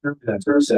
per se.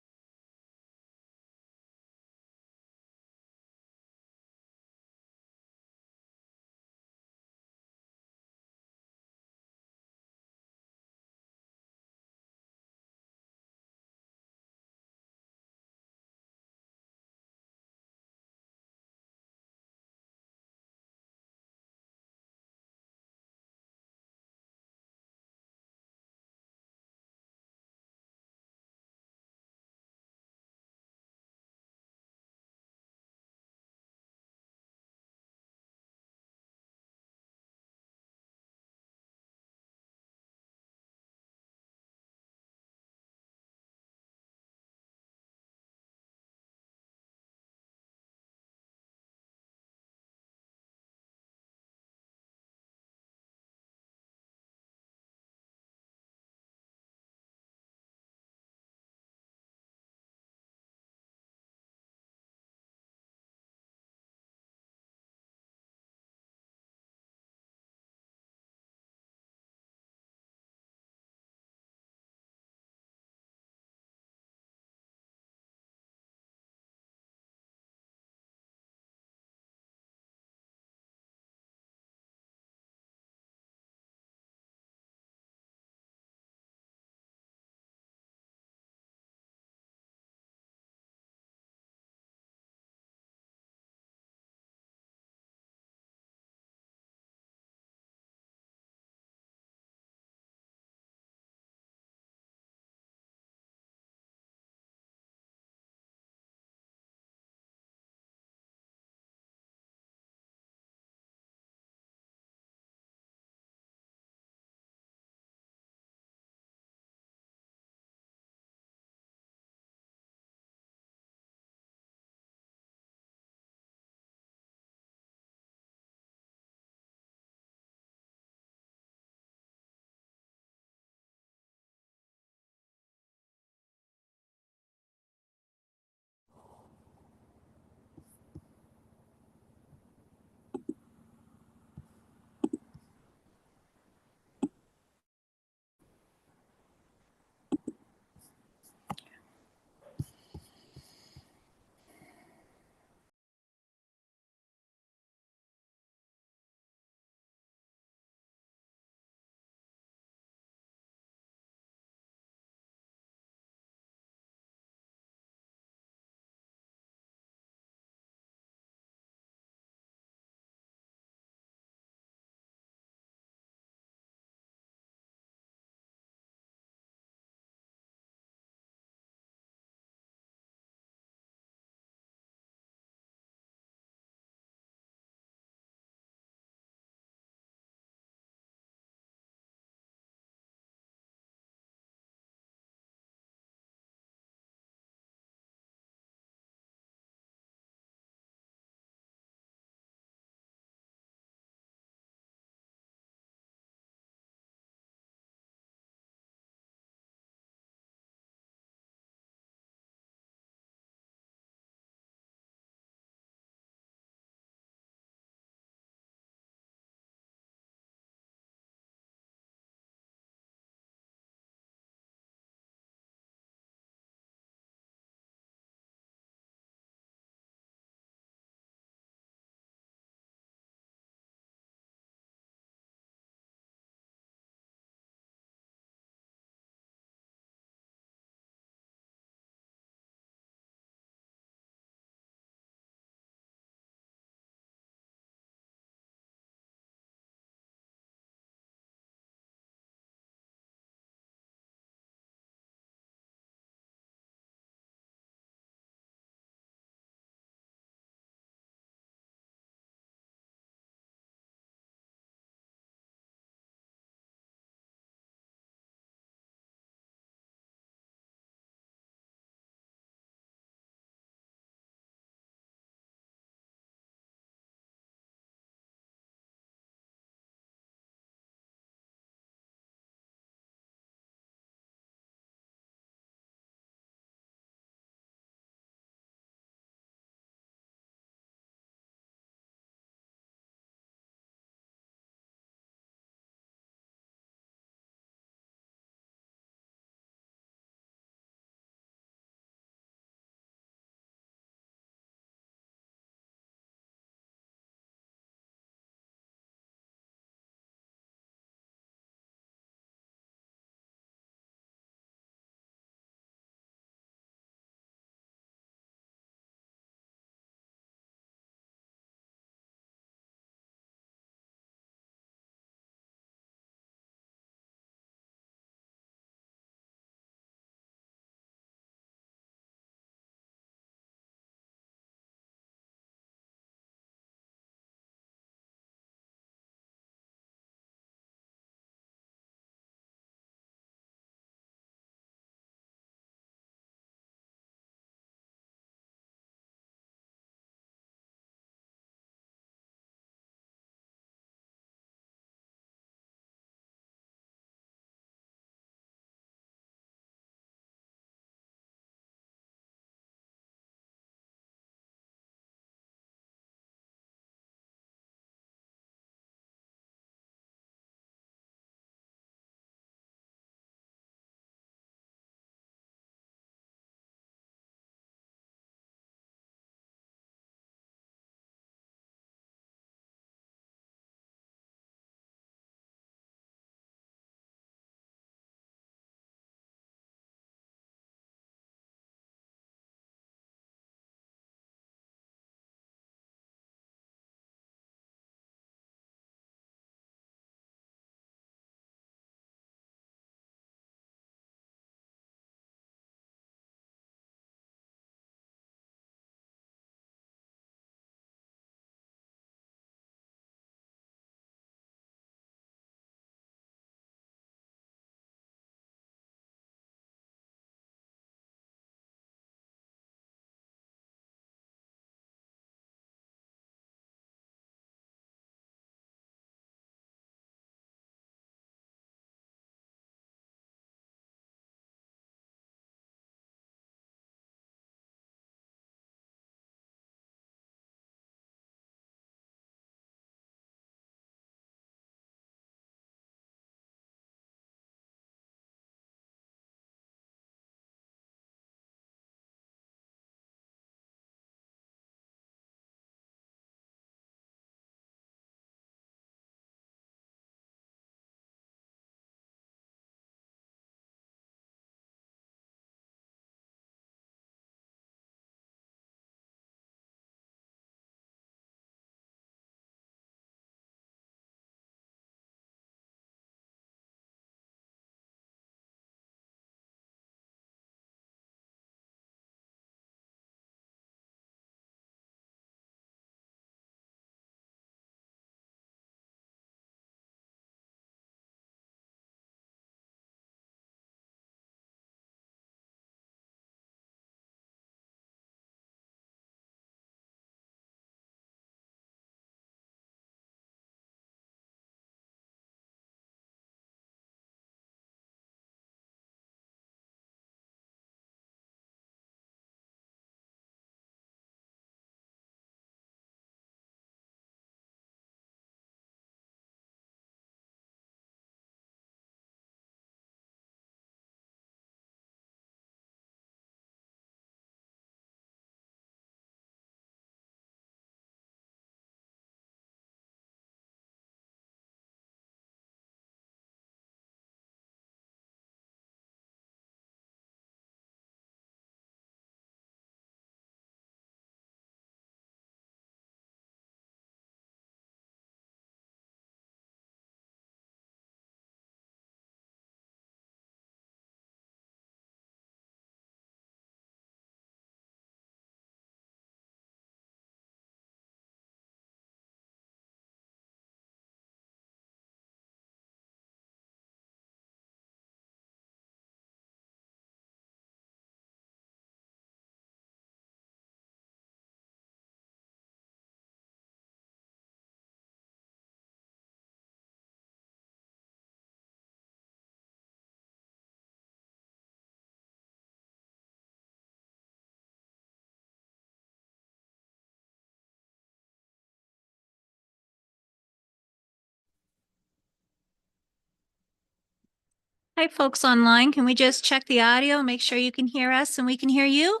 Hi, folks online. Can we just check the audio, make sure you can hear us and we can hear you?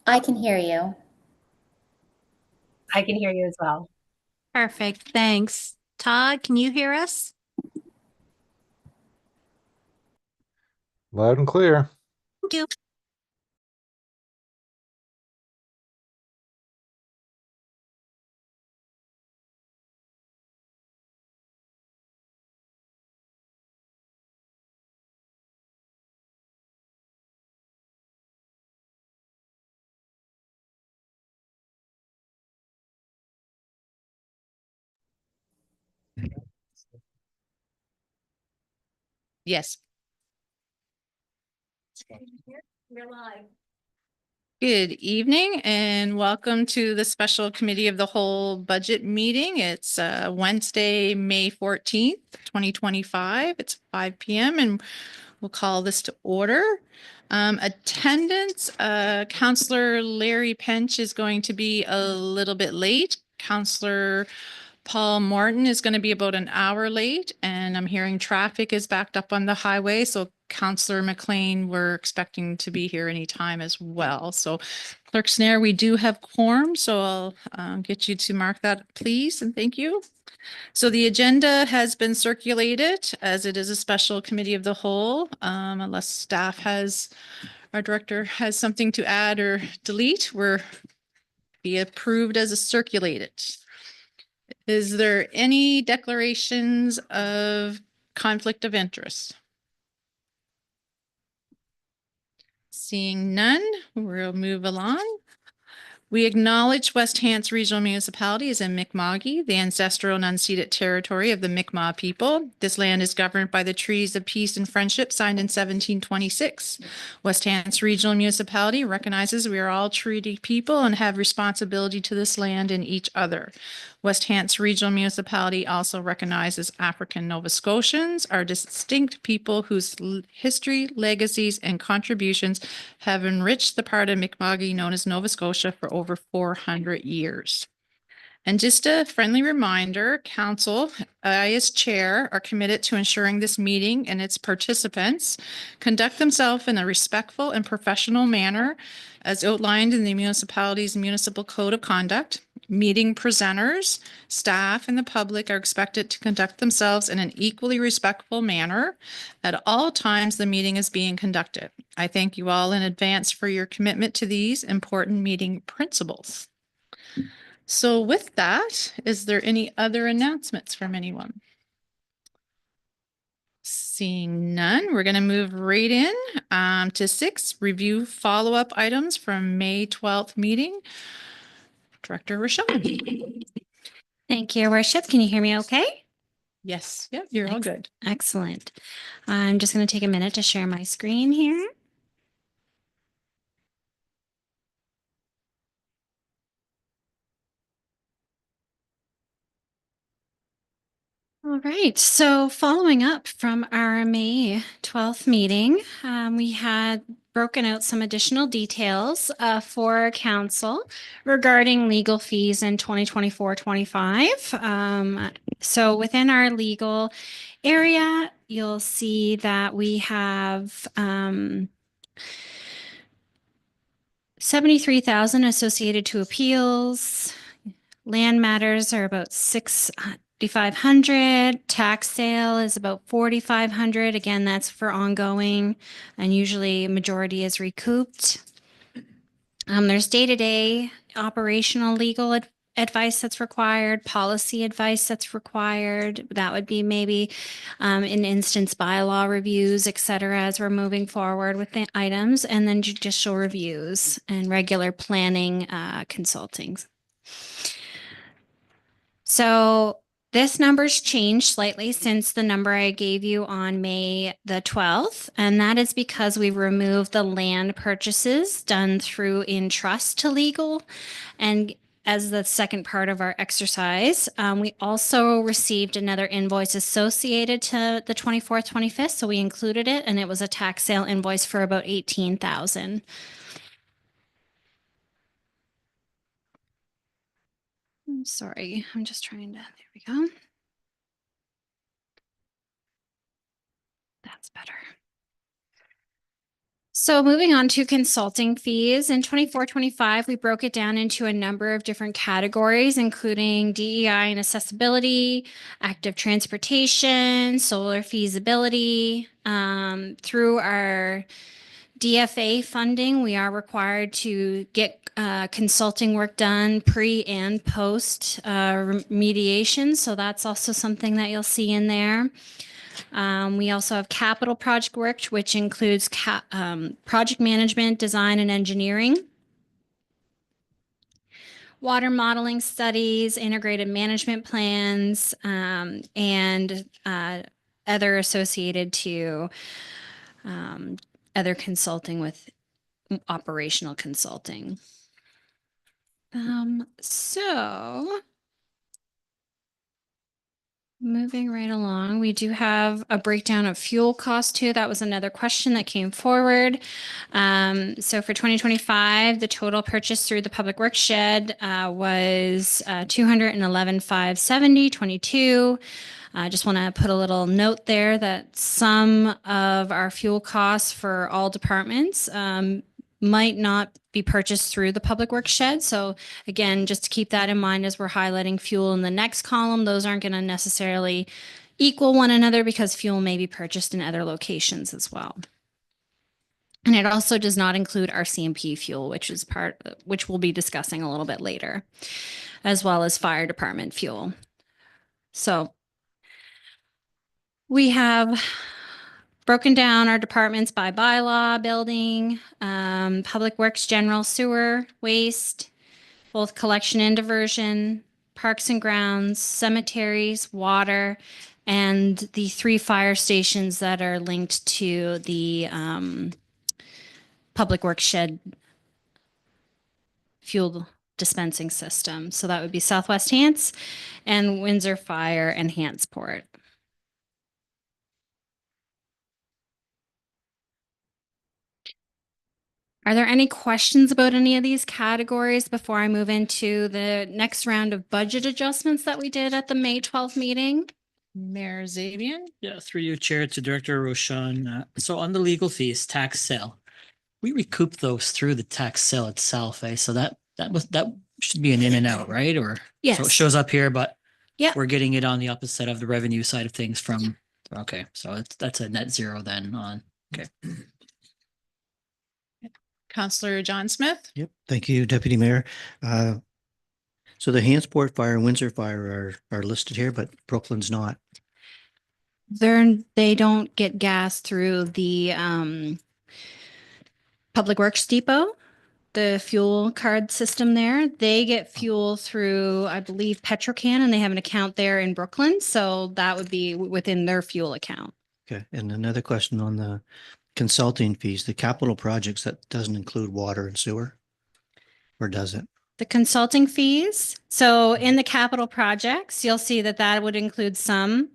I can hear you. I can hear you as well. Perfect, thanks. Todd, can you hear us? Loud and clear. Thank you. Yes. You're live. Good evening and welcome to the special committee of the whole budget meeting. It's Wednesday, May 14th, 2025. It's 5 p.m. and we'll call this to order. Attendance, Counselor Larry Pench is going to be a little bit late. Counselor Paul Morton is going to be about an hour late, and I'm hearing traffic is backed up on the highway. So Councillor McLean, we're expecting to be here anytime as well. So Clerk Snare, we do have quorum, so I'll get you to mark that, please, and thank you. So the agenda has been circulated as it is a special committee of the whole, unless staff has, our director has something to add or delete, we're be approved as a circulated. Is there any declarations of conflict of interest? Seeing none, we'll move along. We acknowledge West Hants Regional Municipality is in Mi'kma'ki, the ancestral and unceded territory of the Mi'kmaq people. This land is governed by the Treaties of Peace and Friendship signed in 1726. West Hants Regional Municipality recognizes we are all treaty people and have responsibility to this land and each other. West Hants Regional Municipality also recognizes African Nova Scotians are distinct people whose history, legacies, and contributions have enriched the part of Mi'kma'ki known as Nova Scotia for over 400 years. And just a friendly reminder, Council, I as chair are committed to ensuring this meeting and its participants conduct themselves in a respectful and professional manner as outlined in the municipality's municipal code of conduct. Meeting presenters, staff, and the public are expected to conduct themselves in an equally respectful manner. At all times, the meeting is being conducted. I thank you all in advance for your commitment to these important meeting principles. So with that, is there any other announcements from anyone? Seeing none, we're going to move right in to 6, review follow-up items from May 12th meeting. Director Rochelle. Thank you, Your Worship. Can you hear me okay? Yes, yep, you're all good. Excellent. I'm just going to take a minute to share my screen here. All right, so following up from our May 12th meeting, we had broken out some additional details for council regarding legal fees in 2024-25. So within our legal area, you'll see that we have 73,000 associated to appeals. Land matters are about 6,500. Tax sale is about 4,500. Again, that's for ongoing, and usually majority is recouped. There's day-to-day operational legal advice that's required, policy advice that's required. That would be maybe in instance bylaw reviews, et cetera, as we're moving forward with the items, and then judicial reviews and regular planning consulting. So this number's changed slightly since the number I gave you on May the 12th, and that is because we removed the land purchases done through in trust to legal. And as the second part of our exercise, we also received another invoice associated to the 24th, 25th, so we included it, and it was a tax sale invoice for about 18,000. I'm sorry, I'm just trying to, there we go. That's better. So moving on to consulting fees, in 24-25, we broke it down into a number of different categories, including DEI and accessibility, active transportation, solar feasibility. Through our DFA funding, we are required to get consulting work done pre and post remediation. So that's also something that you'll see in there. We also have capital project work, which includes project management, design, and engineering. Water modeling studies, integrated management plans, and other associated to other consulting with operational consulting. So moving right along, we do have a breakdown of fuel cost too. That was another question that came forward. So for 2025, the total purchase through the Public Works shed was $211,570.22. I just want to put a little note there that some of our fuel costs for all departments might not be purchased through the Public Works shed. So again, just to keep that in mind as we're highlighting fuel in the next column, those aren't going to necessarily equal one another because fuel may be purchased in other locations as well. And it also does not include our CMP fuel, which we'll be discussing a little bit later, as well as fire department fuel. So we have broken down our departments by bylaw, building, public works, general sewer, waste, both collection and diversion, parks and grounds, cemeteries, water, and the 3 fire stations that are linked to the public works shed fuel dispensing system. So that would be Southwest Hants and Windsor Fire and Hantsport. Are there any questions about any of these categories before I move into the next round of budget adjustments that we did at the May 12th meeting? Mayor Zabian? Yeah, through you, Chair, to Director Roshan. So on the legal fees, tax sale, we recoup those through the tax sale itself, eh? So that should be an in and out, right? Or so Yes. it shows up here, but Yep. we're getting it on the opposite of the revenue side of things from. Okay, so that's a net zero then on. Okay. Counselor John Smith? Yep, thank you, Deputy Mayor. So the Hantsport Fire and Windsor Fire are listed here, but Brooklyn's not. They don't get gas through the Public Works Depot, the fuel card system there. They get fuel through, I believe, Petrocan, and they have an account there in Brooklyn. So that would be within their fuel account. Okay, and another question on the consulting fees, the capital projects, that doesn't include water and sewer? Or does it? The consulting fees. So in the capital projects, you'll see that that would include some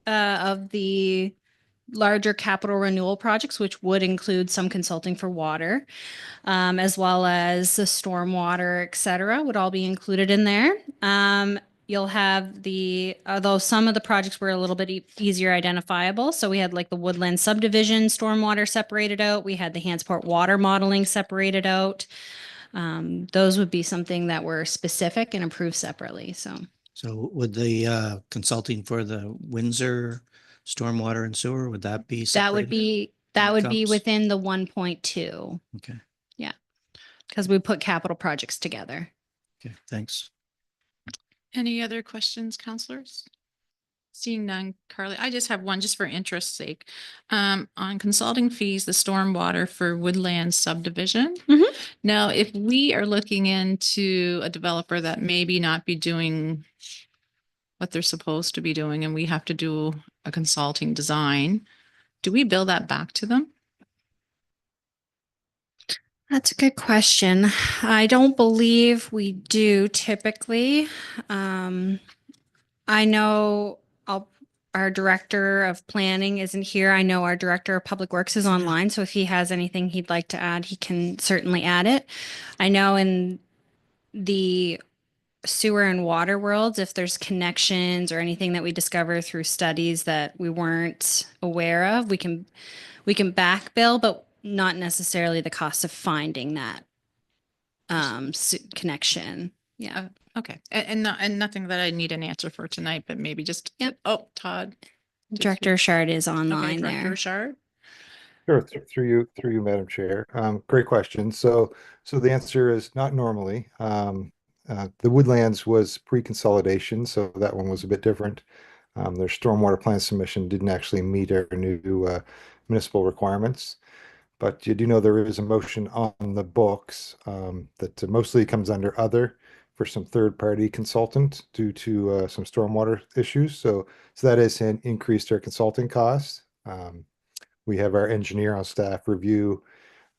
of the larger capital renewal projects, which would include some consulting for water, as well as the stormwater, et cetera, would all be included in there. You'll have although some of the projects were a little bit easier identifiable. So we had like the Woodland subdivision, stormwater separated out. We had the Hantsport water modeling separated out. Those would be something that were specific and approved separately. So would the consulting for the Windsor stormwater and sewer, would that be that would separated? be Cups? within the 1.2. Okay, Yeah. Because we put capital projects together. okay, thanks. Any other questions, counselors? Seeing none, Carly, I just have one just for interest's sake. On consulting fees, the stormwater for Woodland subdivision. Mhm. Now, if we are looking into a developer that maybe not be doing what they're supposed to be doing and we have to do a consulting design, do we bill that back to them? That's a good question. I don't believe we do typically. I know our director of planning isn't here. I know our director of public works is online. So if he has anything he'd like to add, he can certainly add it. I know in the sewer and water worlds, if there's connections or anything that we discover through studies that we weren't aware of, we can back bill, but not necessarily the cost of finding that connection. Yeah. Okay. And nothing that I need an answer for tonight, but maybe just, Yep. oh, Todd. Director Shard is Okay, online Director there. Richard. Sure, through you, Madam Chair. Great question. So the answer is not normally. The Woodlands was pre-consolidation, so that one was a bit different. Their stormwater plan submission didn't actually meet our new municipal requirements. But you do know there is a motion on the books that mostly comes under other for some third-party consultant due to some stormwater issues. So that has increased our consulting costs. We have our engineer on staff review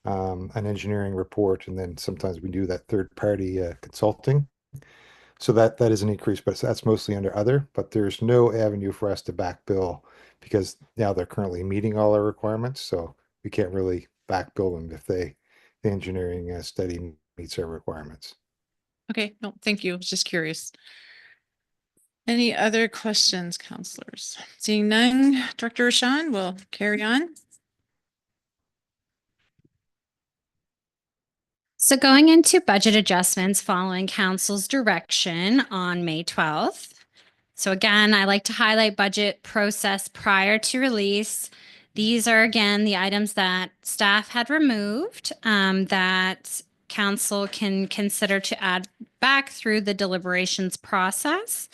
an engineering report, and then sometimes we do that third-party consulting. So that is an increase, but that's mostly under other. But there's no avenue for us to back bill because now they're currently meeting all our requirements. So we can't really back bill them if the engineering study meets our requirements. Okay, no, thank you. I was just curious. Any other questions, counselors? Seeing none, Director Rashan will carry on. So going into budget adjustments following council's direction on May 12th. So again, I like to highlight budget process prior to release. These are again the items that staff had removed that council can consider to add back through the deliberations process.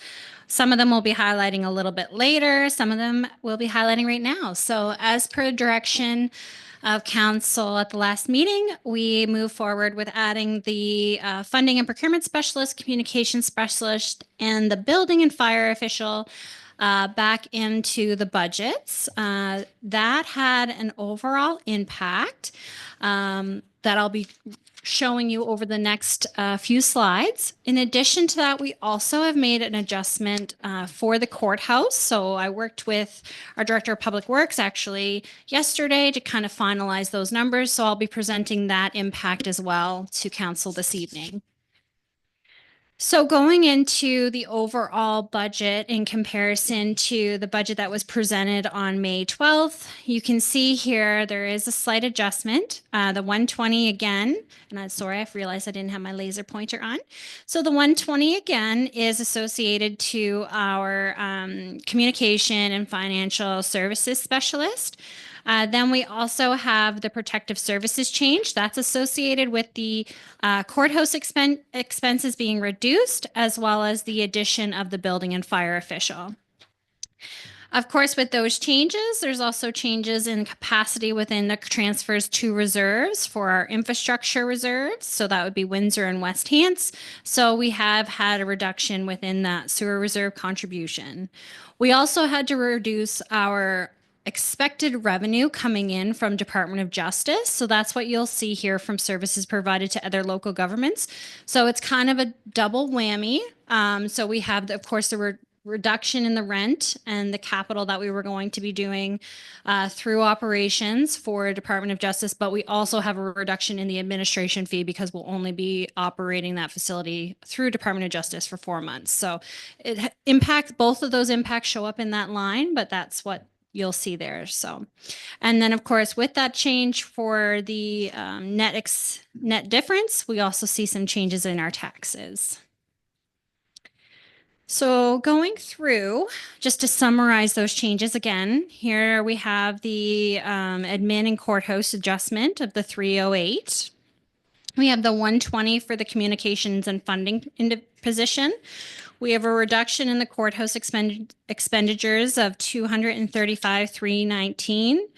Some of them will be highlighting a little bit later. Some of them will be highlighting right now. So as per direction of council at the last meeting, we move forward with adding the funding and procurement specialist, communication specialist, and the building and fire official back into the budgets. That had an overall impact that I'll be showing you over the next few slides. In addition to that, we also have made an adjustment for the courthouse. So I worked with our Director of Public Works actually yesterday to kind of finalize those numbers. So I'll be presenting that impact as well to council this evening. So going into the overall budget in comparison to the budget that was presented on May 12th, you can see here there is a slight adjustment. The 120 again, and I'm sorry, I realized I didn't have my laser pointer on. So the 120 again is associated to our communication and financial services specialist. Then we also have the protective services change that's associated with the courthouse expenses being reduced, as well as the addition of the building and fire official. Of course, with those changes, there's also changes in capacity within the transfers to reserves for our infrastructure reserves. So that would be Windsor and West Hants. So we have had a reduction within that sewer reserve contribution. We also had to reduce our expected revenue coming in from Department of Justice. So that's what you'll see here from services provided to other local governments. So it's kind of a double whammy. So we have, of course, the reduction in the rent and the capital that we were going to be doing through operations for Department of Justice, but we also have a reduction in the administration fee because we'll only be operating that facility through Department of Justice for 4 months. So it impacts, both of those impacts show up in that line, but that's what you'll see there. So, and then of course, with that change for the net difference, we also see some changes in our taxes. So going through, just to summarize those changes again, here we have the admin and courthouse adjustment of the 308. We have the 120 for the communications and funding position. We have a reduction in the courthouse expenditures of 235,319,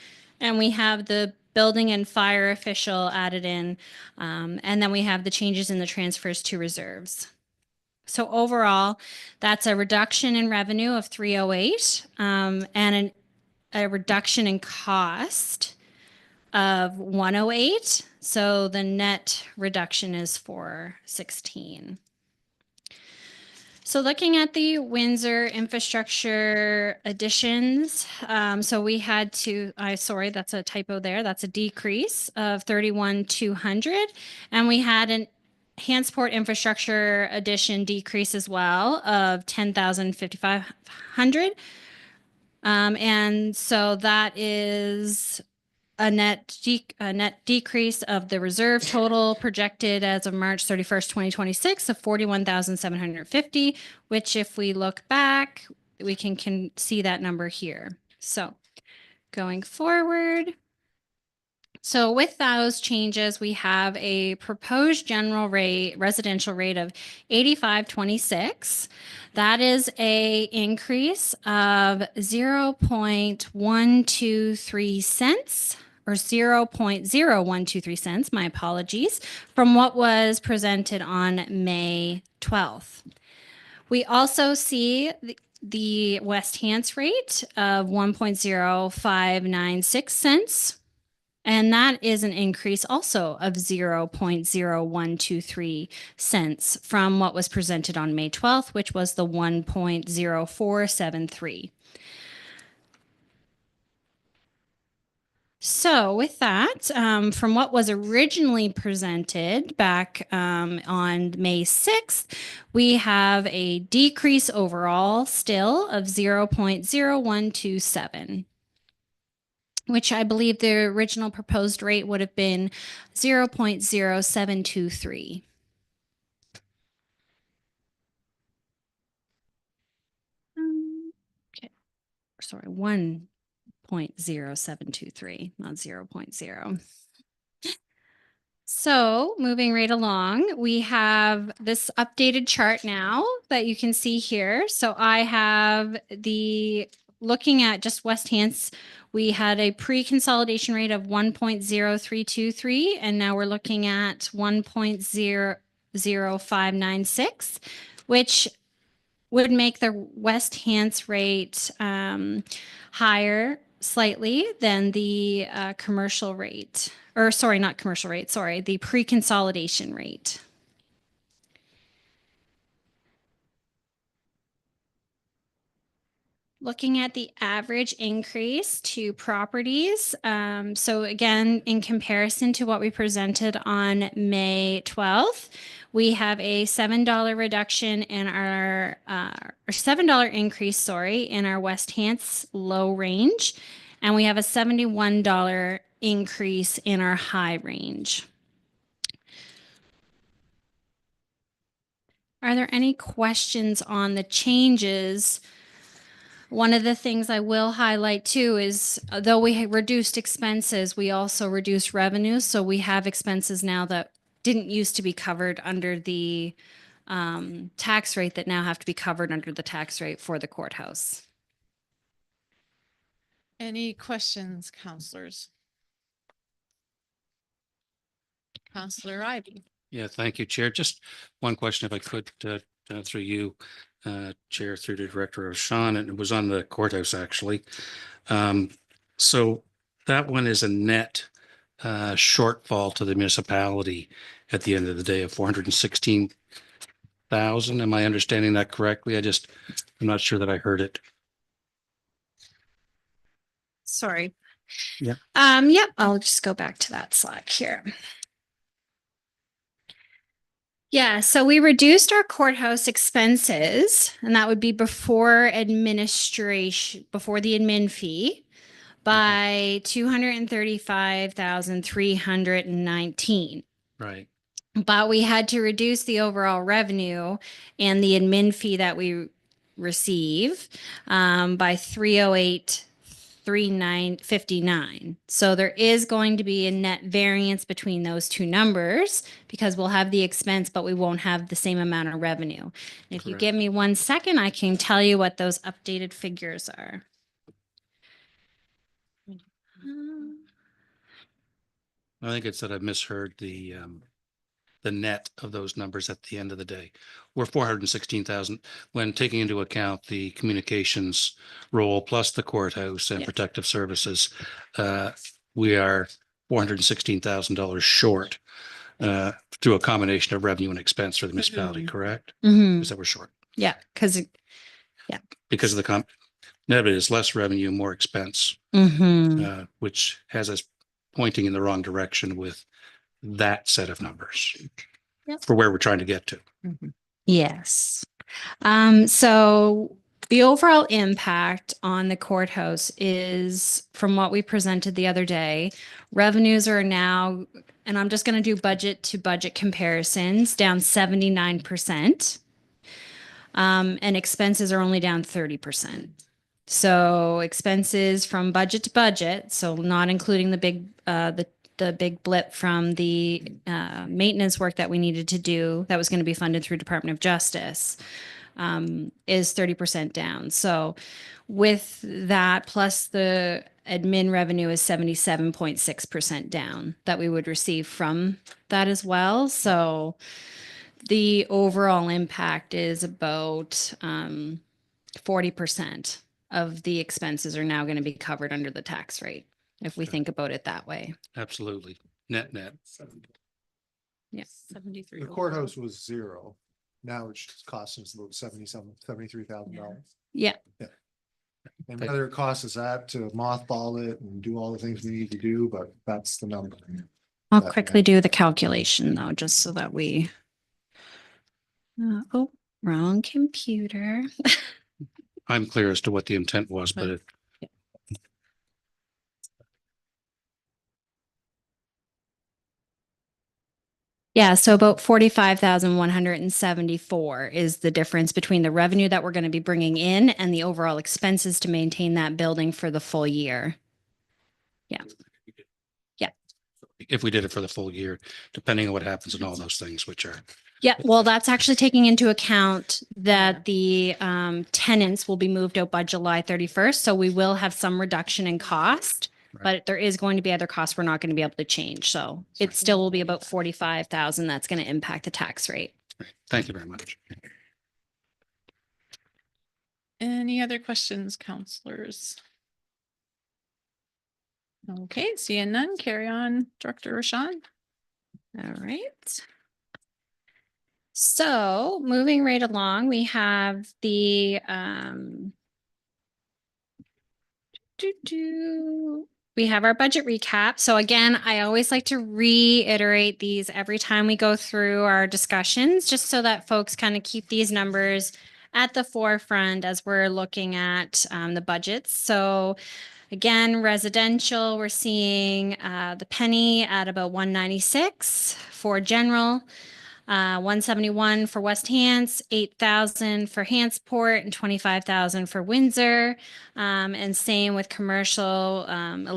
and we have the building and fire official added in, and then we have the changes in the transfers to reserves. So overall, that's a reduction in revenue of 308 and a reduction in cost of 108. So the net reduction is 416. So looking at the Windsor infrastructure additions, so we had to, sorry, that's a typo there. That's a decrease of 31,200. And we had an Hansport infrastructure addition decrease as well of 10,500. And so that is a net decrease of the reserve total projected as of March 31st, 2026 of 41,750, which if we look back, we can see that number here. So going forward. So with those changes, we have a proposed general rate, residential rate of 85.26. That is a increase of 0.123 cents or 0.0123 cents, my apologies, from what was presented on May 12th. We also see the West Hants rate of 1.0596 cents. And that is an increase also of 0.0123 cents from what was presented on May 12th, which was the 1.0473. So with that, from what was originally presented back on May 6th, we have a decrease overall still of 0.0127. Which I believe the original proposed rate would have been 0.0723. Okay, sorry, 1.0723, not 0.0. So moving right along, we have this updated chart now that you can see here. So I have looking at just West Hants, we had a pre-consolidation rate of 1.0323, and now we're looking at 1.00596, which would make the West Hants rate higher slightly than the commercial rate, or sorry, not commercial rate, sorry, the pre-consolidation rate. Looking at the average increase to properties. So again, in comparison to what we presented on May 12th, we have a $7 reduction in our, or $7 increase, sorry, in our West Hants low range. And we have a $71 increase in our high range. Are there any questions on the changes? One of the things I will highlight too is though we reduced expenses, we also reduced revenues. So we have expenses now that didn't used to be covered under the tax rate that now have to be covered under the tax rate for the courthouse. Any questions, counselors? Counselor Ivy. Yeah, thank you, Chair. Just one question, if I could, through you, Chair, through the Director of Sean, and it was on the courthouse, actually. So that one is a net shortfall to the municipality at the end of the day of 416,000. Am I understanding that correctly? I'm not sure that I heard it. Sorry. Yeah. Yep. I'll just go back to that slide here. Yeah, so we reduced our courthouse expenses, and that would be before administration, before the admin fee, by 235,319. Right. But we had to reduce the overall revenue and the admin fee that we receive by 308,3959. So there is going to be a net variance between those two numbers because we'll have the expense, but we won't have the same amount of revenue. And if you Correct. give me 1 second, I can tell you what those updated figures are. I think it's that I misheard the net of those numbers at the end of the day. We're 416,000 when taking into account the communications role plus the courthouse and Yes. protective services. We are $416,000 short through a combination of revenue and expense for the municipality, correct? Mm-hmm. Because that we're short. Yeah, because Because of the net of it is less revenue, more expense, which has us pointing in the wrong direction with that set of numbers. for where we're trying to get to. Yes. So the overall impact on the courthouse is, from what we presented the other day, revenues are now, and I'm just going to do budget to budget comparisons, down 79%. And expenses are only down 30%. So expenses from budget to budget, so not including the big blip from the maintenance work that we needed to do that was going to be funded through Department of Justice, is 30% down. So with that, plus the admin revenue is 77.6% down that we would receive from that as well. So the overall impact is about 40% of the expenses are now going to be covered under the tax rate, if we think about it that way. Absolutely. Net. Yes. 73. The courthouse was zero. Now it's costing us about $73,000. Yeah. And whether it costs us that to mothball it and do all the things we need to do, but that's the number. I'll quickly do the calculation though, just so that we, oh, wrong computer. I'm clear as to what the intent was, but it, Yeah, so about 45,174 is the difference between the revenue that we're going to be bringing in and the overall expenses to maintain that building for the full year. if we did it for the full year, depending on what happens and all those things, which are, Yeah, well, that's actually taking into account that the tenants will be moved out by July 31st. So we will have some reduction in cost, but there is going to be other costs we're not going to be able to change. So it still will be about 45,000 that's going to impact the tax rate. thank you very much. Any other questions, counselors? Okay, seeing none, carry on, Director Rashawn. All right. So moving right along, we have the we have our budget recap. So again, I always like to reiterate these every time we go through our discussions, just so that folks kind of keep these numbers at the forefront as we're looking at the budgets. So again, residential, we're seeing the penny at about 196 for general. 171 for West Hants, 8,000 for Hantsport, and 25,000 for Windsor. And same with commercial,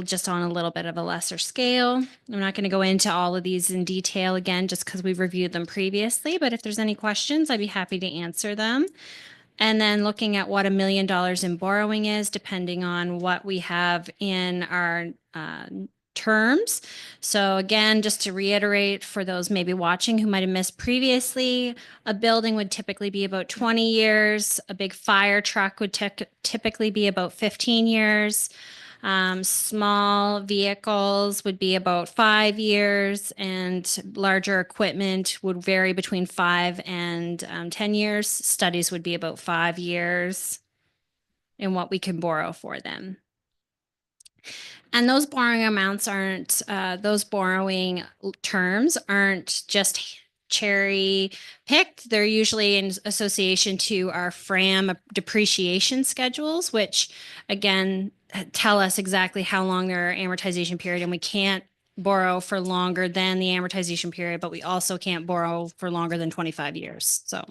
just on a little bit of a lesser scale. I'm not going to go into all of these in detail again, just because we've reviewed them previously. But if there's any questions, I'd be happy to answer them. And then looking at what $1 million in borrowing is, depending on what we have in our terms. So again, just to reiterate for those maybe watching who might have missed previously, a building would typically be about 20 years. A big fire truck would typically be about 15 years. Small vehicles would be about 5 years, and larger equipment would vary between 5 and 10 years. Studies would be about 5 years in what we can borrow for them. And those borrowing amounts aren't, those borrowing terms aren't just cherry picked. They're usually in association to our FRAM depreciation schedules, which again, tell us exactly how long their amortization period, and we can't borrow for longer than the amortization period, but we also can't borrow for longer than 25 years. So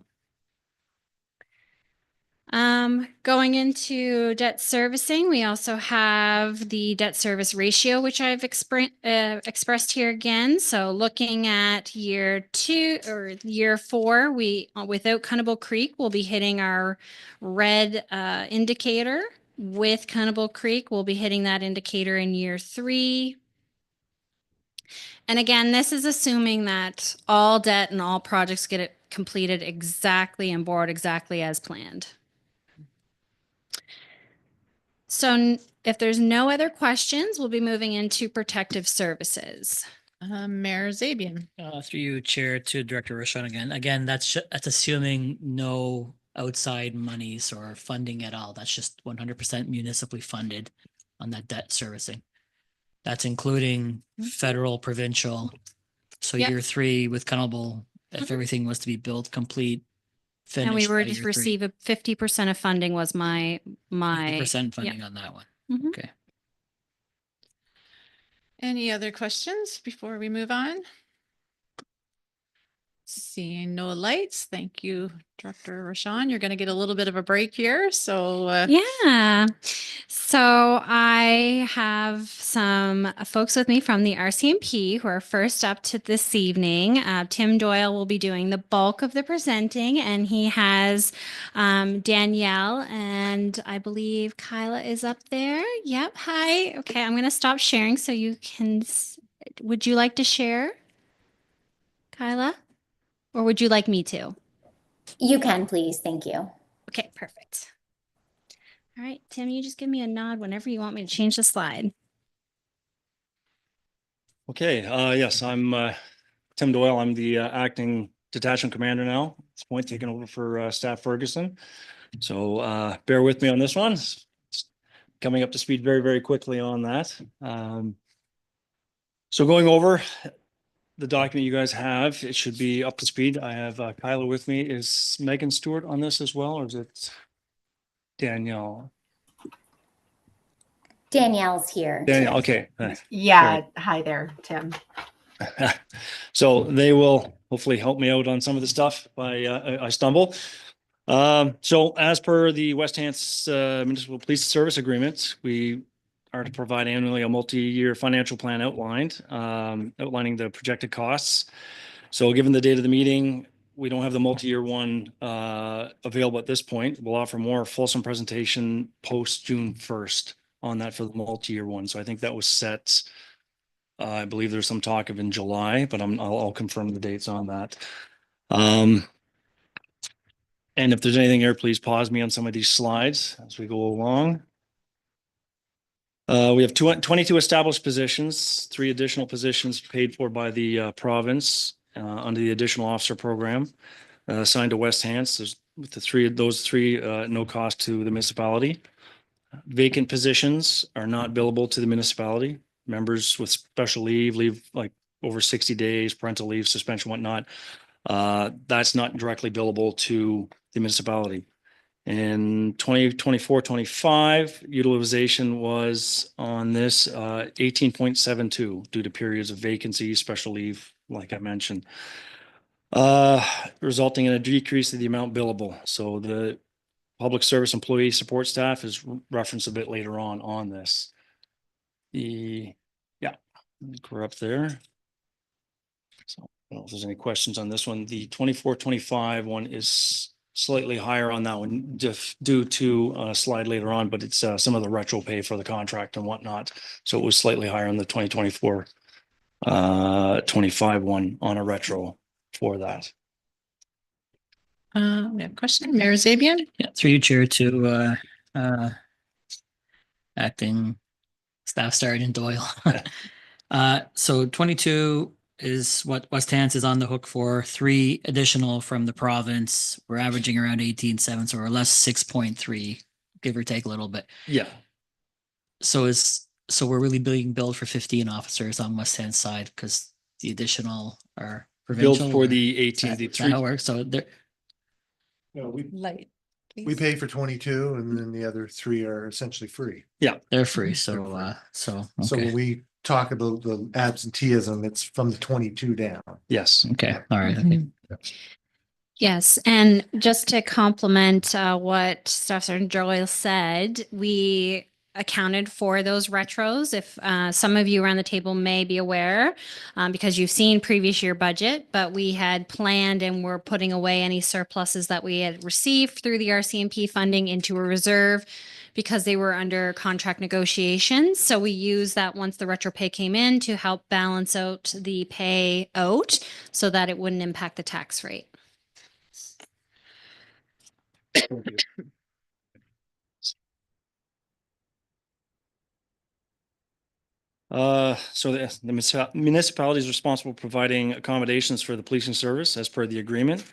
going into debt servicing, we also have the debt service ratio, which I've expressed here again. So looking at year 2 or year 4, we without Cannibal Creek, we'll be hitting our red indicator. With Cannibal Creek, we'll be hitting that indicator in year 3. And again, this is assuming that all debt and all projects get it completed exactly and borrowed exactly as planned. So if there's no other questions, we'll be moving into protective services. Mayor Zabian. Through you, Chair, to Director Rochon again. Again, that's assuming no outside monies or funding at all. That's just 100% municipally funded on that debt servicing. That's including federal, provincial. So Yep. year 3 with Cannibal if everything was to be built complete, finished. And we were by to year three. receive a 50% of funding was my 50% funding on that one. Mhm. Okay. Any other questions before we move on? Seeing no lights, thank you, Director Rashawn. You're going to get a little bit of a break here, so Yeah. So I have some folks with me from the RCMP who are first up to this evening. Tim Doyle will be doing the bulk of the presenting, and he has Danielle and I believe Kyla is up there. Yep. Hi. Okay. I'm going to stop sharing so you can. Would you like to share, Kyla? Or would you like me to? You can, please. Thank you. Okay, perfect. All right, Tim, you just give me a nod whenever you want me to change the slide. Okay, yes, I'm Tim Doyle. I'm the acting detachment commander now. At this point, taking over for Staff Ferguson. So bear with me on this one. It's coming up to speed very, very quickly on that. So going over the document you guys have, it should be up to speed. I have Kyla with me. Is Megan Stewart on this as well, or is it Danielle? Danielle's here. Danielle, okay. Yeah. Hi there, Tim. So they will hopefully help me out on some of the stuff if I stumble. So as per the West Hants Municipal Police Service Agreement, we are to provide annually a multi-year financial plan outlining the projected costs. So given the date of the meeting, we don't have the multi-year one available at this point. We'll offer more fulsome presentation post June 1st on that for the multi-year one. So I think that was set. I believe there's some talk of in July, but I'll confirm the dates on that. And if there's anything here, please pause me on some of these slides as we go along. We have 22 established positions, 3 additional positions paid for by the province under the additional officer program assigned to West Hants. There's with those three, no cost to the municipality. Vacant positions are not billable to the municipality. Members with special leave like over 60 days, parental leave, suspension, whatnot. That's not directly billable to the municipality. In 2024-25, utilization was on this 18.72 due to periods of vacancy, special leave, like I mentioned, resulting in a decrease of the amount billable. So the public service employee support staff is referenced a bit later on this. Yeah, I think we're up there. So I don't know if there's any questions on this one. The 24-25 one is slightly higher on that one just due to a slide later on, but it's some of the retro pay for the contract and whatnot. So it was slightly higher on the 2024-25 one on a retro for that. we have a question. Mayor Zabian? Yeah, through you, Chair, to acting Staff Sergeant Doyle. So 22 is what West Hants is on the hook for. 3 additional from the province. We're averaging around 18.7, so we're less 6.3, give or take a little bit. Yeah. So we're really being billed for 15 officers on West Hants side because the additional are provincial. Billed for or the is 18, that- the is that how it 3. works? So there, Light. We pay for 22 and then the other 3 are essentially free. they're free. So They're so So okay. when we talk about the absenteeism, it's from the 22 down. Yes. Okay. All right. Mhm. Okay. Yes, and just to complement what Staff Sergeant Doyle said, we accounted for those retros. If some of you around the table may be aware, because you've seen previous year budget, but we had planned and we're putting away any surpluses that we had received through the RCMP funding into a reserve because they were under contract negotiations. So we used that once the retro pay came in to help balance out the pay out so that it wouldn't impact the tax rate. So the municipality is responsible for providing accommodations for the policing service as per the agreement.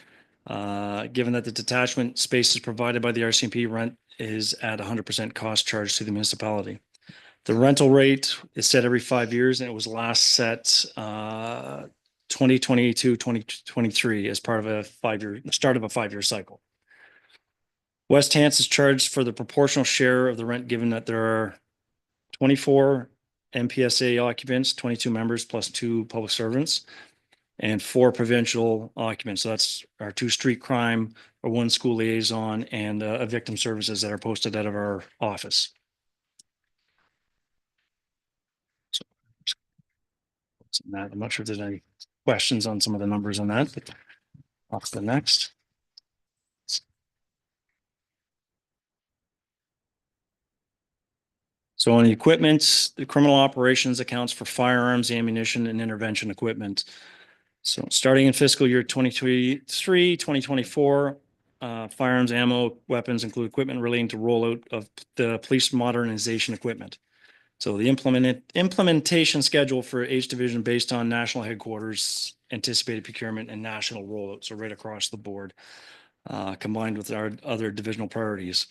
Given that the detachment spaces provided by the RCMP, rent is at 100% cost charge to the municipality. The rental rate is set every 5 years and it was last set 2022-2023 as part of a start of a 5-year cycle. West Hants is charged for the proportional share of the rent, given that there are 24 MPSA occupants, 22 members plus 2 public servants, and 4 provincial occupants. So that's our 2 street crime, or 1 school liaison, and a victim services that are posted out of our office. So I'm not sure if there's any questions on some of the numbers on that, but off to the next. So on the equipment, the criminal operations accounts for firearms, ammunition, and intervention equipment. So starting in fiscal year 2023, 2024, firearms, ammo, weapons include equipment relating to rollout of the police modernization equipment. So the implementation schedule for H division based on national headquarters, anticipated procurement, and national rollout. So right across the board, combined with our other divisional priorities.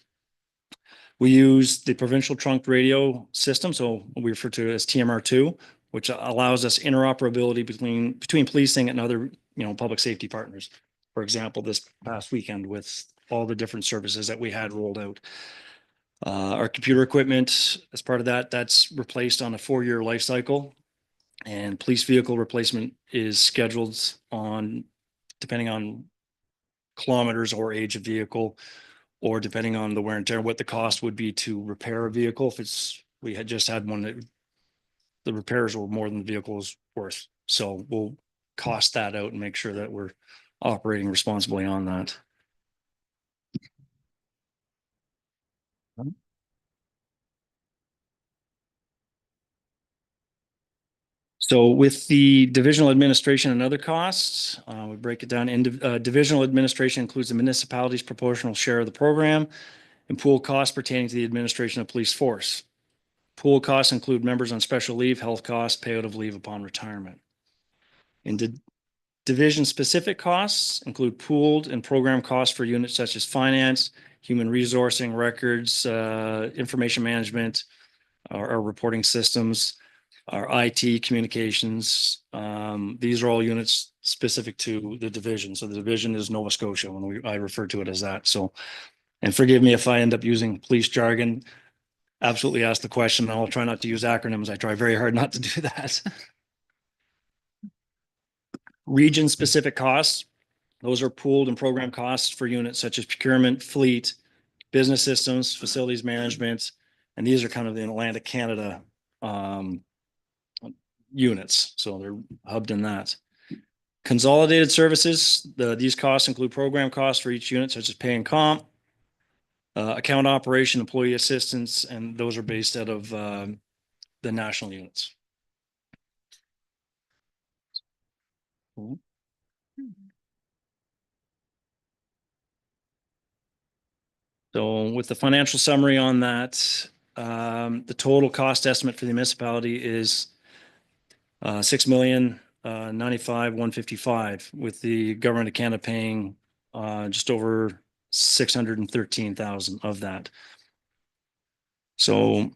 We use the provincial trunk radio system, so we refer to it as TMR2, which allows us interoperability between policing and other, public safety partners. For example, this past weekend with all the different services that we had rolled out. Our computer equipment, as part of that, that's replaced on a 4-year life cycle, and police vehicle replacement is scheduled depending on kilometers or age of vehicle, or depending on the wear and tear, what the cost would be to repair a vehicle. We had just had one that the repairs were more than the vehicle was worth. So we'll cost that out and make sure that we're operating responsibly on that. So with the divisional administration and other costs, we break it down. Divisional administration includes the municipality's proportional share of the program and pool costs pertaining to the administration of police force. Pool costs include members on special leave, health costs, payout of leave upon retirement. Division-specific costs include pooled and program costs for units such as finance, human resourcing, records, information management, our reporting systems, our IT, communications. These are all units specific to the division. So the division is Nova Scotia when I refer to it as that. So, and forgive me if I end up using police jargon. Absolutely ask the question. I'll try not to use acronyms. I try very hard not to do that. Region-specific costs. Those are pooled and program costs for units such as procurement, fleet, business systems, facilities management, and these are kind of the Atlantic Canada units. So they're hubbed in that. Consolidated services. These costs include program costs for each unit, such as pay and comp, account operation, employee assistance, and those are based out of the national units. So with the financial summary on that, the total cost estimate for the municipality is $6,095,155, with the government of Canada paying just over 613,000 of that. So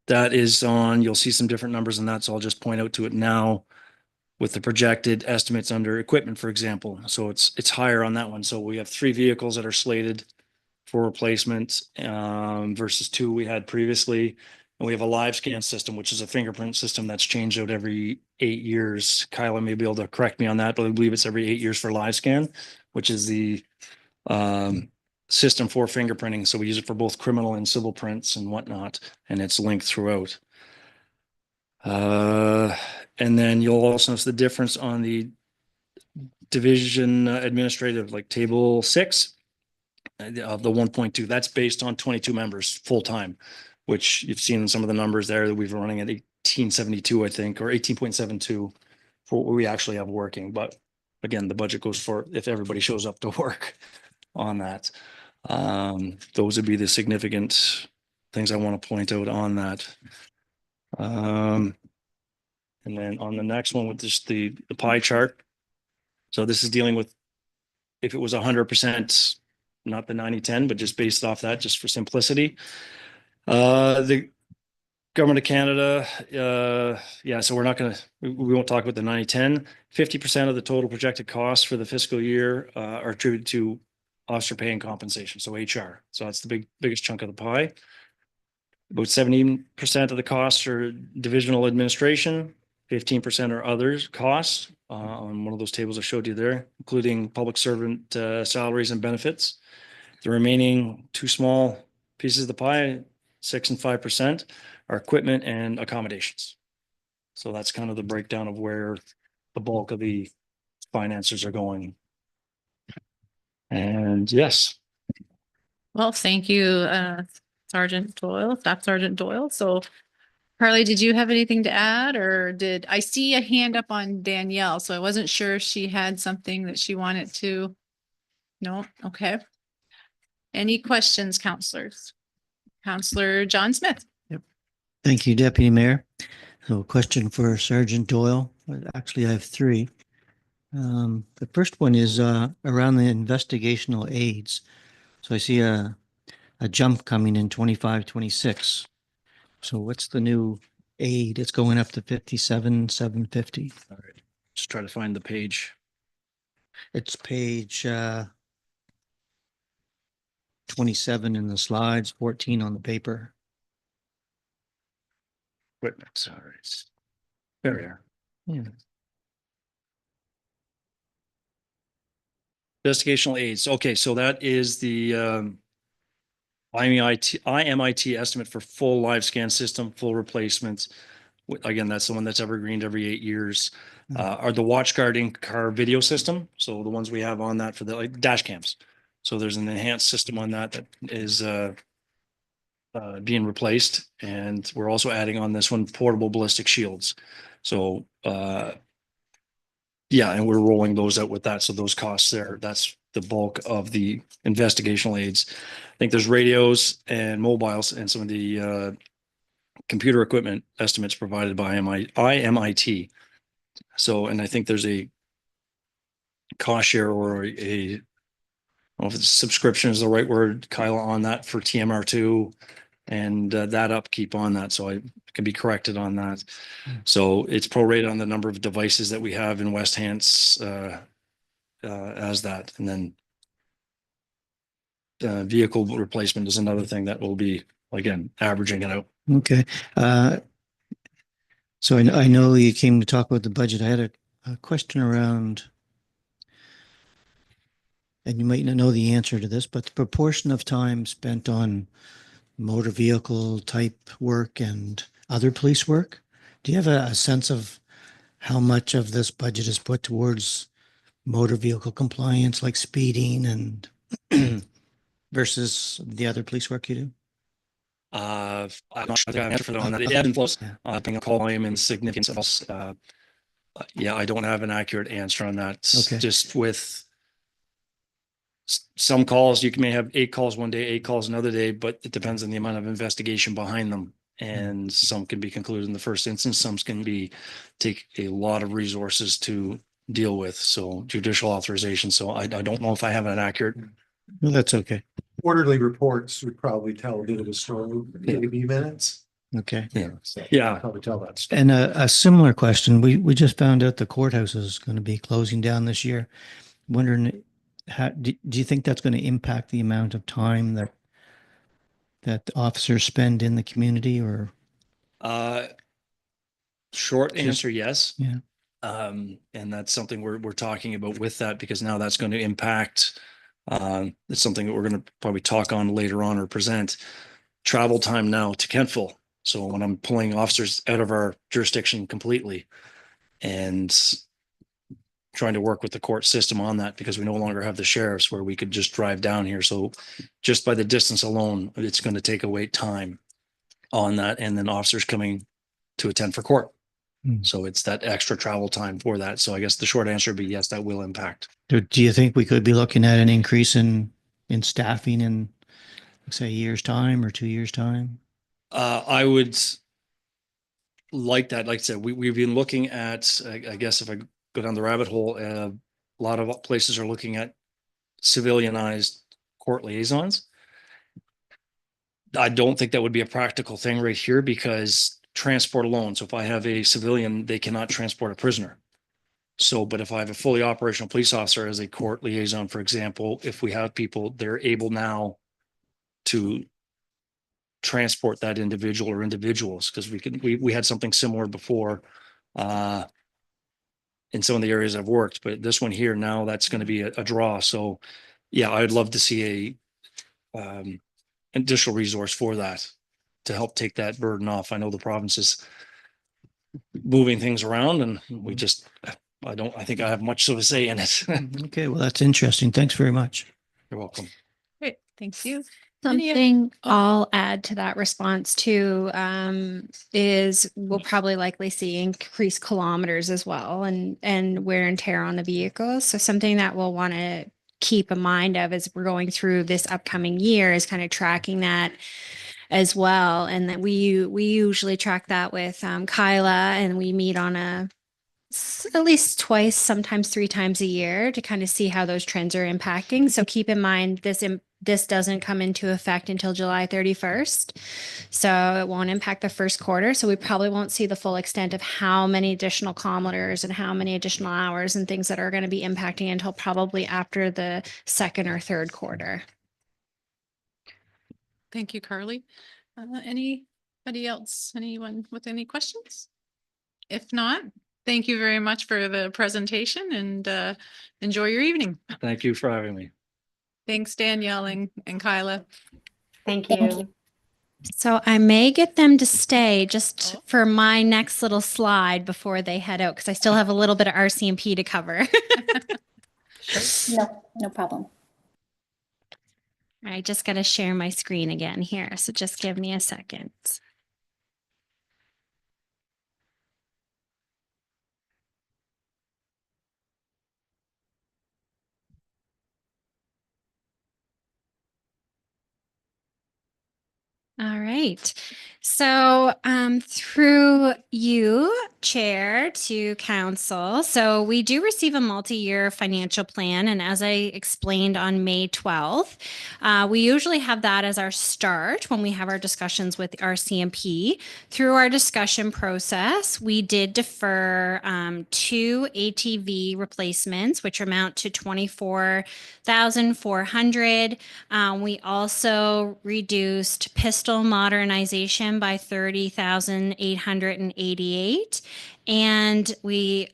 that is you'll see some different numbers in that. So I'll just point out to it now with the projected estimates under equipment, for example. So it's higher on that one. So we have 3 vehicles that are slated for replacement versus 2 we had previously. And we have a live scan system, which is a fingerprint system that's changed out every 8 years. Kyla may be able to correct me on that, but I believe it's every 8 years for live scan, which is the system for fingerprinting. So we use it for both criminal and civil prints and whatnot, and it's linked throughout. And then you'll also notice the difference on the division administrative, like table 6 of the 1.2. That's based on 22 members full time, which you've seen some of the numbers there that we've been running at 1872, I think, or 18.72 for what we actually have working. But again, the budget goes for if everybody shows up to work on that. Those would be the significant things I want to point out on that. And then on the next one with just the pie chart. So this is dealing with if it was 100%, not the 90-10, but just based off that, just for simplicity. The Government of Canada, yeah, so we're not gonna, we won't talk about the 90-10. 50% of the total projected costs for the fiscal year are attributed to officer pay and compensation, so HR. So that's the biggest chunk of the pie. About 17% of the costs are divisional administration, 15% are others costs on one of those tables I showed you there, including public servant salaries and benefits. The remaining two small pieces of the pie, 6% and 5%, are equipment and accommodations. So that's kind of the breakdown of where the bulk of the finances are going. And yes, Well, thank you, Sergeant Doyle, Staff Sergeant Doyle. So Carly, did you have anything to add, or did I see a hand up on Danielle? So I wasn't sure if she had something that she wanted to. No, okay. Any questions, counselors? Counselor John Smith. Thank you, Deputy Mayor. So a question for Sergeant Doyle. Actually, I have three. The first one is around the investigational aids. So I see a jump coming in 25-26. So what's the new aid? It's going up to 57,750. all right, just try to find the page. It's page 27 in the slides, 14 on the paper. Equipment, all right. There we are. Yeah. Investigational aids. Okay, so that is the IMIT estimate for full live scan system, full replacements. Again, that's the one that's evergreened every 8 years. Are the watch guard in-car video system. So the ones we have on that for the dash cams. So there's an enhanced system on that is being replaced. And we're also adding on this one portable ballistic shields. So yeah, and we're rolling those out with that. So those costs there, that's the bulk of the investigational aids. I think there's radios and mobiles and some of the computer equipment estimates provided by IMIT. So, and I think there's a cost share or I don't know if it's subscription is the right word, Kyla, on that for TMR2 and that upkeep on that. So I can be corrected on that. So it's prorated on the number of devices that we have in West Hants as that. And then vehicle replacement is another thing that will be, again, averaging it out. Okay. So I know you came to talk about the budget. I had a question around, and you might not know the answer to this, but the proportion of time spent on motor vehicle type work and other police work. Do you have a sense of how much of this budget is put towards motor vehicle compliance, like speeding and versus the other police work you do? I'm not sure I got an answer for that on that. It ebbs and flows, depending on call volume and significance. Yeah, I don't have an accurate answer on that. Okay. Just with some calls, you may have 8 calls one day, 8 calls another day, but it depends on the amount of investigation behind them. And some can be concluded in the first instance, some can take a lot of resources to deal with. So judicial authorization. So I don't know if I have an accurate. No, that's okay. Quarterly reports would probably tell a bit of a story, maybe minutes. Okay. Yeah. So Yeah. probably tell that story. And a similar question, we just found out the courthouse is going to be closing down this year. Wondering, how do you think that's going to impact the amount of time that officers spend in the community, or? Short Just- answer, yes. Yeah. And that's something we're talking about with that, because now that's going to impact, it's something that we're going to probably talk on later on or present. Travel time now to Kentville. So when I'm pulling officers out of our jurisdiction completely and trying to work with the court system on that, because we no longer have the sheriffs where we could just drive down here. So just by the distance alone, it's going to take away time on that. And then officers coming to attend for court. So it's that extra travel time for that. So I guess the short answer would be yes, that will impact. Do you think we could be looking at an increase in staffing in, say, a year's time or 2 years' time? I would like that. Like I said, we've been looking at, I guess if I go down the rabbit hole, a lot of places are looking at civilianized court liaisons. I don't think that would be a practical thing right here because transport alone. So if I have a civilian, they cannot transport a prisoner. So, but if I have a fully operational police officer as a court liaison, for example, if we have people, they're able now to transport that individual or individuals, because we had something similar before in some of the areas I've worked, but this one here now that's going to be a draw. So yeah, I'd love to see a additional resource for that to help take that burden off. I know the province is moving things around and we just, I think I have much of a say in it. Okay, well, that's interesting. Thanks very much. You're welcome. Great, thank you. Any of- Something oh. I'll add to that response too, is we'll probably likely see increased kilometers as well and wear and tear on the vehicles. So something that we'll want to keep in mind of as we're going through this upcoming year is kind of tracking that as well. And that we usually track that with Kyla, and we meet on at least twice, sometimes 3 times a year to kind of see how those trends are impacting. So keep in mind this doesn't come into effect until July 31st. So it won't impact the first quarter. So we probably won't see the full extent of how many additional kilometers and how many additional hours and things that are going to be impacting until probably after the second or third quarter. Thank you, Carly. Anybody else? Anyone with any questions? If not, thank you very much for the presentation and enjoy your evening. Thank you for having me. Thanks, Danielle and Kyla. Thank Thank you. you. So I may get them to stay just for my next little slide before they head out, because I still have a little bit of RCMP to cover. No problem. I just got to share my screen again here. So just give me a second. All right. So through you, Chair, to Council. So we do receive a multi-year financial plan. And as I explained on May 12th, we usually have that as our start when we have our discussions with our CMP. Through our discussion process, we did defer 2 ATV replacements, which amount to $24,400. We also reduced pistol modernization by $30,888, and we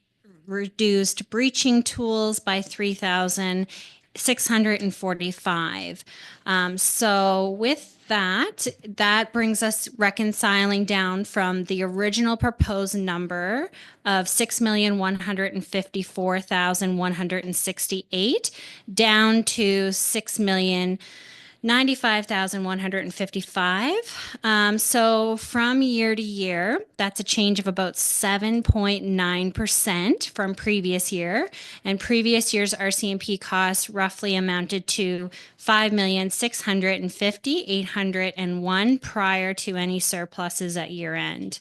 reduced breaching tools by $3,645. So with that brings us reconciling down from the original proposed number of $6,154,168 down to $6,095,155. So from year to year, that's a change of about 7.9% from previous year. And previous year's RCMP costs roughly amounted to $5,650,801 prior to any surpluses at year end.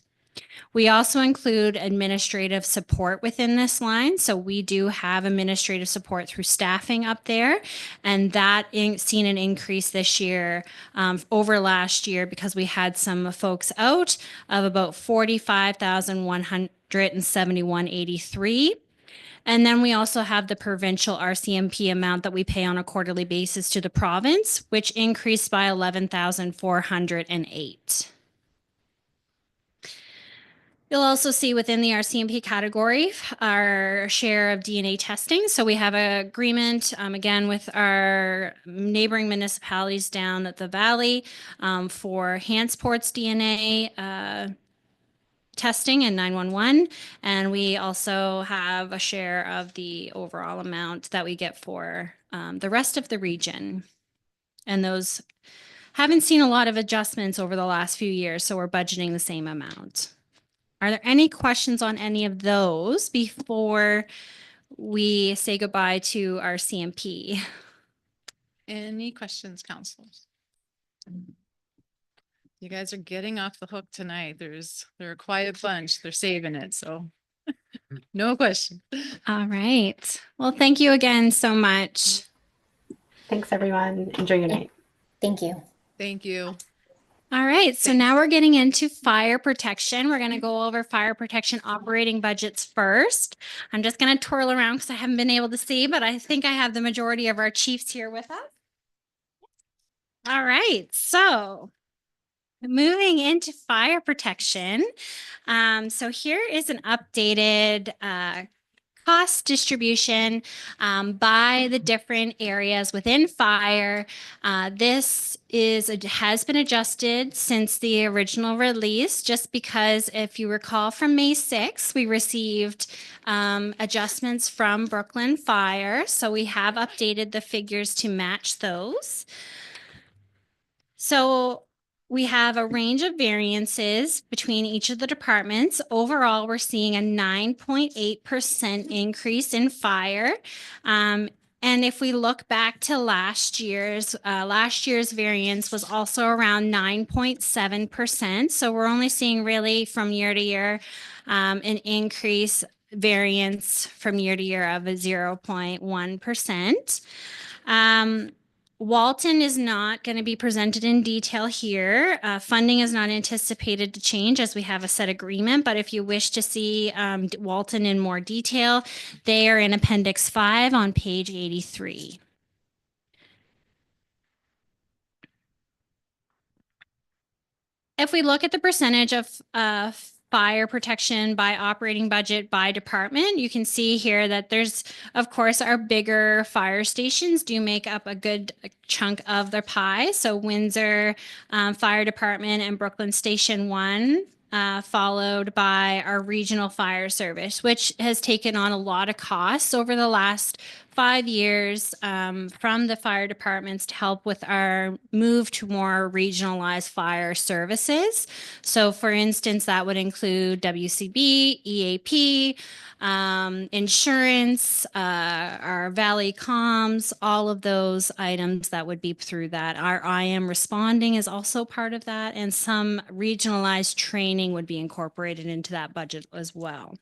We also include administrative support within this line. So we do have administrative support through staffing up there, and that seen an increase this year over last year because we had some folks out of about $45,171.83. And then we also have the provincial RCMP amount that we pay on a quarterly basis to the province, which increased by $11,408. You'll also see within the RCMP category our share of DNA testing. So we have an agreement, again, with our neighboring municipalities down at the valley for Hansport's DNA testing and 911. And we also have a share of the overall amount that we get for the rest of the region. And those haven't seen a lot of adjustments over the last few years, so we're budgeting the same amount. Are there any questions on any of those before we say goodbye to our CMP? Any questions, councilors? You guys are getting off the hook tonight. They're a quiet bunch. They're saving it. So no question. All right. Well, thank you again so much. Thanks, everyone. Enjoy your night. Thank you. Thank you. All right, so now we're getting into fire protection. We're going to go over fire protection operating budgets first. I'm just going to twirl around because I haven't been able to see, but I think I have the majority of our chiefs here with us. All right, so moving into fire protection. So here is an updated cost distribution by the different areas within fire. This has been adjusted since the original release, just because if you recall from May 6th, we received adjustments from Brooklyn Fire. So we have updated the figures to match those. So we have a range of variances between each of the departments. Overall, we're seeing a 9.8% increase in fire. And if we look back to last year's variance was also around 9.7%. So we're only seeing really from year to year an increase variance from year to year of a 0.1%. Walton is not going to be presented in detail here. Funding is not anticipated to change as we have a set agreement, but if you wish to see Walton in more detail, they are in Appendix 5 on page 83. If we look at the percentage of fire protection by operating budget by department, you can see here that there's, of course, our bigger fire stations do make up a good chunk of the pie. So Windsor Fire Department and Brooklyn Station 1, followed by our regional fire service, which has taken on a lot of costs over the last 5 years from the fire departments to help with our move to more regionalized fire services. So for instance, that would include WCB, EAP, insurance, our Valley Comms, all of those items that would be through that. Our IM responding is also part of that, and some regionalized training would be incorporated into that budget as well.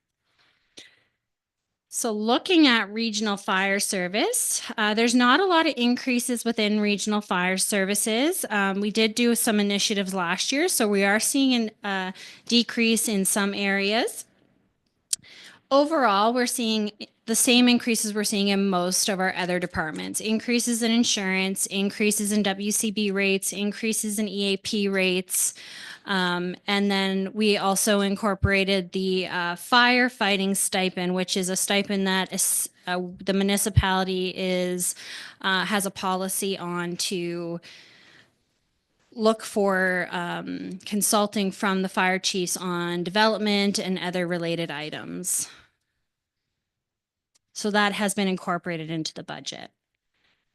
So looking at regional fire service, there's not a lot of increases within regional fire services. We did do some initiatives last year, so we are seeing a decrease in some areas. Overall, we're seeing the same increases we're seeing in most of our other departments. Increases in insurance, increases in WCB rates, increases in EAP rates. And then we also incorporated the firefighting stipend, which is a stipend that the municipality has a policy on to look for consulting from the fire chiefs on development and other related items. So that has been incorporated into the budget.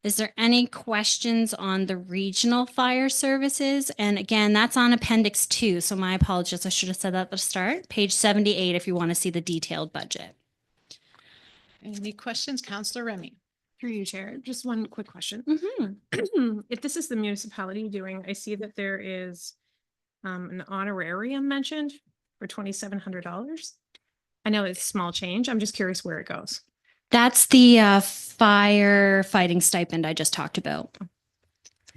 Is there any questions on the regional fire services? And again, that's on Appendix 2. So my apologies. I should have said that at the start. Page 78 if you want to see the detailed budget. Any questions, Councillor Remy? Through you, Chair. Just one quick question. Mm-hmm. If this is the municipality doing, I see that there is an honorarium mentioned for $2,700. I know it's small change. I'm just curious where it goes. That's the firefighting stipend I just talked about.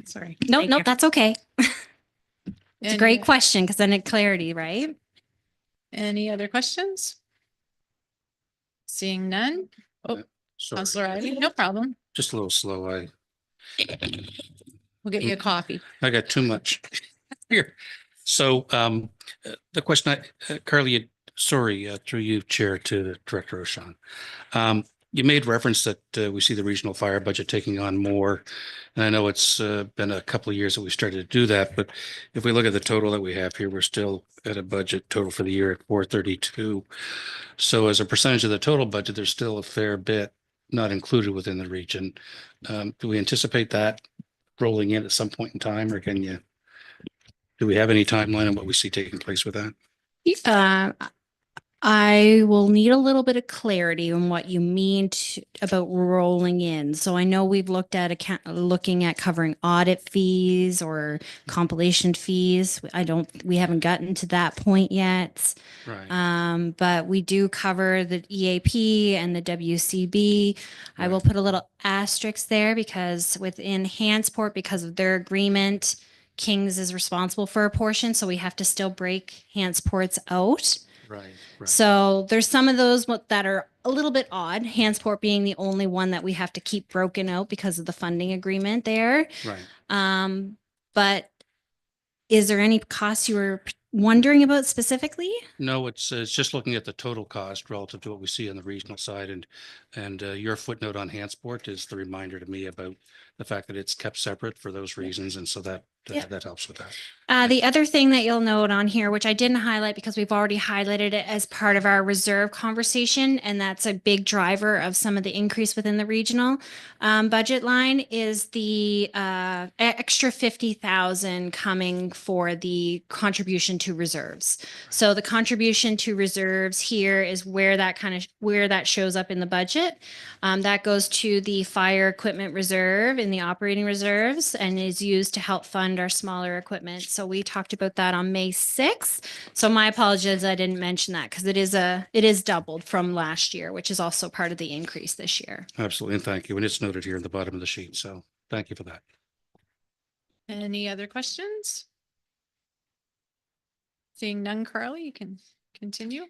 Sorry. Nope, Thank you. that's okay. It's a great Any- question because then it clarity, right? Any other questions? Seeing none? Oh, Sorry, Councillor Ivey, no problem. just a little slow. We'll get you a coffee. I got too much here. So the question, Carly, sorry, through you, Chair, to Director O'Shawn. You made reference that we see the regional fire budget taking on more. And I know it's been a couple of years that we started to do that, but if we look at the total that we have here, we're still at a budget total for the year at 432. So as a percentage of the total budget, there's still a fair bit not included within the region. Do we anticipate that rolling in at some point in time, or do we have any timeline on what we see taking place with that? I will need a little bit of clarity on what you mean about rolling in. So I know we've looked at looking at covering audit fees or compilation fees. We haven't gotten to that point yet. Right. But we do cover the EAP and the WCB. I will put a little asterisk there because within Hansport, because of their agreement Kings is responsible for a portion, so we have to still break Hansport's out. Right, right. So there's some of those that are a little bit odd, Hansport being the only one that we have to keep broken out because of the funding agreement there. Right. But is there any costs you were wondering about specifically? No, it's just looking at the total cost relative to what we see on the regional side, and your footnote on Hansport is the reminder to me about the fact that it's kept separate for those reasons, and so that Yeah. that helps with that. The other thing that you'll note on here, which I didn't highlight because we've already highlighted it as part of our reserve conversation, and that's a big driver of some of the increase within the regional budget line, is the extra 50,000 coming for the contribution to reserves. So the contribution to reserves here is where that shows up in the budget. That goes to the fire equipment reserve in the operating reserves and is used to help fund our smaller equipment. So we talked about that on May 6th. So my apologies, I didn't mention that because it is doubled from last year, which is also part of the increase this year. Absolutely, and thank you. And it's noted here in the bottom of the sheet, so thank you for that. Any other questions? Seeing none, Carly, you can continue.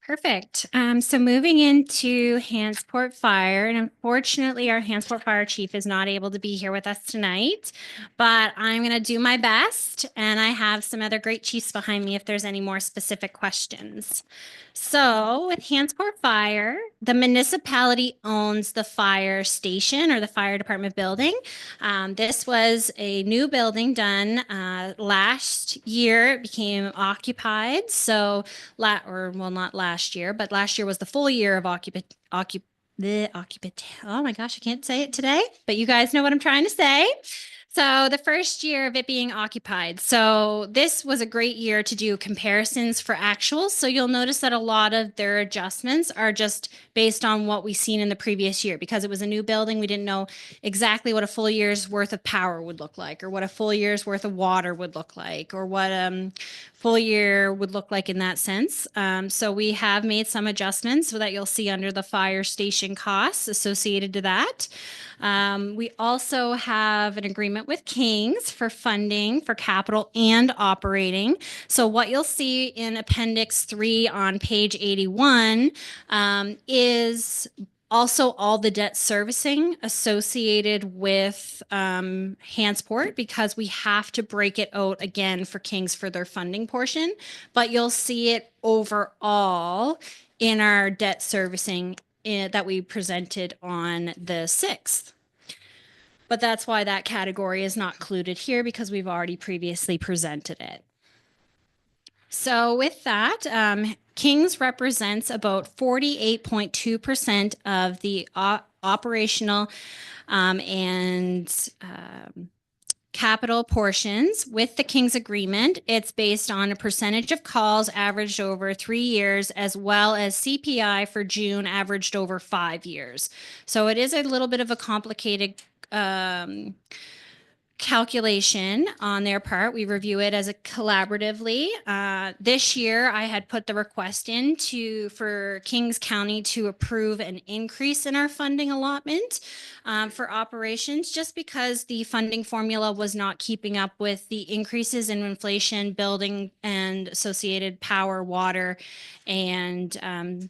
Perfect. So moving into Hansport Fire, and unfortunately our Hansport Fire Chief is not able to be here with us tonight, but I'm going to do my best, and I have some other great chiefs behind me if there's any more specific questions. So with Hansport Fire, the municipality owns the fire station or the fire department building. This was a new building done last year. It became occupied. So, not last year, but last year was the full year of oh my gosh, I can't say it today, but you guys know what I'm trying to say. So the first year of it being occupied. So this was a great year to do comparisons for actuals. So you'll notice that a lot of their adjustments are just based on what we've seen in the previous year. Because it was a new building, we didn't know exactly what a full year's worth of power would look like, or what a full year's worth of water would look like, or what full year would look like in that sense. So we have made some adjustments so that you'll see under the fire station costs associated to that. We also have an agreement with Kings for funding for capital and operating. So what you'll see in Appendix 3 on page 81 is also all the debt servicing associated with Hansport, because we have to break it out again for Kings for their funding portion. But you'll see it overall in our debt servicing that we presented on the 6th. But that's why that category is not included here, because we've already previously presented it. So with that, Kings represents about 48.2% of the operational and capital portions. With the Kings agreement, it's based on a percentage of calls averaged over 3 years, as well as CPI for June averaged over 5 years. So it is a little bit of a complicated calculation on their part. We review it as a collaboratively. This year, I had put the request in for Kings County to approve an increase in our funding allotment for operations, just because the funding formula was not keeping up with the increases in inflation, building and associated power, water, and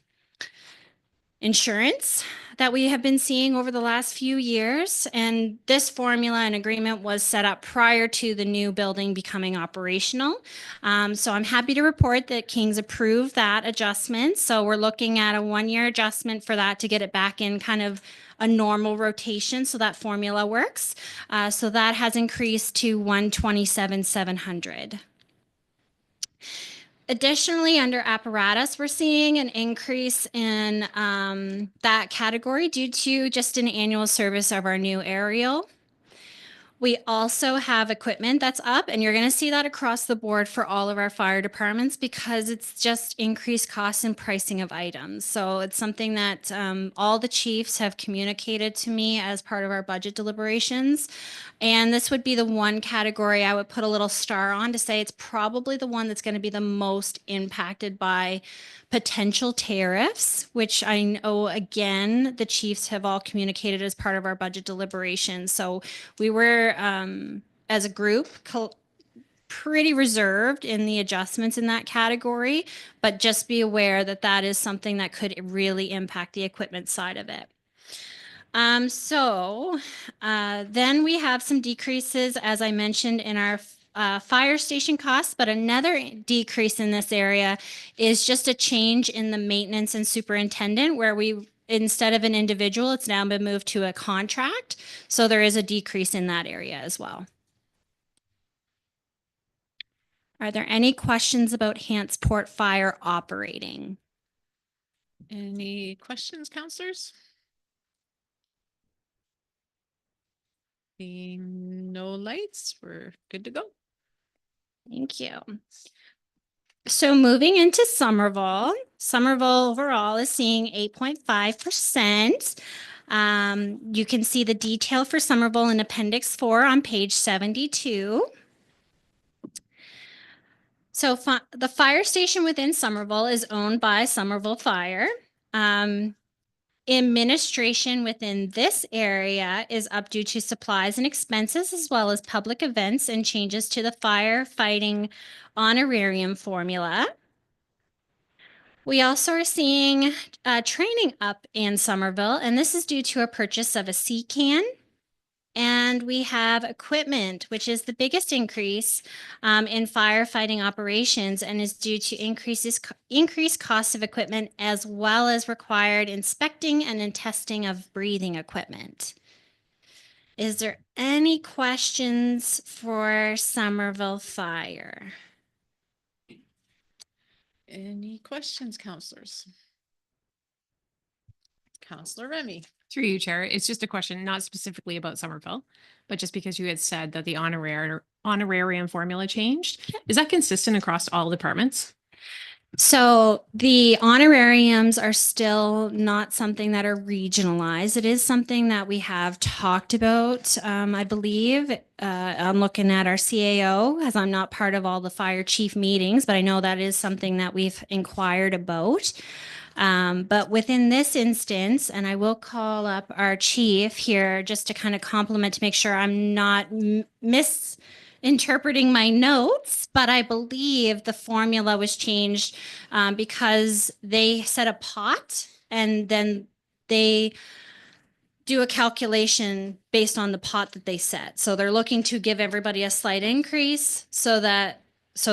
insurance that we have been seeing over the last few years. And this formula and agreement was set up prior to the new building becoming operational. So I'm happy to report that Kings approved that adjustment. So we're looking at a 1-year adjustment for that to get it back in kind of a normal rotation, so that formula works. So that has increased to 127,700. Additionally, under apparatus, we're seeing an increase in that category due to just an annual service of our new aerial. We also have equipment that's up, and you're going to see that across the board for all of our fire departments, because it's just increased costs and pricing of items. So it's something that all the chiefs have communicated to me as part of our budget deliberations. And this would be the one category I would put a little star on to say it's probably the one that's going to be the most impacted by potential tariffs, which I know, again, the chiefs have all communicated as part of our budget deliberations. So we were, as a group, pretty reserved in the adjustments in that category, but just be aware that that is something that could really impact the equipment side of it. Then we have some decreases, as I mentioned, in our fire station costs, but another decrease in this area is just a change in the maintenance and superintendent, where instead of an individual, it's now been moved to a contract. So there is a decrease in that area as well. Are there any questions about Hantsport Fire operating? Any questions, counselors? Seeing no lights, we're good to go. Thank you. So moving into Somerville, Somerville overall is seeing 8.5%. You can see the detail for Somerville in Appendix 4 on page 72. So the fire station within Somerville is owned by Somerville Fire. Administration within this area is up due to supplies and expenses, as well as public events and changes to the firefighting honorarium formula. We also are seeing training up in Somerville, and this is due to a purchase of a C-can. And we have equipment, which is the biggest increase in firefighting operations, and is due to increased costs of equipment, as well as required inspecting and testing of breathing equipment. Is there any questions for Somerville Fire? Any questions, counselors? Counselor Remy. Through you, Chair. It's just a question, not specifically about Somerville, but just because you had said that the honorarium formula changed. Is that consistent across all departments? So the honorariums are still not something that are regionalized. It is something that we have talked about, I believe. I'm looking at our CAO, as I'm not part of all the fire chief meetings, but I know that is something that we've inquired about. But within this instance, and I will call up our chief here just to kind of compliment to make sure I'm not misinterpreting my notes, but I believe the formula was changed because they set a pot and then they do a calculation based on the pot that they set. So they're looking to give everybody a slight increase so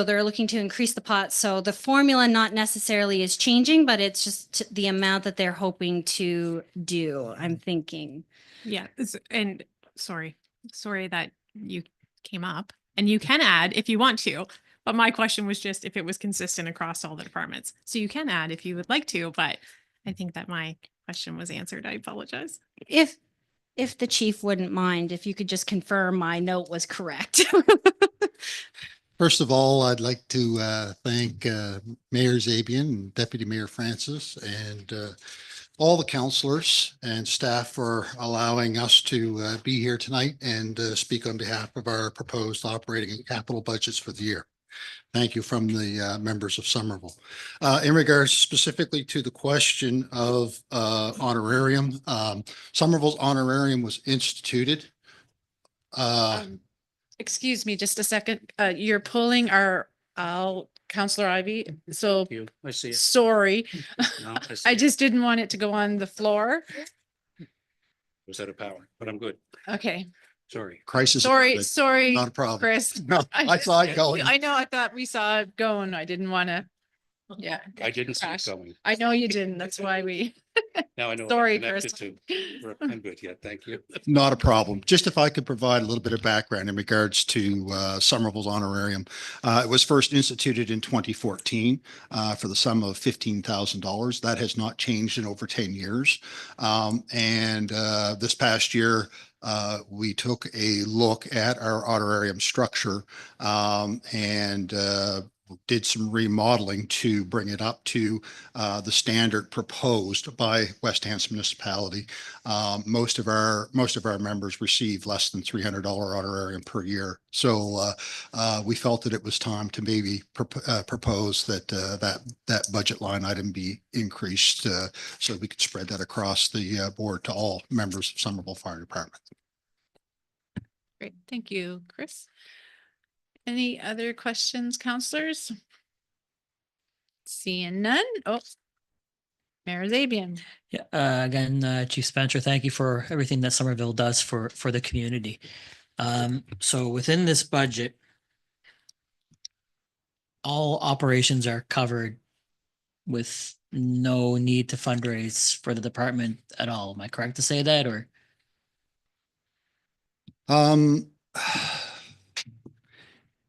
they're looking to increase the pot. So the formula not necessarily is changing, but it's just the amount that they're hoping to do, I'm thinking. Yeah. And sorry that you came up, and you can add if you want to, but my question was just if it was consistent across all the departments. So you can add if you would like to, but I think that my question was answered. I apologize. If the chief wouldn't mind, if you could just confirm my note was correct. First of all, I'd like to thank Mayor Zabian and Deputy Mayor Francis and all the councillors and staff for allowing us to be here tonight and speak on behalf of our proposed operating and capital budgets for the year. Thank you from the members of Somerville. In regards specifically to the question of honorarium, Somerville's honorarium was instituted. Excuse me, just a second. You're pulling our Counselor Ivy. So Thank you. I see it. sorry. No, I see I it. just didn't want it to go on the floor. Was out of power, but I'm good. Okay. Sorry. Crisis. Sorry, Not a problem. Chris. No, I saw it going. I know, I thought we saw it going. I didn't want to. Yeah. I didn't see it Crash. coming. I know you didn't. That's why we. Now I know. Sorry, I'm connected Chris. to. I'm good. Yeah, thank you. Not a problem. Just if I could provide a little bit of background in regards to Somerville's honorarium. It was first instituted in 2014 for the sum of $15,000. That has not changed in over 10 years. And this past year, we took a look at our honorarium structure and did some remodeling to bring it up to the standard proposed by West Hants Municipality. Most of our members receive less than $300 honorarium per year. So we felt that it was time to maybe propose that that budget line item be increased so we could spread that across the board to all members of Somerville Fire Department. Great. Thank you, Chris. Any other questions, counselors? Seeing none. Oh, Mayor Zabian. Yeah, again, Chief Spencer, thank you for everything that Somerville does for the community. So within this budget, all operations are covered with no need to fundraise for the department at all. Am I correct to say that, or?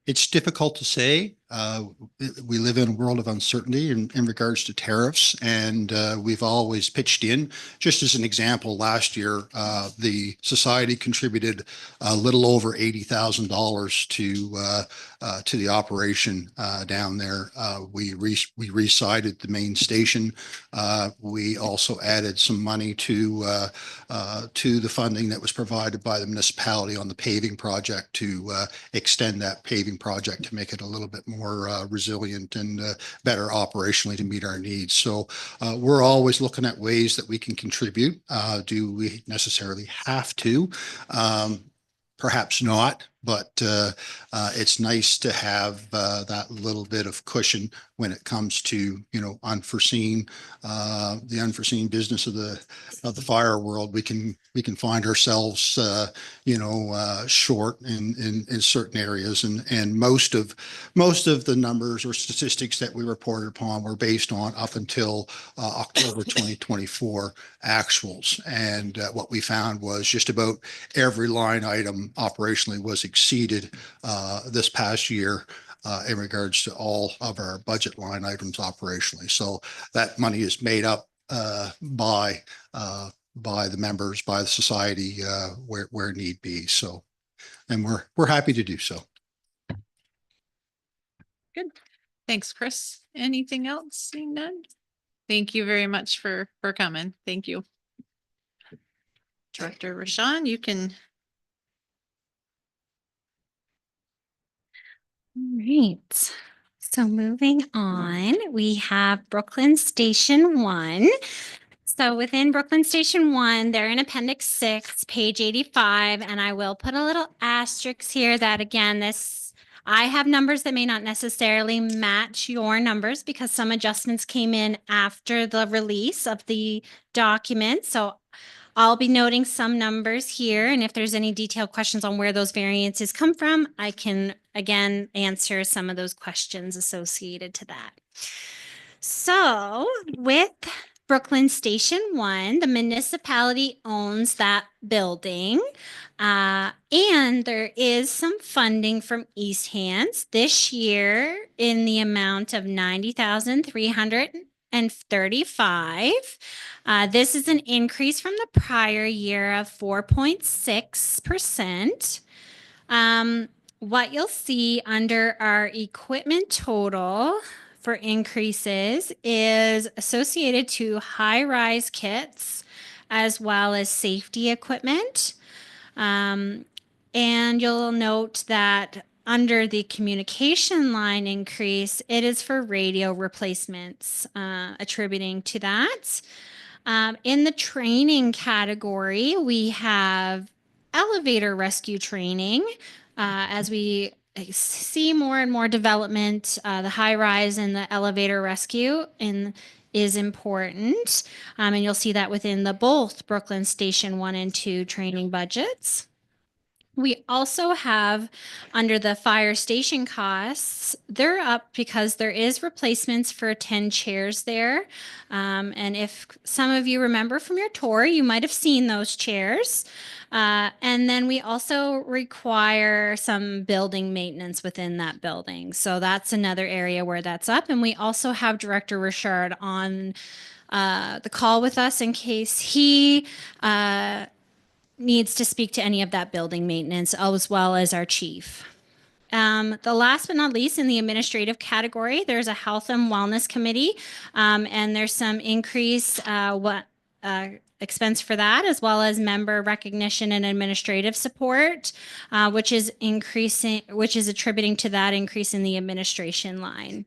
It's difficult to say. We live in a world of uncertainty in regards to tariffs, and we've always pitched in. Just as an example, last year, the society contributed a little over $80,000 to the operation down there. We resited the main station. We also added some money to the funding that was provided by the municipality on the paving project to extend that paving project to make it a little bit more resilient and better operationally to meet our needs. So we're always looking at ways that we can contribute. Do we necessarily have to? Perhaps not, but it's nice to have that little bit of cushion when it comes to, the unforeseen business of the fire world. We can find ourselves, short in certain areas, and most of the numbers or statistics that we reported upon were based on up until October 2024 actuals, and what we found was just about every line item operationally was exceeded this past year in regards to all of our budget line items operationally. So that money is made up by the members, by the society, where need be. So, and we're happy to do so. Good. Thanks, Chris. Anything else? Seeing none? Thank you very much for coming. Thank you. Director Rashawn, you can. All right. So moving on, we have Brooklyn Station 1. So within Brooklyn Station 1, they're in Appendix 6, page 85, and I will put a little asterisk here that again, I have numbers that may not necessarily match your numbers because some adjustments came in after the release of the document. So I'll be noting some numbers here, and if there's any detailed questions on where those variances come from, I can again answer some of those questions associated to that. So with Brooklyn Station 1, the municipality owns that building, and there is some funding from East Hants this year in the amount of $90,335. This is an increase from the prior year of 4.6%. What you'll see under our equipment total for increases is associated to high-rise kits as well as safety equipment. And you'll note that under the communication line increase, it is for radio replacements, attributing to that. In the training category, we have elevator rescue training. As we see more and more development, the high rise and the elevator rescue is important. And you'll see that within both Brooklyn Station 1 and 2 training budgets. We also have under the fire station costs, they're up because there is replacements for 10 chairs there. And if some of you remember from your tour, you might have seen those chairs. And then we also require some building maintenance within that building. So that's another area where that's up. And we also have Director Richard on the call with us in case he needs to speak to any of that building maintenance, as well as our chief. The last but not least, in the administrative category, there's a health and wellness committee, and there's some increase expense for that, as well as member recognition and administrative support, which is attributing to that increase in the administration line.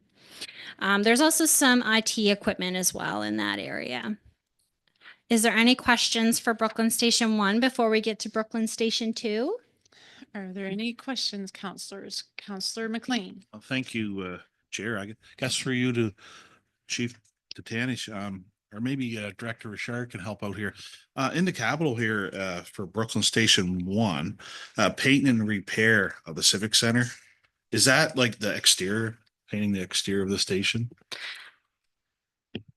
There's also some IT equipment as well in that area. Is there any questions for Brooklyn Station 1 before we get to Brooklyn Station 2? Are there any questions, counselors? Counselor McLean? Thank you, Chair. I guess for you to Chief Tatanish, or maybe Director Richard can help out here. In the capital here, for Brooklyn Station 1, paint and repair of the Civic Center. Is that like the exterior, painting the exterior of the station?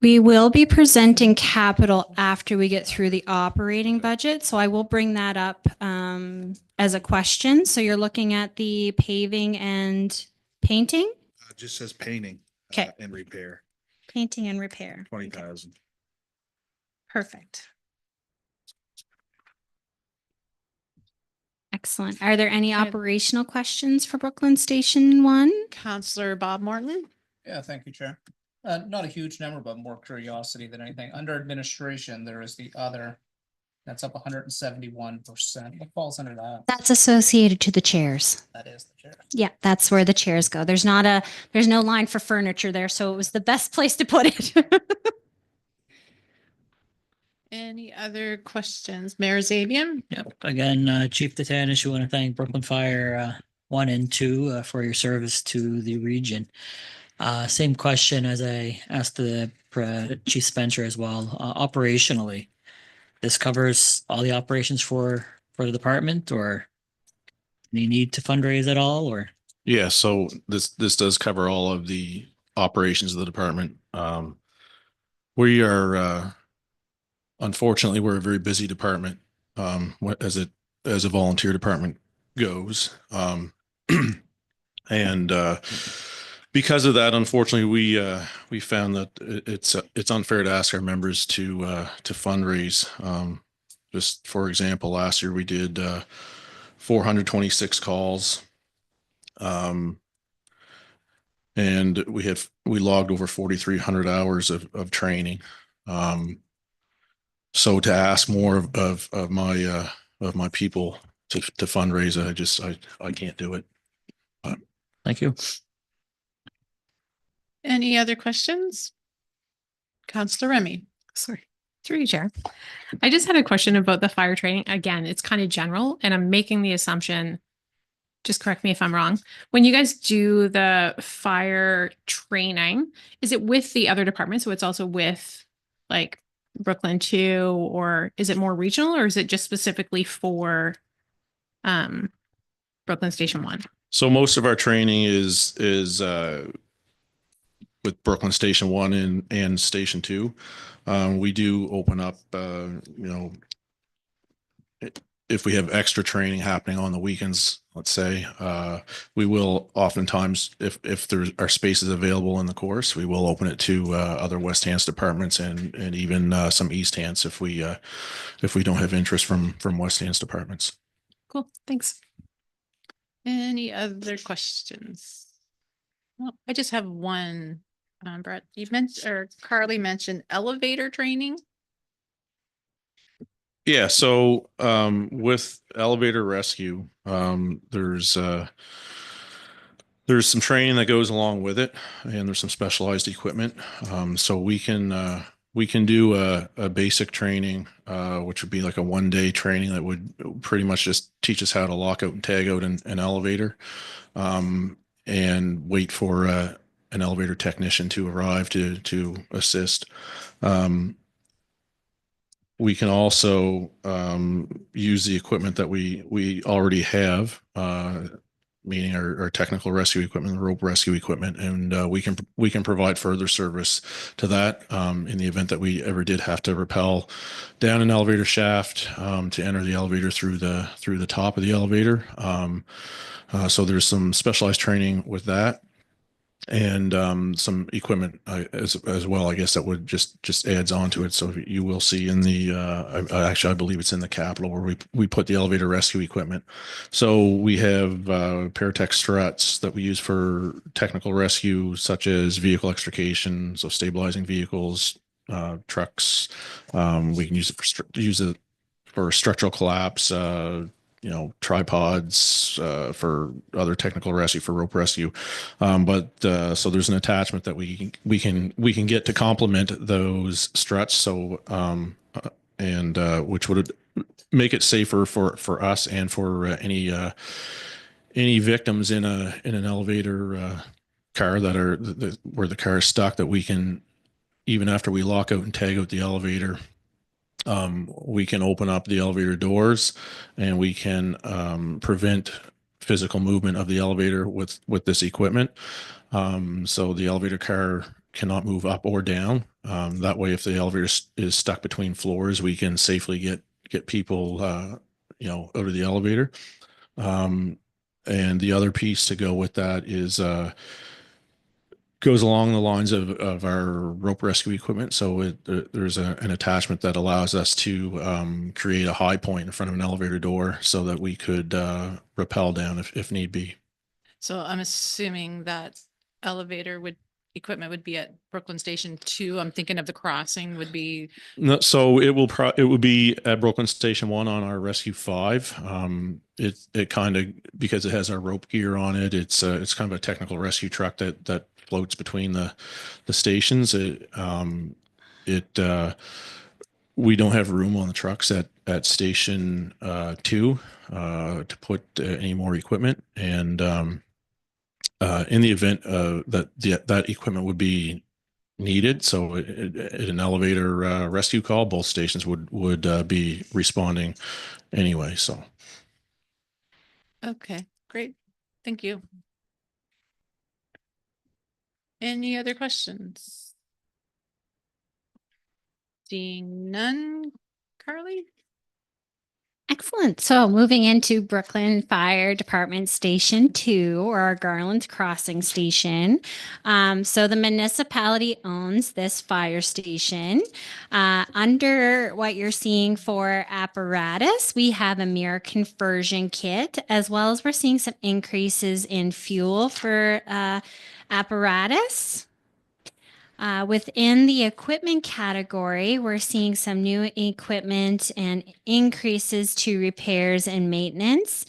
We will be presenting capital after we get through the operating budget. So I will bring that up as a question. So you're looking at the paving and painting? It just says painting Okay. and repair, Painting and repair. 20,000. Perfect. Excellent. Are there any operational questions for Brooklyn Station 1? Counselor Bob Morton? Yeah, thank you, Chair. Not a huge number, but more curiosity than anything. Under administration, there is the other. That's up 171%. What falls under that? That's associated to the chairs. That is the chair. Yeah, that's where the chairs go. There's no line for furniture there, so it was the best place to put it. Any other questions? Mayor Zabian? Yep. Again, Chief Tatanish, we want to thank Brooklyn Fire 1 and 2 for your service to the region. Same question as I asked the Chief Spencer as well. Operationally, this covers all the operations for the department, or any need to fundraise at all, or? Yeah, so this does cover all of the operations of the department. We are unfortunately we're a very busy department as a volunteer department goes. And because of that, unfortunately, we found that it's unfair to ask our members to fundraise. Just for example, last year we did 426 calls, and we logged over 4,300 hours of training. So to ask more of my people to fundraise, I can't do it. Thank you. Any other questions? Counselor Remy? Sorry, through you, Chair. I just had a question about the fire training. Again, it's kind of general, and I'm making the assumption, just correct me if I'm wrong. When you guys do the fire training, is it with the other departments? So it's also with like Brooklyn 2, or is it more regional, or is it just specifically for Brooklyn Station 1? So most of our training is with Brooklyn Station 1 and Station 2. We do open up, if we have extra training happening on the weekends, let's say, we will oftentimes, if there are spaces available in the course, we will open it to other West Hants departments and even some East Hants if we don't have interest from West Hants departments. Cool, thanks. Any other questions? Well, I just have one. Brett, you mentioned, or Carly mentioned elevator training. Yeah, so with elevator rescue, there's some training that goes along with it, and there's some specialized equipment. So we can do a basic training, which would be like a 1-day training that would pretty much just teach us how to lock out and tag out an elevator, and wait for an elevator technician to arrive to assist. We can also use the equipment that we already have, meaning our technical rescue equipment, the rope rescue equipment, and we can provide further service to that in the event that we ever did have to rappel down an elevator shaft to enter the elevator through the top of the elevator. So there's some specialized training with that, and some equipment as well, I guess, that would just adds on to it. So you will see in the actually, I believe it's in the capital where we put the elevator rescue equipment. So we have Paratech struts that we use for technical rescue, such as vehicle extrication, so stabilizing vehicles, trucks. We can use it for structural collapse, tripods, for other technical rescue, for rope rescue. So there's an attachment that we can get to complement those struts. So which would make it safer for us and for any victims in an elevator car that are where the car is stuck, that we can, even after we lock out and tag out the elevator, we can open up the elevator doors and we can prevent physical movement of the elevator with this equipment. So the elevator car cannot move up or down. That way, if the elevator is stuck between floors, we can safely get people out of the elevator. And the other piece to go with that is goes along the lines of our rope rescue equipment. So there's an attachment that allows us to create a high point in front of an elevator door so that we could rappel down if need be. So I'm assuming that equipment would be at Brooklyn Station 2. I'm thinking of the crossing would be. No, so it will be at Brooklyn Station 1 on our Rescue 5. It kind of, because it has our rope gear on it, it's kind of a technical rescue truck that floats between the stations. We don't have room on the trucks at Station 2 to put any more equipment, and in the event that equipment would be needed, so an elevator rescue call, both stations would be responding anyway. So Okay, great. Thank you. Any other questions? Seeing none, Carly? Excellent. So moving into Brooklyn Fire Department Station 2, or our Garland Crossing Station. So the municipality owns this fire station. Under what you're seeing for apparatus, we have a mirror conversion kit, as well as we're seeing some increases in fuel for apparatus. Within the equipment category, we're seeing some new equipment and increases to repairs and maintenance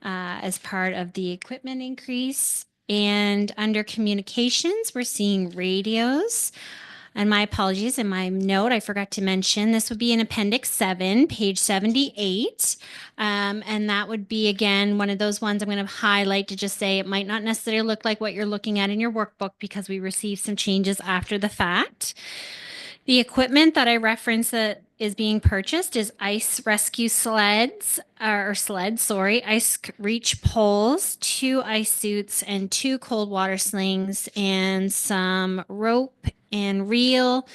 as part of the equipment increase. And under communications, we're seeing radios. And my apologies, in my note, I forgot to mention this would be in Appendix 7, page 78. And that would be, again, one of those ones I'm going to highlight to just say it might not necessarily look like what you're looking at in your workbook because we received some changes after the fact. The equipment that I referenced that is being purchased is ice rescue ice reach poles, 2 ice suits, and 2 cold water slings, and some rope and reel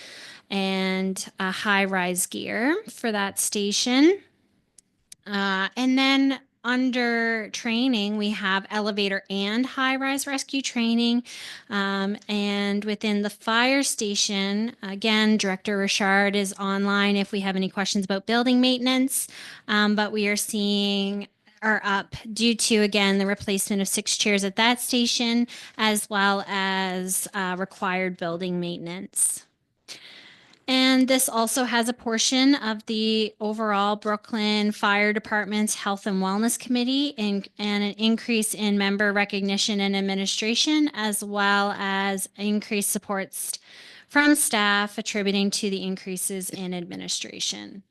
and a high-rise gear for that station. And then under training, we have elevator and high-rise rescue training. And within the fire station, again, Director Richard is online if we have any questions about building maintenance. But we are seeing are up due to, again, the replacement of 6 chairs at that station, as well as required building maintenance. And this also has a portion of the overall Brooklyn Fire Department's Health and Wellness Committee and an increase in member recognition and administration, as well as increased supports from staff attributing to the increases in administration.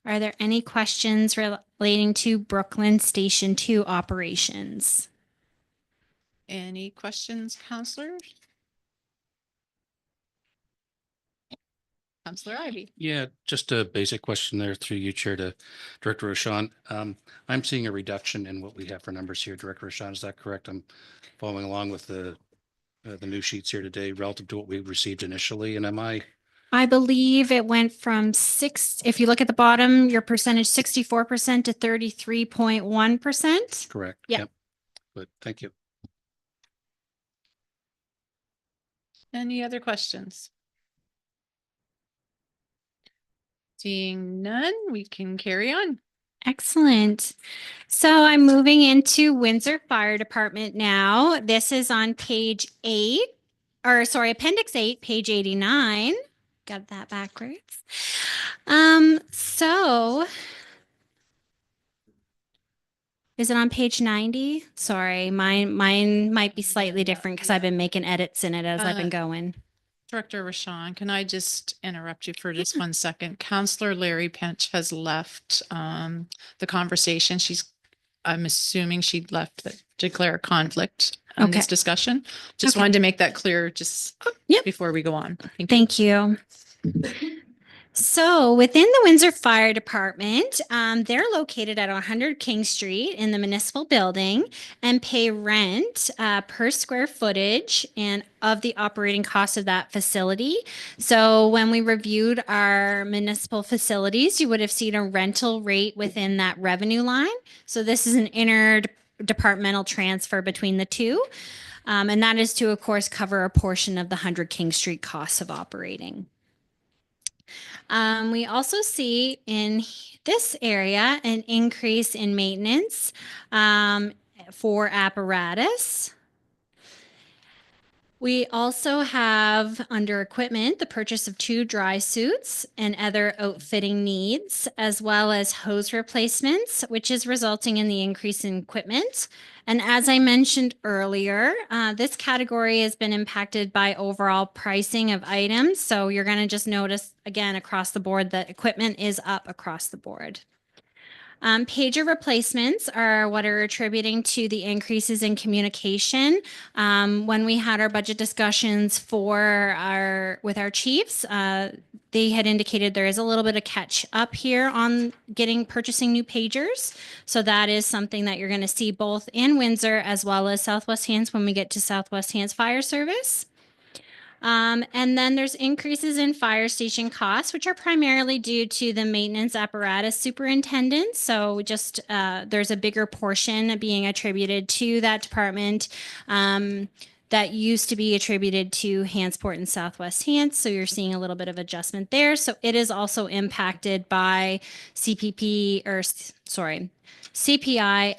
Are there any questions relating to Brooklyn Station 2 operations? Any questions, counselors? Counselor Ivy. Yeah, just a basic question there through you, Chair, to Director Rashawn. I'm seeing a reduction in what we have for numbers here, Director Rashawn. Is that correct? I'm following along with the new sheets here today relative to what we received initially. And I believe it went from if you look at the bottom, your percentage 64% to 33.1%. Correct? Yeah. Yep. Good. Thank you. Any other questions? Seeing none, we can carry on. Excellent. So I'm moving into Windsor Fire Department now. This is on page 8, or sorry, Appendix 8, page 89. Got that backwards. So is it on page 90? Sorry, mine might be slightly different because I've been making edits in it as I've been going. Director Rashawn, can I just interrupt you for just 1 second? Counselor Larry Pinch has left the conversation. I'm assuming she left to declare a conflict on this Okay. discussion. Just Okay. wanted to make that clear just before we go on. Thank you. So within the Windsor Fire Department, they're located at 100 King Street in the municipal building and pay rent per square footage and of the operating cost of that facility. So when we reviewed our municipal facilities, you would have seen a rental rate within that revenue line. So this is an interdepartmental transfer between the two. And that is to, of course, cover a portion of the 100 King Street costs of operating. We also see in this area an increase in maintenance for apparatus. We also have under equipment the purchase of 2 dry suits and other outfitting needs, as well as hose replacements, which is resulting in the increase in equipment. And as I mentioned earlier, this category has been impacted by overall pricing of items. So you're going to just notice again across the board that equipment is up across the board. Pager replacements are what are attributing to the increases in communication. When we had our budget discussions with our chiefs, they had indicated there is a little bit of catch up here on purchasing new pagers. So that is something that you're going to see both in Windsor as well as Southwest Hands when we get to Southwest Hands Fire Service. And then there's increases in fire station costs, which are primarily due to the maintenance apparatus superintendent. So just there's a bigger portion being attributed to that department that used to be attributed to Hansport and Southwest Hands. So you're seeing a little bit of adjustment there. So it is also impacted by CPI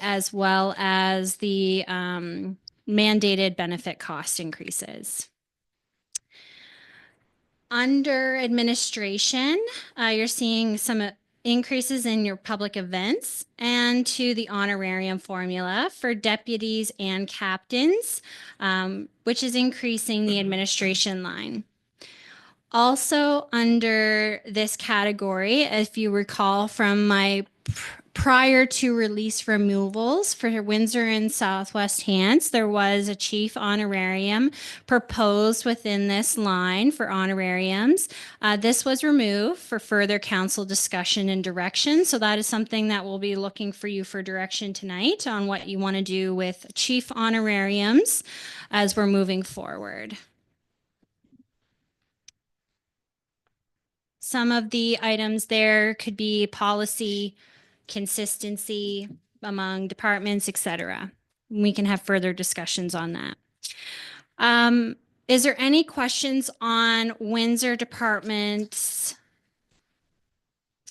as well as the mandated benefit cost increases. Under administration, you're seeing some increases in your public events and to the honorarium formula for deputies and captains, which is increasing the administration line. Also under this category, if you recall from my prior to release removals for Windsor and Southwest Hands, there was a chief honorarium proposed within this line for honorariums. This was removed for further council discussion and direction. So that is something that we'll be looking for you for direction tonight on what you want to do with chief honorariums as we're moving forward. Some of the items there could be policy, consistency among departments, etc. We can have further discussions on that. Is there any questions on Windsor Department's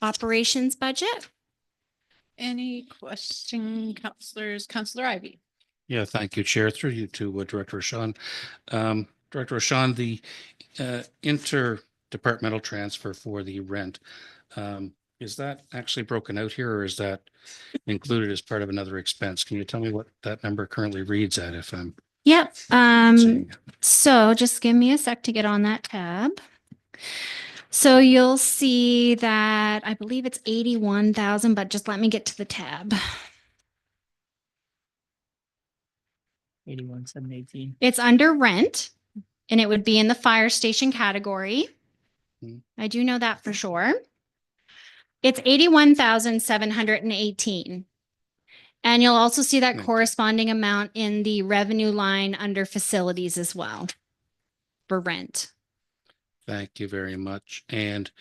operations budget? Any question, councillors? Councillor Ivey. Yeah, thank you, Chair. Through you to Director Rashawn. Director Rashawn, the interdepartmental transfer for the rent, is that actually broken out here, or is that included as part of another expense? Can you tell me what that number currently reads at if I'm Yep. seeing it? So just give me a sec to get on that tab. So you'll see that I believe it's 81,000, but just let me get to the tab. 81,718. It's under rent and it would be in the fire station category. I do know that for sure. It's 81,718. And you'll also see that corresponding amount in the revenue line under facilities as well for rent. Thank you very much. And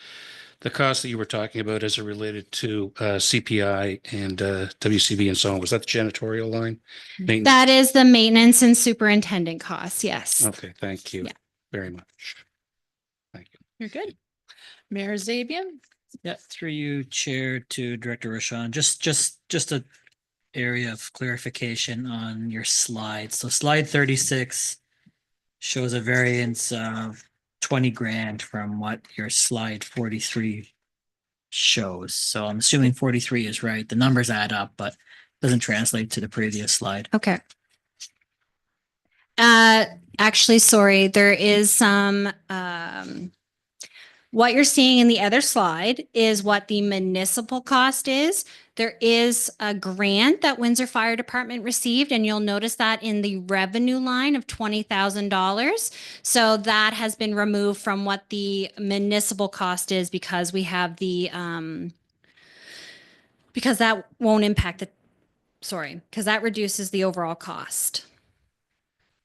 the cost that you were talking about as it related to CPI and WCB and so on, was that the janitorial line? Maintenance? That is the maintenance and superintendent costs, yes. Okay, thank you very much. Thank you. You're good. Mayor Zabian. Yeah, through you, Chair, to Director Rashawn. Just a area of clarification on your slide. So slide 36 shows a variance of 20 grand from what your slide 43 shows. So I'm assuming 43 is right. The numbers add up, but doesn't translate to the previous slide. Okay. Actually, sorry, there is some, what you're seeing in the other slide is what the municipal cost is. There is a grant that Windsor Fire Department received, and you'll notice that in the revenue line of $20,000. So that has been removed from what the municipal cost is because we have the, because that won't impact the, sorry, because that reduces the overall cost.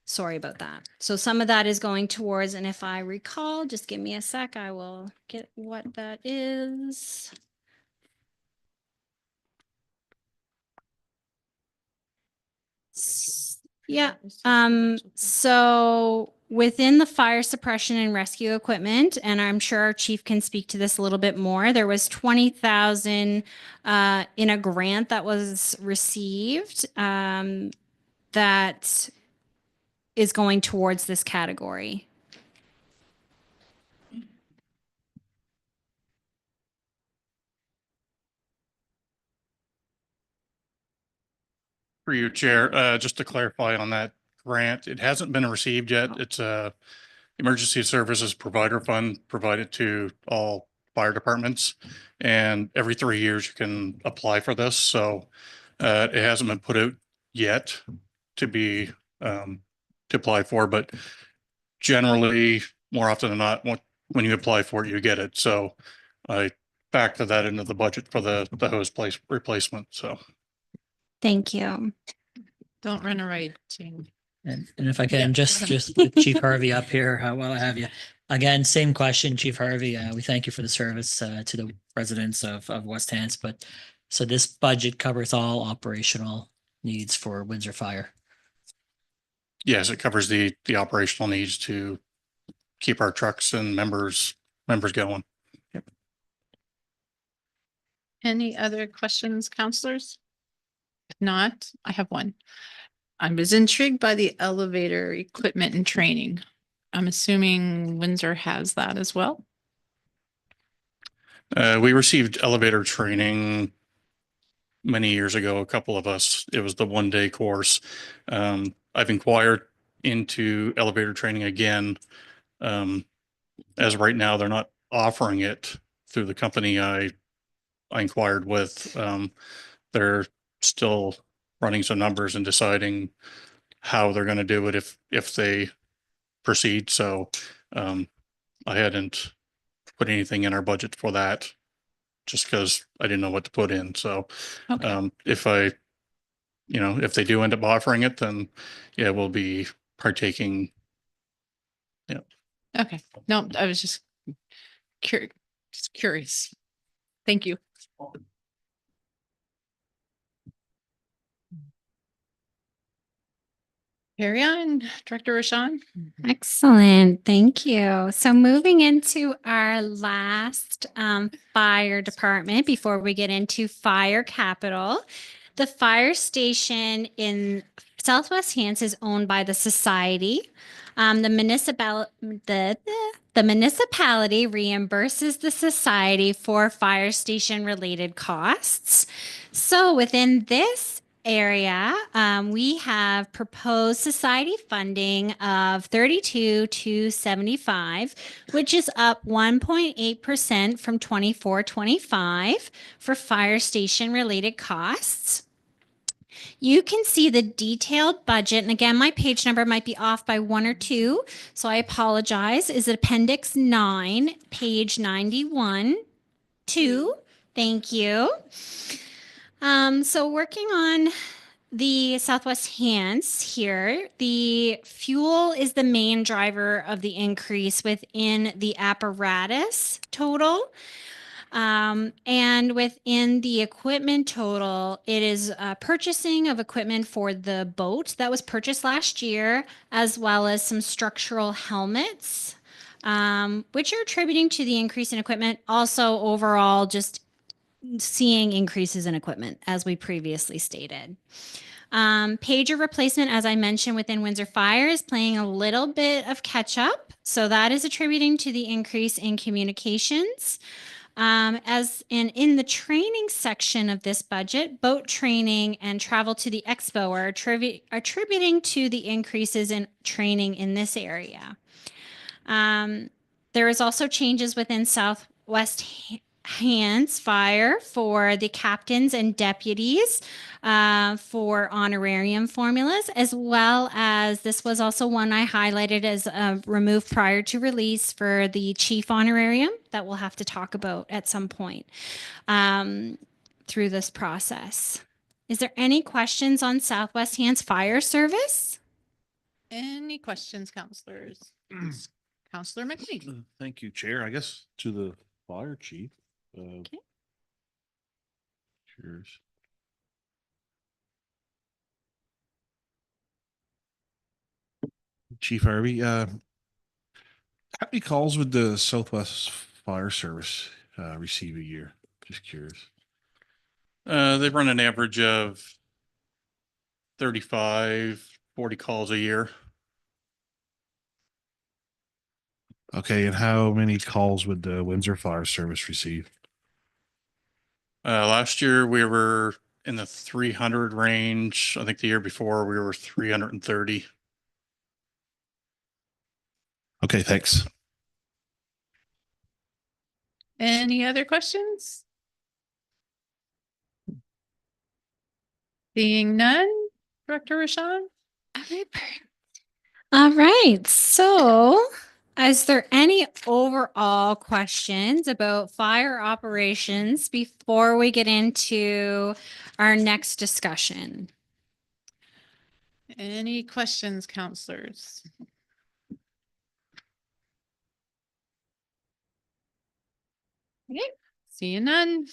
Sorry about that. So some of that is going towards, and if I recall, just give me a sec, I will get what that is. Yeah, so within the fire suppression and rescue equipment, and I'm sure our chief can speak to this a little bit more, there was 20,000 in a grant that was received that is going towards this category. For you, Chair, just to clarify on that grant, it hasn't been received yet. It's a emergency services provider fund provided to all fire departments. And every 3 years you can apply for this. So it hasn't been put out yet to be to apply for, but generally, more often than not, when you apply for it, you get it. So I factor that into the budget for the hose place replacement. So. Thank you. Don't run away, Jane. And if I can, just with Chief Harvey up here, while I have you. Again, same question, Chief Harvey. We thank you for the service to the residents of West Hants. But so this budget covers all operational needs for Windsor Fire. Yes, it covers the operational needs to keep our trucks and members going. Any other questions, counselors? If not, I have one. I was intrigued by the elevator equipment and training. I'm assuming Windsor has that as well. We received elevator training many years ago, a couple of us. It was the 1-day course. I've inquired into elevator training again. As of right now, they're not offering it through the company I inquired with. They're still running some numbers and deciding how they're going to do it if they proceed. So I hadn't put anything in our budget for that just because I didn't know what to put in. So if if they do end up offering it, then yeah, we'll be partaking. Yeah. Okay. No, I was just curious. Thank you. Carry on, Director Rashawn. Excellent. Thank you. So moving into our last fire department before we get into fire capital, the fire station in Southwest Hants is owned by the society. The municipality reimburses the society for fire station related costs. So within this area, we have proposed society funding of 32,275, which is up 1.8% from 24-25 for fire station related costs. You can see the detailed budget, and again, my page number might be off by 1 or 2, so I apologize. Is Appendix 9, page 91, 2. Thank you. So working on the Southwest Hants here, the fuel is the main driver of the increase within the apparatus total. And within the equipment total, it is purchasing of equipment for the boat that was purchased last year, as well as some structural helmets, which are attributing to the increase in equipment. Also, overall, just seeing increases in equipment, as we previously stated. Pager replacement, as I mentioned, within Windsor Fire is playing a little bit of catch up. So that is attributing to the increase in communications. As in the training section of this budget, boat training and travel to the expo are attributing to the increases in training in this area. There is also changes within Southwest Hands Fire for the captains and deputies for honorarium formulas, as well as this was also one I highlighted as removed prior to release for the chief honorarium that we'll have to talk about at some point through this process. Is there any questions on Southwest Hands Fire Service? Any questions, counselors? Counselor McLean. Thank you, Chair. I guess to the fire chief. Okay. Cheers. Chief Harvey, how many calls would the Southwest Fire Service receive a year? Just curious. They run an average of 35, 40 calls a year. Okay, and how many calls would the Windsor Fire Service receive? Last year we were in the 300 range. I think the year before we were 330. Okay, thanks. Any other questions? Seeing none, Director Rashawn? All right. So, is there any overall questions about fire operations before we get into our next discussion? Any questions, counselors? Okay, seeing none.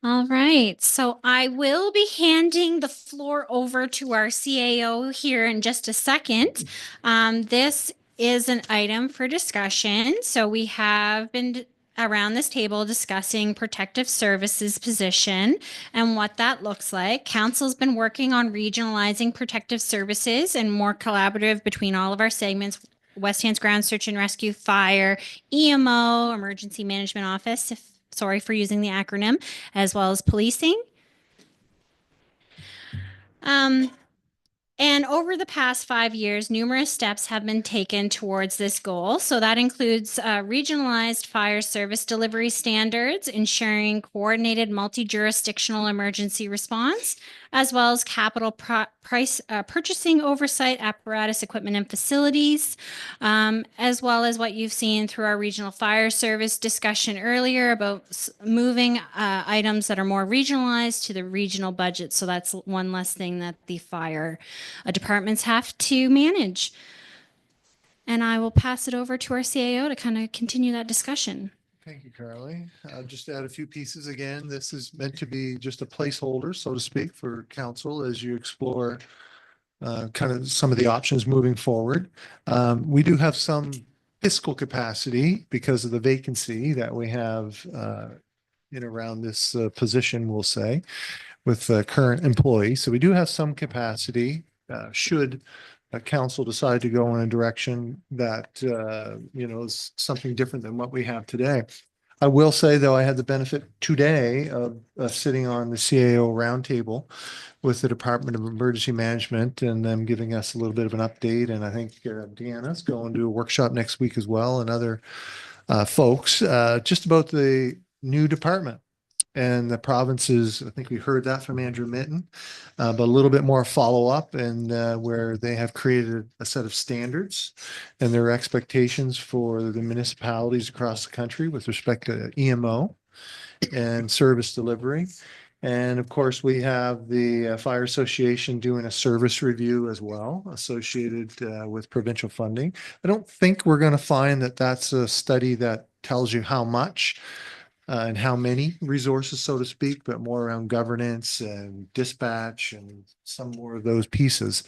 All right. So I will be handing the floor over to our CAO here in just a second. This is an item for discussion. So we have been around this table discussing protective services position and what that looks like. Council's been working on regionalizing protective services and more collaborative between all of our segments. West Hands Ground Search and Rescue, Fire, EMO, Emergency Management Office, sorry for using the acronym, as well as policing. And over the past 5 years, numerous steps have been taken towards this goal. So that includes regionalized fire service delivery standards, ensuring coordinated multi-jurisdictional emergency response, as well as capital purchasing oversight, apparatus, equipment, and facilities, as well as what you've seen through our regional fire service discussion earlier about moving items that are more regionalized to the regional budget. So that's one less thing that the fire departments have to manage. And I will pass it over to our CAO to kind of continue that discussion. Thank you, Carly. Just to add a few pieces again. This is meant to be just a placeholder, so to speak, for council as you explore kind of some of the options moving forward. We do have some fiscal capacity because of the vacancy that we have in around this position, we'll say, with current employees. So we do have some capacity should council decide to go in a direction that, is something different than what we have today. I will say, though, I had the benefit today of sitting on the CAO roundtable with the Department of Emergency Management and them giving us a little bit of an update. And I think Deanna's going to a workshop next week as well, and other folks just about the new department. And the provinces, I think we heard that from Andrew Minton, but a little bit more follow-up and where they have created a set of standards and their expectations for the municipalities across the country with respect to EMO and service delivery. And of course, we have the Fire Association doing a service review as well associated with provincial funding. I don't think we're going to find that that's a study that tells you how much and how many resources, so to speak, but more around governance and dispatch and some more of those pieces.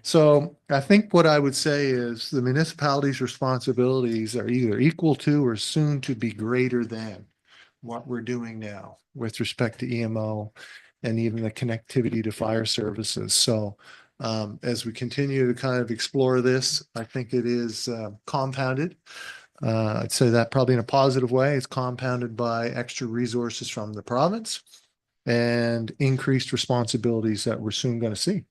So I think what I would say is the municipalities' responsibilities are either equal to or soon to be greater than what we're doing now with respect to EMO and even the connectivity to fire services. So as we continue to kind of explore this, I think it is compounded I'd say that probably in a positive way. It's compounded by extra resources from the province and increased responsibilities that we're soon going to see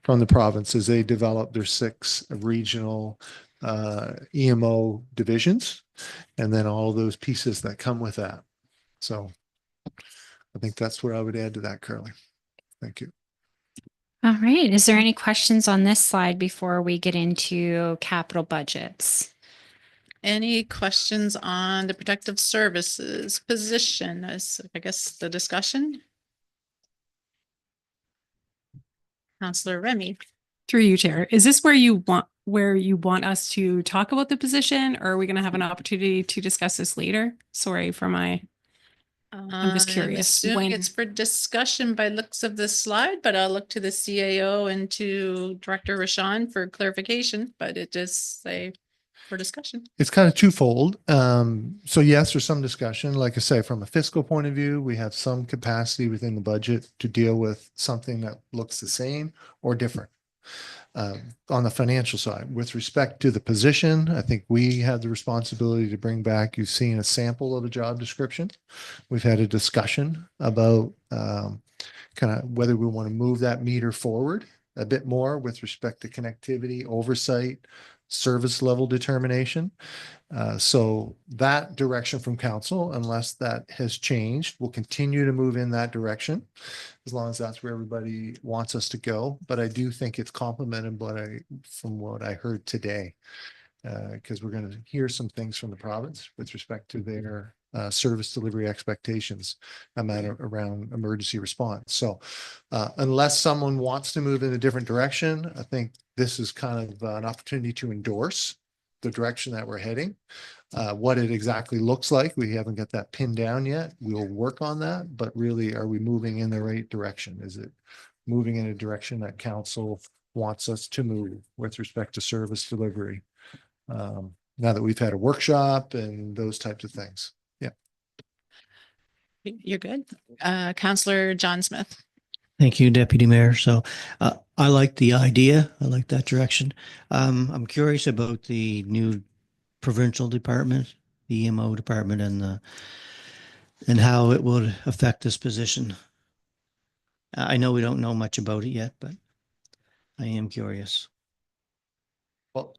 from the province as they develop their 6 regional EMO divisions, and then all those pieces that come with that. So I think that's what I would add to that, Curly. Thank you. All right. Is there any questions on this slide before we get into capital budgets? Any questions on the protective services position as, I guess, the discussion? Counselor Remy. Through you, Chair. Is this where you want us to talk about the position, or are we going to have an opportunity to discuss this later? Sorry for my. I'm just curious. Assuming When- it's for discussion by looks of this slide, but I'll look to the CAO and to Director Rashawn for clarification, but it does say for discussion. It's kind of twofold. So yes, there's some discussion. Like I say, from a fiscal point of view, we have some capacity within the budget to deal with something that looks the same or different. On the financial side, with respect to the position, I think we have the responsibility to bring back, you've seen a sample of a job description. We've had a discussion about kind of whether we want to move that meter forward a bit more with respect to connectivity, oversight, service level determination. So that direction from council, unless that has changed, will continue to move in that direction as long as that's where everybody wants us to go. But I do think it's complemented from what I heard today, because we're going to hear some things from the province with respect to their service delivery expectations around emergency response. So unless someone wants to move in a different direction, I think this is kind of an opportunity to endorse the direction that we're heading. What it exactly looks like, we haven't got that pinned down yet. We'll work on that, but really, are we moving in the right direction? Is it moving in a direction that council wants us to move with respect to service delivery? Now that we've had a workshop and those types of things. Yeah. You're good. Counselor John Smith. Thank you, Deputy Mayor. So I like the idea. I like that direction. I'm curious about the new provincial department, the EMO department, and how it would affect this position. I know we don't know much about it yet, but I am curious. Well,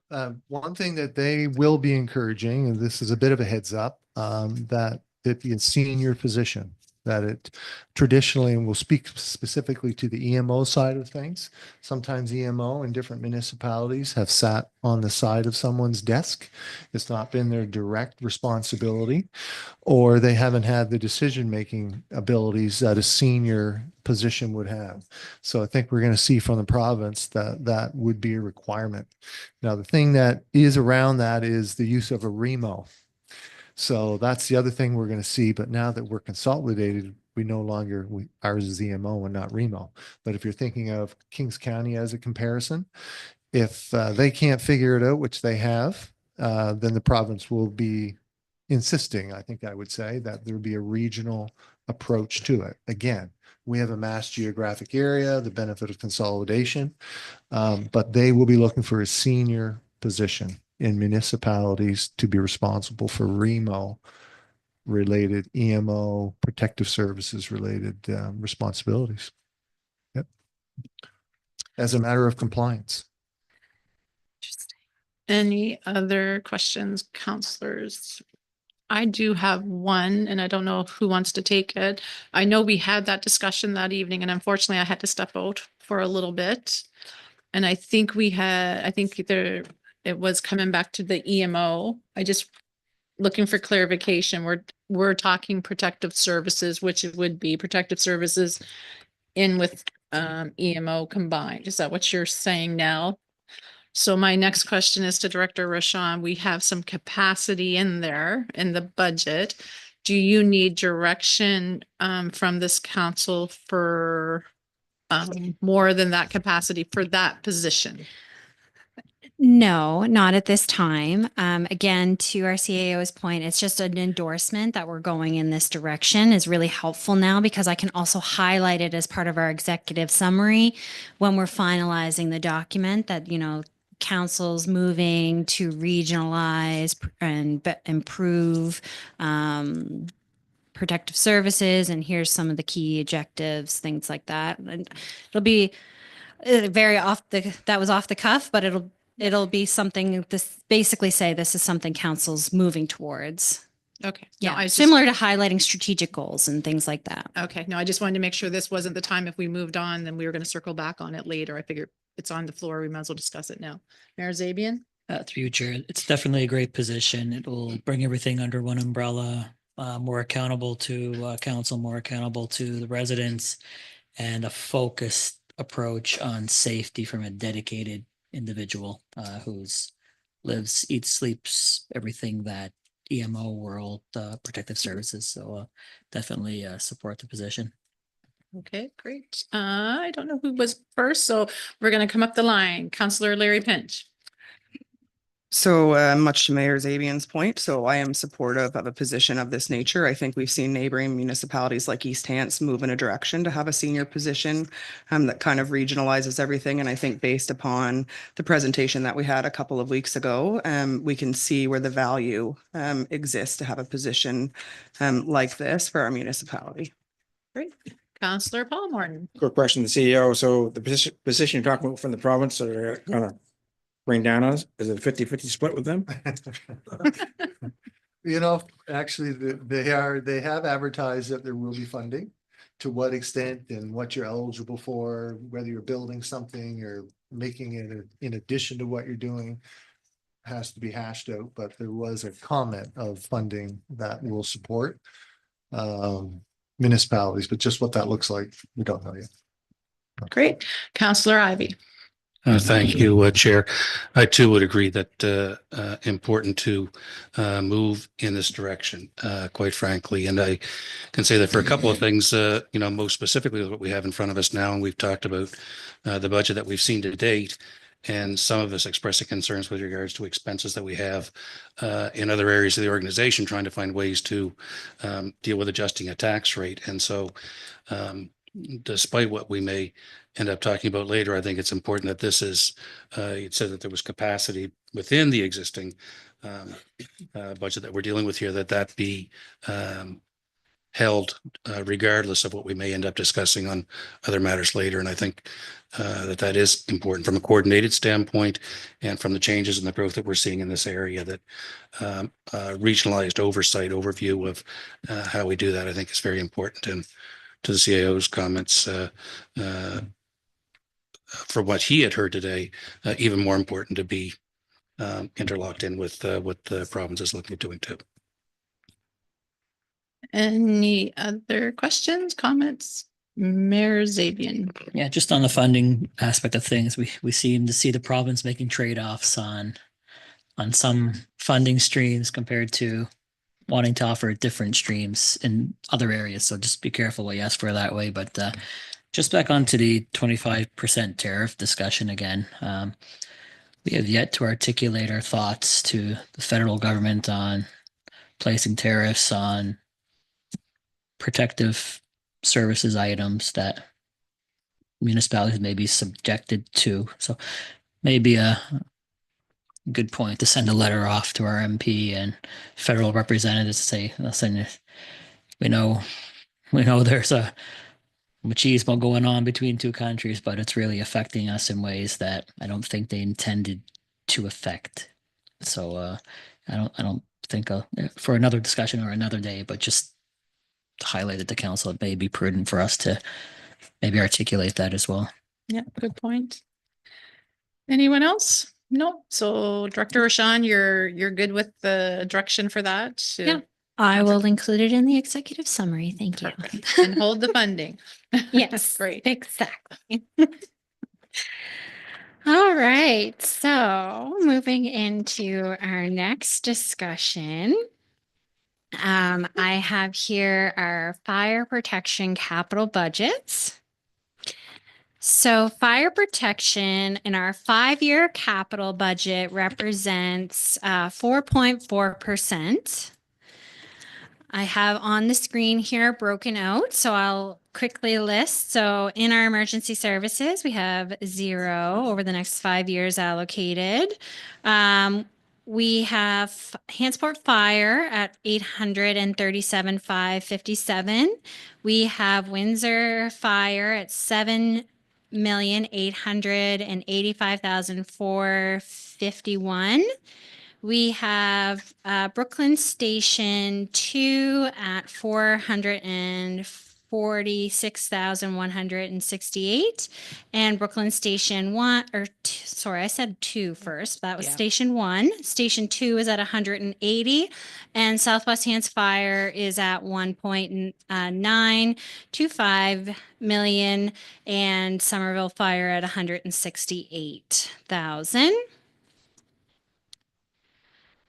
one thing that they will be encouraging, and this is a bit of a heads up, that it be a senior position, that it traditionally, and we'll speak specifically to the EMO side of things. Sometimes EMO in different municipalities have sat on the side of someone's desk. It's not been their direct responsibility, or they haven't had the decision-making abilities that a senior position would have. So I think we're going to see from the province that that would be a requirement. Now, the thing that is around that is the use of a REMO. So that's the other thing we're going to see. But now that we're consolidated, we no longer, ours is EMO and not REMO. But if you're thinking of Kings County as a comparison, if they can't figure it out, which they have, then the province will be insisting, I think I would say, that there be a regional approach to it. Again, we have a mass geographic area, the benefit of consolidation, but they will be looking for a senior position in municipalities to be responsible for REMO related, EMO, protective services related responsibilities. Yep. As a matter of compliance. Any other questions, counselors? I do have one, and I don't know who wants to take it. I know we had that discussion that evening, and unfortunately I had to step out for a little bit. And I think it was coming back to the EMO. I just looking for clarification. We're talking protective services, which it would be protective services in with EMO combined. Is that what you're saying now? So my next question is to Director Rashawn. We have some capacity in there in the budget. Do you need direction from this council for more than that capacity for that position? No, not at this time. Again, to our CAO's point, it's just an endorsement that we're going in this direction is really helpful now because I can also highlight it as part of our executive summary when we're finalizing the document that, council's moving to regionalize and improve protective services, and here's some of the key objectives, things like that. And it'll be that was off the cuff, but it'll be something, this basically say this is something council's moving towards. Okay. No, Yeah, I just- similar to highlighting strategic goals and things like that. Okay, no, I just wanted to make sure this wasn't the time. If we moved on, then we were going to circle back on it later. I figured it's on the floor. We might as well discuss it now. Mayor Zabian? Through you, Chair, it's definitely a great position. It will bring everything under one umbrella, more accountable to council, more accountable to the residents, and a focused approach on safety from a dedicated individual who's lives, eats, sleeps, everything that EMO world, protective services. So definitely support the position. Okay, great. I don't know who was first, so we're going to come up the line. Councillor Larry Pinch. So much to Mayor Zabian's point, so I am supportive of a position of this nature. I think we've seen neighboring municipalities like East Hants move in a direction to have a senior position that kind of regionalizes everything. And I think based upon the presentation that we had a couple of weeks ago, we can see where the value exists to have a position like this for our municipality. Great. Councillor Paul Morton. Quick question, the CEO. So the position you're talking about from the province that are gonna bring down on us, is it 50-50 split with them? You know, actually, they have advertised that there will be funding. To what extent and what you're eligible for, whether you're building something or making it in addition to what you're doing, has to be hashed out, but there was a comment of funding that will support municipalities, but just what that looks like, we don't know yet. Great. Councillor Ivy. Thank you, Chair. I too would agree that important to move in this direction, quite frankly. And I can say that for a couple of things, most specifically what we have in front of us now, and we've talked about the budget that we've seen to date, and some of us expressing concerns with regards to expenses that we have in other areas of the organization, trying to find ways to deal with adjusting a tax rate. And so despite what we may end up talking about later, I think it's important that this is, it said that there was capacity within the existing budget that we're dealing with here, that be held regardless of what we may end up discussing on other matters later. And I think that is important from a coordinated standpoint and from the changes in the growth that we're seeing in this area, that regionalized oversight overview of how we do that, I think is very important. And to the CIO's comments, for what he had heard today, even more important to be interlocked in with what the province is looking at doing too. Any other questions, comments? Mayor Zabian. Yeah, just on the funding aspect of things, we seem to see the province making trade-offs on some funding streams compared to wanting to offer different streams in other areas. So just be careful what you ask for that way. But just back onto the 25% tariff discussion again. We have yet to articulate our thoughts to the federal government on placing tariffs on protective services items that municipalities may be subjected to. So maybe a good point to send a letter off to our MP and federal representatives to say, listen, we know there's a machismo going on between two countries, but it's really affecting us in ways that I don't think they intended to affect. So I don't think for another discussion or another day, but just highlighted to council, it may be prudent for us to maybe articulate that as well. Yeah, good point. Anyone else? No. So Director Rashawn, you're good with the direction for that? Yeah, I will include it in the executive summary. Thank you. And hold the funding. Yes, Great. exactly. All right, so moving into our next discussion. I have here our fire protection capital budgets. So fire protection in our 5-year capital budget represents 4.4%. I have on the screen here broken out, so I'll quickly list. So in our emergency services, we have 0 over the next 5 years allocated. We have Hansport Fire at 837,557. We have Windsor Fire at 7,885,451. We have Brooklyn Station 2 at 446,168, and Brooklyn Station 1, sorry, I said 2 first. That was Yeah. Station 1. Station 2 is at 180, and Southwest Hants Fire is at 1.925 million, and Somerville Fire at 168,000.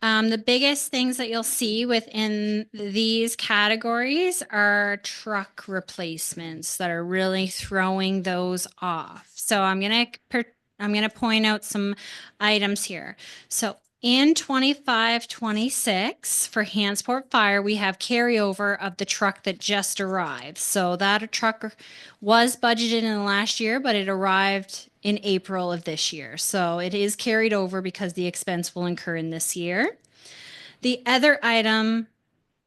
The biggest things that you'll see within these categories are truck replacements that are really throwing those off. So I'm gonna point out some items here. So in 25-26 for Hansport Fire, we have carryover of the truck that just arrived. So that truck was budgeted in the last year, but it arrived in April of this year. So it is carried over because the expense will incur in this year. The other item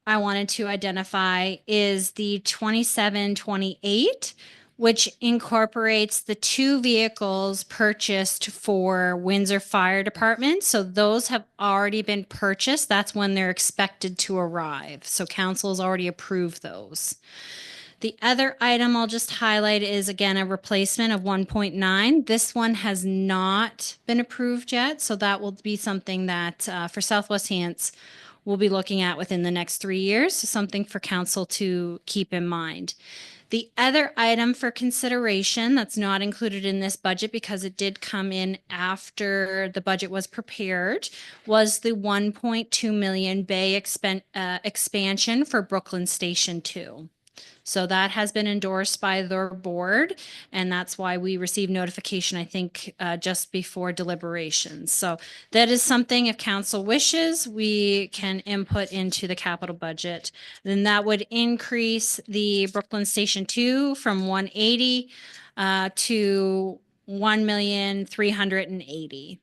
I wanted to identify is the 27-28, which incorporates the 2 vehicles purchased for Windsor Fire Department. So those have already been purchased. That's when they're expected to arrive. So council has already approved those. The other item I'll just highlight is again a replacement of 1.9. This one has not been approved yet, so that will be something that for Southwest Hants we'll be looking at within the next 3 years. So something for council to keep in mind. The other item for consideration that's not included in this budget because it did come in after the budget was prepared was the 1.2 million bay expansion for Brooklyn Station 2. So that has been endorsed by their board, and that's why we received notification, I think, just before deliberations. So that is something, if council wishes, we can input into the capital budget. Then that would increase the Brooklyn Station 2 from 180 to 1,380,000.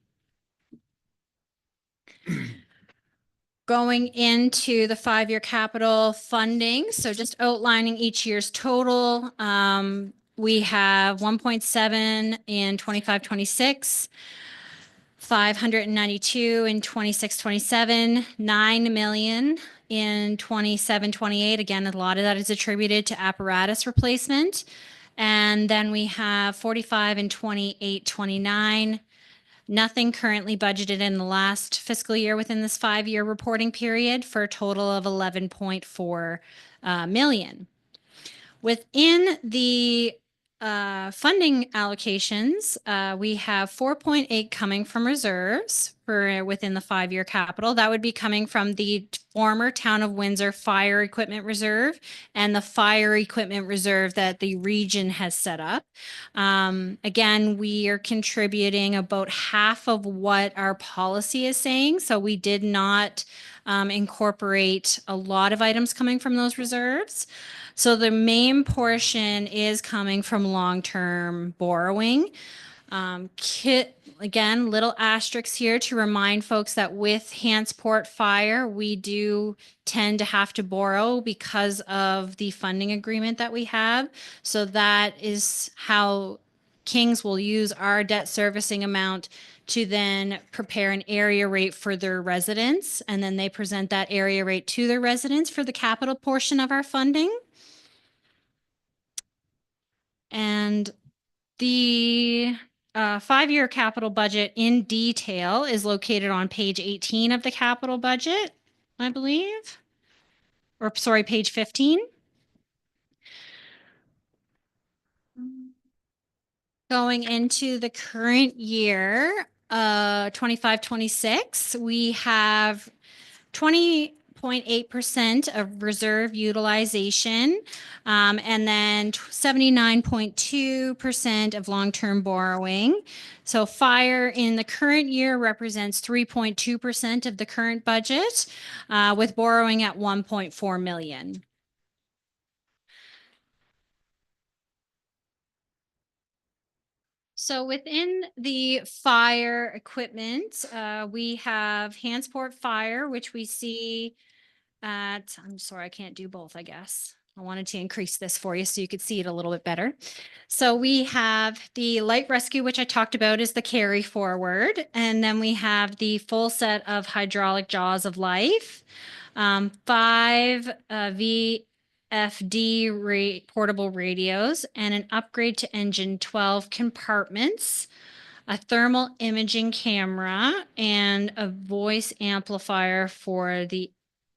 Going into the 5-year capital funding, so just outlining each year's total, we have 1.7 in 25-26, 592 in 26-27, 9 million in 27-28. Again, a lot of that is attributed to apparatus replacement. And then we have 45 in 28-29. Nothing currently budgeted in the last fiscal year within this 5-year reporting period for a total of 11.4 million. Within the funding allocations, we have 4.8 coming from reserves for within the 5-year capital. That would be coming from the former Town of Windsor Fire Equipment Reserve and the Fire Equipment Reserve that the region has set up. Again, we are contributing about half of what our policy is saying. So we did not incorporate a lot of items coming from those reserves. So the main portion is coming from long-term borrowing. Again, little asterisks here to remind folks that with Hansport Fire, we do tend to have to borrow because of the funding agreement that we have. So that is how Kings will use our debt servicing amount to then prepare an area rate for their residents. And then they present that area rate to their residents for the capital portion of our funding. And the 5-year capital budget in detail is located on page 18 of the capital budget, I believe. Or sorry, page 15. Going into the current year, 25-26, we have 20 78.8% of reserve utilization, and then 79.2% of long-term borrowing. So fire in the current year represents 3.2% of the current budget, with borrowing at 1.4 million. So within the fire equipment, we have Hansport Fire, which we see at, I'm sorry, I can't do both, I guess. I wanted to increase this for you so you could see it a little bit better. So we have the light rescue, which I talked about is the carry forward. And then we have the full set of hydraulic jaws of life, 5 VFD portable radios, and an upgrade to engine 12 compartments, a thermal imaging camera, and a voice amplifier for the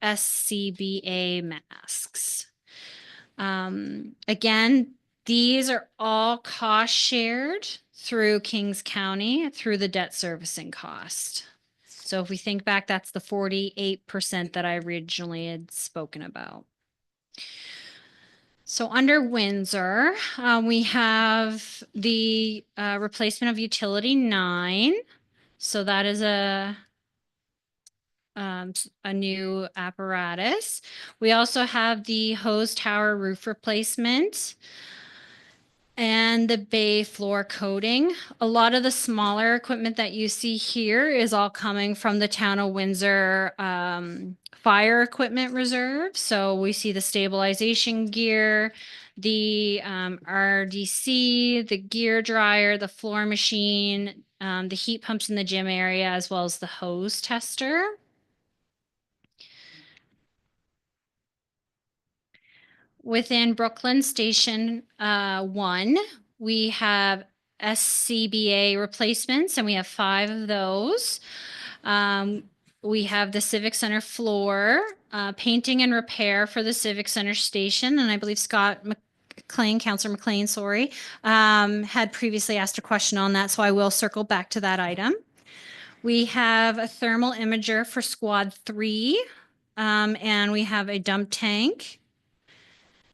SCBA masks. Again, these are all cost shared through Kings County through the debt servicing cost. So if we think back, that's the 48% that I originally had spoken about. So under Windsor, we have the replacement of utility 9. So that is a new apparatus. We also have the hose tower roof replacement and the bay floor coating. A lot of the smaller equipment that you see here is all coming from the town of Windsor fire equipment reserve. So we see the stabilization gear, the RDC, the gear dryer, the floor machine, the heat pumps in the gym area, as well as the hose tester. Within Brooklyn Station 1, we have SCBA replacements, and we have 5 of those. We have the Civic Center floor, painting and repair for the Civic Center station, and I believe Scott McLean, Councillor McLean, sorry, had previously asked a question on that, so I will circle back to that item. We have a thermal imager for Squad 3, and we have a dump tank.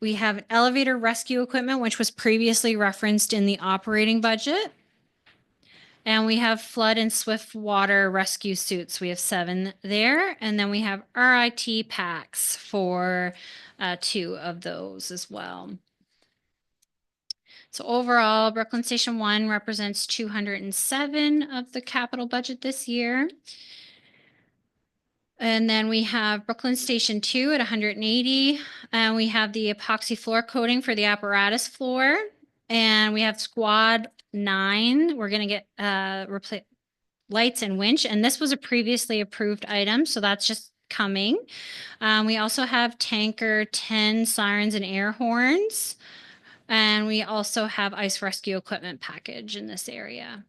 We have elevator rescue equipment, which was previously referenced in the operating budget. And we have flood and swift water rescue suits. We have 7 there. And then we have RIT packs for 2 of those as well. So overall, Brooklyn Station 1 represents 207 of the capital budget this year. And then we have Brooklyn Station 2 at 180. And we have the epoxy floor coating for the apparatus floor. And we have Squad 9. We're going to get lights and winch. And this was a previously approved item, so that's just coming. We also have Tanker 10 sirens and air horns. And we also have ice rescue equipment package in this area.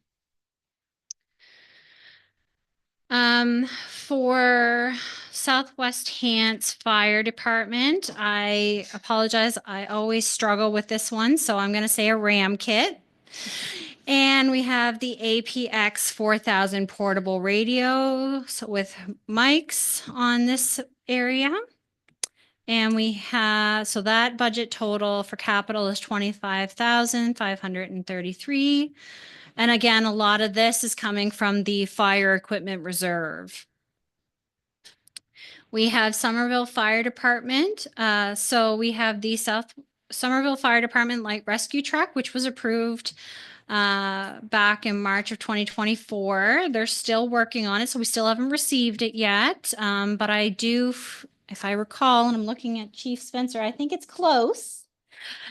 For Southwest Hants Fire Department, I apologize. I always struggle with this one, so I'm going to say a RAM kit. And we have the APX 4000 portable radio with mics on this area. And we have, so that budget total for capital is 25,533. And again, a lot of this is coming from the fire equipment reserve. We have Somerville Fire Department. So we have the South Somerville Fire Department light rescue truck, which was approved back in March of 2024. They're still working on it, so we still haven't received it yet. But I do, if I recall, and I'm looking at Chief Spencer, I think it's close.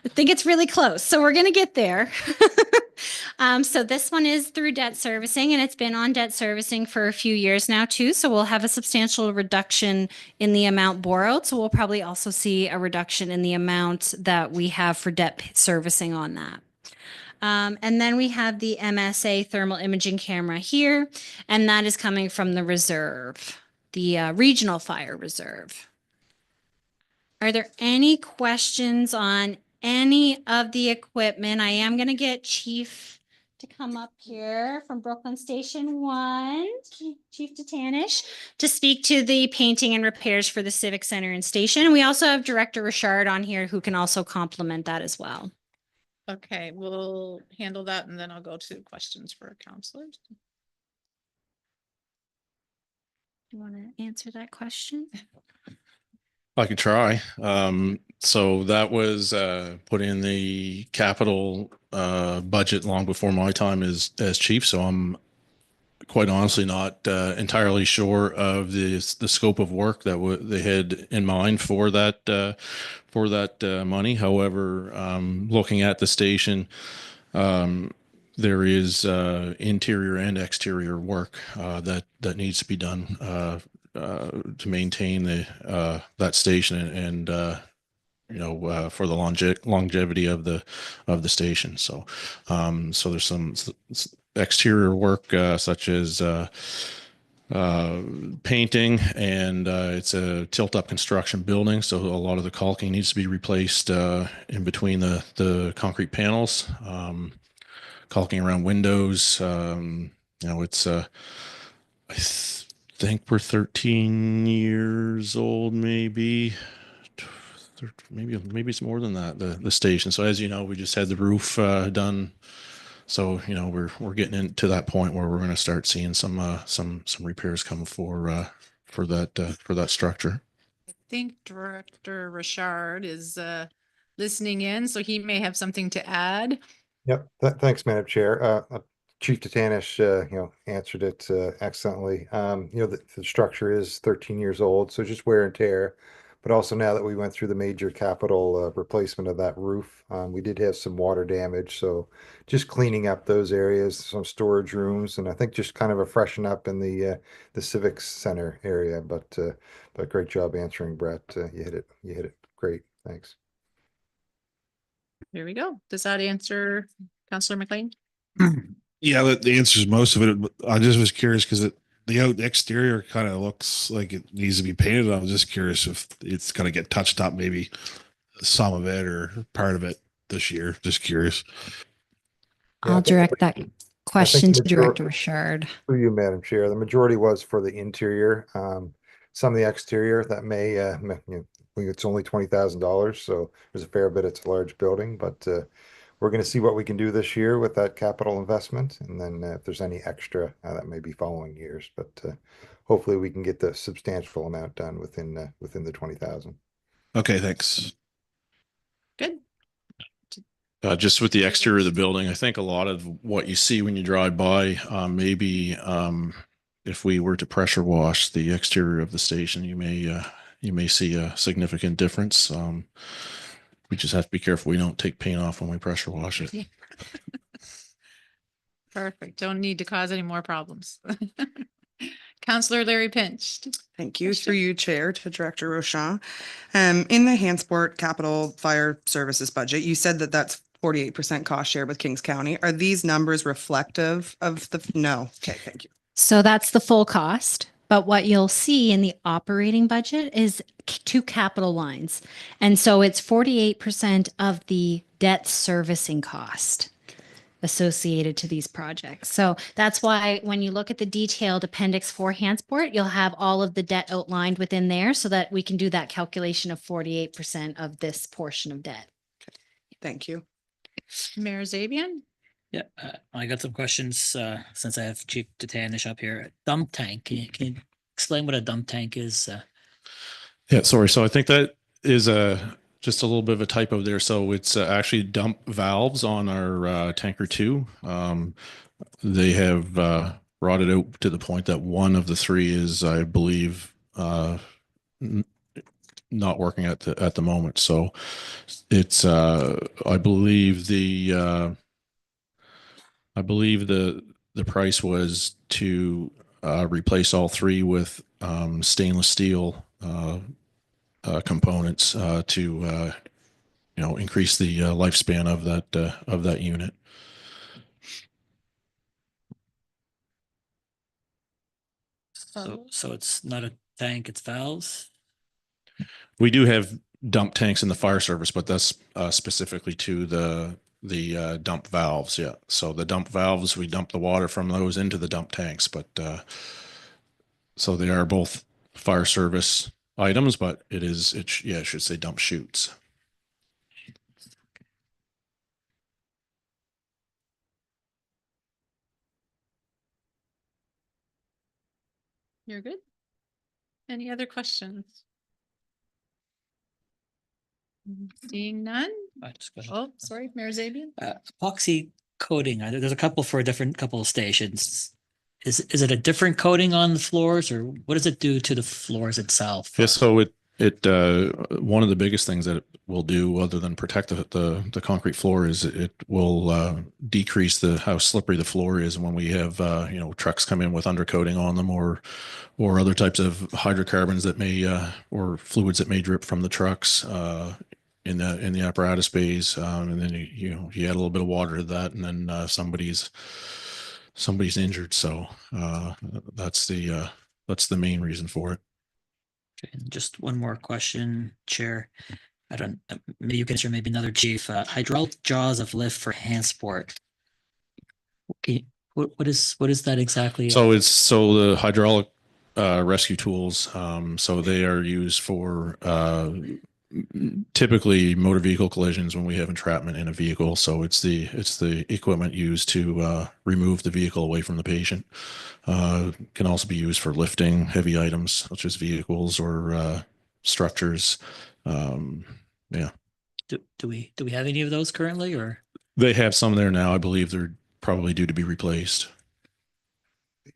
I think it's really close. So we're going to get there. So this one is through debt servicing, and it's been on debt servicing for a few years now too. So we'll have a substantial reduction in the amount borrowed. So we'll probably also see a reduction in the amount that we have for debt servicing on that. And then we have the MSA thermal imaging camera here, and that is coming from the reserve, the regional fire reserve. Are there any questions on any of the equipment? I am going to get Chief to come up here from Brooklyn Station 1, Chief Tatanish, to speak to the painting and repairs for the Civic Center and station. And we also have Director Richard on here who can also complement that as well. Okay, we'll handle that and then I'll go to questions for counselors. You want to answer that question? I could try. So that was put in the capital budget long before my time as chief. So I'm quite honestly not entirely sure of the scope of work that they had in mind for that money. However, looking at the station, there is interior and exterior work that needs to be done to maintain that station and for the longevity of the station. So there's some exterior work such as painting, and it's a tilt-up construction building, so a lot of the caulking needs to be replaced in between the concrete panels, caulking around windows. It's I think we're 13 years old, maybe it's more than that, the station. So as you know, we just had the roof done. So, we're getting into that point where we're going to start seeing some repairs come for that structure. I think Director Richard is listening in, so he may have something to add. Yep. Thanks, Madam Chair. Chief Tatanish, answered it excellently. The structure is 13 years old, so just wear and tear. But also now that we went through the major capital replacement of that roof, we did have some water damage. So just cleaning up those areas, some storage rooms, and I think just kind of a freshen up in the Civic Center area. But great job answering, Brett. You hit it. Great. Thanks. Here we go. Does that answer Councillor McLean? Yeah, that answers most of it. But I just was curious because the exterior kind of looks like it needs to be painted. I was just curious if it's going to get touched up, maybe some of it or part of it this year. Just curious. I'll direct that question to Director Richard. Through you, Madam Chair. The majority was for the interior. Some of the exterior that may, it's only $20,000, so there's a fair bit. It's a large building, but we're going to see what we can do this year with that capital investment, and then if there's any extra, that may be following years. But hopefully, we can get the substantial amount done within the 20,000. Okay, thanks. Good. Just with the exterior of the building, I think a lot of what you see when you drive by, maybe if we were to pressure wash the exterior of the station, you may see a significant difference. We just have to be careful we don't take paint off when we pressure wash it. Yeah. Perfect. Don't need to cause any more problems. Councillor Larry Pinch. Thank you. Through you, Chair, to Director Rochon. In the Hansport Capital Fire Services budget, you said that that's 48% cost share with Kings County. Are these numbers reflective of no? Okay, thank you. So that's the full cost. But what you'll see in the operating budget is two capital lines. And so it's 48% of the debt servicing cost associated to these projects. So that's why when you look at the detailed Appendix 4 Hansport, you'll have all of the debt outlined within there so that we can do that calculation of 48% of this portion of debt. Thank you. Mayor Zabian? Yeah, I got some questions since I have Chief Tatanish up here. Dump tank. Can you explain what a dump tank is? Yeah, sorry. So I think that is just a little bit of a typo there. So it's actually dump valves on our tanker 2. They have rotted out to the point that one of the 3 is, I believe, not working at the moment. So it's I believe the price was to replace all 3 with stainless steel components to increase the lifespan of that unit. So it's not a tank, it's valves? We do have dump tanks in the fire service, but that's specifically to the the dump valves. Yeah. So the dump valves, we dump the water from those into the dump tanks, but so they are both fire service items, but it should say dump chutes. You're good. Any other questions? Seeing none? Oh, sorry, Mayor Zabian. Epoxy coating, there's a couple for a different couple of stations. Is it a different coating on the floors, or what does it do to the floors itself? Yeah, so it one of the biggest things that it will do, other than protect the concrete floor, is it will decrease how slippery the floor is when we have trucks come in with undercoating on them, or other types of hydrocarbons that may or fluids that may drip from the trucks in the apparatus bays, and then you add a little bit of water to that, and then somebody's injured. So that's the main reason for it. Okay, and just one more question, Chair. Maybe you can answer, maybe another chief. Hydraulic jaws of lift for hand sport. Okay, what is that exactly? So the hydraulic rescue tools. So they are used for typically motor vehicle collisions when we have entrapment in a vehicle. So it's the equipment used to remove the vehicle away from the patient. Can also be used for lifting heavy items such as vehicles or structures. Yeah. Do we have any of those currently, or? They have some there now. I believe they're probably due to be replaced.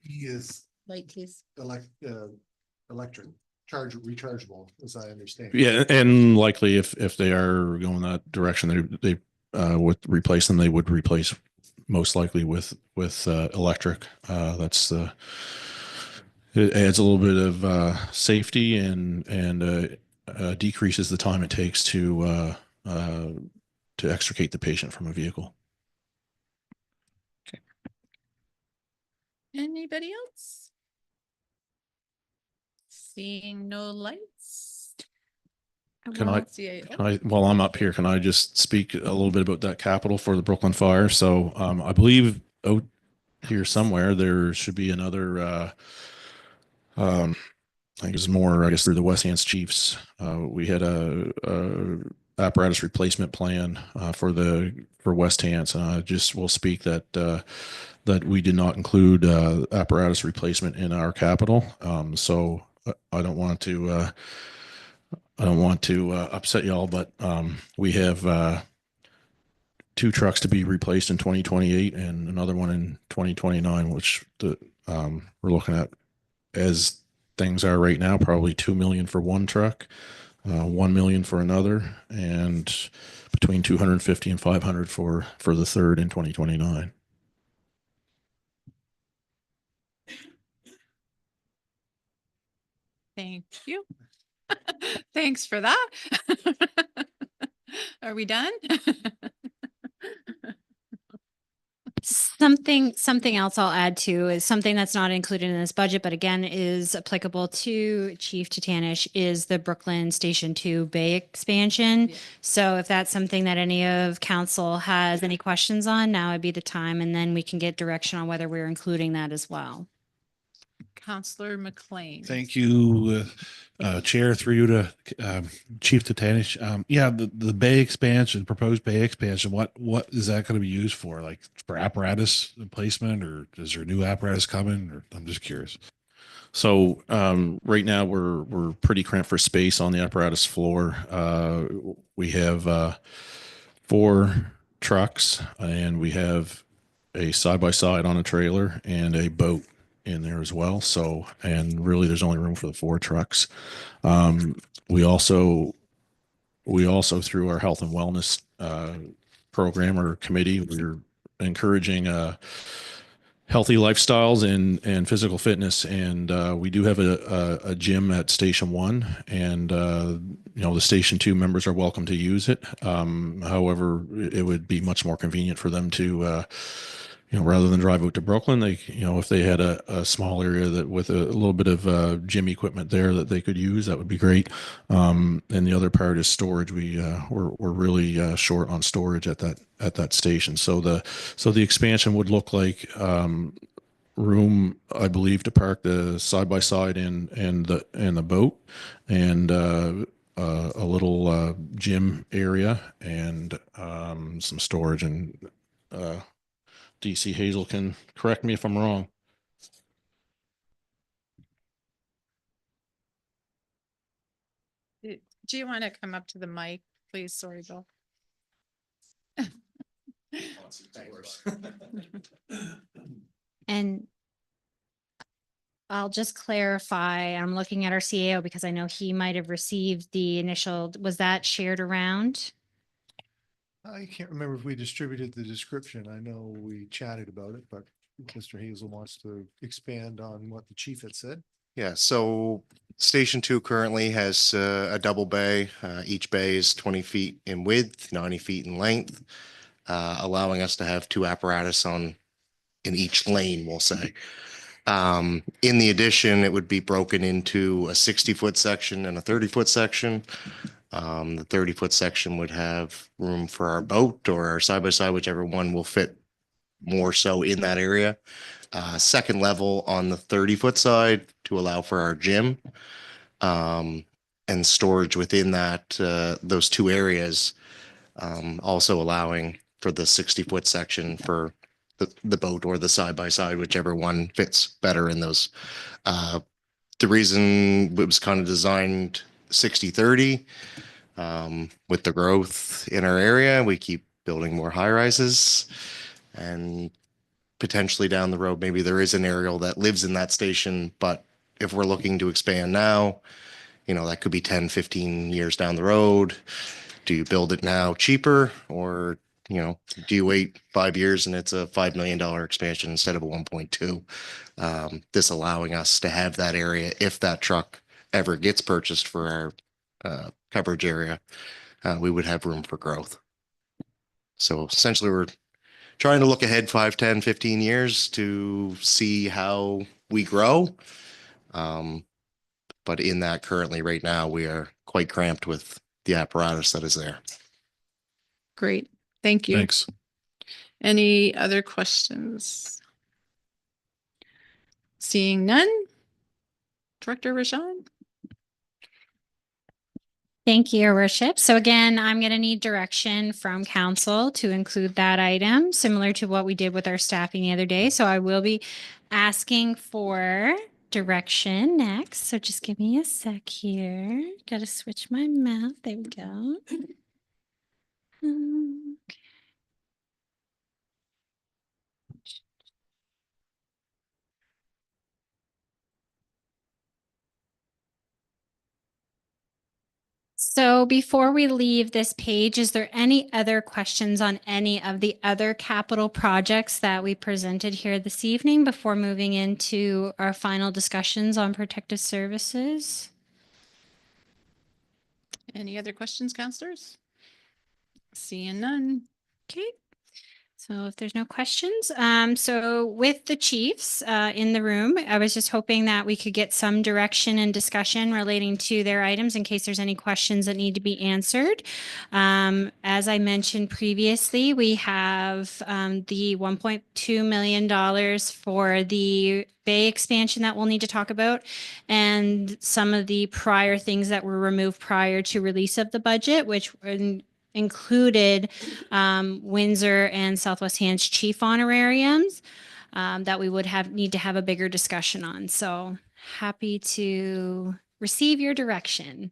He is Light, please. electric, rechargeable, as I understand. Yeah, and likely if they are going that direction, they would replace them. They would replace most likely with electric. It adds a little bit of safety and decreases the time it takes to extricate the patient from a vehicle. Okay. Anybody else? Seeing no lights. While I'm up here, can I just speak a little bit about that capital for the Brooklyn fire? So I believe out here somewhere there should be another I think it's more, I guess, through the West Hands Chiefs. We had a apparatus replacement plan for West Hands. And I just will speak that we did not include apparatus replacement in our capital. So I don't want to upset y'all, but we have 2 trucks to be replaced in 2028 and another one in 2029, which we're looking at, as things are right now, probably $2 million for one truck, $1 million for another, and between $250 and $500 for the third in 2029. Thank you. Thanks for that. Are we done? Something else I'll add to is something that's not included in this budget, but again is applicable to Chief Titanish, is the Brooklyn Station 2 Bay expansion. Yeah. So if that's something that any of council has any questions on, now would be the time, and then we can get direction on whether we're including that as well. Councillor McLean. Thank you, Chair, through you to Chief Titanish. Yeah, the bay expansion, proposed bay expansion, what is that going to be used for? Like for apparatus replacement, or is there new apparatus coming? Or I'm just curious. So right now we're pretty cramped for space on the apparatus floor. We have 4 trucks, and we have a side-by-side on a trailer and a boat in there as well. So, and really there's only room for the 4 trucks. We also through our health and wellness program or committee, we're encouraging healthy lifestyles and physical fitness. And we do have a gym at Station 1, and the Station 2 members are welcome to use it. However, it would be much more convenient for them to rather than drive out to Brooklyn, they, if they had a small area that with a little bit of gym equipment there that they could use, that would be great. And the other part is storage. We're really short on storage at at that station. So the expansion would look like room, I believe, to park the side by side and the boat, and a little gym area, and some storage. And DC Hazel can correct me if I'm wrong. Do you want to come up to the mic, please? Sorry, Bill. And I'll just clarify, I'm looking at our CAO because I know he might have received the initial, was that shared around? I can't remember if we distributed the description. I know we chatted about it, but Mr. Hazel wants to expand on what the chief had said. Yeah, so Station 2 currently has a double bay. Each bay is 20 feet in width, 90 feet in length, allowing us to have two apparatus in each lane, we'll say. In the addition, it would be broken into a 60-foot section and a 30-foot section. The 30-foot section would have room for our boat or our side-by-side, whichever one will fit more so in that area. Second level on the 30-foot side to allow for our gym, and storage within that, those two areas, also allowing for the 60-foot section for the boat or the side-by-side, whichever one fits better in those. The reason it was kind of designed 60-30, with the growth in our area, we keep building more high rises, and potentially down the road, maybe there is an aerial that lives in that station. But if we're looking to expand now, that could be 10, 15 years down the road. Do you build it now cheaper, or, do you wait 5 years and it's a $5 million expansion instead of a 1.2? This allowing us to have that area if that truck ever gets purchased for our coverage area, we would have room for growth. So essentially we're trying to look ahead 5, 10, 15 years to see how we grow. But in that currently right now, we are quite cramped with the apparatus that is there. Great. Thank you. Thanks. Any other questions? Seeing none. Director Rashawn? Thank you, Your Worship. So again, I'm going to need direction from council to include that item, similar to what we did with our staffing the other day. So I will be asking for direction next. So just give me a sec here. Got to switch my map. There we go. Okay. So before we leave this page, is there any other questions on any of the other capital projects that we presented here this evening before moving into our final discussions on protective services? Any other questions, councillors? Seeing none. Okay. So if there's no questions, so with the chiefs in the room, I was just hoping that we could get some direction and discussion relating to their items in case there's any questions that need to be answered. As I mentioned previously, we have the $1.2 million for the bay expansion that we'll need to talk about, and some of the prior things that were removed prior to release of the budget, which included Windsor and Southwest Hands chief honorariums that we would need to have a bigger discussion on. So happy to receive your direction.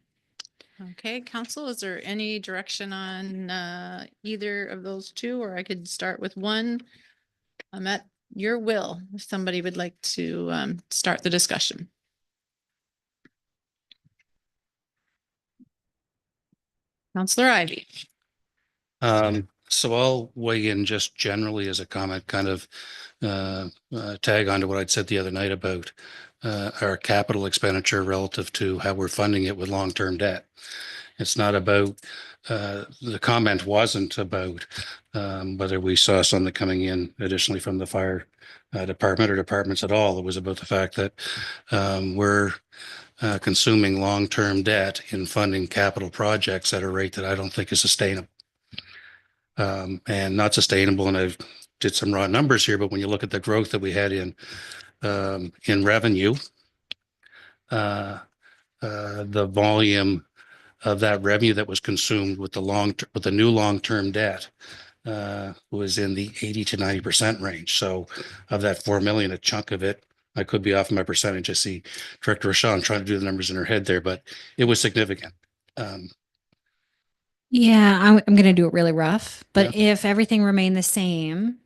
Okay, council, is there any direction on either of those two, or I could start with one? I'm at your will if somebody would like to start the discussion. Councillor Ivey. So I'll weigh in just generally as a comment, kind of tag on to what I'd said the other night about our capital expenditure relative to how we're funding it with long-term debt. It's not about, the comment wasn't about whether we saw something coming in additionally from the fire department or departments at all. It was about the fact that we're consuming long-term debt in funding capital projects at a rate that I don't think is sustainable. and not sustainable. And I've did some raw numbers here, but when you look at the growth that we had in revenue, the volume of that revenue that was consumed with the new long-term debt was in the 80 to 90% range. So of that 4 million, a chunk of it, I could be off my percentage. I see Director Rashawn trying to do the numbers in her head there, but it was significant. Yeah, I'm going to do it really rough, but if everything remained the same,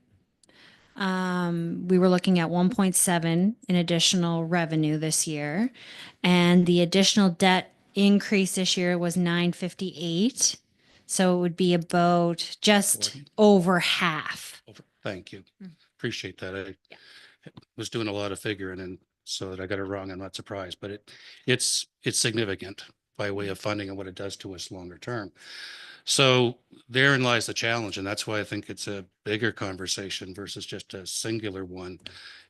we were looking at 1.7 in additional revenue this year, and the additional debt increase this year was 958. So it would be about just over half. Thank you. Appreciate that. I was doing a lot of figuring, and so that I got it wrong, I'm not surprised, but it's significant by way of funding and what it does to us longer term. So therein lies the challenge, and that's why I think it's a bigger conversation versus just a singular one.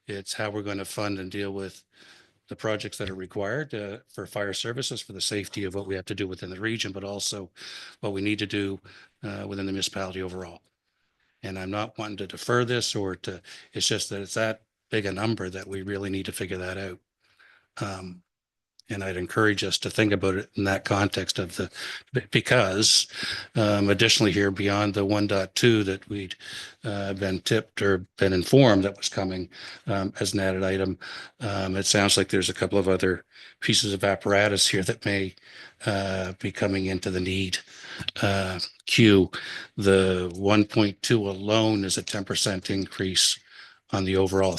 It's how we're going to fund and deal with the projects that are required for fire services, for the safety of what we have to do within the region, but also what we need to do within the municipality overall. And I'm not wanting to defer this it's just that it's that big a number that we really need to figure that out. And I'd encourage us to think about it in that context because additionally here, beyond the 1.2 that we'd been tipped or been informed that was coming as an added item, it sounds like there's a couple of other pieces of apparatus here that may be coming into the need queue. The 1.2 alone is a 10% increase on the overall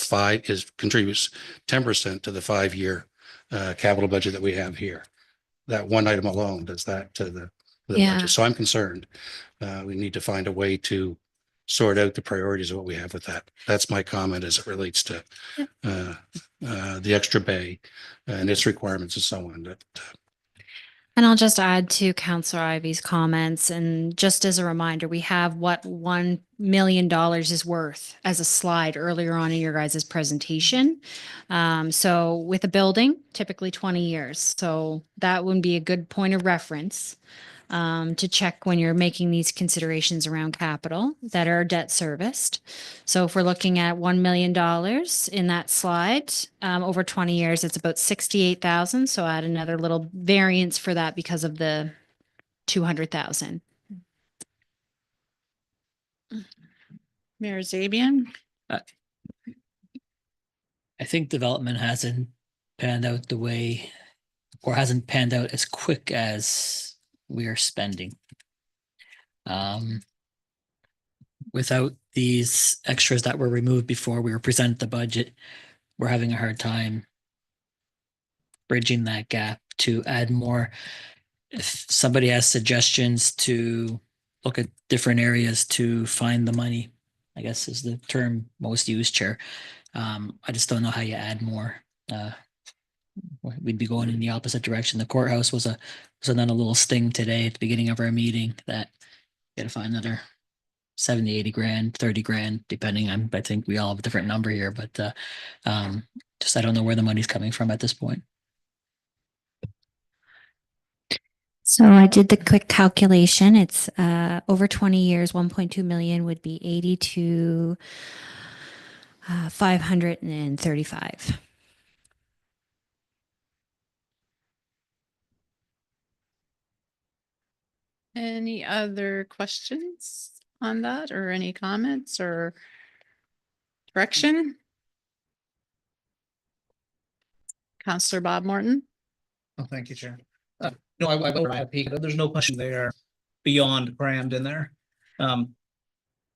contributes 10% to the 5-year capital budget that we have here. That one item alone does that to the budget. So I'm concerned. We need to find a way to sort out the priorities of what we have with that. That's my comment as it relates to the extra bay and its requirements and so on. And I'll just add to Councillor Ivy's comments. And just as a reminder, we have what $1 million is worth as a slide earlier on in your guys' presentation. So with a building, typically 20 years. So that would be a good point of reference to check when you're making these considerations around capital that are debt serviced. So if we're looking at $1 million in that slide, over 20 years, it's about 68,000. So add another little variance for that because of the 200,000. Mayor Zabian? I think development hasn't panned out the way, or hasn't panned out as quick as we are spending. Without these extras that were removed before we were presented the budget, we're having a hard time bridging that gap to add more. If somebody has suggestions to look at different areas to find the money, I guess is the term most used, Chair. I just don't know how you add more. We'd be going in the opposite direction. The courthouse was another little sting today at the beginning of our meeting that you got to find another 70, 80 grand, 30 grand, depending on, I think we all have a different number here, but just I don't know where the money's coming from at this point. So I did the quick calculation. It's over 20 years, 1.2 million would be 80 to 535. Any other questions on that or any comments or direction? Councillor Bob Morton. Oh, thank you, Chair. No, I will have a peek. There's no question there beyond crammed in there.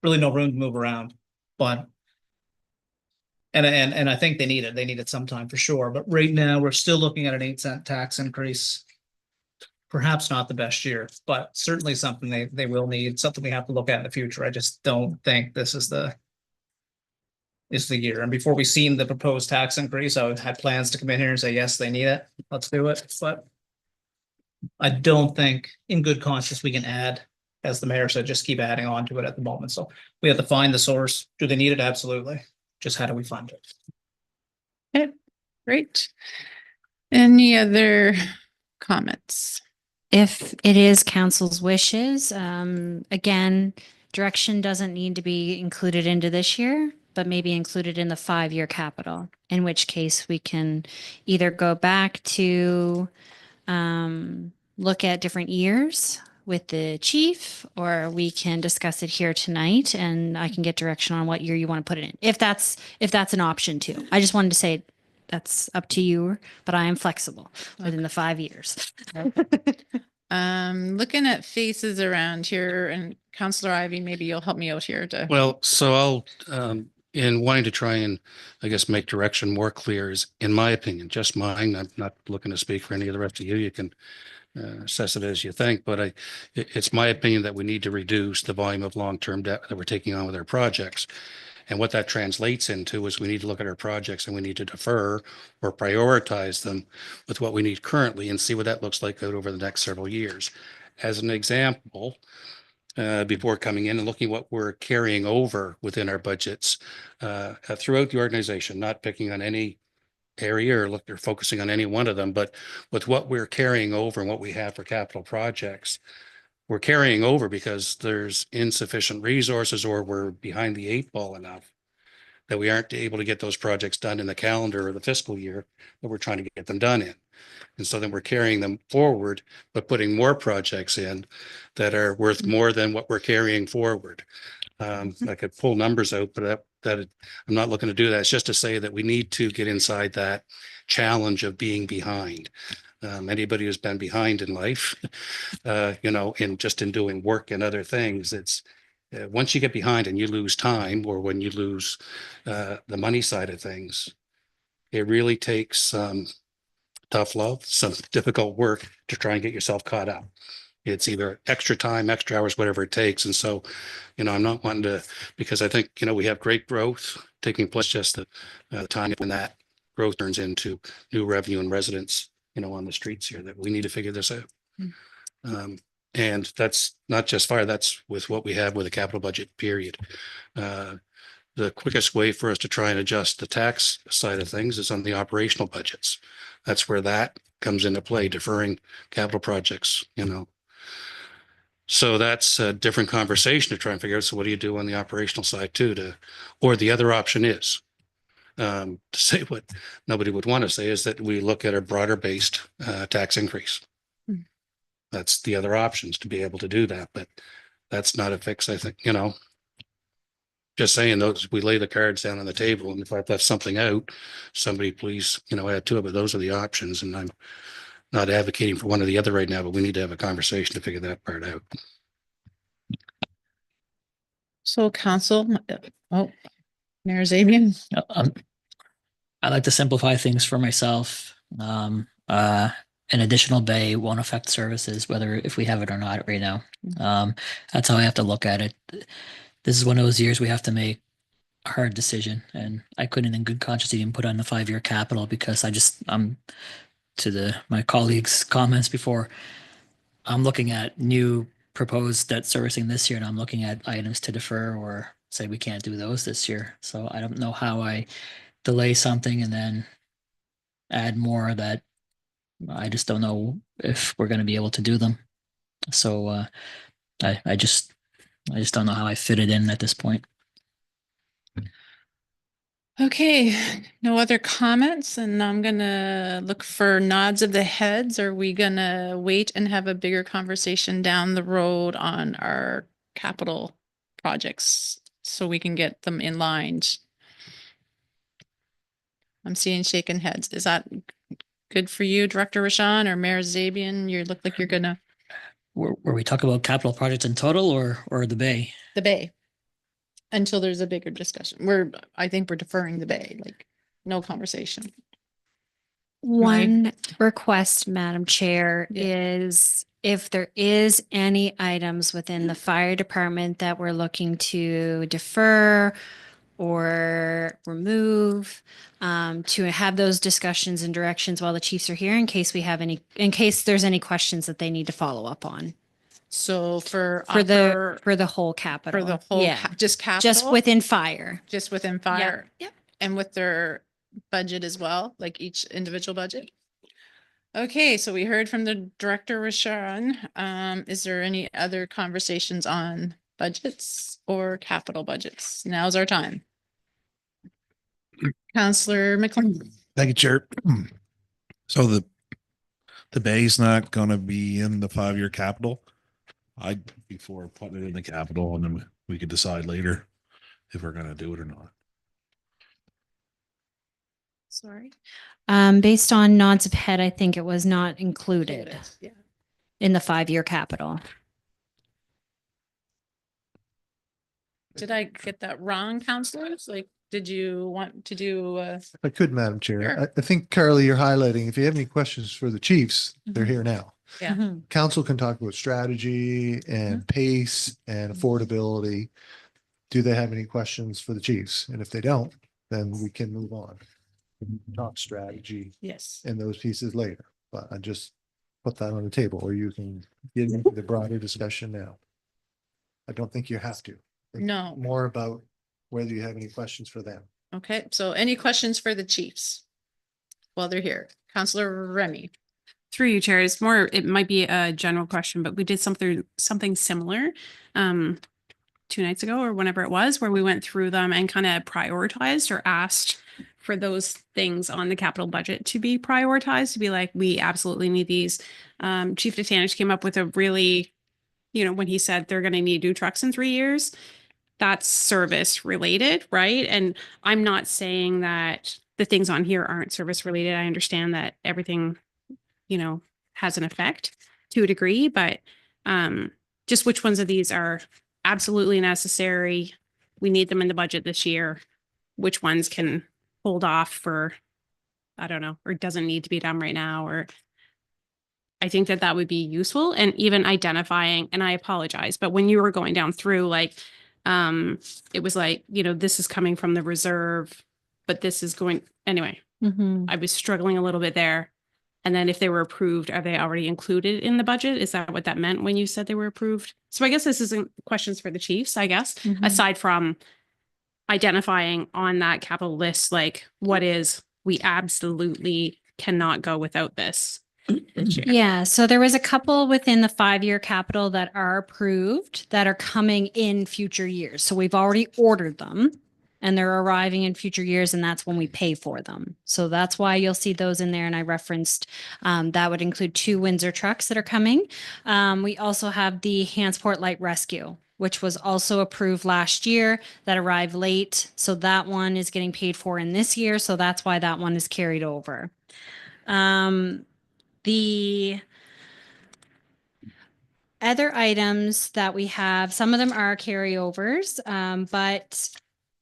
Really no room to move around, but and I think they need it. They need it sometime for sure. But right now we're still looking at an 8-cent tax increase. Perhaps not the best year, but certainly something they will need, something we have to look at in the future. I just don't think this is the year. And before we seen the proposed tax increase, I had plans to come in here and say, yes, they need it. Let's do it. But I don't think in good conscience we can add, as the mayor said, just keep adding on to it at the moment. So we have to find the source. Do they need it? Absolutely. Just how do we fund it? Okay, great. Any other comments? If it is council's wishes, again, Direction doesn't need to be included into this year, but maybe included in the 5-year capital, in which case we can either go back to look at different years with the chief, or we can discuss it here tonight and I can get direction on what year you want to put it in. If that's an option too. I just wanted to say that's up to you, but I am flexible within the 5 years. Looking at faces around here, and Councillor Ivy, maybe you'll help me out here to. Well, so I'll, in wanting to try and, I guess, make direction more clear is, in my opinion, just mine. I'm not looking to speak for any of the rest of you. You can assess it as you think, but it's my opinion that we need to reduce the volume of long-term debt that we're taking on with our projects. And what that translates into is we need to look at our projects and we need to defer or prioritize them with what we need currently and see what that looks like out over the next several years. As an example, before coming in and looking what we're carrying over within our budgets throughout the organization, not picking on any area or focusing on any one of them, but with what we're carrying over and what we have for capital projects, we're carrying over because there's insufficient resources or we're behind the 8 ball enough that we aren't able to get those projects done in the calendar or the fiscal year that we're trying to get them done in. And so then we're carrying them forward, but putting more projects in that are worth more than what we're carrying forward. I could pull numbers out, but that I'm not looking to do that. It's just to say that we need to get inside that challenge of being behind. Anybody who's been behind in life, in doing work and other things, it's once you get behind and you lose time, or when you lose the money side of things, it really takes tough love, some difficult work to try and get yourself caught up. It's either extra time, extra hours, whatever it takes. And so, I'm not wanting to, because I think, we have great growth taking place, just the time when that growth turns into new revenue and residents, on the streets here, that we need to figure this out. And that's not just fire, that's with what we have with a capital budget, period. The quickest way for us to try and adjust the tax side of things is on the operational budgets. That's where that comes into play, deferring capital projects, So that's a different conversation to try and figure out. So what do you do on the operational side too, or the other option is to say what nobody would want to say is that we look at a broader based tax increase. That's the other options to be able to do that, but that's not a fix. I think, just saying those, we lay the cards down on the table, and if I've left something out, somebody please, add to it, but those are the options. And I'm not advocating for one or the other right now, but we need to have a conversation to figure that part out. So Council, Mayor Zabian. I like to simplify things for myself. An additional bay won't affect services, whether if we have it or not right now. That's how I have to look at it. This is one of those years we have to make a hard decision, and I couldn't in good conscience even put on the 5-year capital because I'm to my colleagues' comments before, I'm looking at new proposed debt servicing this year, and I'm looking at items to defer or say we can't do those this year. So I don't know how I delay something and then add more that I just don't know if we're going to be able to do them. So I just don't know how I fit it in at this point. Okay, no other comments, and I'm gonna look for nods of the heads. Are we gonna wait and have a bigger conversation down the road on our capital projects so we can get them in line? I'm seeing shaking heads. Is that good for you, Director Rashawn or Mayor Zabian? You look like you're gonna. Were we talking about capital projects in total or the bay? The bay. Until there's a bigger discussion. I think we're deferring the bay, like no conversation. One request, Madam Chair, is if there is any items within the fire department that we're looking to defer or remove, to have those discussions and directions while the chiefs are here in case there's any questions that they need to follow up on. So for the whole capital. For the whole, just capital? Just within fire. Just within fire? Yep. And with their budget as well, like each individual budget? Okay, so we heard from the Director Rashawn. Is there any other conversations on budgets or capital budgets? Now's our time. Counselor McLean. Thank you, Chair. So the bay's not gonna be in the 5-year capital. I'd before putting it in the capital, and then we could decide later if we're gonna do it or not. Sorry. Based on nods of head, I think it was not included Yeah. in the 5-year capital. Did I get that wrong, counselors? Like, did you want to do, If I could, Madam Chair, Sure. I think, Carly, you're highlighting, if you have any questions for the chiefs, they're Mhm. here now. yeah, Council can talk about strategy and pace and affordability. Do they have any questions for the chiefs? And if they don't, then we can move on. Talk strategy yes. and those pieces later, but I just put that on the table, or you can get into the broader discussion now. I don't think you have to. Think No. More about whether you have any questions for them. Okay, so any questions for the chiefs? While they're here, Counselor Remy. Through you, Chair, it's more, it might be a general question, but we did something similar 2 nights ago or whenever it was, where we went through them and kind of prioritized or asked for those things on the capital budget to be prioritized, to be like, we absolutely need these. Chief DeTanich came up with a really, when he said they're going to need new trucks in 3 years, that's service related, right? And I'm not saying that the things on here aren't service related. I understand that everything has an effect to a degree, but just which ones of these are absolutely necessary? We need them in the budget this year. Which ones can hold off for, I don't know, or doesn't need to be done right now, or I think that would be useful. And even identifying, and I apologize, but when you were going down through, like, it was like, this is coming from the reserve, but this is going, anyway, I was struggling a little bit there. And then if they were approved, are they already included in the budget? Is that what that meant when you said they were approved? So I guess this isn't questions for the chiefs, I guess, aside from identifying on that capital list, like what is, we absolutely cannot go without this. Yeah, so there was a couple within the 5-year capital that are approved that are coming in future years. So we've already ordered them and they're arriving in future years, and that's when we pay for them. So that's why you'll see those in there. And I referenced that would include 2 Windsor trucks that are coming. We also have the Hansport Light Rescue, which was also approved last year, that arrived late. So that one is getting paid for in this year. So that's why that one is carried over. The other items that we have, some of them are carryovers, but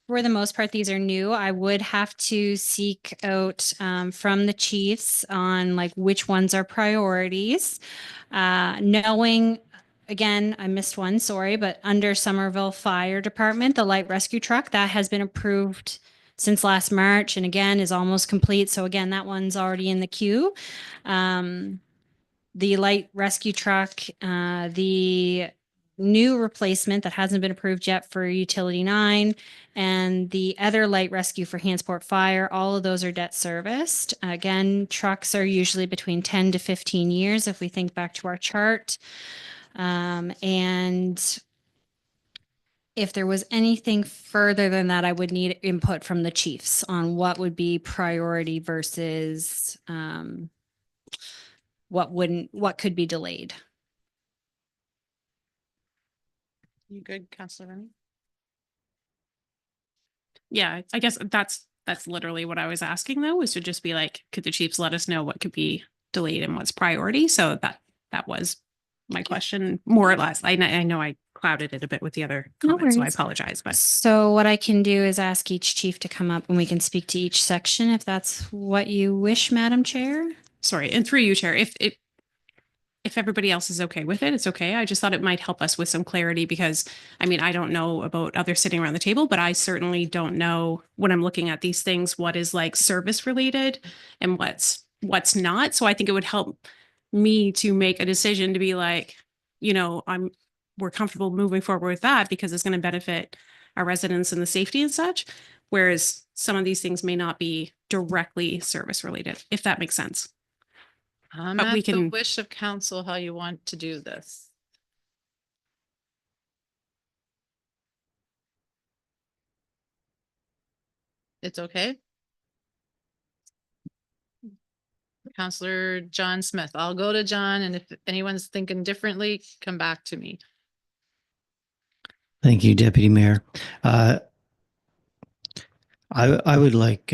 for the most part, these are new. I would have to seek out from the chiefs on like which ones are priorities. Knowing, again, I missed one, sorry, but under Somerville Fire Department, the light rescue truck, that has been approved since last March and again is almost complete. So again, that one's already in the queue. The light rescue truck, the new replacement that hasn't been approved yet for Utility 9, and the other light rescue for Hansport Fire, all of those are debt serviced. Again, trucks are usually between 10 to 15 years if we think back to our chart. And if there was anything further than that, I would need input from the chiefs on what would be priority versus what could be delayed. You good, Counselor Remy? Yeah, I guess that's literally what I was asking though, was to just be like, could the chiefs let us know what could be delayed and what's priority? So that was my question, more or less. I know I clouded it a bit with the other comments, so I worries. apologize. But So what I can do is ask each chief to come up and we can speak to each section if that's what you wish, Madam Chair. sorry, and through you, Chair, if everybody else is okay with it, it's okay. I just thought it might help us with some clarity because, I mean, I don't know about others sitting around the table, but I certainly don't know when I'm looking at these things, what is like service related and what's not. So I think it would help me to make a decision to be like, we're comfortable moving forward with that because it's going to benefit our residents and the safety and such. Whereas some of these things may not be directly service related, if that makes sense. But we the can- wish of council how you want to do this. It's okay. Counselor John Smith. I'll go to John, and if anyone's thinking differently, come back to me. Thank you, Deputy Mayor. I would like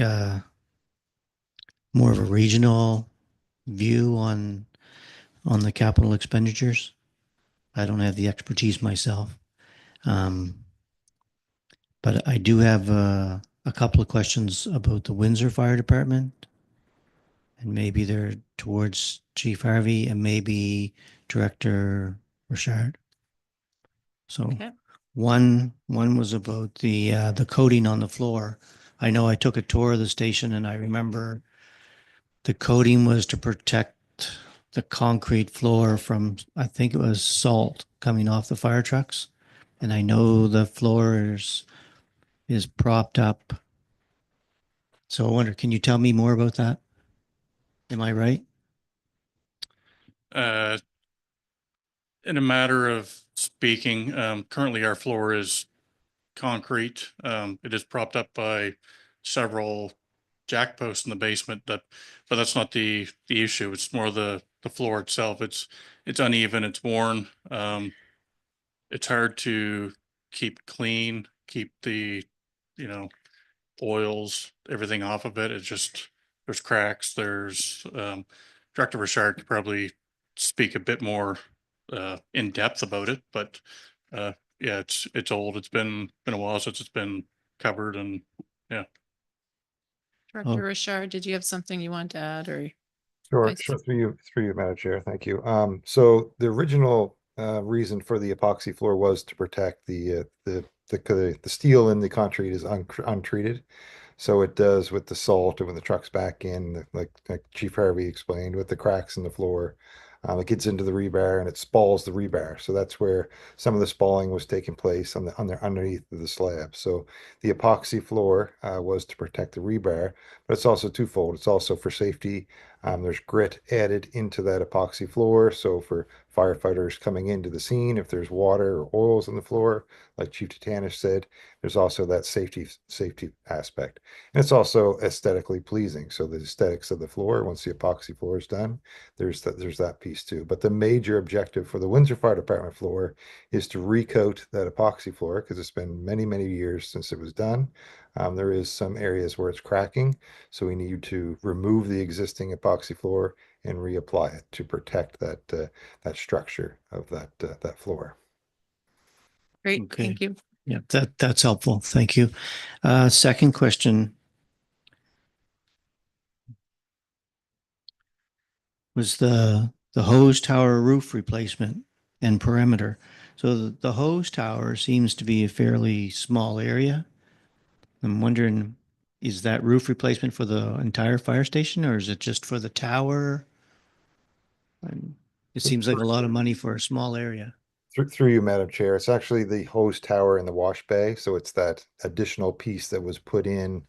more of a regional view on the capital expenditures. I don't have the expertise myself. But I do have a couple of questions about the Windsor Fire Department. And maybe they're towards Chief Harvey and maybe Director Richard. So Okay. one was about the coating on the floor. I know I took a tour of the station and I remember the coating was to protect the concrete floor from, I think it was salt coming off the fire trucks. And I know the floor is propped up. So I wonder, can you tell me more about that? Am I right? In a matter of speaking, currently our floor is concrete. It is propped up by several jack posts in the basement, but that's not the issue. It's more the floor itself. It's uneven, it's worn. It's hard to keep clean, keep the, oils, everything off of it. It's just, there's cracks, there's, Director Richard could probably speak a bit more in depth about it, but yeah, it's old. It's been a while since it's been covered, and yeah. Director Richard, did you have something you want to add, or? Sure, Vice- sure. Through you, Madam Chair. Thank you. So the original reason for the epoxy floor was to protect the steel in the concrete is untreated. So it does with the salt and when the truck's back in, like Chief Harvey explained, with the cracks in the floor. It gets into the rebar and it spalls the rebar. So that's where some of the spalling was taking place on the underneath of the slab. So the epoxy floor was to protect the rebar, but it's also twofold. It's also for safety. There's grit added into that epoxy floor. So for firefighters coming into the scene, if there's water or oils on the floor, like Chief Titanish said, there's also that safety aspect. And it's also aesthetically pleasing. So the aesthetics of the floor, once the epoxy floor is done, there's that piece too. But the major objective for the Windsor Fire Department floor is to recoat that epoxy floor because it's been many, many years since it was done. There is some areas where it's cracking, so we need to remove the existing epoxy floor and reapply it to protect that structure of that floor. Great, Okay. thank you. Yeah, that's helpful. Thank you. Second question was the hose tower roof replacement and perimeter. So the hose tower seems to be a fairly small area. I'm wondering, is that roof replacement for the entire fire station or is it just for the tower? It seems like a lot of money for a small area. Through you, Madam Chair, it's actually the hose tower in the wash bay. So it's that additional piece that was put in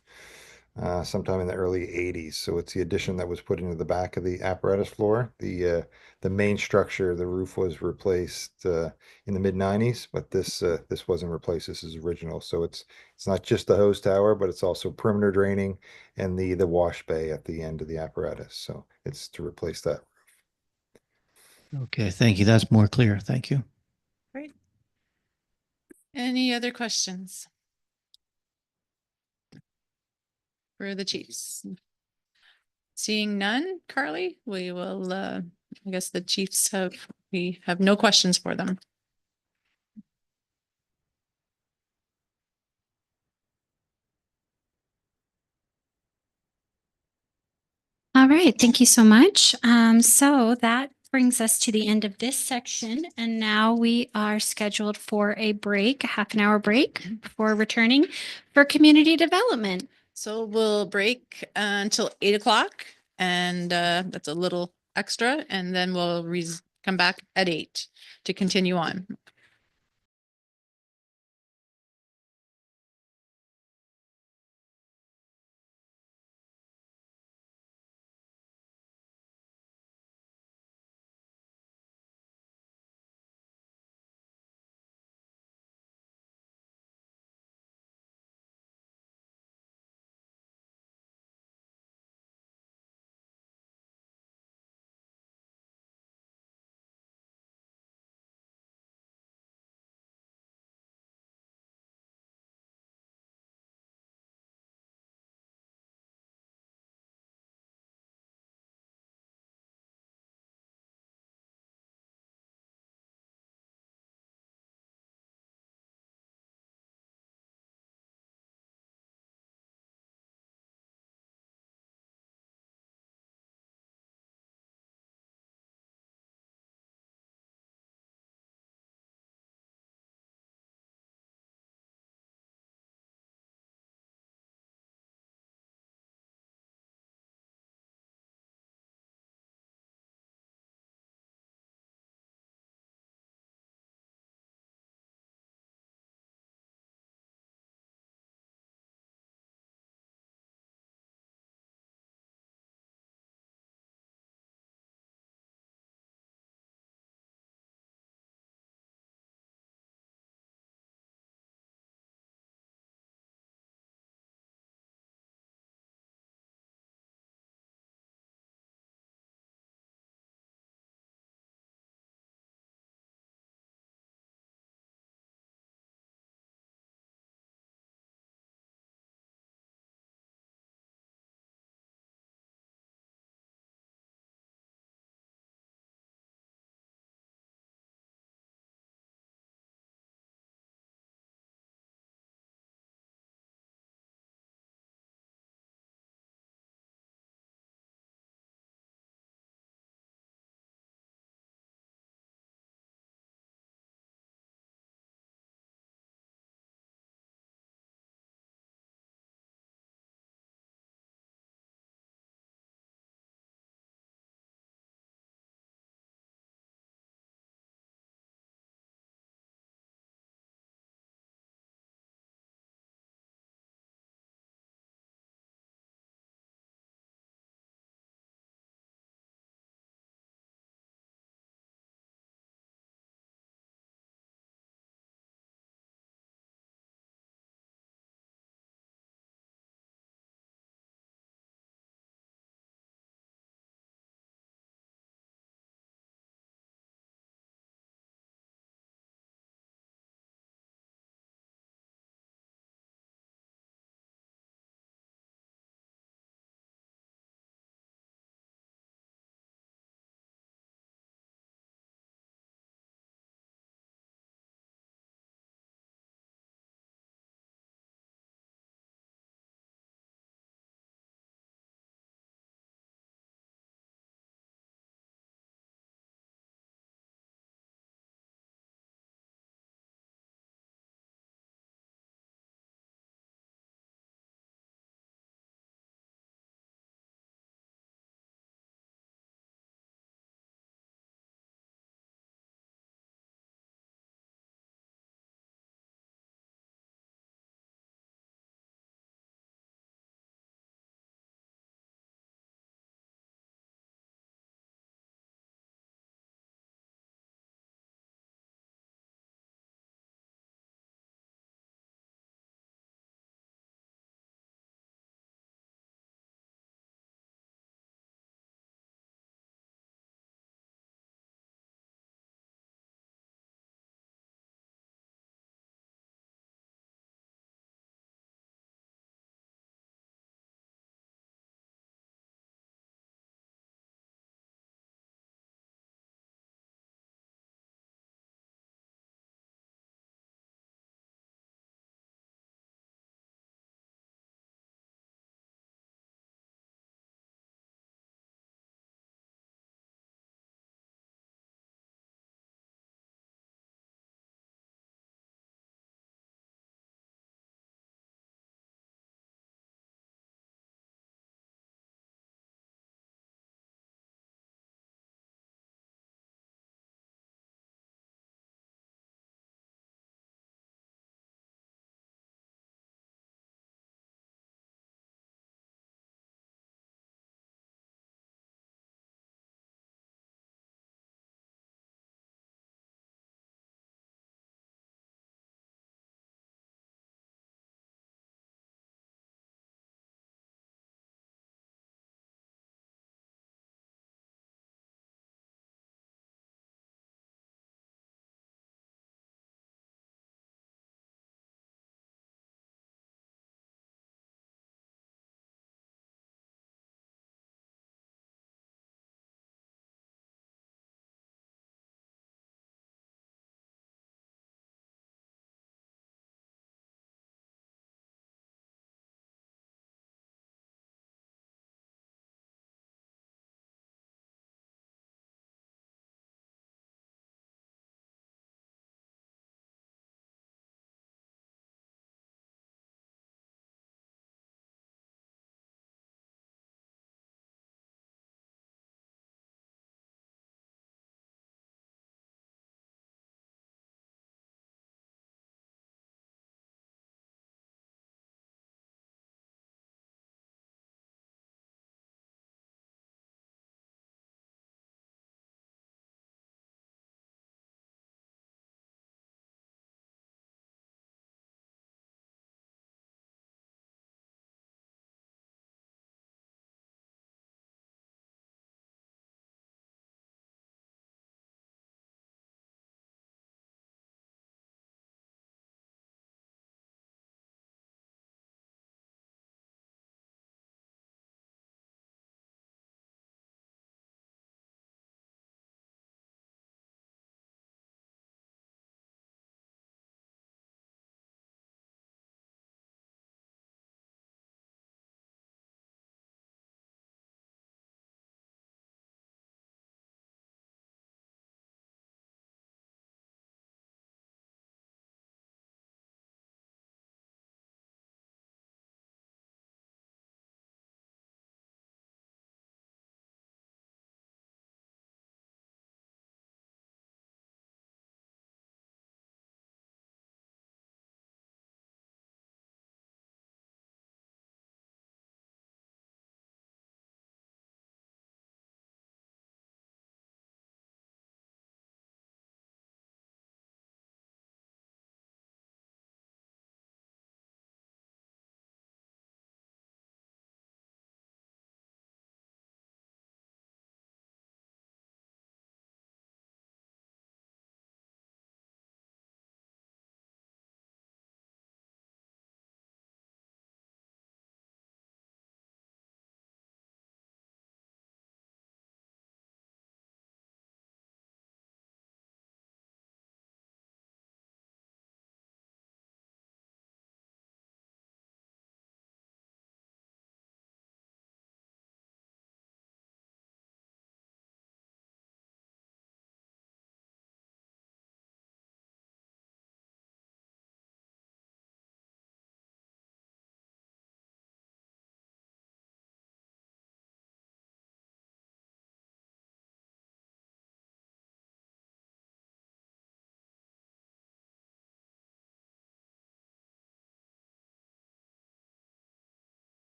sometime in the early 80s. So it's the addition that was put into the back of the apparatus floor. The main structure, the roof was replaced in the mid 90s, but this wasn't replaced. This is original. So it's not just the hose tower, but it's also perimeter draining and the wash bay at the end of the apparatus. So it's to replace that. Okay, thank you. That's more clear. Thank you. Great. Any other questions? For the chiefs? Seeing none, Carly, we will, I guess the chiefs we have no questions for them. All right, thank you so much. So that brings us to the end of this section, and now we are scheduled for a break, a half an hour break before returning for community development. So we'll break until 8 o'clock, and that's a little extra, and then we'll come back at 8 to continue on.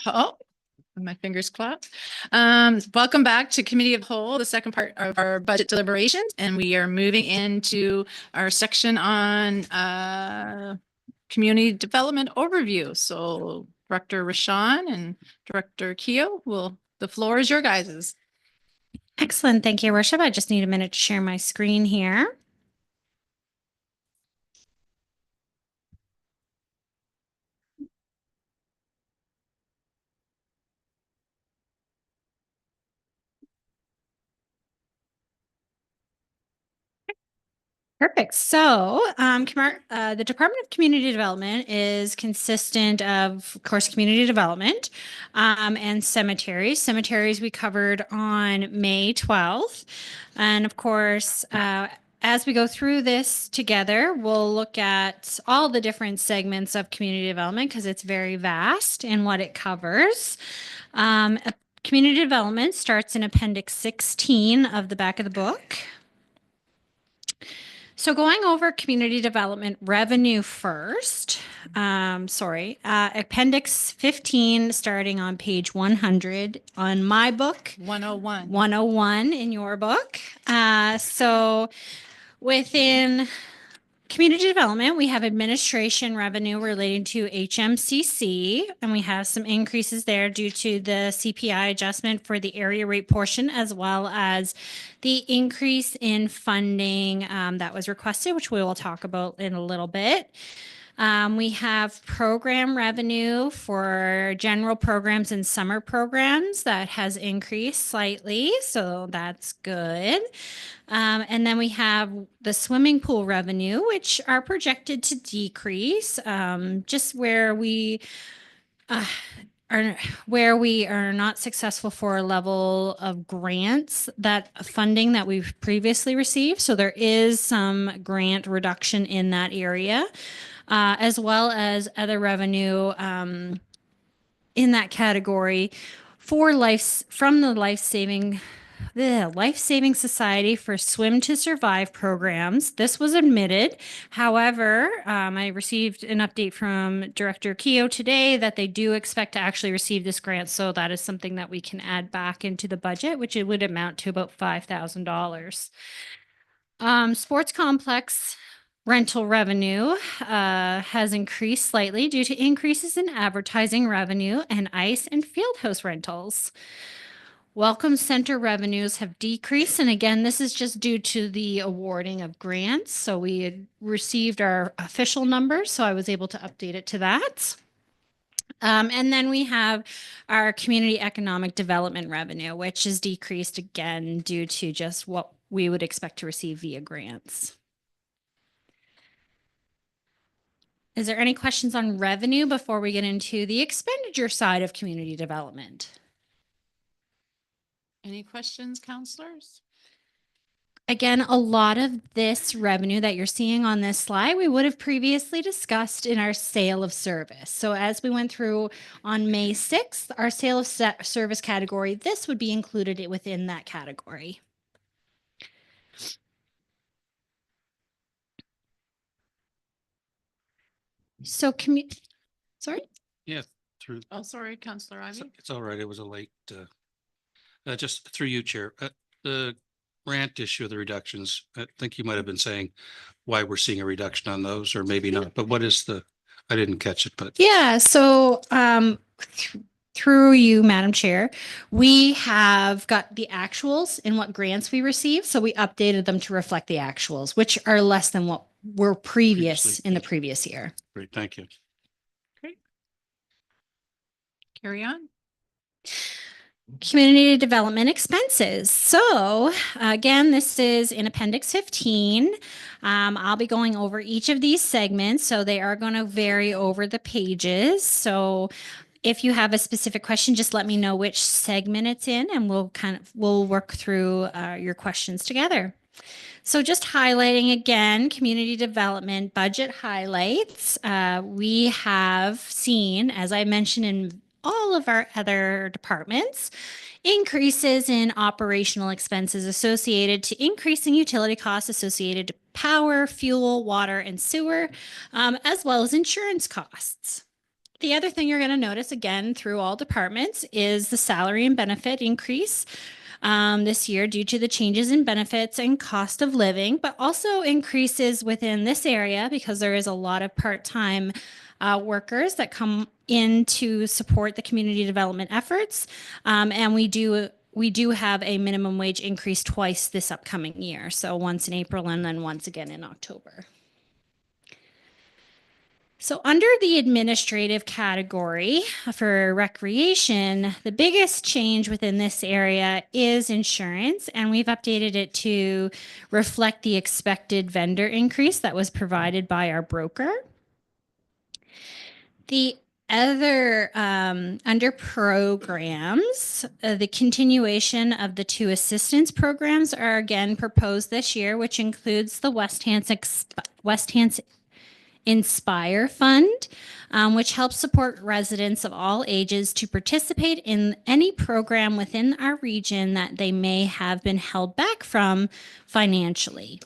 Oh, my fingers clapped. Welcome back to Committee of Whole, the second part of our budget deliberations, and we are moving into our section on community development overview. So Director Rashawn and Director Keo, the floor is your guys's. Excellent. Thank you, Worship. I just need a minute to share my screen here. Perfect. So, the Department of Community Development is consistent of course, community development and cemeteries. Cemeteries we covered on May 12th. And of course, as we go through this together, we'll look at all the different segments of community development because it's very vast in what it covers. Community development starts in Appendix 16 of the back of the book. So going over community development revenue first, Appendix 15, starting on page 100 on my book. 101. 101 in your book. So within community development, we have administration revenue relating to HMCC, and we have some increases there due to the CPI adjustment for the area rate portion, as well as the increase in funding that was requested, which we will talk about in a little bit. We have program revenue for general programs and summer programs that has increased slightly, so that's good. And then we have the swimming pool revenue, which are projected to decrease, just where we are not successful for a level of grants that funding that we've previously received. So there is some grant reduction in that area, as well as other revenue in that category for from the Life Saving Society for Swim to Survive programs. This was admitted. However, I received an update from Director Keo today that they do expect to actually receive this grant. So that is something that we can add back into the budget, which it would amount to about $5,000. Sports complex rental revenue has increased slightly due to increases in advertising revenue and ice and field house rentals. Welcome Center revenues have decreased. And again, this is just due to the awarding of grants. So we had received our official numbers, so I was able to update it to that. And then we have our community economic development revenue, which is decreased again due to just what we would expect to receive via grants. Is there any questions on revenue before we get into the expenditure side of community development? Any questions, counselors? Again, a lot of this revenue that you're seeing on this slide, we would have previously discussed in our sale of service. So as we went through on May 6th, our sale of service category, this would be included within that category. So sorry? Yeah, through. Oh, sorry, Counselor Ivy. It's all right. It was a late, just through you, Chair. The grant issue of the reductions, I think you might have been saying why we're seeing a reduction on those, or maybe not, but what is I didn't catch it, but. Yeah, so through you, Madam Chair, we have got the actuals in what grants we received. So we updated them to reflect the actuals, which are less than what were previously in the previous year. Great, thank you. Great. Carry on. Community development expenses. So again, this is in Appendix 15. I'll be going over each of these segments, so they are going to vary over the pages. So if you have a specific question, just let me know which segment it's in, and we'll work through your questions together. So just highlighting again, community development budget highlights. We have seen, as I mentioned in all of our other departments, increases in operational expenses associated to increasing utility costs associated to power, fuel, water, and sewer, as well as insurance costs. The other thing you're going to notice again through all departments is the salary and benefit increase this year due to the changes in benefits and cost of living, but also increases within this area because there is a lot of part-time workers that come in to support the community development efforts. And we do have a minimum wage increase twice this upcoming year. So once in April and then once again in October. So under the administrative category for recreation, the biggest change within this area is insurance, and we've updated it to reflect the expected vendor increase that was provided by our broker. The other under programs, the continuation of the 2 assistance programs are again proposed this year, which includes the West Hants Inspire Fund, which helps support residents of all ages to participate in any program within our region that they may have been held back from financially.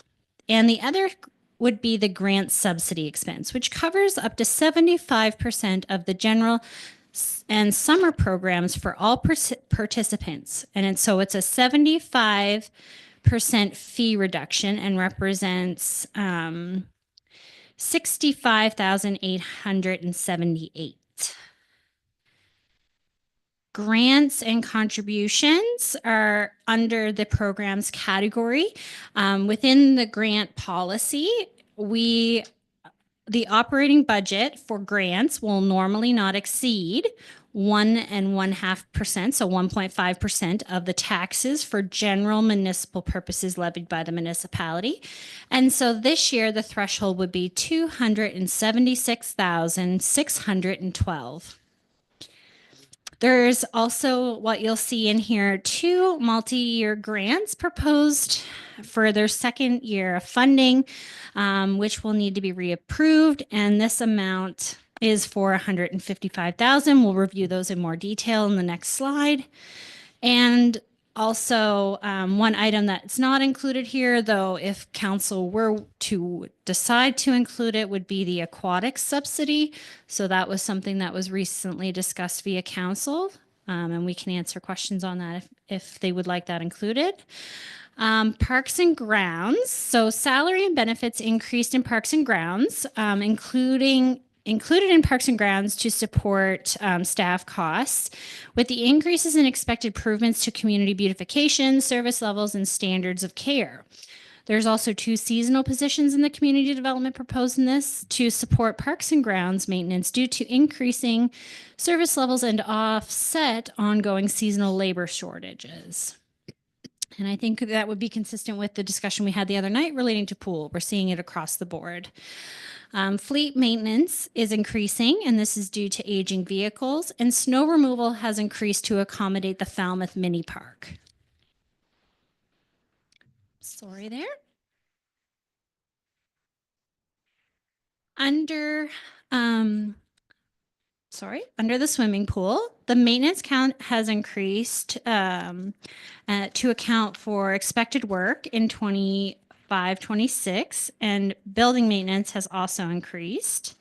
And the other would be the grant subsidy expense, which covers up to 75% of the general and summer programs for all participants. And so it's a 75% fee reduction and represents 65,878. Grants and contributions are under the programs category. Within the grant policy, the operating budget for grants will normally not exceed 1.5%, so 1.5% of the taxes for general municipal purposes levied by the municipality. And so this year, the threshold would be 276,612. There's also what you'll see in here, 2 multi-year grants proposed for their second year of funding, which will need to be reapproved. And this amount is for $155,000. We'll review those in more detail in the next slide. And also one item that's not included here, though, if council were to decide to include it, would be the aquatic subsidy. So that was something that was recently discussed via council, and we can answer questions on that if they would like that included. Parks and grounds. So salary and benefits increased in parks and grounds, included in Parks and Grounds to support staff costs, with the increases in expected improvements to community beautification, service levels, and standards of care. There's also 2 seasonal positions in the community development proposed in this to support Parks and Grounds maintenance due to increasing service levels and offset ongoing seasonal labor shortages. And I think that would be consistent with the discussion we had the other night relating to pool. We're seeing it across the board. Fleet maintenance is increasing, and this is due to aging vehicles, and snow removal has increased to accommodate the Falmouth Mini Park. Sorry there. Under the swimming pool, the maintenance count has increased to account for expected work in 25-26, and building maintenance has also increased.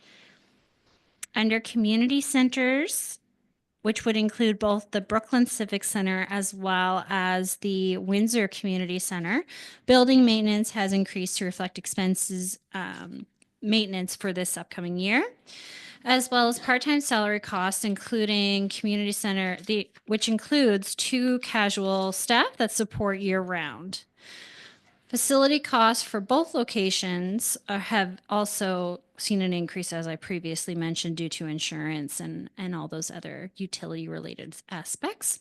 Under community centers, which would include both the Brooklyn Civic Center as well as the Windsor Community Center, building maintenance has increased to reflect expenses maintenance for this upcoming year, as well as part-time salary costs, including community center, which includes 2 casual staff that support year-round. Facility costs for both locations have also seen an increase, as I previously mentioned, due to insurance and all those other utility-related aspects.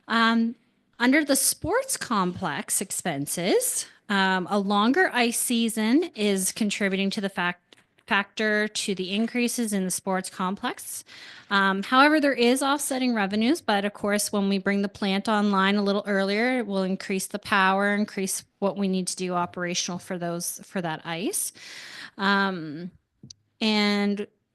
Under the sports complex expenses, a longer ice season is contributing to the factor to the increases in the sports complex. However, there is offsetting revenues, but of course, when we bring the plant online a little earlier, it will increase the power, increase what we need to do operational for that ice. And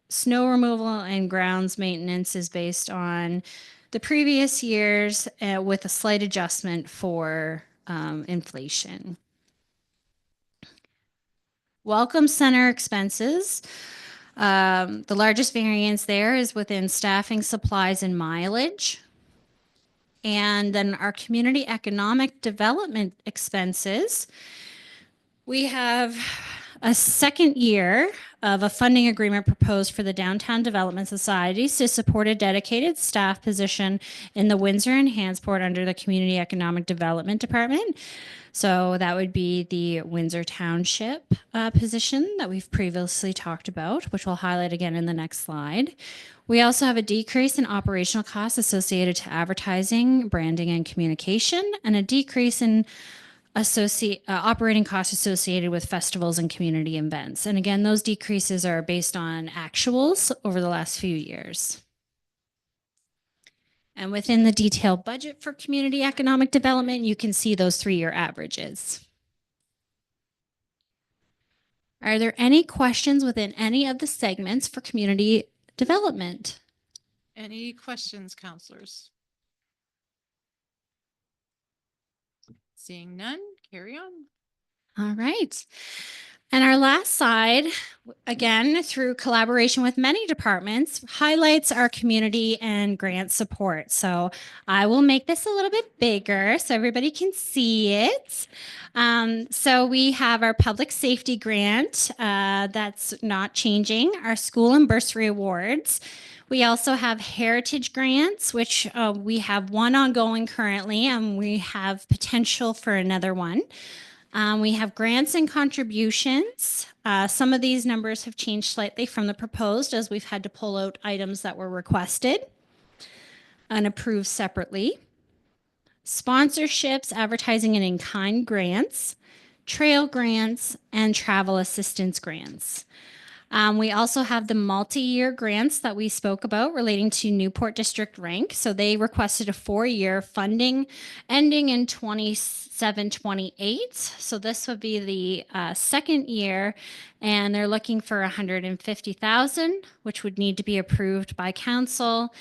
snow removal and grounds maintenance is based on the previous years with a slight adjustment for inflation. Welcome center expenses The largest variance there is within staffing, supplies, and mileage. And then our community economic development expenses, we have a second year of a funding agreement proposed for the Downtown Development Societies to support a dedicated staff position in the Windsor and Hansport under the Community Economic Development Department. So that would be the Windsor Township position that we've previously talked about, which we'll highlight again in the next slide. We also have a decrease in operational costs associated to advertising, branding, and communication, and a decrease in operating costs associated with festivals and community events. And again, those decreases are based on actuals over the last few years. And within the detailed budget for community economic development, you can see those 3-year averages. Are there any questions within any of the segments for community development? Any questions, counselors? Seeing none, carry on. All right. And our last slide, again, through collaboration with many departments, highlights our community and grant support. So I will make this a little bit bigger so everybody can see it. So we have our public safety grant that's not changing, our school and bursary awards. We also have heritage grants, which we have one ongoing currently, and we have potential for another one. We have grants and contributions. Some of these numbers have changed slightly from the proposed as we've had to pull out items that were requested and approved separately. Sponsorships, advertising and in-kind grants, trail grants, and travel assistance grants. We also have the multi-year grants that we spoke about relating to Newport District Rank. So they requested a 4-year funding ending in 27-28. So this would be the second year, and they're looking for $150,000, which would need to be approved by council.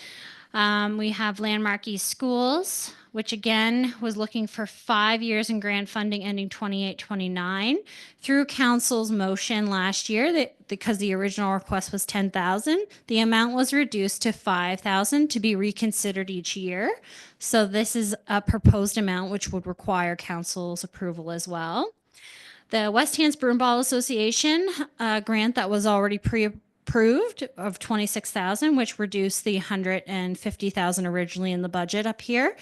We have Landmark East Schools, which again was looking for 5 years in grant funding ending 28-29 through council's motion last year that because the original request was 10,000, the amount was reduced to 5,000 to be reconsidered each year. So this is a proposed amount which would require council's approval as well. The West Hands Broomball Association grant that was already approved of 26,000, which reduced the 150,000 originally in the budget up here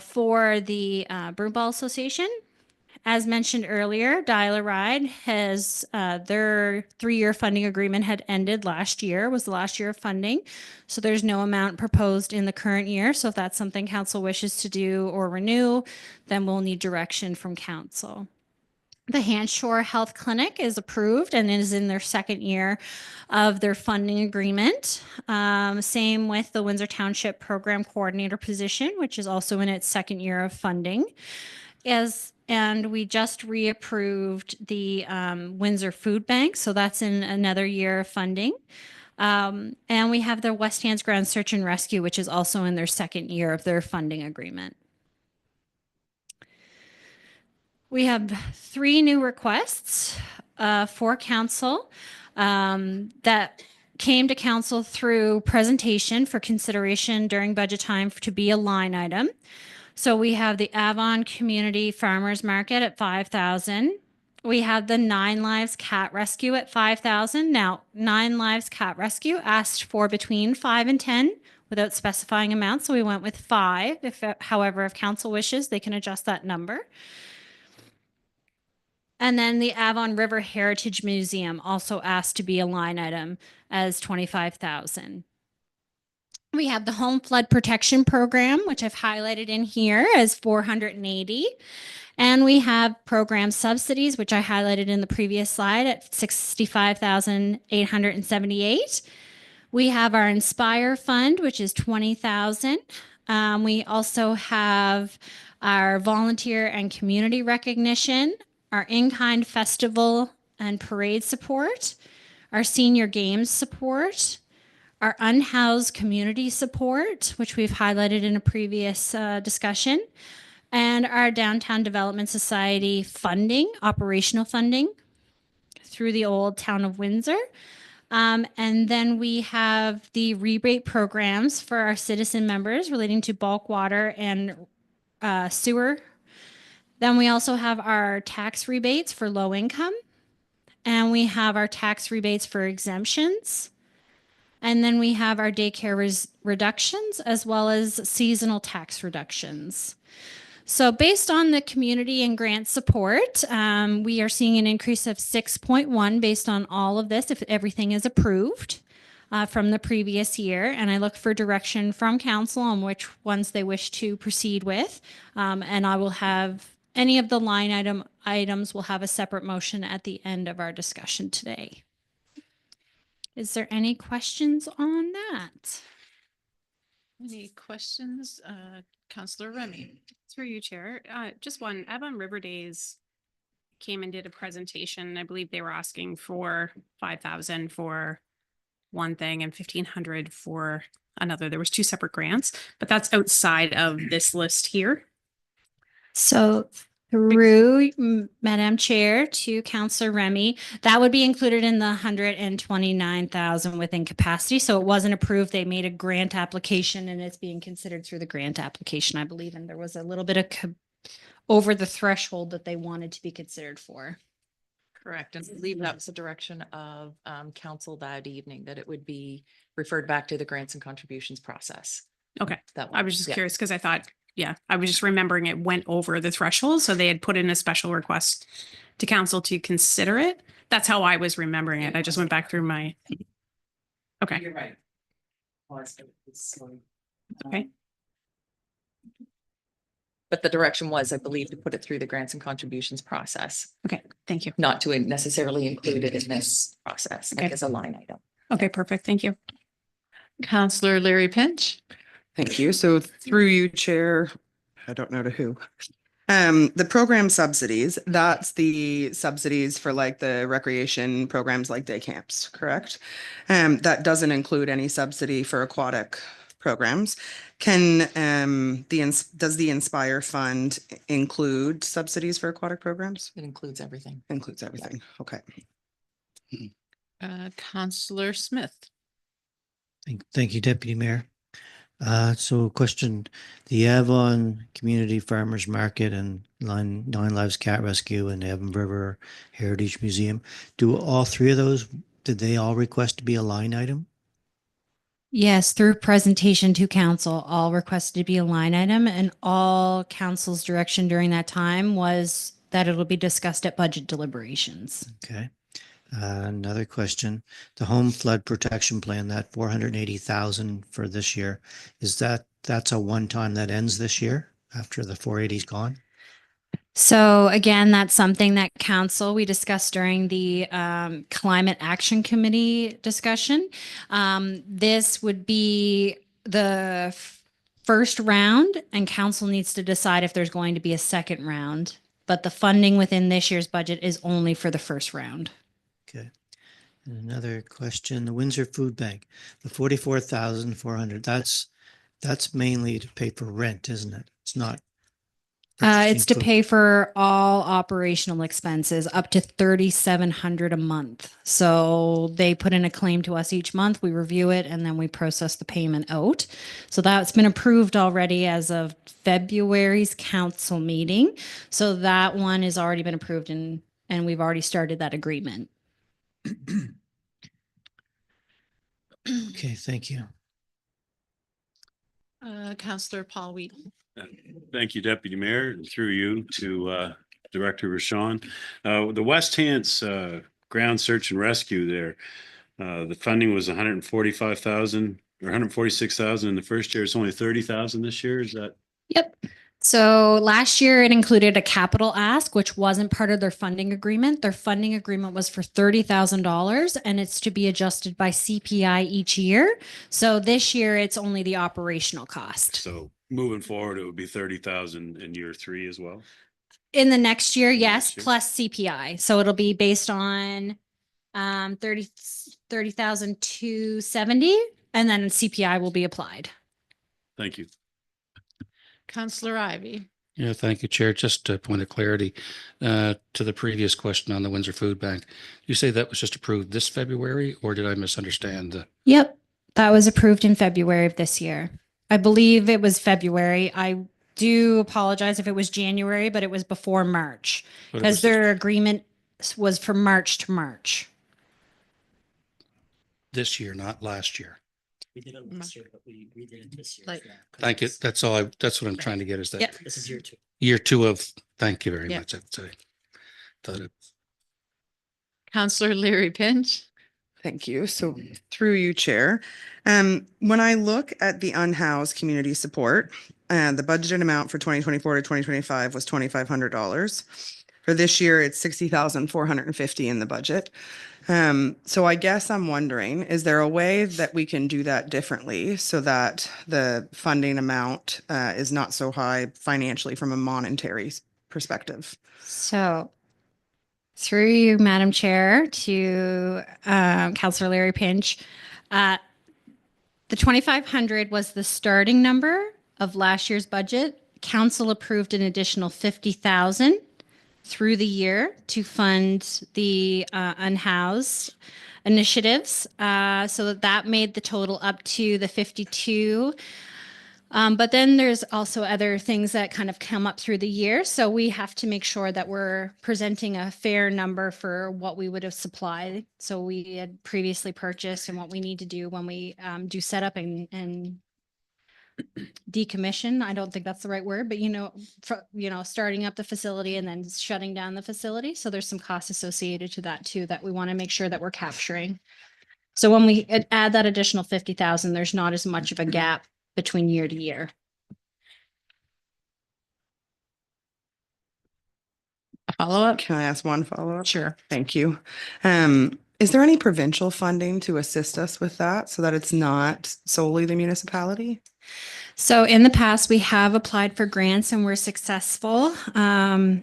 for the Broomball Association. As mentioned earlier, Dial-A-Ride has their 3-year funding agreement had ended last year, was the last year of funding. So there's no amount proposed in the current year. So if that's something council wishes to do or renew, then we'll need direction from council. The Hanshore Health Clinic is approved and is in their second year of their funding agreement. Same with the Windsor Township Program Coordinator position, which is also in its second year of funding. And we just reapproved the Windsor Food Bank, so that's in another year of funding. And we have the West Hands Ground Search and Rescue, which is also in their second year of their funding agreement. We have 3 new requests for council that came to council through presentation for consideration during budget time to be a line item. So we have the Avon Community Farmers Market at 5,000. We have the 9 Lives Cat Rescue at 5,000. Now, 9 Lives Cat Rescue asked for between 5 and 10 without specifying amounts. So we went with 5. However, if council wishes, they can adjust that number. And then the Avon River Heritage Museum also asked to be a line item as 25,000. We have the Home Flood Protection Program, which I've highlighted in here as 480. And we have program subsidies, which I highlighted in the previous slide at 65,878. We have our Inspire Fund, which is 20,000. We also have our volunteer and community recognition, our in-kind festival and parade support, our senior games support, our unhoused community support, which we've highlighted in a previous discussion, and our Downtown Development Society funding, operational funding through the old Town of Windsor. And then we have the rebate programs for our citizen members relating to bulk water and sewer. Then we also have our tax rebates for low income. And we have our tax rebates for exemptions. And then we have our daycare reductions as well as seasonal tax reductions. So based on the community and grant support, we are seeing an increase of 6.1 based on all of this if everything is approved from the previous year. And I look for direction from council on which ones they wish to proceed with. And I will have any of the line items will have a separate motion at the end of our discussion today. Is there any questions on that? Any questions? Councillor Remy. Through you, Chair. Just one. Avon River Days came and did a presentation. I believe they were asking for 5,000 for one thing and 1,500 for another. There was two separate grants, but that's outside of this list here. So through Madam Chair to Councillor Remy, that would be included in the 129,000 within capacity. So it wasn't approved. They made a grant application and it's being considered through the grant application, I believe. And there was a little bit of over the threshold that they wanted to be considered for. Correct. And I believe that was the direction of council that evening, that it would be referred back to the grants and contributions process. Okay. I was just yeah. curious because I thought, yeah, I was just remembering it went over the threshold. So they had put in a special request to council to consider it. That's how I was remembering it. I just went back through my. Okay. You're right. Okay. But the direction was, I believe, to put it through the grants and contributions process. Okay, thank you. Not to necessarily include it in this process, like as a line item. Okay, perfect. Thank you. Councillor Larry Pinch. Thank you. So through you, Chair, I don't know to who. The program subsidies, that's the subsidies for like the recreation programs like day camps, correct? That doesn't include any subsidy for aquatic programs. Does the Inspire Fund include subsidies for aquatic programs? It includes everything. Includes everything. Okay. Councillor Smith. Thank you, Deputy Mayor. So question, the Avon Community Farmers Market and Nine Lives Cat Rescue and Avon River Heritage Museum, do all three of those, did they all request to be a line item? Yes, through presentation to council, all requested to be a line item and all council's direction during that time was that it'll be discussed at budget deliberations. Okay. Another question, the home flood protection plan, that 480,000 for this year, that's a one-time that ends this year after the 480 is gone? So again, that's something that council, we discussed during the Climate Action Committee discussion. This would be the first round and council needs to decide if there's going to be a second round, but the funding within this year's budget is only for the first round. Okay. And another question, the Windsor Food Bank, the 44,400, that's mainly to pay for rent, isn't it? It's not. It's to pay for all operational expenses up to 3,700 a month. So they put in a claim to us each month. We review it and then we process the payment out. So that's been approved already as of February's council meeting. So that one has already been approved and we've already started that agreement. Okay, thank you. Councillor Paul Wheaton. Thank you, Deputy Mayor, through you to Director Rashawn. The West Hants ground search and rescue there, the funding was 145,000 or 146,000 in the first year. It's only 30,000 this year. Is that? Yep. So last year it included a capital ask, which wasn't part of their funding agreement. Their funding agreement was for $30,000 and it's to be adjusted by CPI each year. So this year it's only the operational cost. So moving forward, it would be 30,000 in year 3 as well. In the next year, yes, plus CPI. So it'll be based on 30,270 and then CPI will be applied. Thank you. Councillor Ivey. Yeah, thank you, Chair. Just a point of clarity to the previous question on the Windsor Food Bank. You say that was just approved this February, or did I misunderstand? Yep, that was approved in February of this year. I believe it was February. I do apologize if it was January, but it was before March But it because was their agreement was from March to March. this year, not last year. We did it last year, but we redid it this year. Like- Thank you. That's all that's what I'm trying to get is that. Yep. This is year 2. Year 2 of, thank you very Yeah. much. Thought it- Counselor Leary Pinch. Thank you. So through you, Chair. When I look at the unhoused community support, the budgeted amount for 2024 to 2025 was $2,500. For this year, it's 60,450 in the budget. So I guess I'm wondering, is there a way that we can do that differently so that the funding amount is not so high financially from a monetary perspective? So through you, Madam Chair, to Councillor Larry Pinch, the 2,500 was the starting number of last year's budget. Council approved an additional 50,000 through the year to fund the unhoused initiatives. So that made the total up to the 52. But then there's also other things that kind of come up through the year. So we have to make sure that we're presenting a fair number for what we would have supplied. So we had previously purchased and what we need to do when we do setup and decommission. I don't think that's the right word, but starting up the facility and then shutting down the facility. So there's some costs associated to that too, that we want to make sure that we're capturing. So when we add that additional 50,000, there's not as much of a gap between year to year. A follow-up? Can I ask one follow-up? Sure. Thank you. Is there any provincial funding to assist us with that so that it's not solely the municipality? So in the past, we have applied for grants and we're successful. And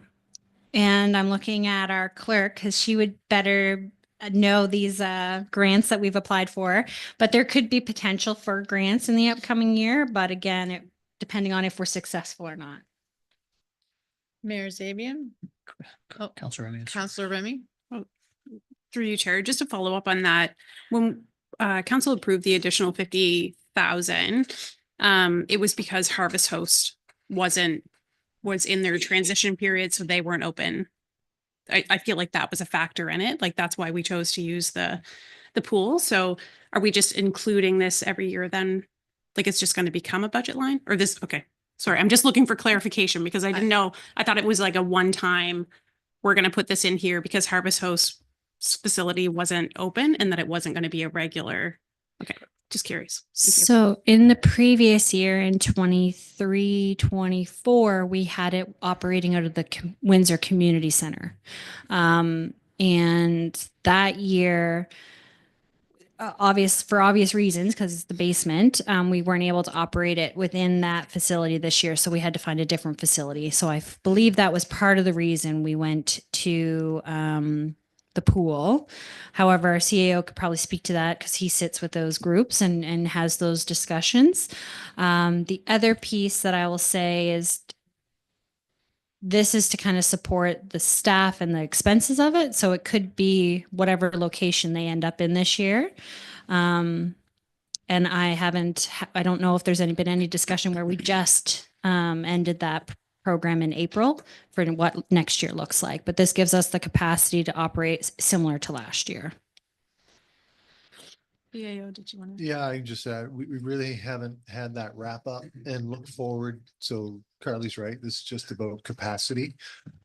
I'm looking at our clerk because she would better know these grants that we've applied for. But there could be potential for grants in the upcoming year. But again, depending on if we're successful or not. Mayor Zabian. Oh, Councillor Remy. Counselor Remy. Through you, Chair, just to follow up on that, when council approved the additional 50,000, it was because Harvest Host was in their transition period, so they weren't open. I feel like that was a factor in it. Like that's why we chose to use the pool. So are we just including this every year then? Like it's just going to become a budget line or this? Okay. Sorry. I'm just looking for clarification because I didn't know. I thought it was like a one-time, we're going to put this in here because Harvest Host facility wasn't open and that it wasn't going to be a regular. Okay. Just curious. Thank you. So in the previous year in 23, 24, we had it operating out of the Windsor Community Center. And that year, for obvious reasons, because it's the basement, we weren't able to operate it within that facility this year. So we had to find a different facility. So I believe that was part of the reason we went to the pool. However, our CAO could probably speak to that because he sits with those groups and has those discussions. The other piece that I will say is this is to kind of support the staff and the expenses of it. So it could be whatever location they end up in this year. And I don't know if there's been any discussion where we just ended that program in April for what next year looks like. But this gives us the capacity to operate similar to last year. BAO, did you want to? Yeah, I just we really haven't had that wrap up and look forward. So Carly's right. This is just about capacity.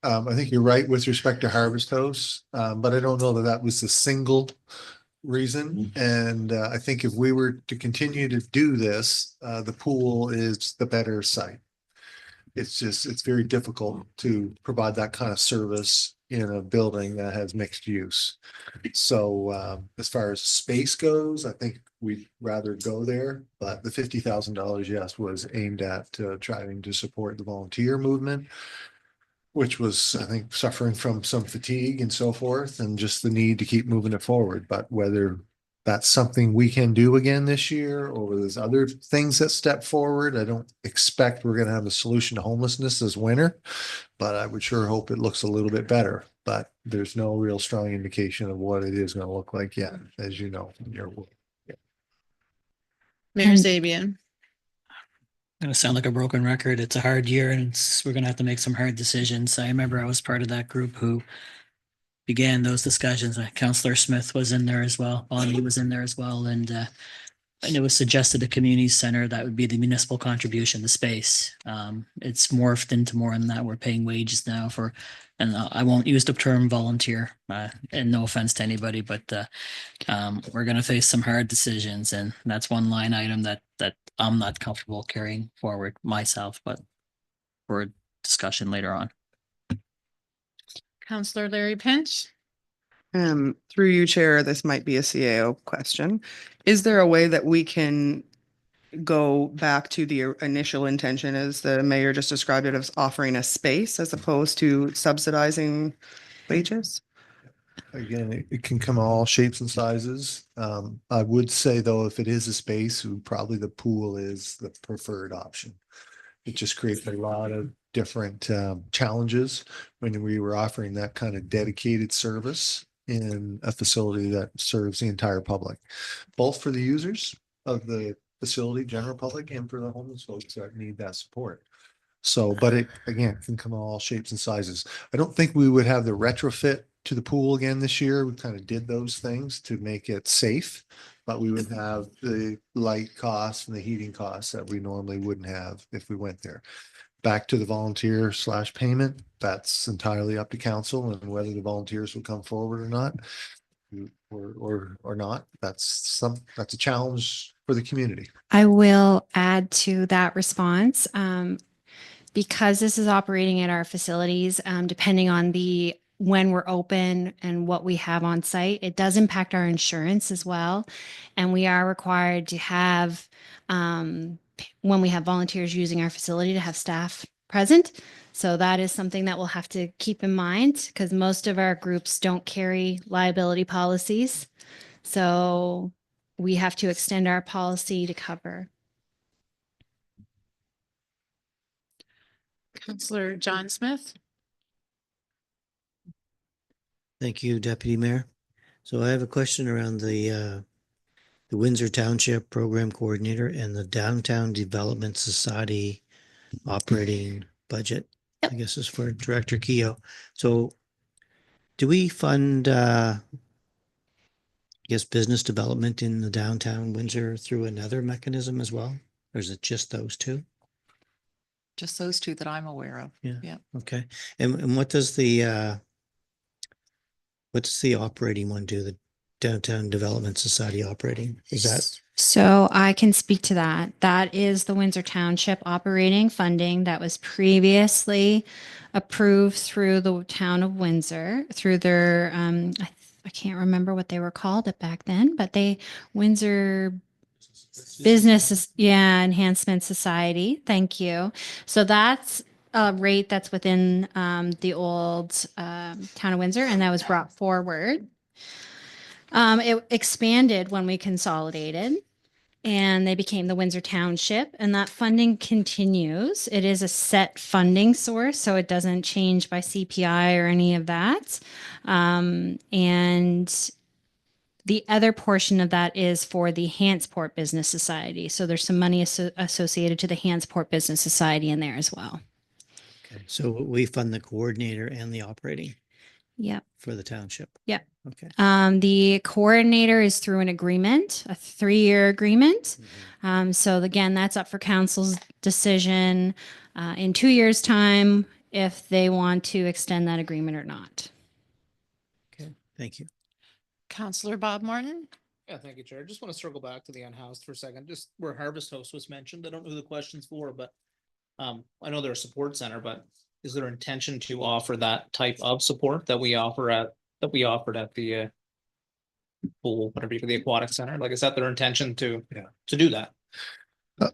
I think you're right with respect to Harvest House, but I don't know that that was the single reason. And I think if we were to continue to do this, the pool is the better site. It's very difficult to provide that kind of service in a building that has mixed use. So as far as space goes, I think we'd rather go there, but the $50,000, yes, was aimed at trying to support the volunteer movement, which was, I think, suffering from some fatigue and so forth, and just the need to keep moving it forward. But whether that's something we can do again this year, or there's other things that step forward. I don't expect we're gonna have a solution to homelessness this winter, but I would sure hope it looks a little bit better. But there's no real strong indication of what it is gonna look like yet, as you know, from your work. Mayor Zabian. Gonna sound like a broken record. It's a hard year and we're gonna have to make some hard decisions. I remember I was part of that group who began those discussions. Councillor Smith was in there as well. Bonnie was in there as well. And it was suggested a community center that would be the municipal contribution, the space. It's morphed into more than that. We're paying wages now for, and I won't use the term volunteer, and no offense to anybody, but we're going to face some hard decisions. And that's one line item that I'm not comfortable carrying forward myself, but for a discussion later on. Councillor Larry Pinch. Through you, Chair, this might be a CAO question. Is there a way that we can go back to the initial intention, as the mayor just described it, of offering a space as opposed to subsidizing wages? Again, it can come all shapes and sizes. I would say though, if it is a space, probably the pool is the preferred option. It just creates a lot of different challenges when we were offering that kind of dedicated service in a facility that serves the entire public, both for the users of the facility, general public, and for the homeless folks that need that support. So, but it, again, can come all shapes and sizes. I don't think we would have the retrofit to the pool again this year. We kind of did those things to make it safe, but we would have the light costs and the heating costs that we normally wouldn't have if we went there. Back to the volunteer / payment, that's entirely up to council and whether the volunteers will come forward or not, or not. That's a challenge for the community. I will add to that response. Because this is operating at our facilities, depending on when we're open and what we have on site, it does impact our insurance as well. And we are required to have, when we have volunteers using our facility, to have staff present. So that is something that we'll have to keep in mind, because most of our groups don't carry liability policies. So we have to extend our policy to cover. Councillor John Smith. Thank you, Deputy Mayor. So I have a question around the Windsor Township Program Coordinator and the Downtown Development Society operating budget. I guess is for Director Keogh. So do we fund, I guess, business development in the downtown Windsor through another mechanism as well? Or is it just those two? Just those two that I'm aware of. Yeah. Okay. And what does the operating one do? The Downtown Development Society operating? Is that? So I can speak to that. That is the Windsor Township operating funding that was previously approved through the town of Windsor, through their, I can't remember what they were called back then, but Windsor Business, Enhancement Society. Thank you. So that's a rate that's within the old town of Windsor, and that was brought forward. It expanded when we consolidated, and they became the Windsor Township, and that funding continues. It is a set funding source, so it doesn't change by CPI or any of that. And the other portion of that is for the Hansport Business Society. So there's some money associated to the Hansport Business Society in there as well. Okay. So we fund the coordinator and the operating? Yep. For the township? Yep. Okay. The coordinator is through an agreement, a 3-year agreement. So again, that's up for council's decision in 2 years' time if they want to extend that agreement or not. Okay. Thank you. Councillor Bob Martin. Yeah, thank you, Chair. Just want to circle back to the unhoused for a second, just where Harvest Host was mentioned. I don't know who the question's for, but I know they're a support center, but is there intention to offer that type of support that we offered at the pool, whatever, the aquatic center? Like, is that their intention to do that?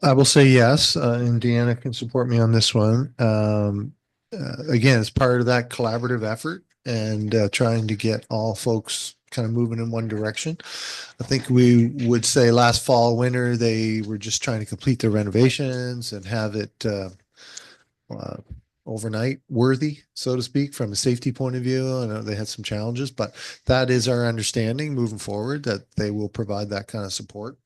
I will say yes, and Deanna can support me on this one. Again, it's part of that collaborative effort and trying to get all folks kind of moving in one direction. I think we would say last fall, winter, they were just trying to complete their renovations and have it overnight worthy, so to speak, from a safety point of view. I know they had some challenges, but that is our understanding moving forward, that they will provide that kind of support.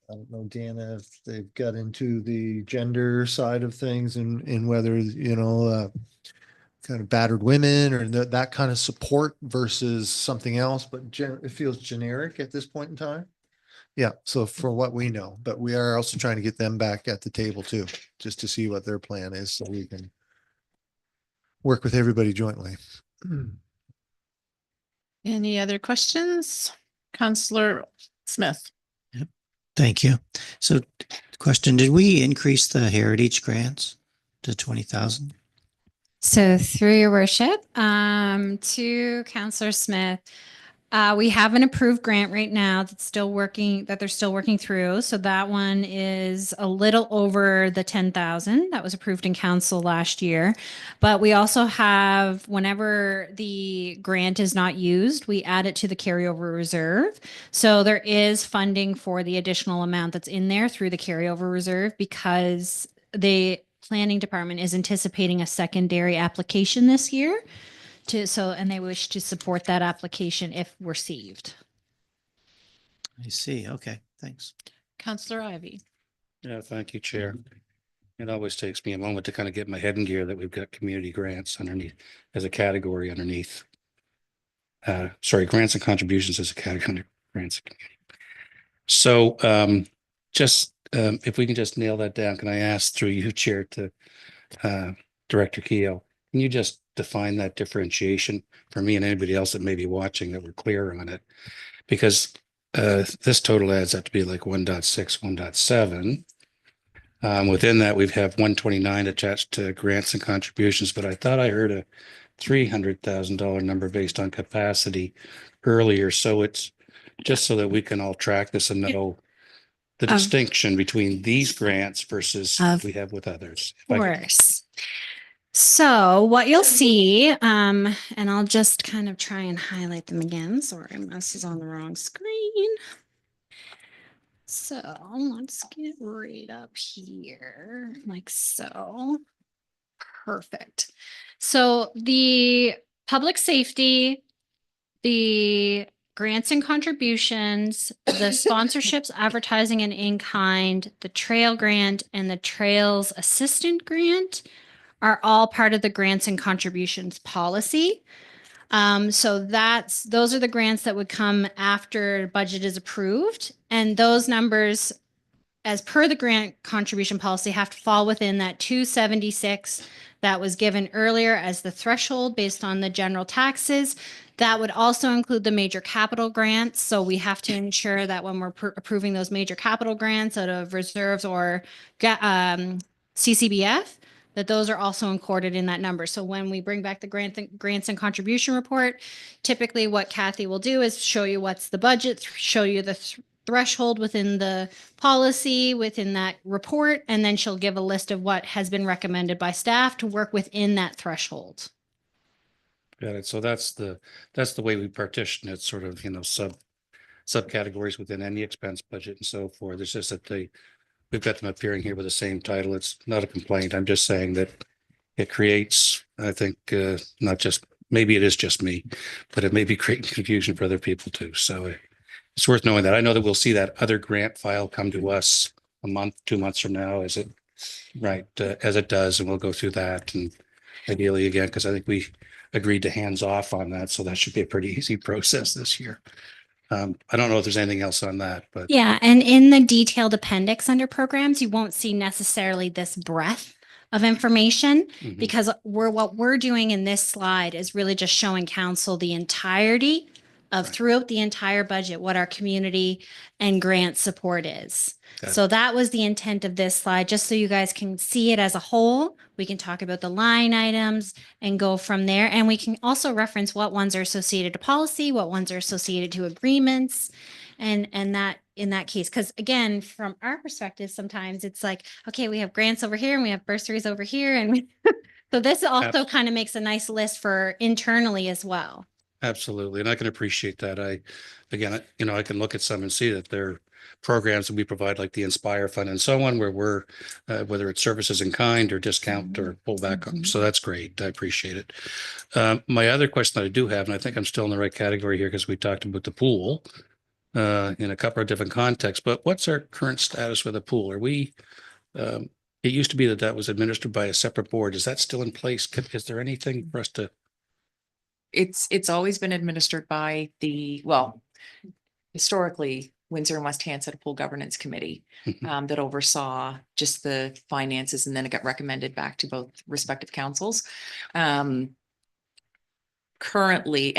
I don't know, Dana, if they've got into the gender side of things and whether, kind of battered women or that kind of support versus something else, but it feels generic at this point in time. Yeah, so for what we know, but we are also trying to get them back at the table too, just to see what their plan is so we can work with everybody jointly. Any other questions? Counselor Smith. Thank you. So question, did we increase the heritage grants to 20,000? So through your worship, to Counselor Smith, we have an approved grant right now that they're still working through. So that one is a little over the 10,000 that was approved in council last year. But we also have, whenever the grant is not used, we add it to the carryover reserve. So there is funding for the additional amount that's in there through the carryover reserve, because the planning department is anticipating a secondary application this year. And they wish to support that application if received. I see. Okay, thanks. Counselor Ivy. Yeah, thank you, Chair. It always takes me a moment to kind of get my head in gear that we've got community grants underneath as a category underneath. Grants and contributions as a category under grants and community. So if we can just nail that down, can I ask through you, Chair, to Director Keogh, can you just define that differentiation for me and anybody else that may be watching, that we're clear on it? Because this total adds up to be like 1.6, 1.7. Within that, we have 129 attached to grants and contributions, but I thought I heard a $300,000 number based on capacity earlier. So it's just so that we can all track this and know the distinction between these grants versus what we have with others. Of course. So what you'll see, and I'll just kind of try and highlight them again. Sorry, this is on the wrong screen. So let's get right up here, like so. Perfect. So the public safety, the grants and contributions, the sponsorships, advertising and in-kind, the trail grant, and the trails assistant grant are all part of the grants and contributions policy. So those are the grants that would come after budget is approved. And those numbers, as per the grant contribution policy, have to fall within that 276 that was given earlier as the threshold based on the general taxes. That would also include the major capital grants. So we have to ensure that when we're approving those major capital grants out of reserves or CCBF, that those are also included in that number. So when we bring back the grants and contribution report, typically what Kathy will do is show you what's the budget, show you the threshold within the policy, within that report, and then she'll give a list of what has been recommended by staff to work within that threshold. Got it. So that's the way we partition it, sort of, subcategories within any expense budget and so forth. It's just that we've got them appearing here with the same title. It's not a complaint. I'm just saying that it creates, I think, maybe it is just me, but it may be creating confusion for other people too. So it's worth knowing that. I know that we'll see that other grant file come to us a month, 2 months from now, as it does, and we'll go through that, and ideally again, because I think we agreed to hands off on that, so that should be a pretty easy process this year. I don't know if there's anything else on that, but yeah, and in the detailed appendix under programs, you won't see necessarily this breadth of information, because what we're doing in this slide is really just showing council the entirety of throughout the entire budget, what our community and grant support is. So that was the intent of this slide, just so you guys can see it as a whole. We can talk about the line items and go from there. And we can also reference what ones are associated to policy, what ones are associated to agreements, and that in that case, because again, from our perspective, sometimes it's like, okay, we have grants over here and we have bursaries over here. And so this also kind of makes a nice list for internally as well. Absolutely. And I can appreciate that. I can look at some and see that there are programs that we provide like the Inspire Fund and so on, where we're, whether it's services in kind or discount or pull back on. So that's great. I appreciate it. My other question that I do have, and I think I'm still in the right category here because we talked about the pool in a couple of different contexts, but what's our current status with the pool? Are we, it used to be that was administered by a separate board. Is that still in place? Is there anything for us to? It's always been administered by historically, Windsor and West Hants had a pool governance committee that oversaw just the finances, and then it got recommended back to both respective councils. Currently,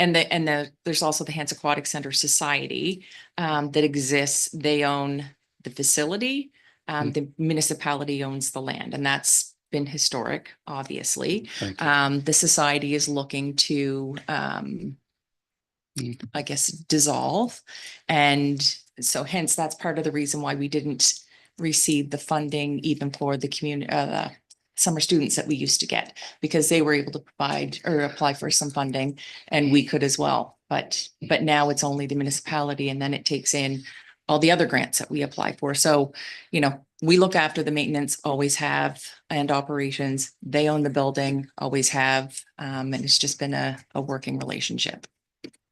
there's also the Hants Aquatic Center Society that exists. They own the facility. The municipality owns the land, and that's been historic, obviously. The society is looking to, I guess, dissolve. And so hence that's part of the reason why we didn't receive the funding even for the community, summer students that we used to get, because they were able to provide or apply for some funding, and we could as well. But now it's only the municipality, and then it takes in all the other grants that we apply for. So, we look after the maintenance, always have, and operations. They own the building, always have. And it's just been a working relationship.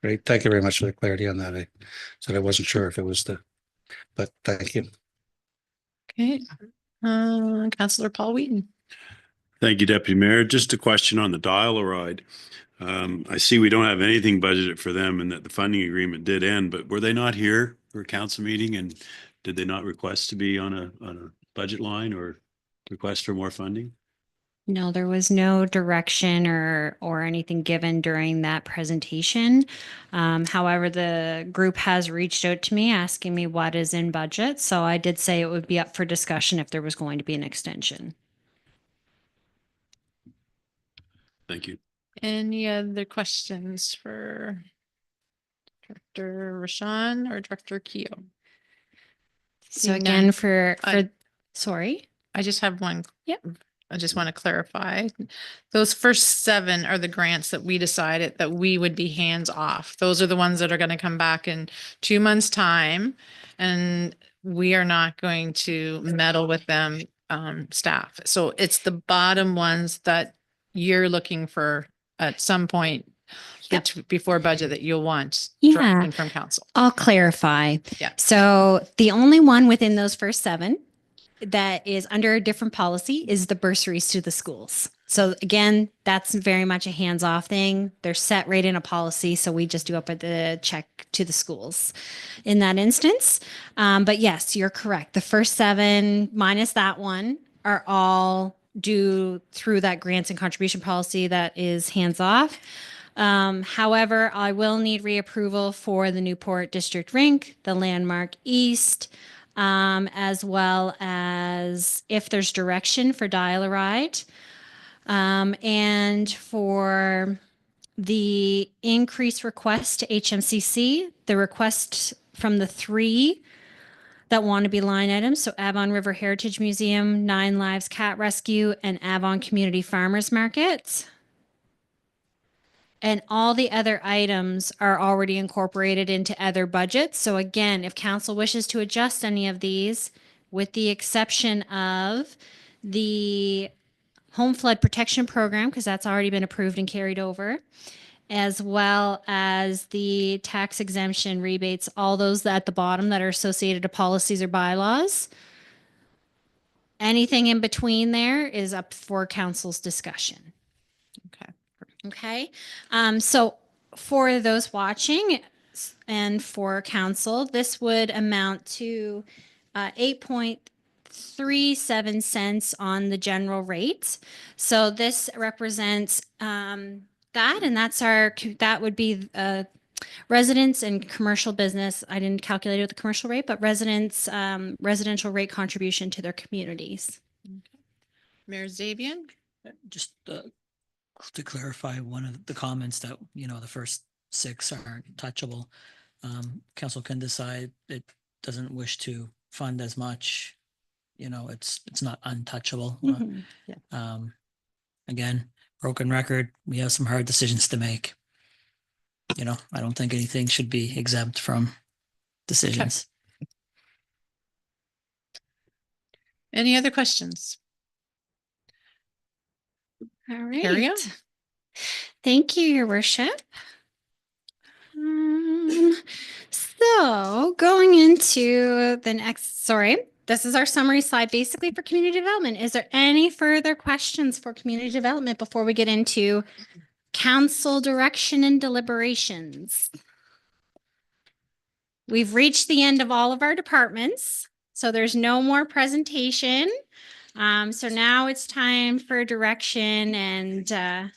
Great. Thank you very much for the clarity on that. I said I wasn't sure if it was but thank you. Okay. Councillor Paul Wheaton. Thank you, Deputy Mayor. Just a question on the dial-a-ride. I see we don't have anything budgeted for them and that the funding agreement did end, but were they not here for a council meeting, and did they not request to be on a budget line or request for more funding? No, there was no direction or anything given during that presentation. However, the group has reached out to me asking me what is in budget. So I did say it would be up for discussion if there was going to be an extension. Thank you. Any other questions for Director Rashawn or Director Keogh? So again, sorry. I just have one. Yep. I just want to clarify. Those first 7 are the grants that we decided that we would be hands off. Those are the ones that are going to come back in 2 months' time, and we are not going to meddle with them, staff. So it's the bottom ones that you're looking for at some point before budget that you'll want direction from council. I'll clarify. Yeah. So the only one within those first 7 that is under a different policy is the bursaries to the schools. So again, that's very much a hands-off thing. They're set right in a policy, so we just do up at the check to the schools in that instance. But yes, you're correct. The first 7 minus that one are all due through that grants and contribution policy that is hands-off. However, I will need reapproval for the Newport District Rink, the Landmark East, as well as if there's direction for dial-a-ride. And for the increased request to HMCC, the request from the 3 that want to be line items, so Avon River Heritage Museum, 9 Lives Cat Rescue, and Avon Community Farmers Market. And all the other items are already incorporated into other budgets. So again, if council wishes to adjust any of these, with the exception of the home flood protection program, because that's already been approved and carried over, as well as the tax exemption rebates, all those at the bottom that are associated to policies or bylaws. Anything in between there is up for council's discussion. Okay. So for those watching and for council, this would amount to 8.37 cents on the general rate. So this represents that, and that would be residents and commercial business. I didn't calculate it with the commercial rate, but residential rate contribution to their communities. Mayor Zabian? Just to clarify one of the comments that, the first 6 aren't touchable. Council can decide it doesn't wish to fund as much, it's not untouchable. Again, broken record, we have some hard decisions to make. I don't think anything should be exempt from decisions. Any other questions? All Carry on. right. Thank you, Your Worship. So going into the next, this is our summary slide basically for community development. Is there any further questions for community development before we get into council direction and deliberations? We've reached the end of all of our departments, so there's no more presentation. So now it's time for direction, and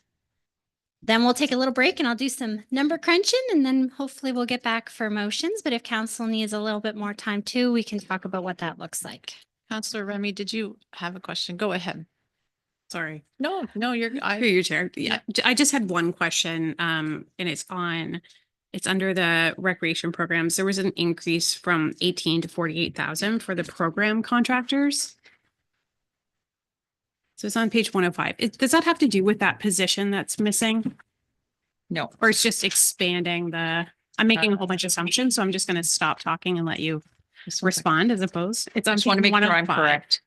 then we'll take a little break and I'll do some number crunching, and then hopefully we'll get back for motions. But if council needs a little bit more time too, we can talk about what that looks like. Councillor Remy, did you have a question? Go ahead. Sorry. No, Through you, Chair. Yeah, I just had one question, and it's under the recreation programs. There was an increase from 18 to 48,000 for the program contractors. So it's on page 105. Does that have to do with that position that's missing? No. Or it's just expanding I'm making a whole bunch of assumptions, so I'm just going to stop talking and let you respond as opposed. It's I on just want to page make sure I'm 105. correct.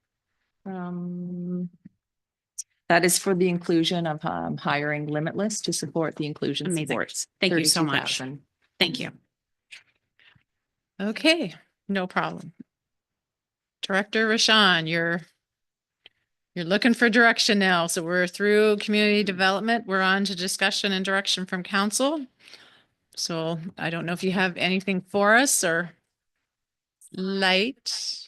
That is for the inclusion of hiring Limitless to support the inclusion Amazing. supports. Thank you so much. 32,000. Thank you. Okay, no problem. Director Rashawn, you're looking for direction now. So we're through community development. We're on to discussion and direction from council. So I don't know if you have anything for us or light.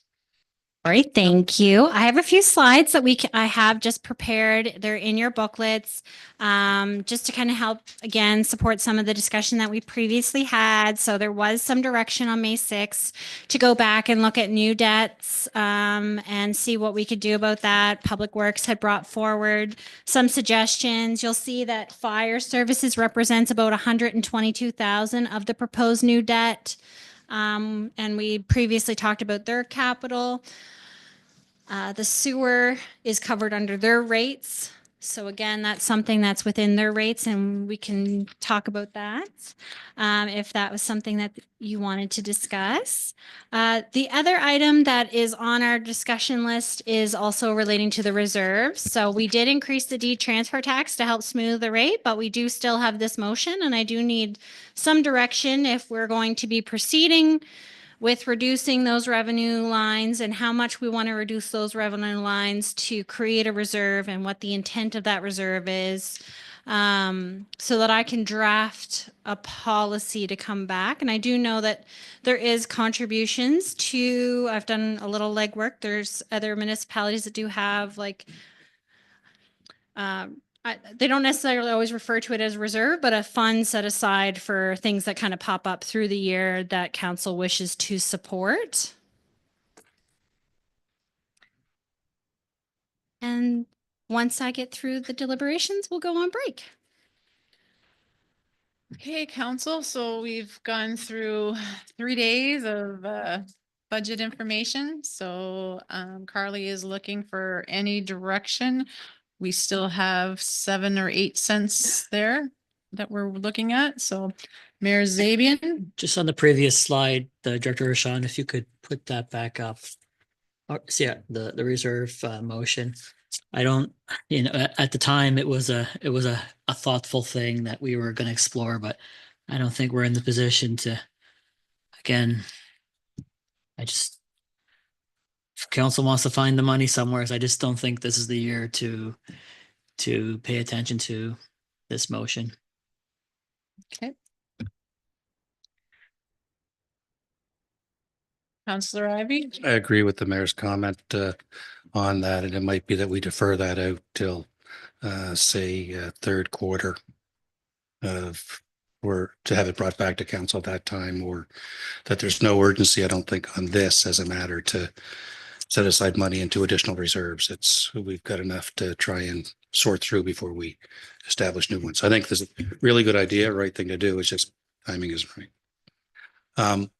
All right, thank you. I have a few slides that I have just prepared. They're in your booklets, just to kind of help, again, support some of the discussion that we previously had. So there was some direction on May 6th to go back and look at new debts and see what we could do about that. Public Works had brought forward some suggestions. You'll see that fire services represents about 122,000 of the proposed new debt. And we previously talked about their capital. The sewer is covered under their rates. So again, that's something that's within their rates, and we can talk about that if that was something that you wanted to discuss. The other item that is on our discussion list is also relating to the reserves. So we did increase the deed transfer tax to help smooth the rate, but we do still have this motion, and I do need some direction if we're going to be proceeding with reducing those revenue lines and how much we want to reduce those revenue lines to create a reserve and what the intent of that reserve is, so that I can draft a policy to come back. And I do know that there is contributions to, I've done a little legwork. There's other municipalities that do have they don't necessarily always refer to it as reserve, but a fund set aside for things that kind of pop up through the year that council wishes to support. And once I get through the deliberations, we'll go on break. Okay, council. So we've gone through 3 days of budget information. So Carly is looking for any direction. We still have 7 or 8 cents there that we're looking at. So Mayor Zabian. Just on the previous slide, the Director Rashawn, if you could put that back up. So yeah, the reserve motion. I don't, at the time it was a thoughtful thing that we were going to explore, but I don't think we're in the position to, again, if council wants to find the money somewhere, I just don't think this is the year to pay attention to this motion. Okay. Councillor Ivey. I agree with the mayor's comment on that, and it might be that we defer that out till say third quarter or to have it brought back to council at that time, or that there's no urgency, I don't think, on this as a matter to set aside money into additional reserves. We've got enough to try and sort through before we establish new ones. I think this is a really good idea, right thing to do. It's just timing isn't right.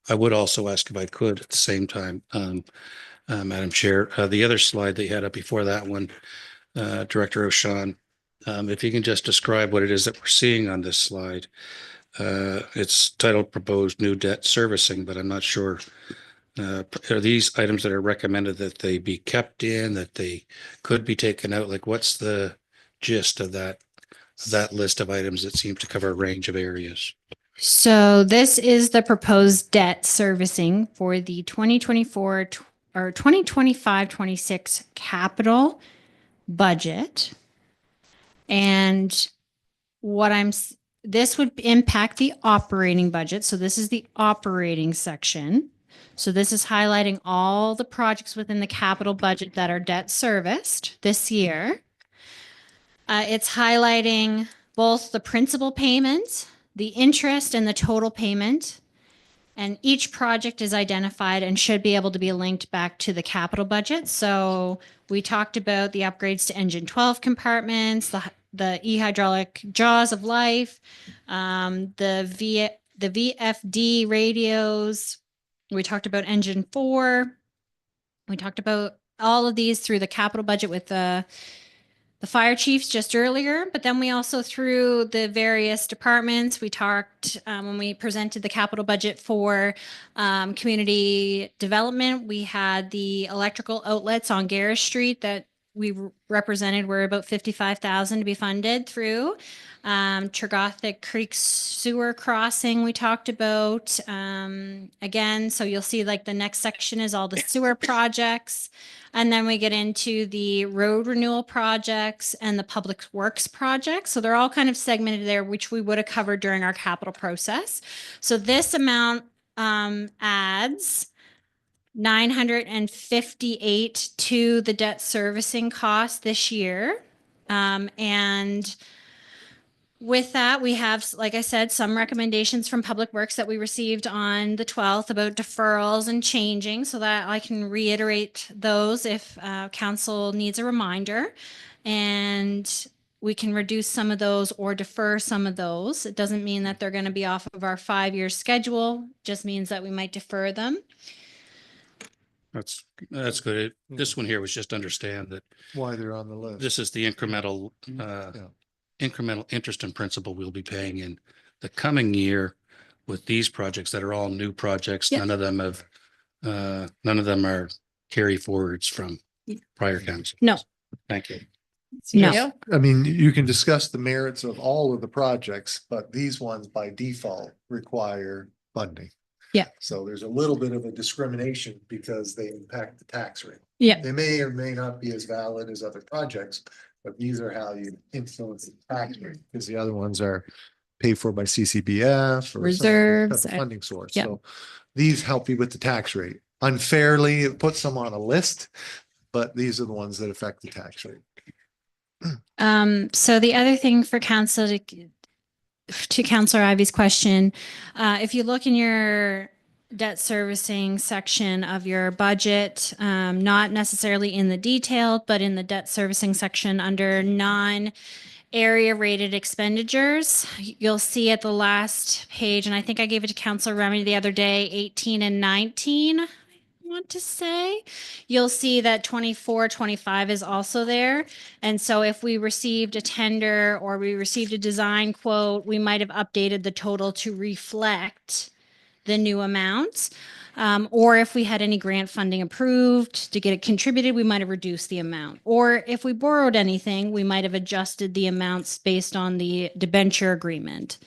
I would also ask if I could at the same time, Madam Chair, the other slide that you had up before that one, Director O'Shawn, if you can just describe what it is that we're seeing on this slide. It's titled Proposed New Debt Servicing, but I'm not sure. Are these items that are recommended that they be kept in, that they could be taken out? Like, what's the gist of that list of items that seem to cover a range of areas? So this is the proposed debt servicing for the 2024 or 2025-26 capital budget. And this would impact the operating budget. So this is the operating section. So this is highlighting all the projects within the capital budget that are debt serviced this year. It's highlighting both the principal payment, the interest, and the total payment. And each project is identified and should be able to be linked back to the capital budget. So we talked about the upgrades to engine 12 compartments, the e-hydraulic jaws of life, the VFD radios. We talked about engine 4. We talked about all of these through the capital budget with the fire chiefs just earlier, but then we also through the various departments, we talked when we presented the capital budget for community development, we had the electrical outlets on Garish Street that we represented were about 55,000 to be funded through. Tregothic Creek sewer crossing we talked about again. So you'll see like the next section is all the sewer projects. And then we get into the road renewal projects and the public works projects. So they're all kind of segmented there, which we would have covered during our capital process. So this amount adds 958 to the debt servicing cost this year. And with that, we have, like I said, some recommendations from Public Works that we received on the 12th about deferrals and changing, so that I can reiterate those if council needs a reminder. And we can reduce some of those or defer some of those. It doesn't mean that they're going to be off of our 5-year schedule, just means that we might defer them. That's good. This one here was just understand that Why they're on the list. this is the incremental incremental interest and principal we'll be paying in the coming year with these projects that are all new projects. Yep. None of them are carry forwards from prior council. No. Thank you. No. I mean, you can discuss the merits of all of the projects, but these ones by default require funding. Yeah. So there's a little bit of a discrimination because they impact the tax rate. Yeah. They may or may not be as valid as other projects, but these are how you influence the tax rate, because the other ones are paid for by CCBF or some Reserves, type of funding source. yeah. So these help you with the tax rate. Unfairly, it puts them on a list, but these are the ones that affect the tax rate. So the other thing for council to Councillor Ivy's question, if you look in your debt servicing section of your budget, not necessarily in the detailed, but in the debt servicing section under non-area rated expenditures, you'll see at the last page, and I think I gave it to Councillor Remy the other day, 18 and 19. Want to say you'll see that 24-25 is also there, and so if we received a tender or we received a design quote, we might have updated the total to reflect the new amounts, or if we had any grant funding approved to get it contributed, we might have reduced the amount, or if we borrowed anything, we might have adjusted the amounts based on the debenture agreement.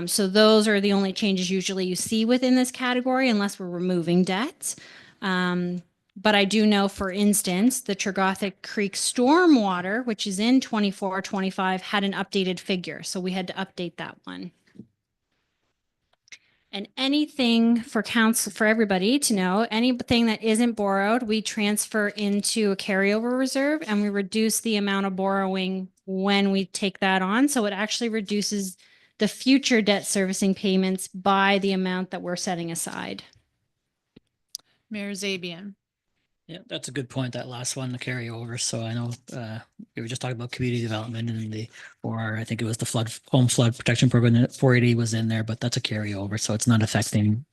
So those are the only changes usually you see within this category unless we're removing debt. But I do know, for instance, the Tregothic Creek stormwater, which is in 24-25, had an updated figure. So we had to update that one. And anything for council, for everybody to know, anything that isn't borrowed, we transfer into a carryover reserve and we reduce the amount of borrowing when we take that on. So it actually reduces the future debt servicing payments by the amount that we're setting aside. Mayor Zabian. Yeah, that's a good point, that last one, the carryover. So I know we were just talking about community development and I think it was the home flood protection program, that 480 was in there, but that's a carryover. So it's not affecting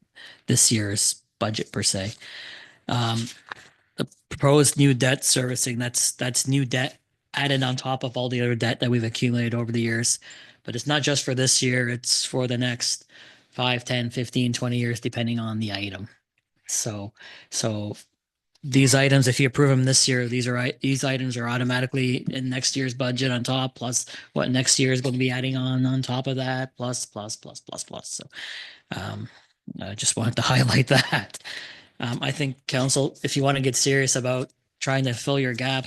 this year's budget per se. The proposed new debt servicing, that's new debt added on top of all the other debt that we've accumulated over the years. but it's not just for this year, it's for the next 5, 10, 15, 20 years, depending on the item. So these items, if you approve them this year, these items are automatically in next year's budget on top, plus what next year is going to be adding on top of that, plus. So I just wanted to highlight that. I think council, if you want to get serious about trying to fill your gap,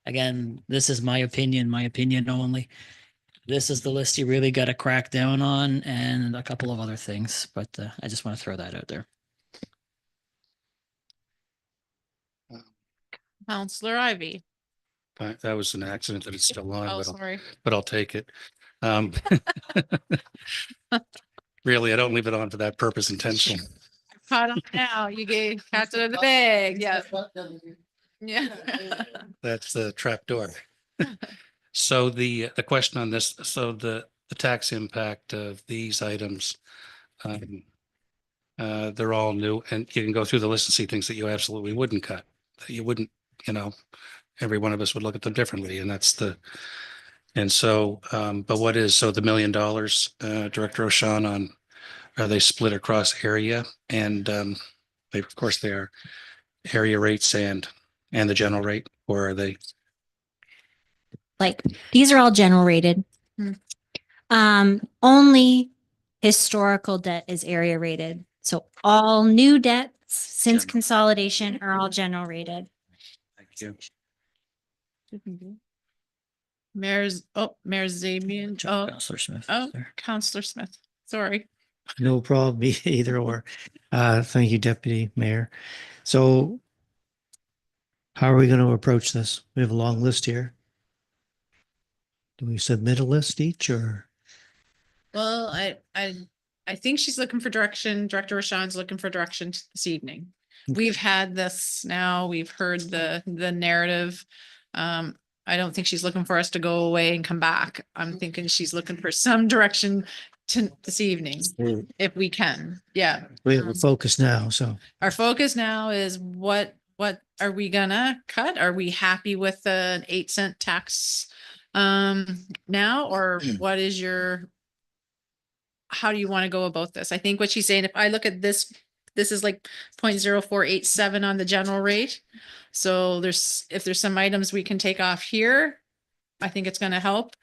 again, this is my opinion only. This is the list you really got to crack down on, and a couple of other things, but I just want to throw that out there. Counselor Ivy. That was an accident that it's still on, Oh, sorry. but I'll take it. Really, I don't leave it on for that purpose intentionally. Caught on now. You gave cats out of the bag. Yeah. Yeah. That's the trap door. So the question on this, so the tax impact of these items, they're all new, and you can go through the list and see things that you absolutely wouldn't cut, that you wouldn't, every one of us would look at them differently, and that's and so, but what is, so the $1 million, Director O'Shawn, are they split across area? And of course they are area rates and the general rate, or are they? Like, these are all general rated. Only historical debt is area rated. So all new debts since consolidation are all general rated. Thank you. Mayor Zabian. Councillor Smith. Oh, Counselor Smith. Sorry. No problem, either or. Thank you, Deputy Mayor. So how are we going to approach this? We have a long list here. Do we submit a list each or? Well, I think she's looking for direction. Director Rashawn's looking for direction this evening. We've had this now. We've heard the narrative. I don't think she's looking for us to go away and come back. I'm thinking she's looking for some direction this evening, if we can. Yeah. We have a focus now, so. Our focus now is what are we gonna cut? Are we happy with the 8-cent tax now, or what is how do you want to go about this? I think what she's saying, if I look at this is like 0.0487 on the general rate. So if there's some items we can take off here, I think it's going to help.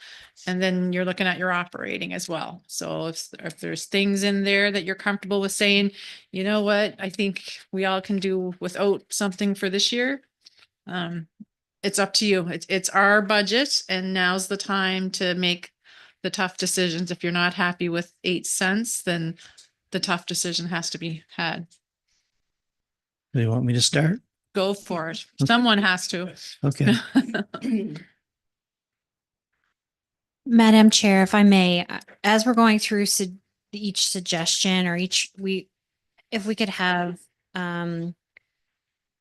And then you're looking at your operating as well. So if there's things in there that you're comfortable with saying, you know what, I think we all can do without something for this year. It's up to you. It's our budget, and now's the time to make the tough decisions. If you're not happy with 8 cents, then the tough decision has to be had. Do you want me to start? Go for it. Someone has to. Okay. Madam Chair, if I may, as we're going through each suggestion or if we could have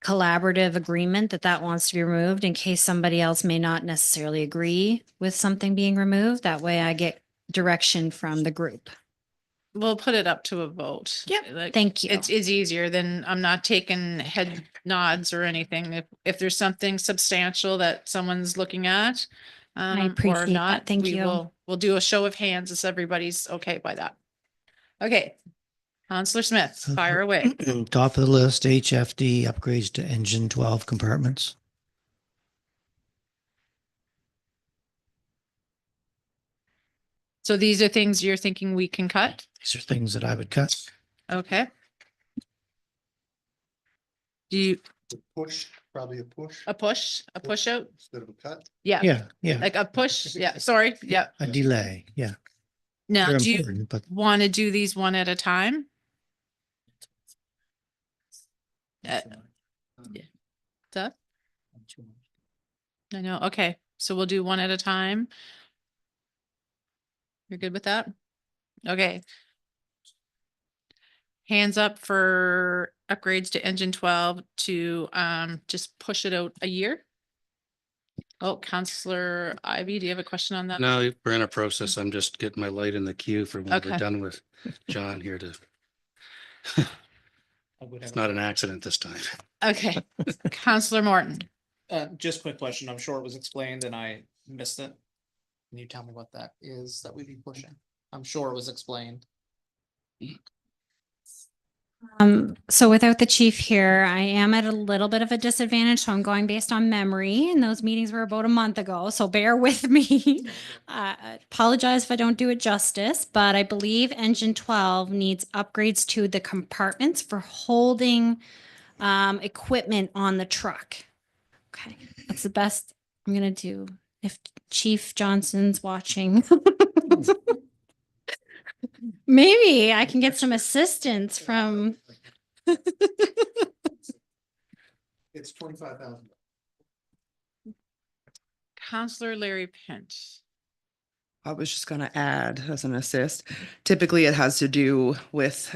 collaborative agreement that wants to be removed in case somebody else may not necessarily agree with something being removed. That way I get direction from the group. We'll put it up to a vote. Yeah. Thank you. It's easier than I'm not taking head nods or anything. If there's something substantial that someone's looking at, I or appreciate not, that. Thank you. We'll do a show of hands if everybody's okay by that. Okay. Counselor Smith, fire away. Top of the list, HFD upgrades to engine 12 compartments. So these are things you're thinking we can cut? These are things that I would cut. Okay. Do you? Push, probably a push. A push out? Instead of a cut. Yeah. Yeah. Like a push. Yeah. Sorry. Yeah. A delay. Yeah. Now, They're do you important, but want to do these one at a time? Yeah. Duh. I know. Okay. So we'll do one at a time. You're good with that? Okay. Hands up for upgrades to engine 12 to just push it out a year. Oh, Counselor Ivy, do you have a question on that? No, we're in a process. I'm just getting my light in the queue for when we're Okay. done with John here to. It's not an accident this time. Okay. Counselor Morton. Just quick question. I'm sure it was explained and I missed it. Can you tell me what that is that we'd be pushing? I'm sure it was explained. So without the chief here, I am at a little bit of a disadvantage, so I'm going based on memory, and those meetings were about a month ago, so bear with me. I apologize if I don't do it justice, but I believe engine 12 needs upgrades to the compartments for holding equipment on the truck. Okay, that's the best I'm gonna do. If Chief Johnson's watching, maybe I can get some assistance from. It's 25,000. Counselor Larry Pint. I was just going to add as an assist. Typically, it has to do with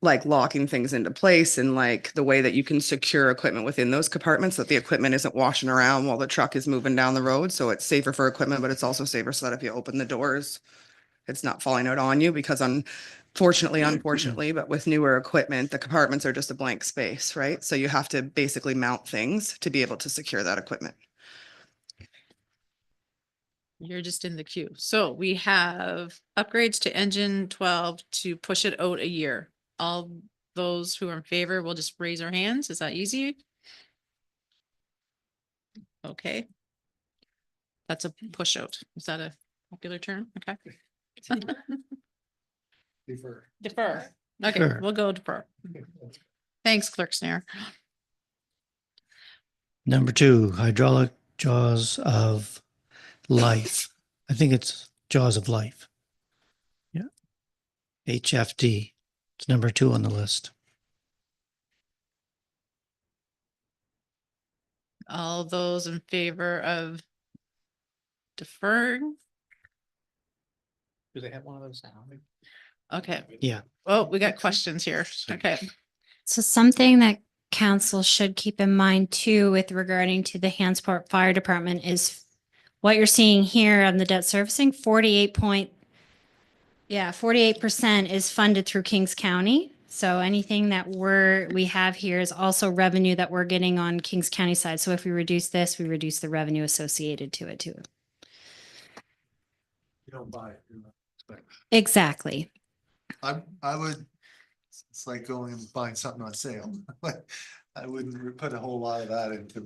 like locking things into place and like the way that you can secure equipment within those compartments, that the equipment isn't washing around while the truck is moving down the road. So it's safer for equipment, but it's also safer so that if you open the doors, it's not falling out on you, because unfortunately, but with newer equipment, the compartments are just a blank space, right? So you have to basically mount things to be able to secure that equipment. You're just in the queue. So we have upgrades to engine 12 to push it out a year. All those who are in favor will just raise our hands. Is that easy? Okay. That's a push out. Is that a popular term? Okay. Defer. Defer. Okay, Sure. we'll go defer. Thanks, Clerk Snare. Number 2, hydraulic jaws of life. I think it's jaws of life. Yeah. HFD. It's number 2 on the list. All those in favor of deferring? Do they have one of those now? Okay. Yeah. Oh, we got questions here. Okay. So something that council should keep in mind too with regarding to the Hansport Fire Department is what you're seeing here on the debt servicing, 48% is funded through Kings County. So anything that we have here is also revenue that we're getting on Kings County side. So if we reduce this, we reduce the revenue associated to it too. You don't buy it. You don't expect it. Exactly. I would, it's like going and buying something on sale. I wouldn't put a whole lot of that into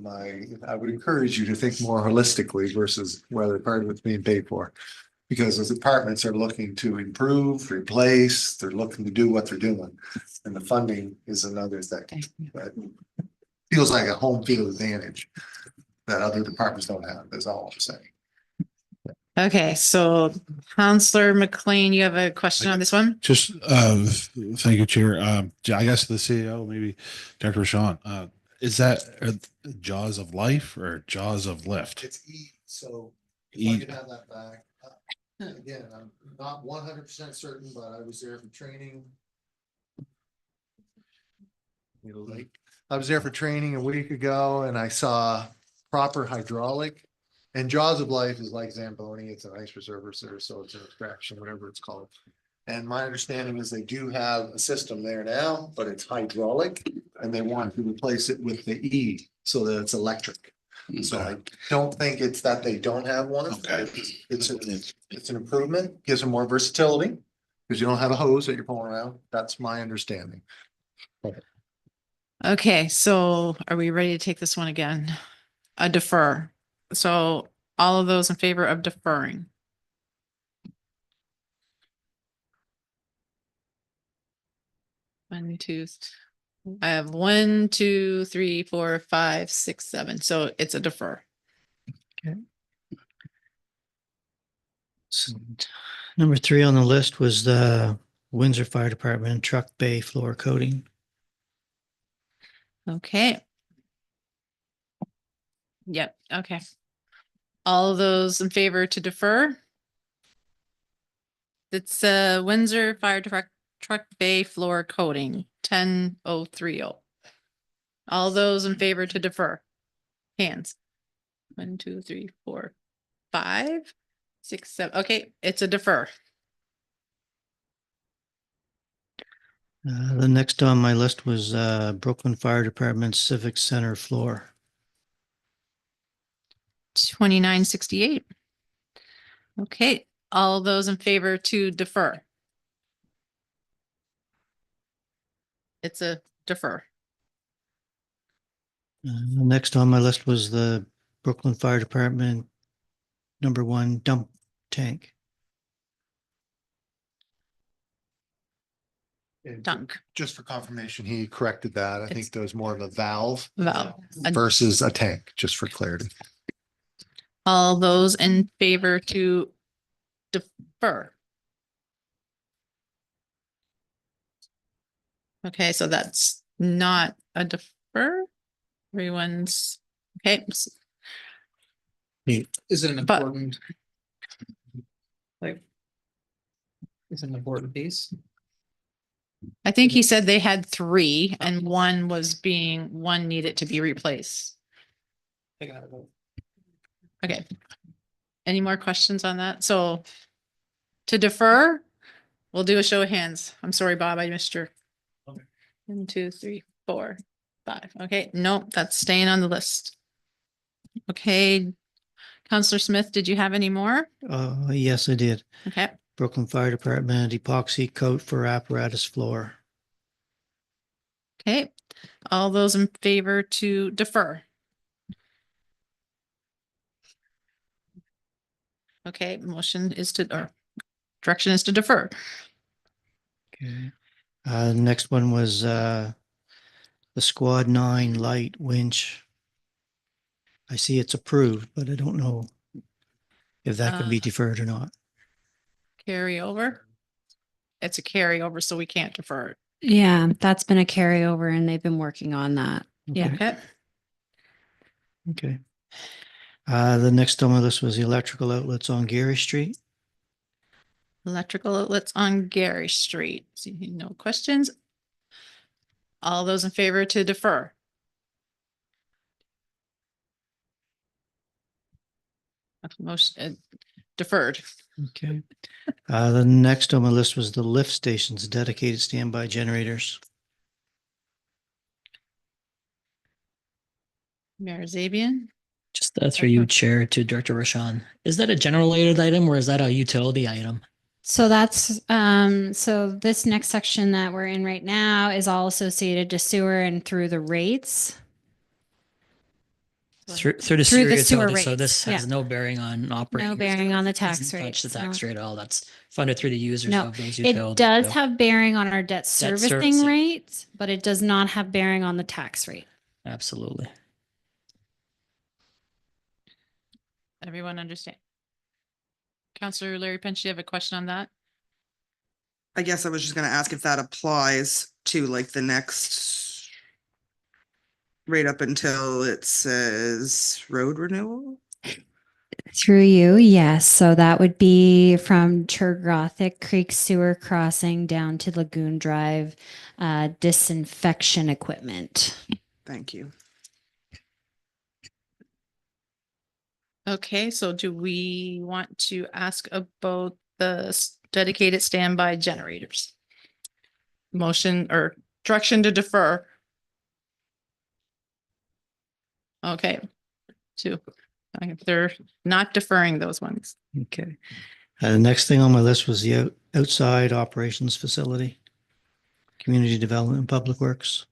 I would encourage you to think more holistically versus whether part of it's being paid for. Because those departments are looking to improve, replace, they're looking to do what they're doing. And the funding is another thing that feels like a home field advantage that other departments don't have, is all I'm saying. Okay, so Counselor McLean, you have a question on this one? Just, thank you, Chair. I guess the CEO, maybe Dr. Sean, is that jaws of life or jaws of lift? It's E, so if I could have that back. Again, I'm not 100% certain, but I was there for training. I was there for training a week ago and I saw proper hydraulic. And jaws of life is like Zamboni, it's an ice preserver, so it's an extraction, whatever it's called. And my understanding is they do have a system there now, but it's hydraulic and they want to replace it with the E so that it's electric. So I don't think it's that they don't have one. Okay. It's an improvement, gives them more versatility because you don't have a hose that you're pulling around. That's my understanding. Okay, so are we ready to take this one again? A defer. So all of those in favor of deferring? One, two, I have 1, 2, 3, 4, 5, 6, 7. So it's a defer. Okay. So, number 3 on the list was the Windsor Fire Department truck bay floor coating. Okay. Yep. Okay. All of those in favor to defer? It's Windsor Fire Truck Bay Floor Coating 10030. All those in favor to defer? Hands. 1, 2, 3, 4, 5, 6, 7. Okay, it's a defer. The next on my list was Brooklyn Fire Department Civic Center floor. 2968. Okay, all those in favor to defer? It's a defer. Next on my list was the Brooklyn Fire Department #1 dump tank. Dunk. Just for confirmation, he corrected that. I think there was more of a valve Valve. versus a tank, just for clarity. All those in favor to defer? Okay, so that's not a defer. Everyone's, okay. Is it an But- important? Like. Is it an important piece? I think he said they had 3 and one needed to be replaced. I got it. Okay. Any more questions on that? So to defer, we'll do a show of hands. I'm sorry, Bob, I missed your. Okay. 1, 2, 3, 4, 5. Okay, nope, that's staying on the list. Okay. Counselor Smith, did you have any more? Yes, I did. Okay, Brooklyn Fire Department epoxy coat for apparatus floor. okay. All those in favor to defer? Okay, motion is to, or direction is to defer. Okay. Next one was the Squad 9 light winch. I see it's approved, but I don't know if that can be deferred or not. Carry over. It's a carryover, so we can't defer it. Yeah, that's been a carryover and they've been working on that. Yeah. Okay. Okay. The next on my list was the electrical outlets on Gary Street. Electrical outlets on Gary Street. See, no questions. All those in favor to defer? Motion deferred. Okay. The next on my list was the lift stations, dedicated standby generators. Mayor Zabian. Just through you, Chair, to Director Rashawn. Is that a general related item or is that a utility item? So that's, so this next section that we're in right now is all associated to sewer and through the rates. Through the Through sewer the sewer utility, so rates, this has yeah. no bearing on operating. No bearing on the tax Doesn't touch rates. the tax no. rate at all. That's funded through the users No, of those it utilities. does so have bearing on our debt servicing servicing. rate, but it does not have bearing on the tax rate. Absolutely. Everyone understand? Counselor Larry Pinch, do you have a question on that? I guess I was just gonna ask if that applies to like the next right up until it says road renewal. Through you, yes. So that would be from Turgothic Creek Sewer Crossing down to Lagoon Drive, disinfection equipment. Thank you. Okay, so do we want to ask about the dedicated standby generators? Motion or direction to defer? Okay, they're not deferring those ones. Okay. The next thing on my list was the outside operations facility, community development and public works.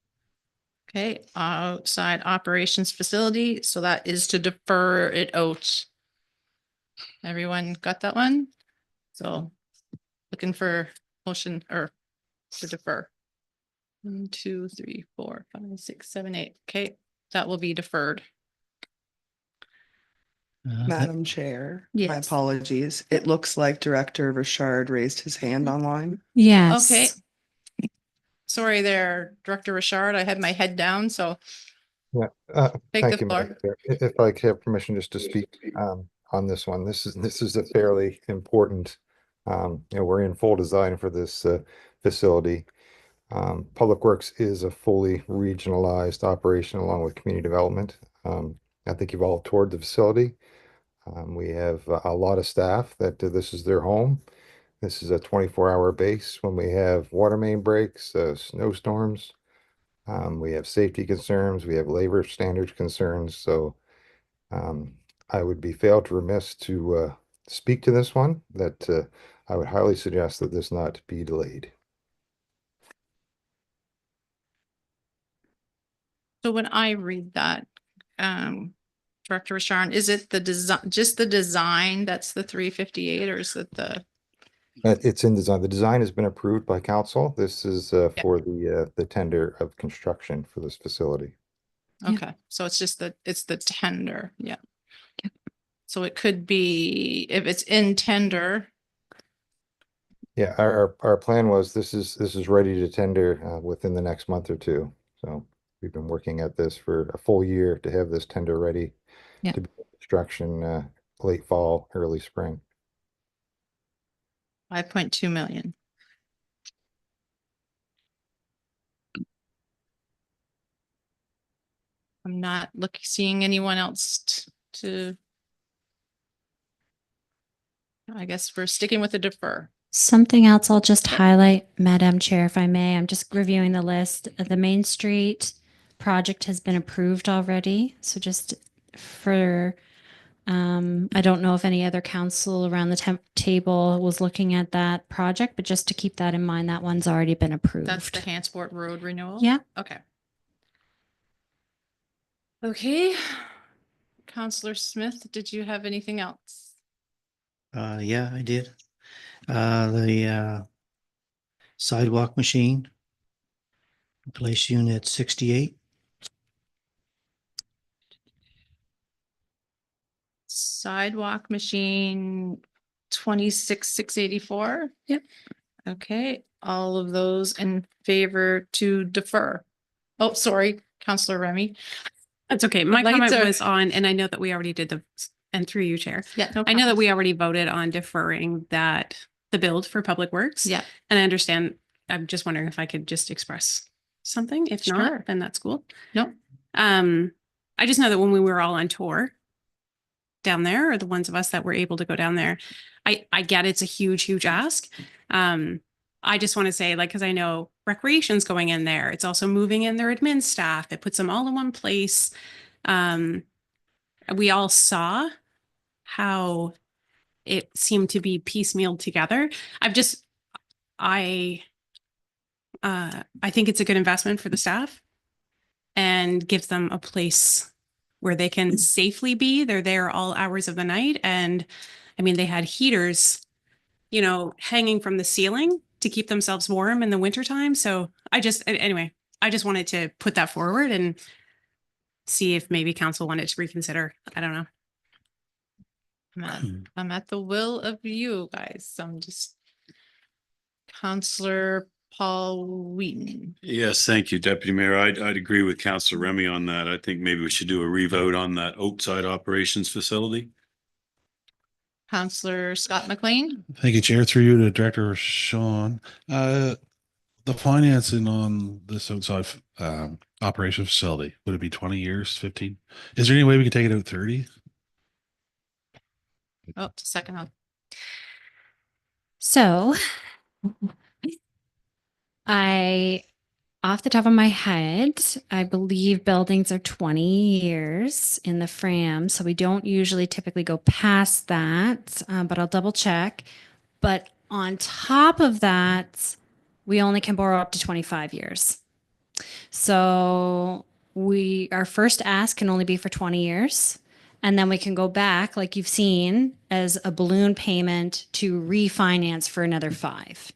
Okay, outside operations facility, so that is to defer it out. Everyone got that one? So looking for motion or to defer. 1, 2, 3, 4, 5, 6, 7, 8. Okay, that will be deferred. Madam Chair, my Yes. apologies. It looks like Director Richard raised his hand online. Yes. Okay. Sorry there, Director Richard. I had my head down, so Yeah, take thank the you, floor. Madam Chair. If I could have permission just to speak on this one. This is a fairly important, we're in full design for this facility. Public Works is a fully regionalized operation along with community development. I think you've all toured the facility. We have a lot of staff that this is their home. This is a 24-hour base when we have water main breaks, snowstorms. We have safety concerns, we have labor standards concerns, so I would be failed to remiss to speak to this one, that I would highly suggest that this not be delayed. So when I read that, Director Sharon, is it the design, just the design that's the 358, or is it the? It's in design. The design has been approved by council. This is for the tender of construction for this facility. Okay, so it's just it's the tender, yeah. So it could be, if it's in tender, Yeah, our plan was this is ready to tender within the next month or two. So we've been working at this for a full year to have this tender ready Yeah. to be construction late fall, early spring. 5.2 million. I'm not seeing anyone else to, I guess we're sticking with the defer. Something else I'll just highlight, Madam Chair, if I may. I'm just reviewing the list. The Main Street project has been approved already. So just for, I don't know if any other council around the table was looking at that project, but just to keep that in mind, that one's already been approved. That's the Hansport Road renewal? Yeah. Okay. Okay. Counselor Smith, did you have anything else? Yeah, I did. The sidewalk machine, place unit 68. Sidewalk machine 26,684. Yep. Okay, all of those in favor to defer. Oh, sorry, Counselor Remy. That's okay. My Lights comment are- was on, and I know that we already did and through you, Chair. Yeah, no I know that problem. we already voted on deferring the build for Public Works. Yeah. And I understand, I'm just wondering if I could just express something. If Sure. not, then that's cool. No. I just know that when we were all on tour down there, or the ones of us that were able to go down there, I get it's a huge, huge ask. I just want to say, like, because I know recreation's going in there. It's also moving in their admin staff. It puts them all in one place. We all saw how it seemed to be piecemealed together. I think it's a good investment for the staff and gives them a place where they can safely be. They're there all hours of the night. And I mean, they had heaters, hanging from the ceiling to keep themselves warm in the wintertime. So anyway, I just wanted to put that forward and see if maybe council wanted to reconsider. I don't know. I'm at the will of you guys. I'm just Counselor Paul Wheaton. Yes, thank you, Deputy Mayor. I'd agree with Councilor Remy on that. I think maybe we should do a revote on that outside operations facility. Counselor Scott McLean. Thank you, Chair. Through you to Director Sean. The financing on this outside operation facility, would it be 20 years, 15? Is there any way we could take it out 30? Oh, second up. So off the top of my head, I believe buildings are 20 years in the FRAM. So we don't usually typically go past that, but I'll double check. But on top of that, we only can borrow up to 25 years. So our first ask can only be for 20 years. And then we can go back, like you've seen, as a balloon payment to refinance for another 5.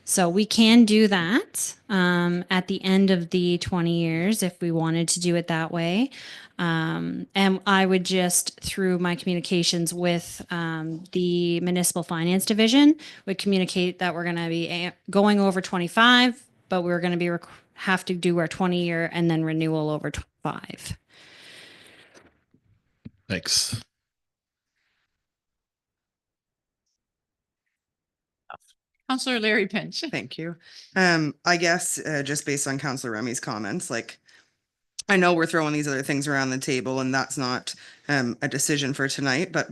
So we can do that at the end of the 20 years if we wanted to do it that way. And I would just, through my communications with the Municipal Finance Division, would communicate that we're going to be going over 25, but we're going to have to do our 20-year and then renewal over 5. Thanks. Counselor Larry Pinch. Thank you. I guess just based on Counselor Remy's comments, like, I know we're throwing these other things around the table and that's not a decision for tonight, but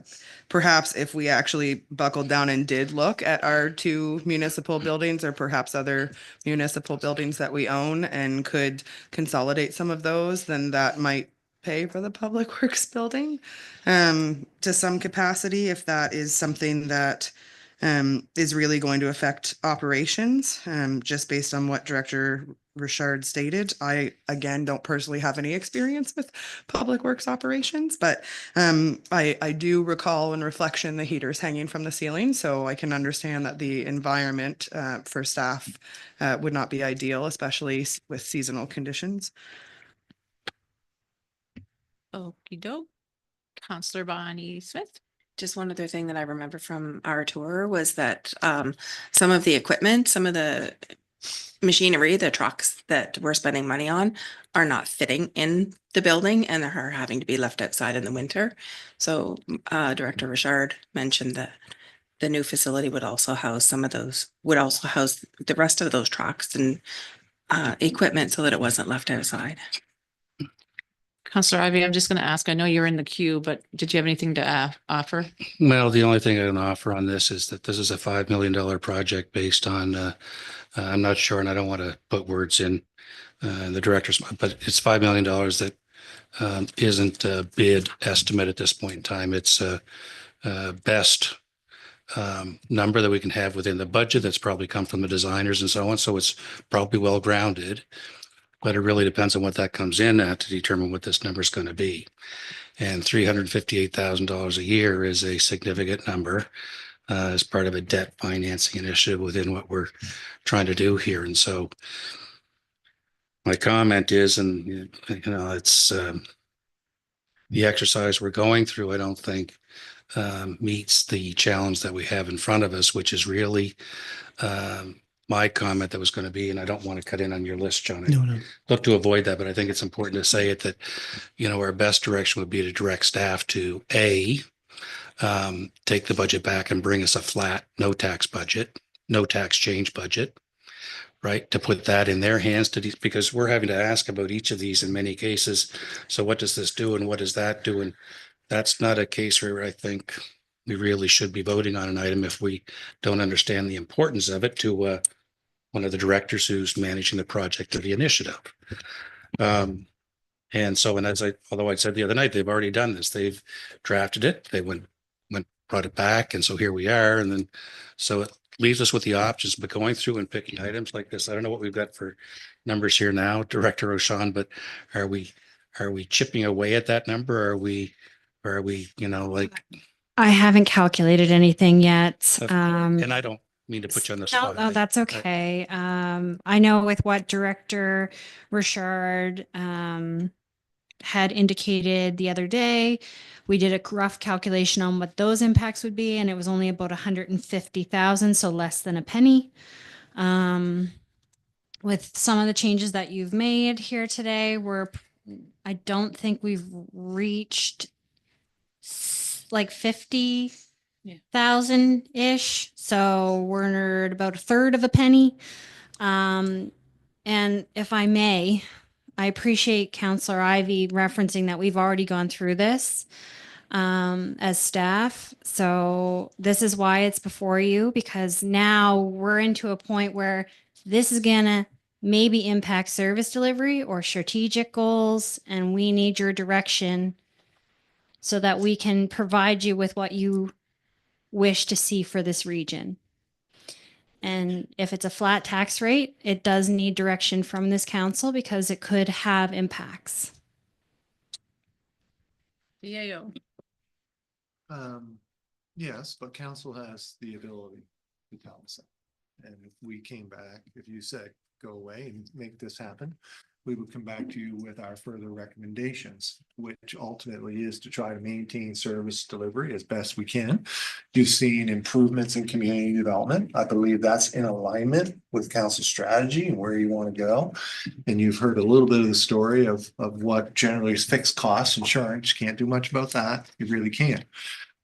perhaps if we actually buckled down and did look at our 2 municipal buildings or perhaps other municipal buildings that we own and could consolidate some of those, then that might pay for the public works building to some capacity, if that is something that is really going to affect operations, just based on what Director Richard stated. I, again, don't personally have any experience with public works operations, but I do recall in reflection the heaters hanging from the ceiling, so I can understand that the environment for staff would not be ideal, especially with seasonal conditions. Okey doke. Counselor Bonnie Smith. Just one other thing that I remember from our tour was that some of the equipment, some of the machinery, the trucks that we're spending money on are not fitting in the building and are having to be left outside in the winter. So Director Richard mentioned that the new facility would also house some of those, would also house the rest of those trucks and equipment so that it wasn't left outside. Counselor Ivy, I'm just going to ask, I know you're in the queue, but did you have anything to offer? Well, the only thing I can offer on this is that this is a $5 million project based on, I'm not sure, and I don't want to put words in the director's, but it's $5 million that isn't a bid estimate at this point in time. It's a best number that we can have within the budget that's probably come from the designers and so on. So it's probably well grounded, but it really depends on what that comes in at to determine what this number is going to be. And $358,000 a year is a significant number as part of a debt financing initiative within what we're trying to do here. And so my comment is, and you know, it's the exercise we're going through, I don't think meets the challenge that we have in front of us, which is really my comment that was going to be, and I don't want to cut in on your list, John. No. Look to avoid that, but I think it's important to say it that, you know, our best direction would be to direct staff to take the budget back and bring us a flat, no tax budget, no tax change budget, right? To put that in their hands because we're having to ask about each of these in many cases. So what does this do and what does that do? And that's not a case where I think we really should be voting on an item if we don't understand the importance of it to one of the directors who's managing the project or the initiative. And so, and although I said the other night, they've already done this, they've drafted it, they brought it back. And so here we are. And then, so it leaves us with the options, but going through and picking items like this, I don't know what we've got for numbers here now, Director O'Shawn, but are we chipping away at that number? Are we, you know, like, I haven't calculated anything yet. and I don't mean to put you on the spot. No, that's okay. I know with what Director Richard had indicated the other day, we did a rough calculation on what those impacts would be, and it was only about 150,000, so less than a penny. With some of the changes that you've made here today, I don't think we've reached like 50,000 ish. So we're at about a third of a penny. And if I may, I appreciate Councillor Ivy referencing that we've already gone through this as staff. So this is why it's before you, because now we're into a point where this is going to maybe impact service delivery or strategic goals, and we need your direction so that we can provide you with what you wish to see for this region. And if it's a flat tax rate, it does need direction from this council because it could have impacts. DAO. Yes, but council has the ability to tell us that. And if we came back, if you said, go away and make this happen, we would come back to you with our further recommendations, which ultimately is to try to maintain service delivery as best we can. You've seen improvements in community development. I believe that's in alignment with council strategy and where you want to go. And you've heard a little bit of the story of what generally is fixed costs insurance. You can't do much about that. You really can't.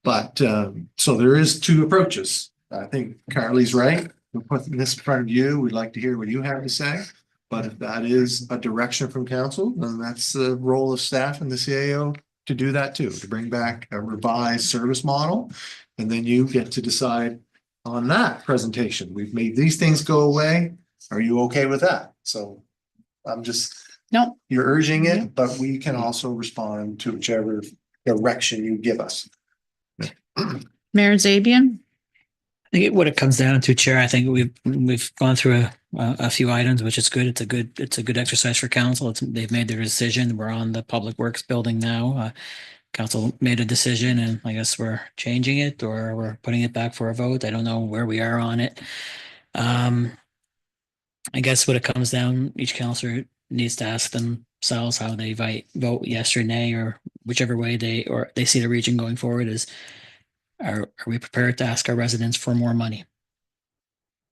But so there is two approaches. I think Carly's right. We're putting this in front of you. We'd like to hear what you have to say. But if that is a direction from council, then that's the role of staff and the CAO to do that too, to bring back a revised service model. And then you get to decide on that presentation. We've made these things go away. Are you okay with that? So I'm just No. You're urging it, but we can also respond to whichever direction you give us. Mayor Zabian? I think what it comes down to, Chair, I think we've gone through a few items, which is good. It's a good exercise for council. They've made their decision. We're on the Public Works building now. Council made a decision, and I guess we're changing it or we're putting it back for a vote. I don't know where we are on it. I guess what it comes down, each councillor needs to ask themselves how they vote yes or nay, or whichever way they see the region going forward is. Are we prepared to ask our residents for more money?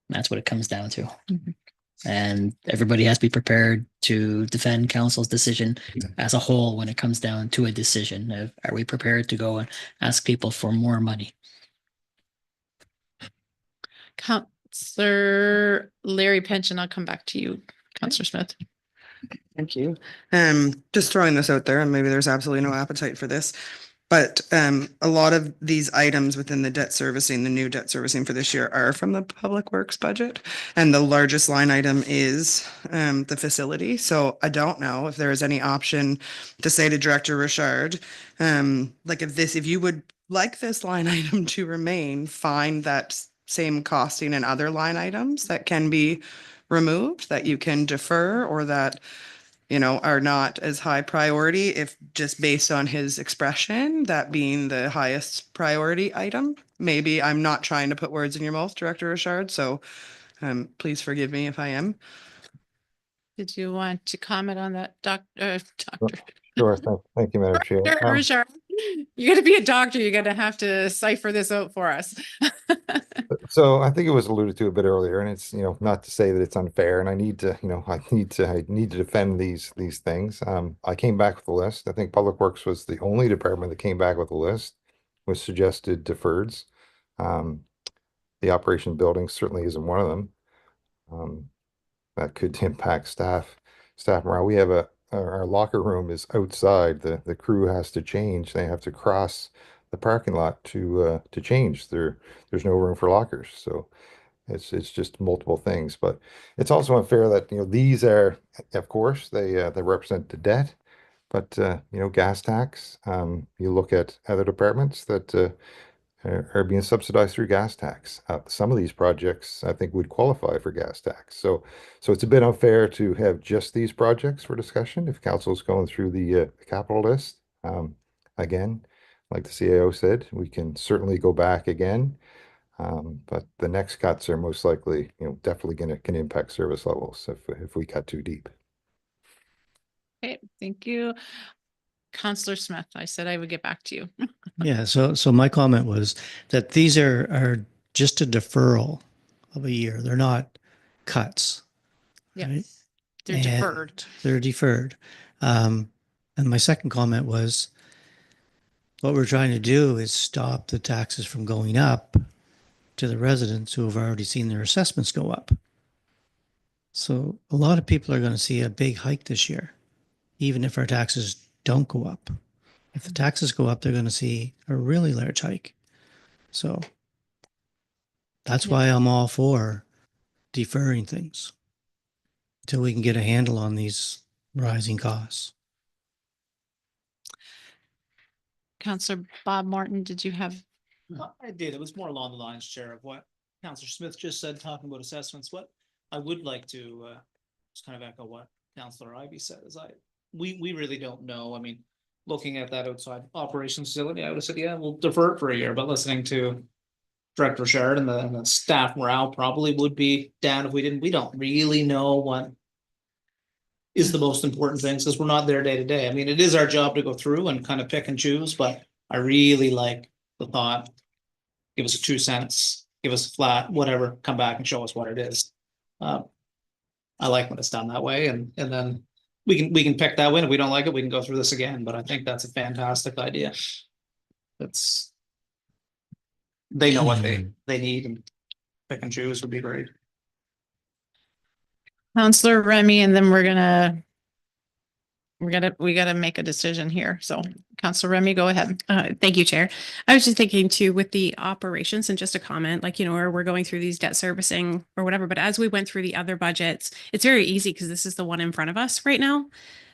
That's what it comes down to. And everybody has to be prepared to defend council's decision as a whole when it comes down to a decision of, are we prepared to go and ask people for more money? Councillor Larry Pension, I'll come back to you, Councillor Smith. Thank you. Just throwing this out there, and maybe there's absolutely no appetite for this, but a lot of these items within the debt servicing, the new debt servicing for this year are from the Public Works budget. And the largest line item is the facility. So I don't know if there is any option to say to Director Richard, like if you would like this line item to remain, find that same costing and other line items that can be removed, that you can defer, or that are not as high priority, if just based on his expression, that being the highest priority item. Maybe I'm not trying to put words in your mouth, Director Richard, so please forgive me if I am. Did you want to comment on that, Doctor? Sure. Thank you, Madam Chair. Dr. Richard, you got to be a doctor. You're going to have to cipher this out for us. So I think it was alluded to a bit earlier, and it's, not to say that it's unfair, and I need to, I need to defend these things. I came back with a list. I think Public Works was the only department that came back with a list with suggested deferreds. The operation building certainly isn't one of them. That could impact staff morale. We have our locker room is outside. The crew has to change. They have to cross the parking lot to change. There's no room for lockers. So it's just multiple things. But it's also unfair that these are, of course, they represent the debt, but gas tax. You look at other departments that are being subsidized through gas tax. Some of these projects, I think, would qualify for gas tax. So it's a bit unfair to have just these projects for discussion if council's going through the capital list. Again, like the CAO said, we can certainly go back again, but the next cuts are most likely, definitely can impact service levels if we cut too deep. Okay, thank you. Councillor Smith, I said I would get back to you. Yeah, so my comment was that these are just a deferral of a year. They're not cuts. Yeah, right? they're And deferred. They're deferred. And my second comment was what we're trying to do is stop the taxes from going up to the residents who have already seen their assessments go up. So a lot of people are going to see a big hike this year, even if our taxes don't go up. If the taxes go up, they're going to see a really large hike. So that's why I'm all for deferring things until we can get a handle on these rising costs. Councillor Bob Martin, did you have? I did. It was more along the lines, Chair, of what Councillor Smith just said, talking about assessments. What I would like to just kind of echo what Councillor Ivy said is we really don't know. I mean, looking at that outside operations facility, I would have said, yeah, we'll defer it for a year, but listening to Director Richard and the staff morale probably would be down if we didn't. We don't really know what is the most important things because we're not there day to day. I mean, it is our job to go through and kind of pick and choose, but I really like the thought, give us a 2 cents, give us a flat, whatever, come back and show us what it is. I like when it's done that way, and then we can pick that way. If we don't like it, we can go through this again. But I think that's a fantastic idea. They know what they need, and pick and choose would be great. Councillor Remy, and then we're gonna we gotta make a decision here. So Councilor Remy, go ahead. Thank you, Chair. I was just thinking too, with the operations and just a comment, like, where we're going through these debt servicing or whatever, but as we went through the other budgets, it's very easy because this is the one in front of us right now.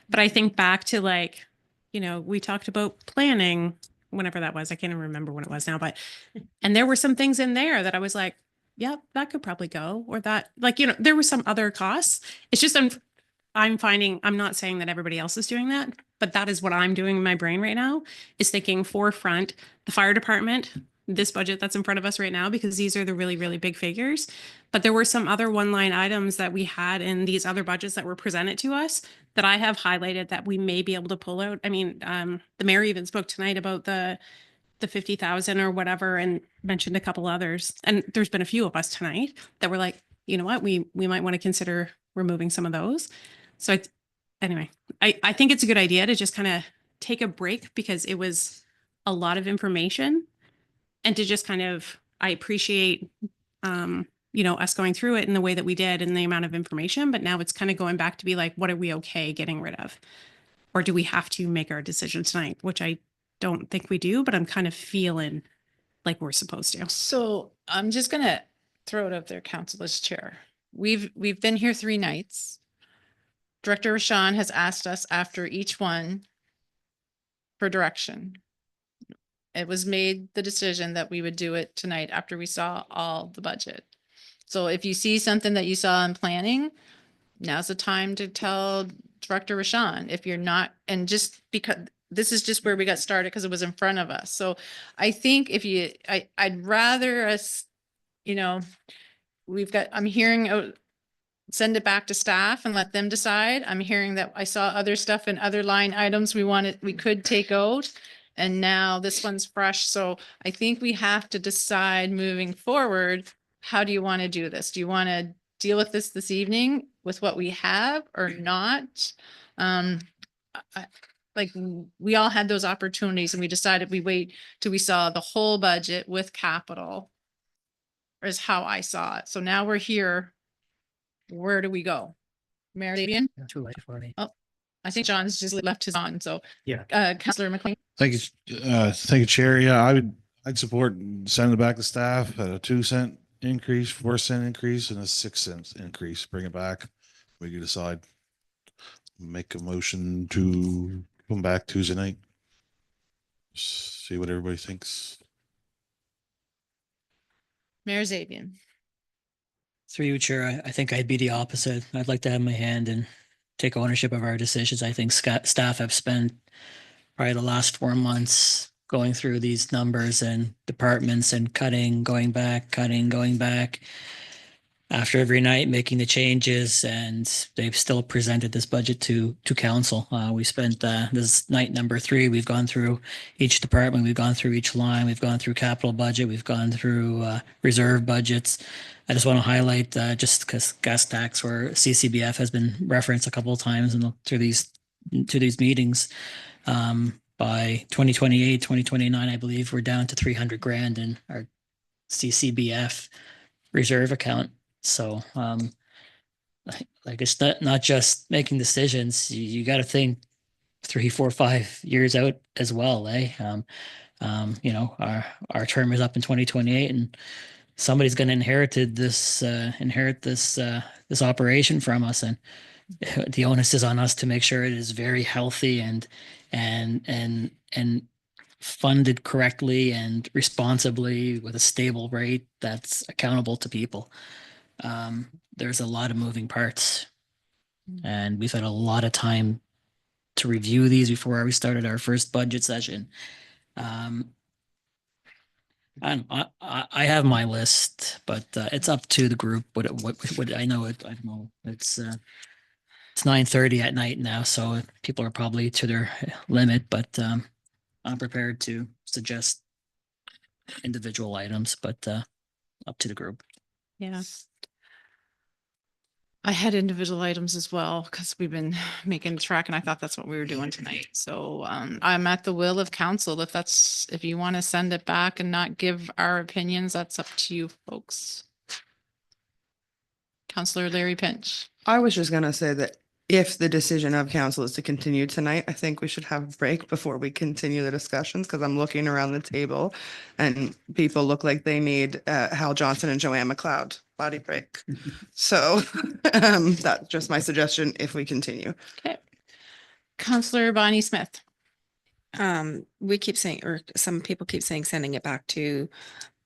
But I think back to like, we talked about planning, whenever that was, I can't even remember when it was now, and there were some things in there that I was like, yep, that could probably go, or that, like, there were some other costs. It's just, I'm finding, I'm not saying that everybody else is doing that, but that is what I'm doing in my brain right now, is thinking forefront, the fire department, this budget that's in front of us right now, because these are the really, really big figures. But there were some other one-line items that we had in these other budgets that were presented to us that I have highlighted that we may be able to pull out. I mean, the mayor even spoke tonight about the 50,000 or whatever, and mentioned a couple others. And there's been a few of us tonight that were like, you know what, we might want to consider removing some of those. So anyway, I think it's a good idea to just kind of take a break, because it was a lot of information, and to just kind of, I appreciate, us going through it in the way that we did and the amount of information, but now it's kind of going back to be like, what are we okay getting rid of? Or do we have to make our decision tonight? Which I don't think we do, but I'm kind of feeling like we're supposed to. So I'm just gonna throw it up there, Council as Chair. We've been here 3 nights. Director Rashawn has asked us after each one for direction. It was made the decision that we would do it tonight after we saw all the budget. So if you see something that you saw in planning, now's the time to tell Director Rashawn. If you're not, and just because this is just where we got started because it was in front of us. So I think I'd rather us, I'm hearing, send it back to staff and let them decide. I'm hearing that I saw other stuff in other line items we could take out. And now this one's fresh. So I think we have to decide moving forward, how do you want to do this? Do you want to deal with this evening with what we have or not? Like we all had those opportunities, and we decided we wait till we saw the whole budget with capital, is how I saw it. So now we're here. Where do we go? Mayor Davian? Too late for me. Oh, I think John's just left his on. So Yeah. Councillor McLean. Thank you, Chair. Yeah, I'd support sending it back to staff at a 2-cent increase, 4-cent increase, and a 6-cent increase. Bring it back. We can decide. Make a motion to come back Tuesday night. See what everybody thinks. Mayor Zabian. Through you, Chair, I think I'd be the opposite. I'd like to have my hand and take ownership of our decisions. I think staff have spent probably the last 4 months going through these numbers and departments and going back after every night, making the changes, and they've still presented this budget to council. We spent this night number 3. We've gone through each department, we've gone through each line, we've gone through capital budget, we've gone through reserve budgets. I just want to highlight just because gas tax or CCBF has been referenced a couple of times through these meetings. By 2028, 2029, I believe we're down to 300 grand in our CCBF reserve account. So, like it's not just making decisions. You got to think 3, 4, 5 years out as well, eh? Our term is up in 2028, and somebody's going to inherit this operation from us, and the onus is on us to make sure it is very healthy and funded correctly and responsibly with a stable rate that's accountable to people. There's a lot of moving parts, and we've had a lot of time to review these before we started our first budget session. I have my list, but it's up to the group. What I know it. I don't know. It's 9:30 at night now, so people are probably to their limit. But I'm prepared to suggest individual items, but up to the group. Yeah. I had individual items as well because we've been making track, and I thought that's what we were doing tonight. So I'm at the will of council. If you want to send it back and not give our opinions, that's up to you folks. Councillor Larry Pinch. I was just gonna say that If the decision of council is to continue tonight, I think we should have a break before we continue the discussions, because I'm looking around the table and people look like they need Hal Johnson and Joanne McLeod body break. So that's just my suggestion if we continue. Okay. Counselor Bonnie Smith. We keep saying, or some people keep saying, sending it back to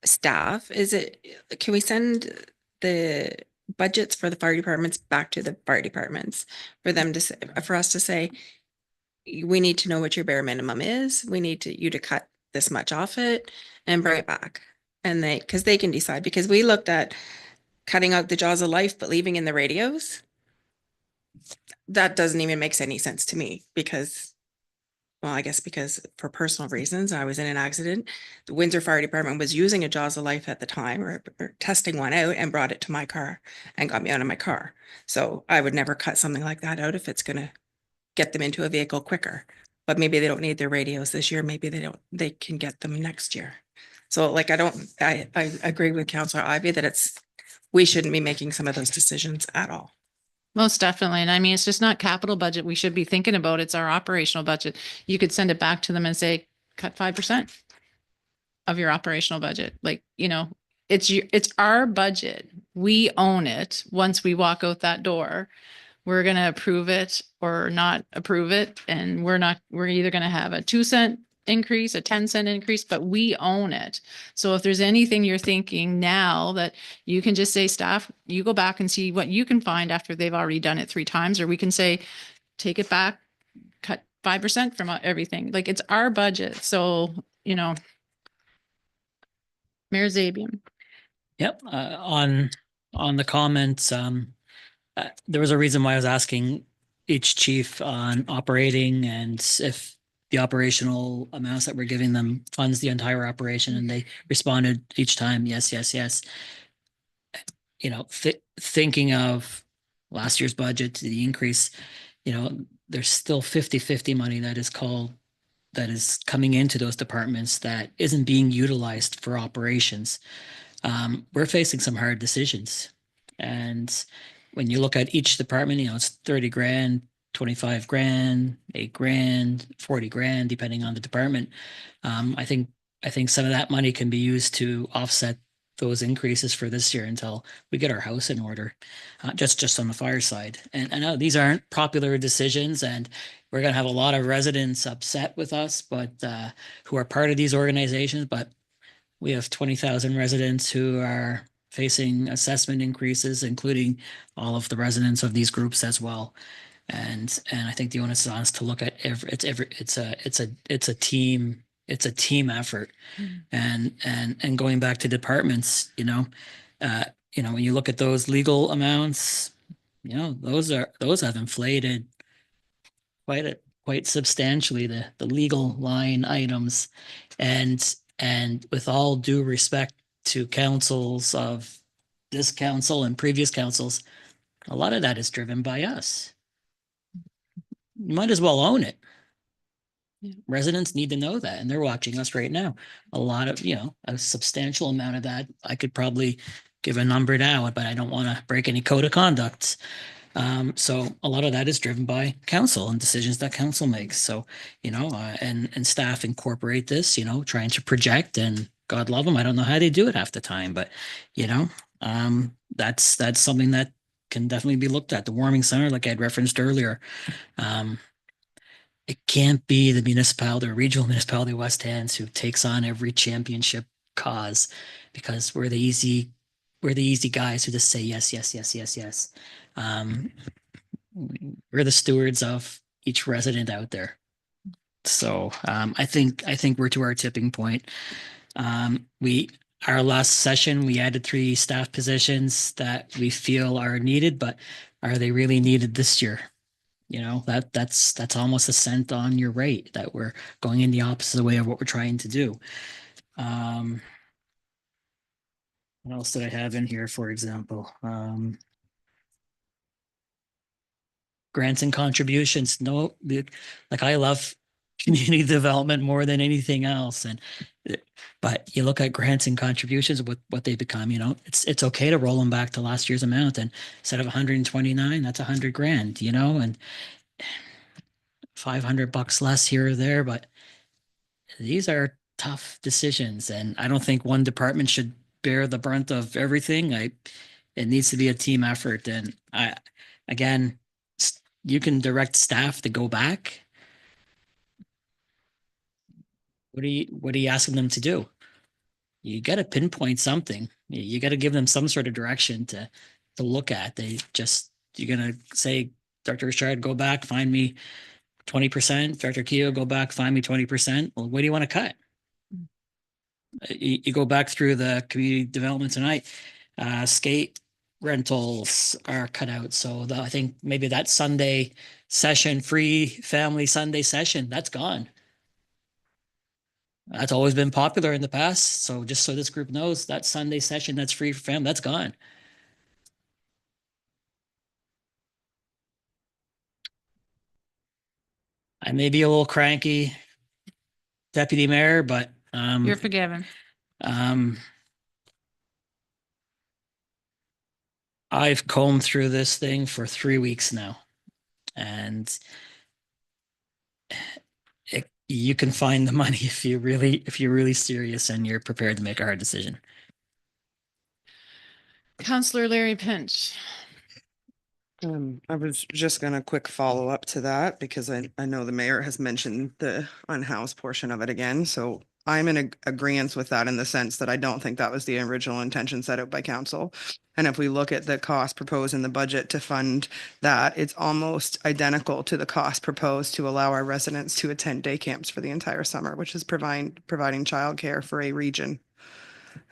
staff. Can we send the budgets for the fire departments back to the fire departments for them to, for us to say, we need to know what your bare minimum is. We need you to cut this much off it and bring it back. And because they can decide, because we looked at cutting out the jaws of life, but leaving in the radios. That doesn't even make any sense to me because, well, I guess because for personal reasons, I was in an accident. The Windsor Fire Department was using a jaws of life at the time, or testing one out, and brought it to my car and got me out of my car. So I would never cut something like that out if it's going to get them into a vehicle quicker. But maybe they don't need their radios this year. Maybe they can get them next year. So like, I agree with Councillor Ivy that we shouldn't be making some of those decisions at all. Most definitely. And I mean, it's just not capital budget we should be thinking about. It's our operational budget. You could send it back to them and say, cut 5% of your operational budget. Like, it's our budget. We own it. Once we walk out that door, we're going to approve it or not approve it. And we're either going to have a 2-cent increase, a 10-cent increase, but we own it. So if there's anything you're thinking now, that you can just say, staff, you go back and see what you can find after they've already done it 3 times, or we can say, take it back, cut 5% from everything. Like, it's our budget. So, Mayor Zabian. Yep. On the comments, there was a reason why I was asking each chief on operating and if the operational amounts that we're giving them funds the entire operation, and they responded each time, yes, yes, yes. Thinking of last year's budget, the increase, there's still 50-50 money that is coming into those departments that isn't being utilized for operations. We're facing some hard decisions. And when you look at each department, it's 30 grand, 25 grand, 8 grand, 40 grand, depending on the department. I think some of that money can be used to offset those increases for this year until we get our house in order, just on the fire side. And I know these aren't popular decisions, and we're going to have a lot of residents upset with us, but who are part of these organizations. But we have 20,000 residents who are facing assessment increases, including all of the residents of these groups as well. And I think the onus is on us to look at it's a team effort. And going back to departments, when you look at those legal amounts, those have inflated quite substantially, the legal line items. And with all due respect to councils of this council and previous councils, a lot of that is driven by us. You might as well own it. Yeah. Residents need to know that, and they're watching us right now. A lot of, a substantial amount of that, I could probably give a number now, but I don't want to break any code of conduct. So a lot of that is driven by council and decisions that council makes. So, and staff incorporate this, trying to project, and God love them. I don't know how they do it half the time, but, that's something that can definitely be looked at. The warming center, like I had referenced earlier, it can't be the municipality or regional municipality of West Hants who takes on every championship cause, because we're the easy guys who just say yes, yes, yes, yes, yes. We're the stewards of each resident out there. So I think we're to our tipping point. Our last session, we added 3 staff positions that we feel are needed, but are they really needed this year? That's almost a cent on your rate, that we're going in the opposite way of what we're trying to do. What else did I have in here, for example? Grants and contributions. No, like I love community development more than anything else. And but you look at grants and contributions, what they become, you know, it's okay to roll them back to last year's amount. And instead of 129, that's 100 grand, you know, and $500 less here or there. But these are tough decisions, and I don't think one department should bear the brunt of everything. It needs to be a team effort. And again, you can direct staff to go back. What are you asking them to do? You got to pinpoint something. You got to give them some sort of direction to look at. You're going to say, Dr. Richard, go back, find me 20%. Dr. Keogh, go back, find me 20%. Well, what do you want to cut? You go back through the community development tonight, skate rentals are cut out. So I think maybe that Sunday session, free family Sunday session, that's gone. That's always been popular in the past. So just so this group knows, that Sunday session that's free for family, that's gone. I may be a little cranky, Deputy Mayor, but You're forgiven. I've combed through this thing for 3 weeks now, and you can find the money if you're really serious and you're prepared to make a hard decision. Councillor Larry Pinch. I was just gonna quick follow up to that because I know the mayor has mentioned the unhoused portion of it again. So I'm in agreement with that in the sense that I don't think that was the original intention set out by council. And if we look at the cost proposed in the budget to fund that, it's almost identical to the cost proposed to allow our residents to attend day camps for the entire summer, which is providing childcare for a region.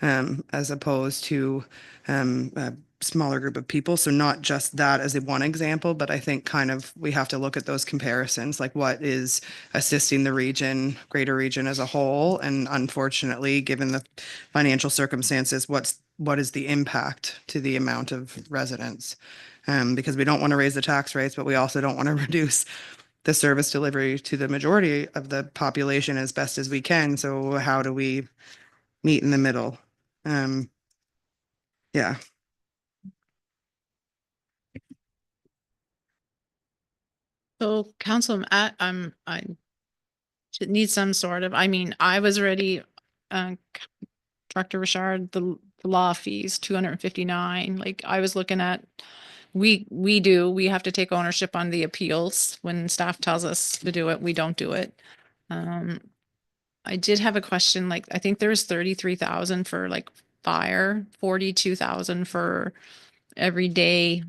As opposed to a smaller group of people. So not just that as a one example, but I think kind of we have to look at those comparisons, like what is assisting the region, greater region as a whole. And unfortunately, given the financial circumstances, what is the impact to the amount of residents? Because we don't want to raise the tax rates, but we also don't want to reduce the service delivery to the majority of the population as best as we can. So how do we meet in the middle? Yeah. So council, I should need some sort of, I mean, I was ready, Dr. Richard, the law fees, 259, like I was looking at, we have to take ownership on the appeals. When staff tells us to do it, we don't do it. I did have a question, like, I think there was 33,000 for like fire, 42,000 for every day.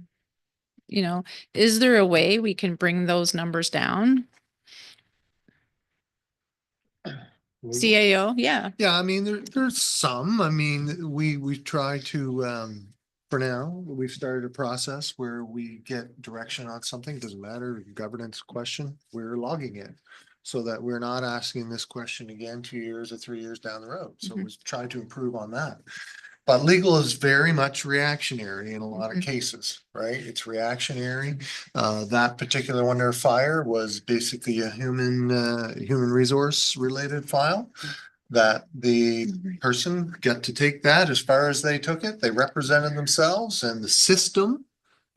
You know, is there a way we can bring those numbers down? CAO, yeah. Yeah, I mean, there's some, I mean, we try to, for now, we've started a process where we get direction on something, doesn't matter, governance question, we're logging it. So that we're not asking this question again 2 years or 3 years down the road. So we're trying to improve on that. But legal is very much reactionary in a lot of cases, right? It's reactionary. That particular one there, fire, was basically a human resource related file that the person got to take that as far as they took it. They represented themselves and the system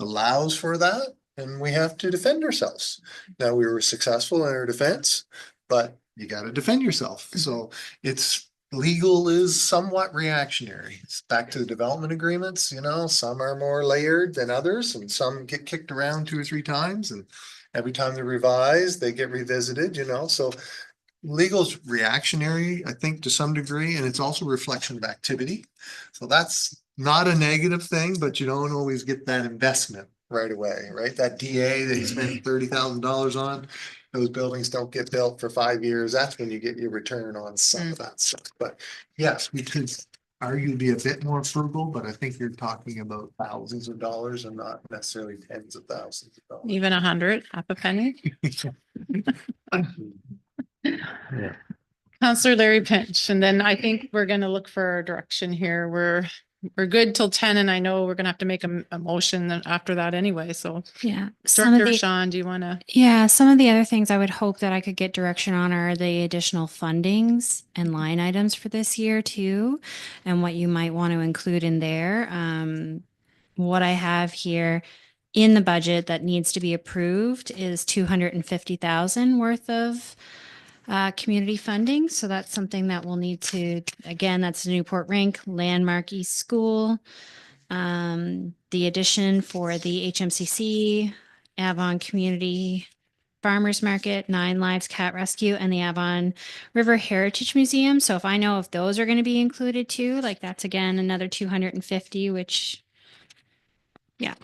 allows for that. And we have to defend ourselves. Now, we were successful in our defense, but you got to defend yourself. So legal is somewhat reactionary. It's back to the development agreements, you know, some are more layered than others and some get kicked around 2 or 3 times. And every time they're revised, they get revisited, you know, so legal's reactionary, I think, to some degree, and it's also a reflection of activity. So that's not a negative thing, but you don't always get that investment right away, right? That DA that you spent $30,000 on, those buildings don't get built for 5 years. That's when you get your return on some of that stuff. But yes, we could argue be a bit more frugal, but I think you're talking about thousands of dollars and not necessarily tens of thousands of dollars. Even 100, half a penny. Yeah. Councillor Larry Pinch, and then I think we're going to look for direction here. we're good till 10, and I know we're gonna have to make a motion then after that anyway, so. Yeah. Some of Director the, Sean, do you wanna? yeah, some of the other things I would hope that I could get direction on are the additional fundings and line items for this year too, and what you might want to include in there. What I have here in the budget that needs to be approved is 250,000 worth of community funding. So that's something that we'll need to, again, that's Newport Rink, Landmark East School. The addition for the HMCC, Avon Community Farmers Market, Nine Lives Cat Rescue, and the Avon River Heritage Museum. So if I know if those are going to be included too, like that's again another 250, which, yeah.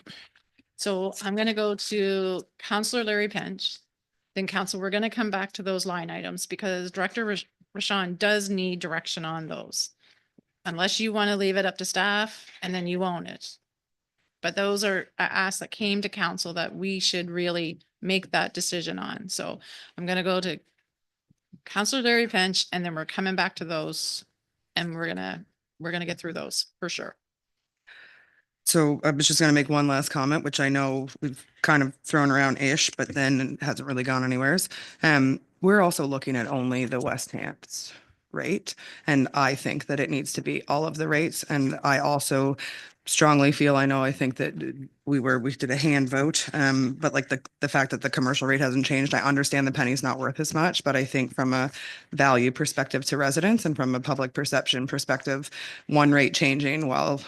So I'm gonna go to Counselor Larry Pinch. Then Council, we're gonna come back to those line items because Director Rashawn does need direction on those. Unless you want to leave it up to staff and then you own it. But those are asks that came to council that we should really make that decision on. So I'm gonna go to Counselor Larry Pinch, and then we're coming back to those. And we're gonna get through those for sure. So I was just going to make one last comment, which I know we've kind of thrown around ish, but then it hasn't really gone anywheres. We're also looking at only the West Hants rate. And I think that it needs to be all of the rates. And I also strongly feel, I think that we did a hand vote. But like the fact that the commercial rate hasn't changed, I understand the penny's not worth as much, but I think from a value perspective to residents and from a public perception perspective, one rate changing while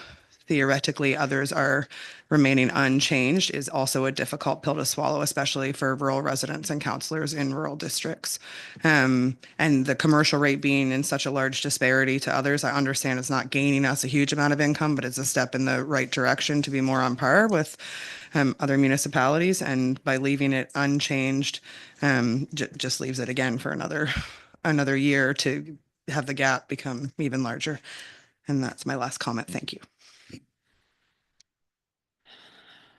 theoretically others are remaining unchanged is also a difficult pill to swallow, especially for rural residents and counselors in rural districts. And the commercial rate being in such a large disparity to others, I understand it's not gaining us a huge amount of income, but it's a step in the right direction to be more on par with other municipalities. And by leaving it unchanged, just leaves it again for another year to have the gap become even larger. And that's my last comment. Thank you.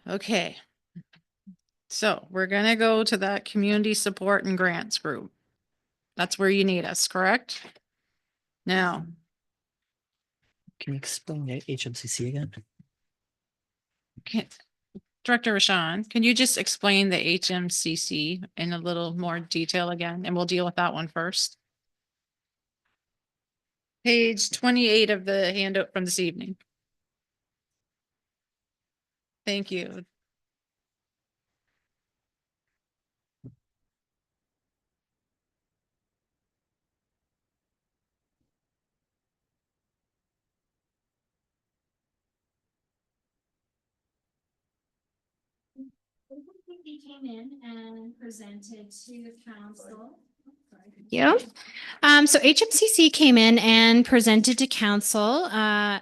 Okay. So we're gonna go to that community support and grants group. That's where you need us, correct? Now, Can you explain the HMCC again? Director Rashawn, can you just explain the HMCC in a little more detail again, and we'll deal with that one first? Page 28 of the handout from this evening. Thank you. Came in and presented to council. Yeah. So HMCC came in and presented to council.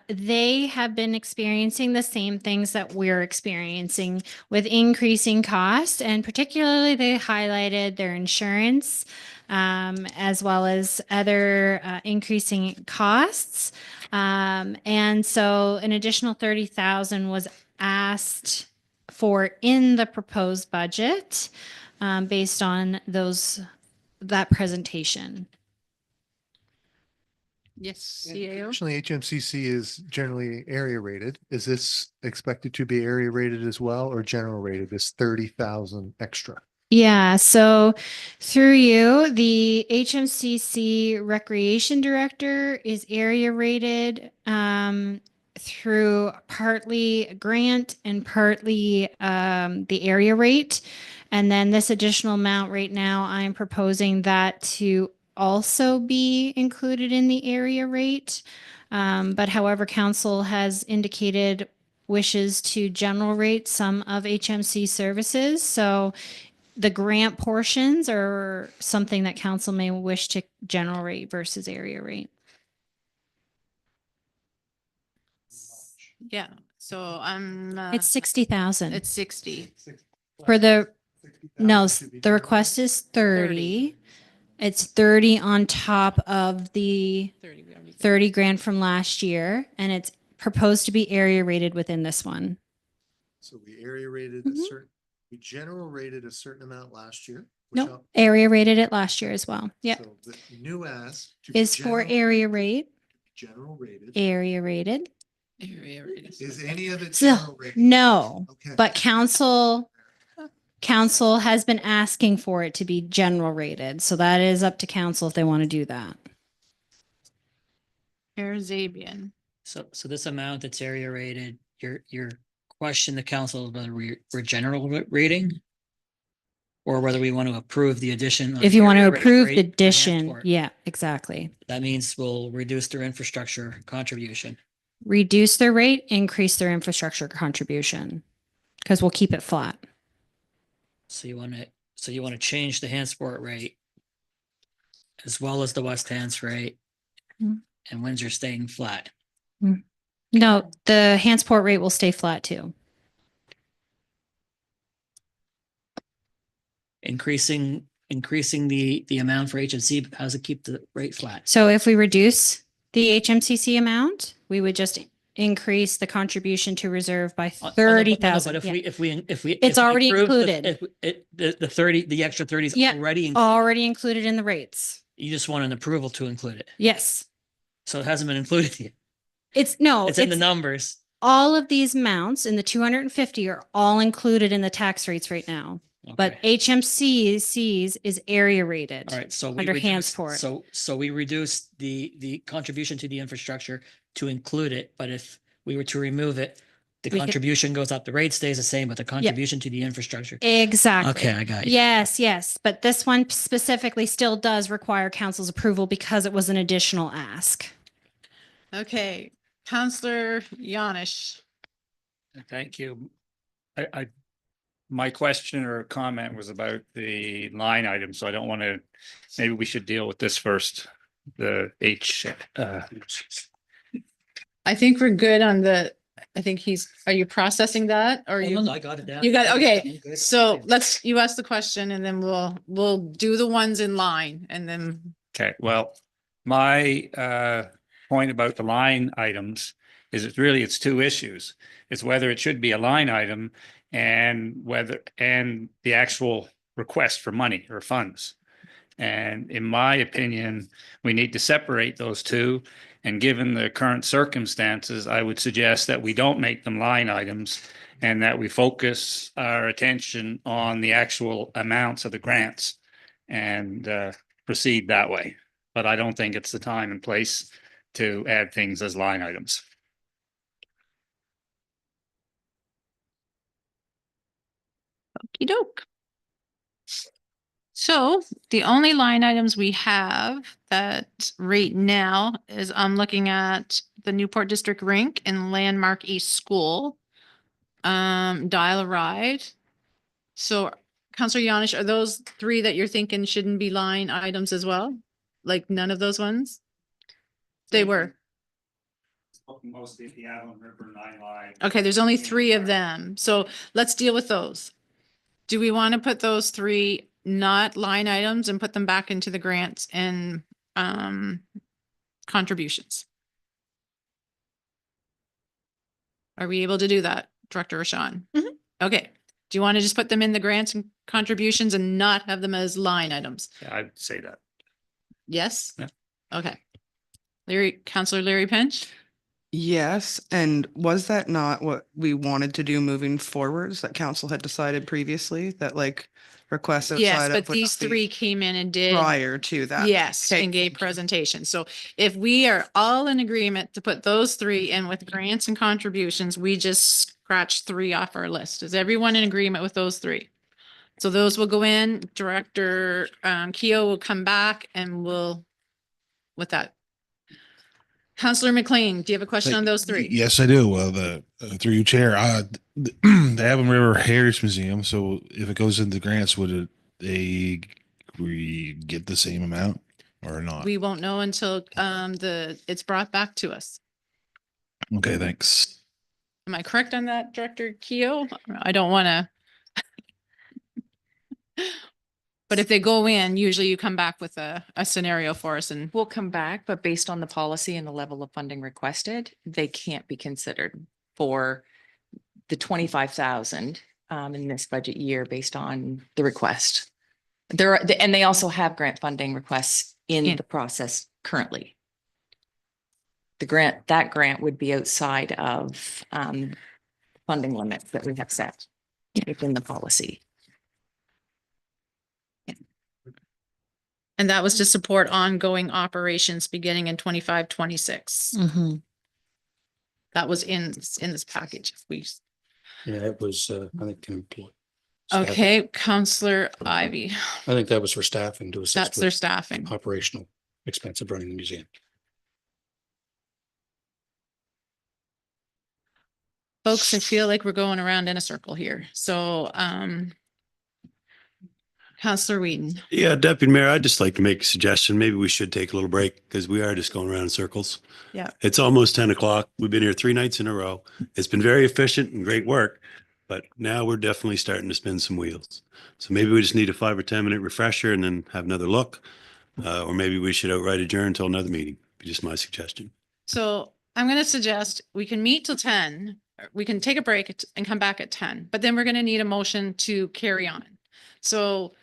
They have been experiencing the same things that we're experiencing with increasing costs, and particularly they highlighted their insurance as well as other increasing costs. And so an additional 30,000 was asked for in the proposed budget based on that presentation. Yes, Actually, HMCC is generally area rated. Is this expected to be area rated as well or general rated, this 30,000 extra? Yeah, so through you, the HMCC Recreation Director is area rated through partly grant and partly the area rate. And then this additional amount right now, I'm proposing that to also be included in the area rate. But however, council has indicated wishes to general rate some of HMC services. So the grant portions are something that council may wish to general rate versus area rate. Yeah, so It's 60,000. It's 60. For the, no, the request is 30. It's 30 on top of the 30 grand from last year, and it's proposed to be area rated within this one. So we area rated a certain, we general rated a certain amount last year. Nope, area rated it last year as well. Yeah. So the new ask is for area rate. General rated. Area rated. Is any of it So, general rated? no, Okay. but council has been asking for it to be general rated. So that is up to council if they want to do that. Mayor Zabian. So this amount that's area rated, your question the council whether we're general rating? Or whether we want to approve the addition. of If you want to area rate approve the rate for addition, Hansport. yeah, exactly. That means we'll reduce their infrastructure contribution. Reduce their rate, increase their infrastructure contribution, because we'll keep it flat. So you want to change the Hansport rate as well as the West Hants rate, Mm. and Windsor staying flat. No, the Hansport rate will stay flat too. Increasing the amount for HMC, but how does it keep the rate flat? So if we reduce the HMCC amount, we would just increase the contribution to reserve by No, 30,000. But if we It's if we already approve included. the 30, the extra 30 is Yeah, already, already included in the rates. you just want an approval to include it. Yes. So it hasn't been included yet. It's in the numbers. all of these amounts in the 250 are all included in the tax rates right now. But HMCC's is area rated. All right, so we under reduced- Hansport. So we reduced the contribution to the infrastructure to include it, but if we were to remove it, the We could- contribution goes up, the rate stays the same, but the contribution to the infrastructure. Exactly. Okay, I got you. Yes. But this one specifically still does require council's approval because it was an additional ask. Okay, Counselor Yanish. Thank you. My question or comment was about the line item, so I don't want to, maybe we should deal with this first. The I think we're good on are you processing that or you? No, I got it down. You got, I'm okay, good. so you ask the question and then we'll do the ones in line and then. Okay, well, my point about the line items is it's two issues. It's whether it should be a line item and the actual request for money or funds. And in my opinion, we need to separate those two. And given the current circumstances, I would suggest that we don't make them line items and that we focus our attention on the actual amounts of the grants and proceed that way. But I don't think it's the time and place to add things as line items. Okey doke. So the only line items we have that right now is I'm looking at the Newport District Rink and Landmark East School. Dial a Ride. So Counselor Yanish, are those three that you're thinking shouldn't be line items as well? Like none of those ones? They were. Mostly the Avon River 9 line. Okay, there's only three of them. So let's deal with those. Do we want to put those three not line items and put them back into the grants and contributions? Are we able to do that, Director Rashawn? Okay. Do you want to just put them in the grants and contributions and not have them as line items? Yeah, I'd say that. Yes? Yeah. Okay. Counselor Larry Pinch? Yes, and was that not what we wanted to do moving forwards that council had decided previously that like requests outside Yes, of but what these the- three came in and did. prior to that? Yes, Okay, and gave presentations. So if we are all in agreement to put those three in with grants and contributions, we just scratch three off our list. Is everyone in agreement with those three? So those will go in. Director Keogh will come back and with that. Counselor McLean, do you have a question on those three? Yes, I do. Through you, Chair, the Avon River Heritage Museum. So if it goes into grants, would we get the same amount or not? We won't know until it's brought back to us. Okay, thanks. Am I correct on that, Director Keogh? I don't want to. But if they go in, usually you come back with a scenario for us and We'll come back, but based on the policy and the level of funding requested, they can't be considered for the 25,000 in this budget year based on the request. And they also have grant funding requests in the process currently. that grant would be outside of funding limits that we have set within the policy. And that was to support ongoing operations beginning in 25, 26. Mhm. That was in this package. Yeah, it was, I think, an employee. staffing. Okay, Counselor Ivy. I think that was for staffing to assist That's their with staffing. operational expense of running the museum. Folks, I feel like we're going around in a circle here. So, Counselor Whedon. Yeah, Deputy Mayor, I'd just like to make a suggestion. Maybe we should take a little break because we are just going around in circles. Yeah. It's almost 10 o'clock. We've been here 3 nights in a row. It's been very efficient and great work, but now we're definitely starting to spin some wheels. So maybe we just need a 5 or 10 minute refresher and then have another look. Or maybe we should outright adjourn until another meeting. Be just my suggestion. So I'm going to suggest we can meet till 10. We can take a break and come back at 10, but then we're going to need a motion to carry on. So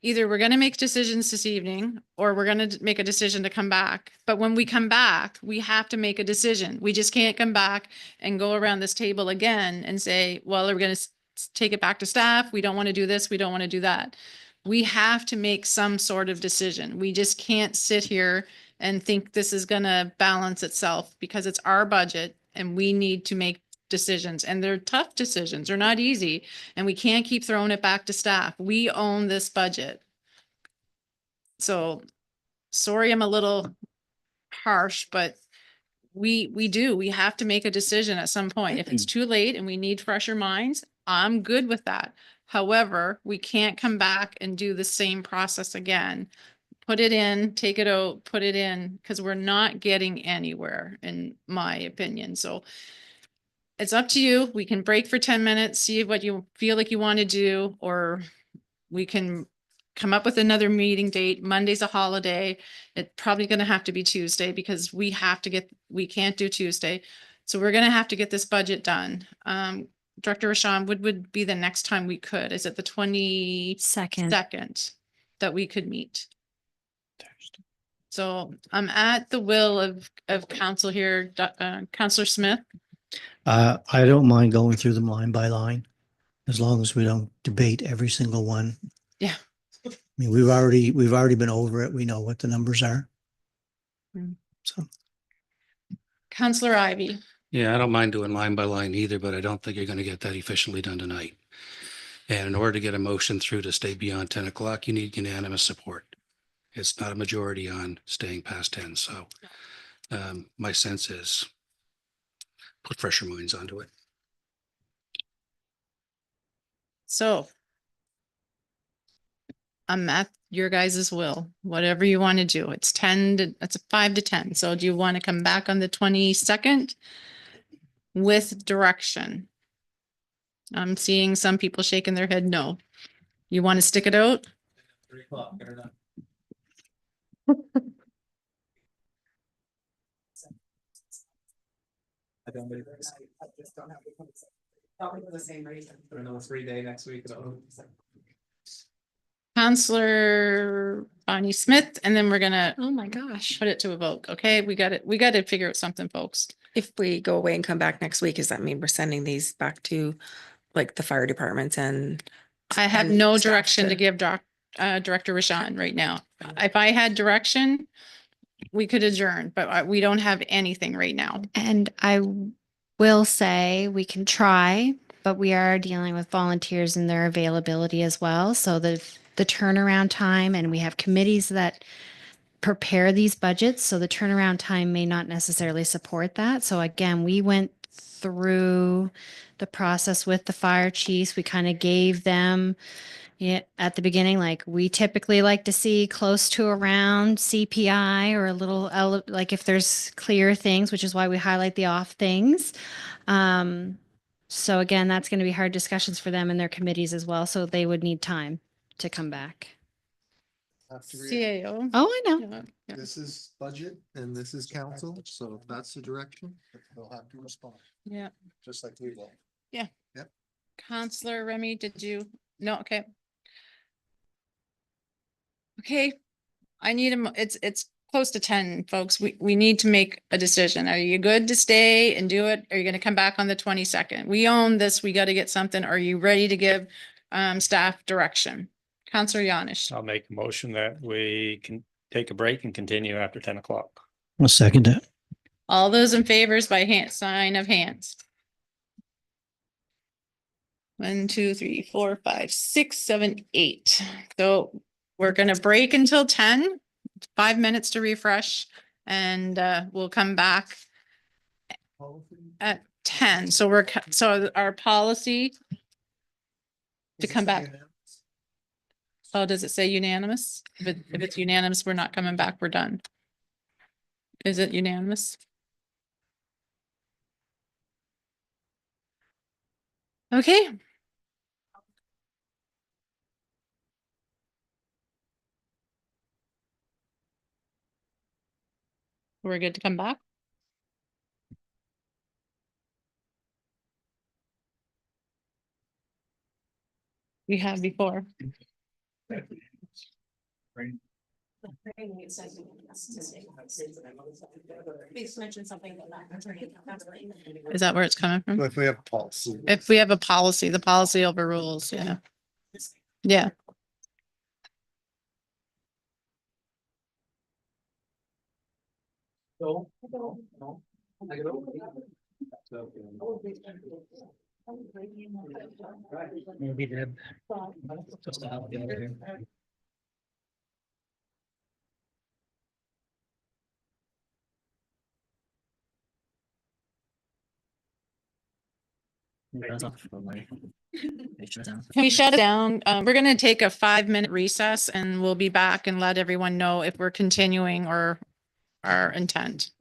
either we're going to make decisions this evening or we're going to make a decision to come back. But when we come back, we have to make a decision. We just can't come back and go around this table again and say, well, we're going to take it back to staff. We don't want to do this. We don't want to do that. We have to make some sort of decision. We just can't sit here and think this is going to balance itself because it's our budget and we need to make decisions, and they're tough decisions. They're not easy, and we can't keep throwing it back to staff. We own this budget. So sorry, I'm a little harsh, but we do. We have to make a decision at some point. If it's too late and we need fresher minds, I'm good with that. However, we can't come back and do the same process again. Put it in, take it out, put it in, because we're not getting anywhere, in my opinion. So it's up to you. We can break for 10 minutes, see what you feel like you want to do, or we can come up with another meeting date. Monday's a holiday. It's probably going to have to be Tuesday because we can't do Tuesday. So we're going to have to get this budget done. Director Rashawn, would be the next time we could? Is it the 22nd that we could meet? So I'm at the will of council here, Councillor Smith. I don't mind going through them line by line, as long as we don't debate every single one. Yeah. I mean, we've already been over it. We know what the numbers are. So. Councillor Ivy. Yeah, I don't mind doing line by line either, but I don't think you're going to get that efficiently done tonight. And in order to get a motion through to stay beyond 10 o'clock, you need unanimous support. It's not a majority on staying past 10. So my sense is put fresher minds onto it. So I'm at your guys' will, whatever you want to do. It's 5 to 10. So do you want to come back on the 22nd with direction? I'm seeing some people shaking their head no. You want to stick it out? 3 o'clock, get her done. I don't believe this. I just don't have probably for the same reason. Another 3-day next week. Councillor Bonnie Smith, and then we're gonna, Oh my gosh. put it to a vote. Okay, we got to figure out something, folks. If we go away and come back next week, does that mean we're sending these back to like the fire departments and? I have and no staff direction to give Director Rashawn right now. If I had direction, we could adjourn, but we don't have anything right now. And I will say we can try, but we are dealing with volunteers and their availability as well. So the turnaround time, and we have committees that prepare these budgets. So the turnaround time may not necessarily support that. So again, we went through the process with the fire chiefs. We kind of gave them at the beginning, like we typically like to see close to around CPI or a little, like if there's clear things, which is why we highlight the off things. So again, that's going to be hard discussions for them and their committees as well. So they would need time to come back. CAO. Oh, I know. Yeah. This is budget and this is council, so if that's the direction, they'll have to respond. Yeah. Just like we will. Yeah. Yep. Councillor Remy, did you? No, okay. Okay, I need it's close to 10, folks. We need to make a decision. Are you good to stay and do it? Are you going to come back on the 22nd? We own this. We got to get something. Are you ready to give staff direction? Counselor Yanish. I'll make a motion that we can take a break and continue after 10 o'clock. I'll second that. All those in favors by hand, sign of hands. 1, 2, 3, 4, 5, 6, 7, 8. So we're gonna break until 10, 5 minutes to refresh, and we'll come back at 10. So so our policy to come back. Oh, does it say unanimous? If it's unanimous, we're not coming back, we're done. Is it unanimous? Okay. We're good to come back? We have before. Is that where it's coming from? If we have policy. If we have a policy, the policy overrules, yeah. Yeah. Maybe Deb. Just to help you out here. Can we shut it down? We're gonna take a 5-minute recess and we'll be back and let everyone know if we're continuing or our intent.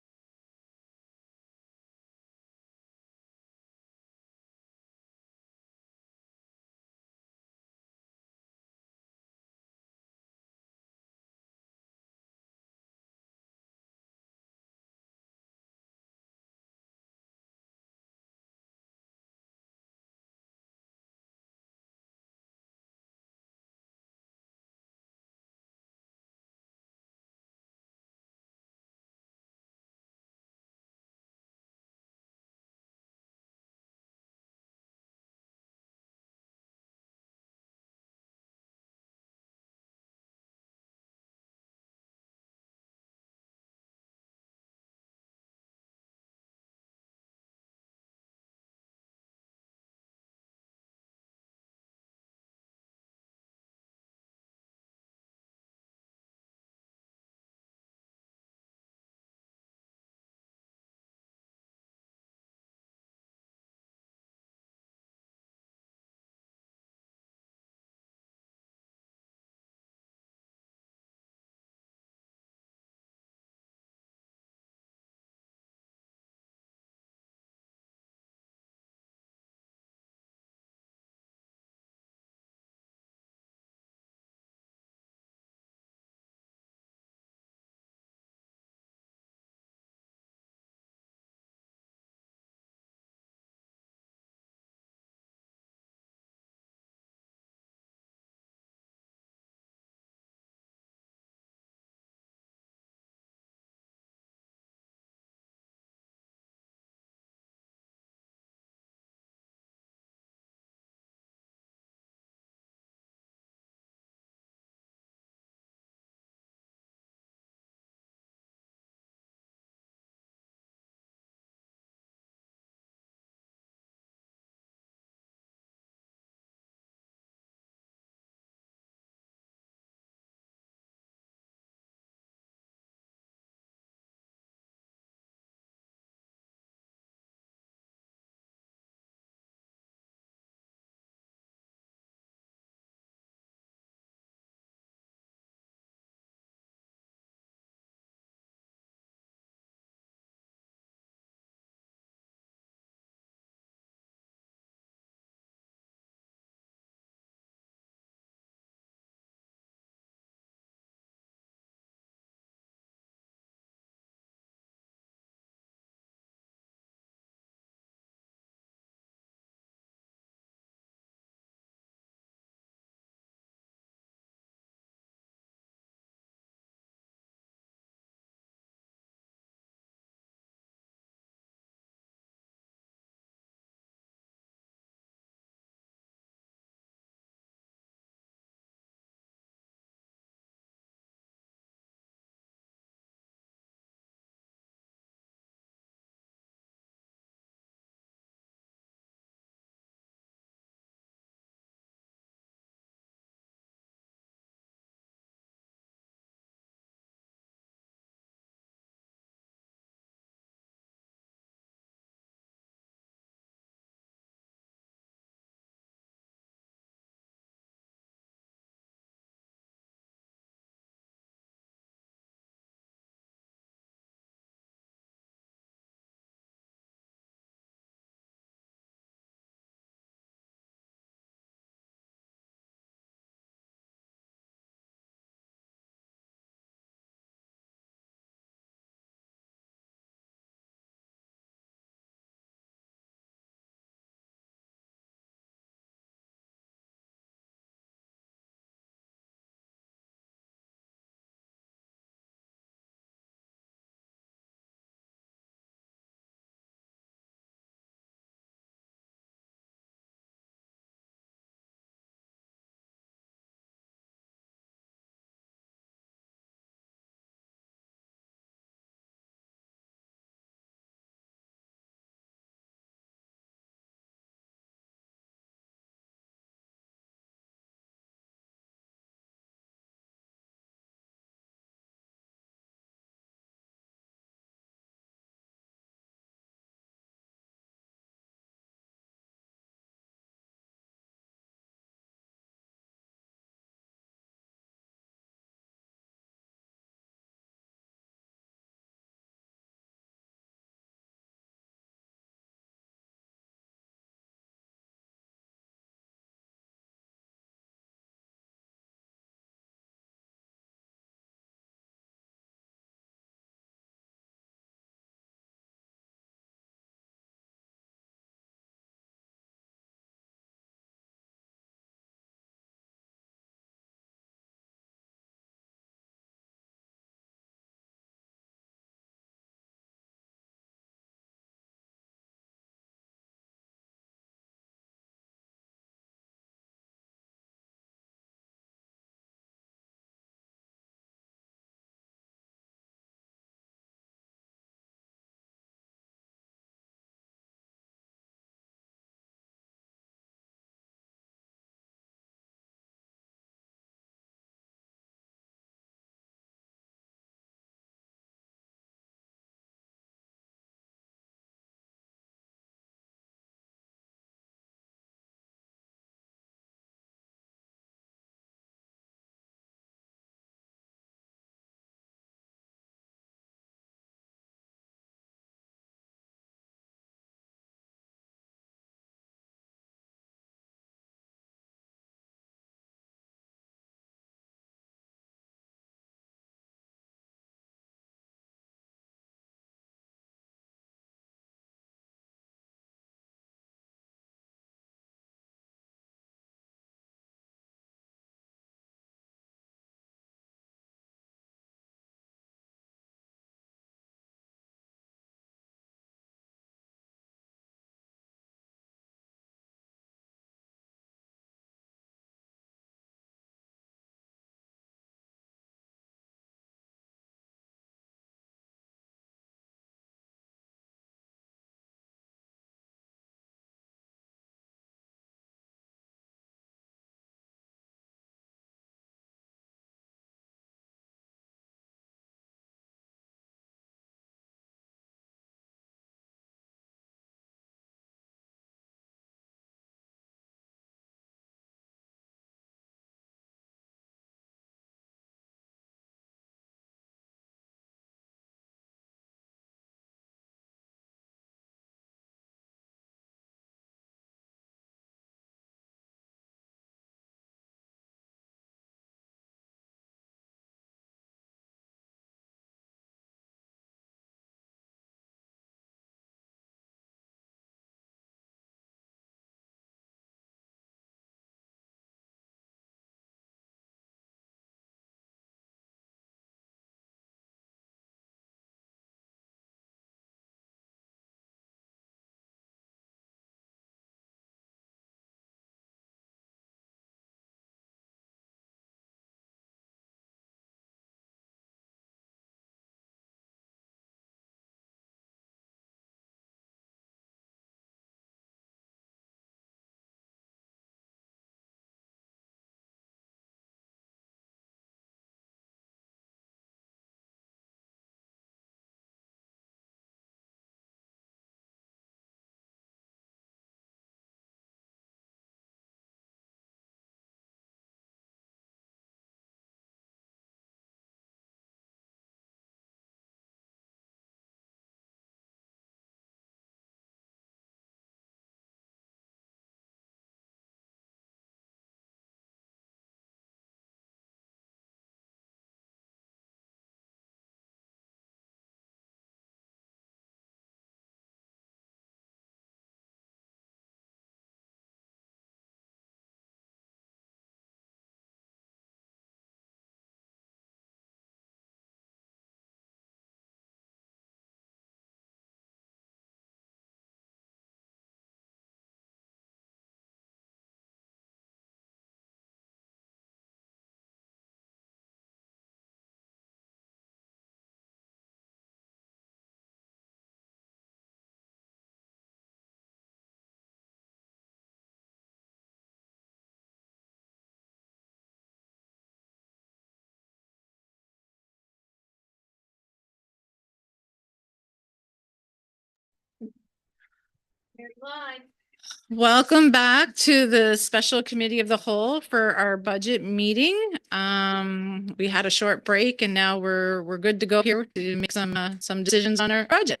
Welcome back to the special committee of the whole for our budget meeting. We had a short break and now we're good to go here to make some decisions on our budget.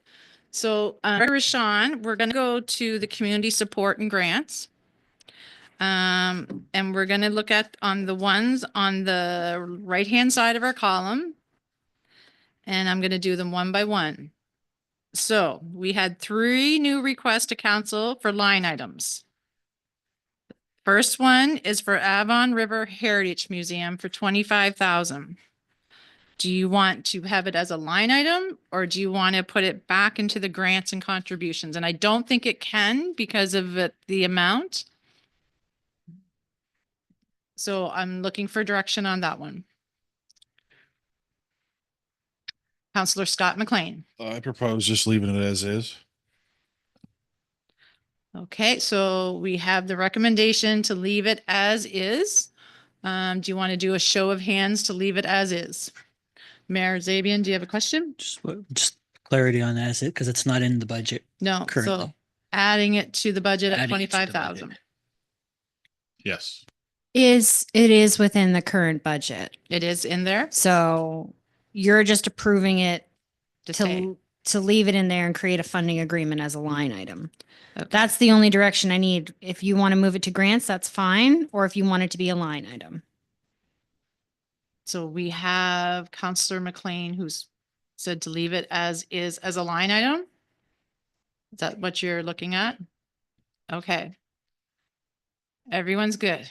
So, Rashawn, we're gonna go to the community support and grants. And we're gonna look at on the ones on the right-hand side of our column. And I'm gonna do them one by one. So we had 3 new requests to council for line items. First one is for Avon River Heritage Museum for 25,000. Do you want to have it as a line item or do you want to put it back into the grants and contributions? And I don't think it can because of the amount. So I'm looking for direction on that one. Councillor Scott McLean. I propose just leaving it as is. Okay, so we have the recommendation to leave it as is. Do you want to do a show of hands to leave it as is? Mayor Zabian, do you have a question? Just clarity on that, is it? Because it's not in the budget. No, so currently. adding it to the budget at Adding it to the 25,000. Yes. It is within the current budget. It is in there? So you're just approving it To stay. to leave it in there and create a funding agreement as a line item. That's the only direction I need. If you want to move it to grants, that's fine. Or if you want it to be a line item. So we have Councillor McLean who's said to leave it as is as a line item. Is that what you're looking at? Okay. Everyone's good.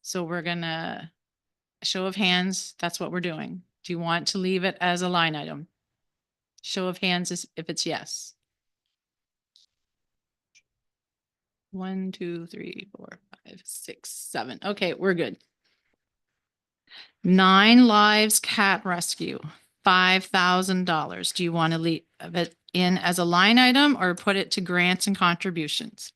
So we're gonna show of hands. That's what we're doing. Do you want to leave it as a line item? Show of hands is if it's yes. 1, 2, 3, 4, 5, 6, 7. Okay, we're good. 9 Lives Cat Rescue, $5,000. Do you want to leave it in as a line item or put it to grants and contributions?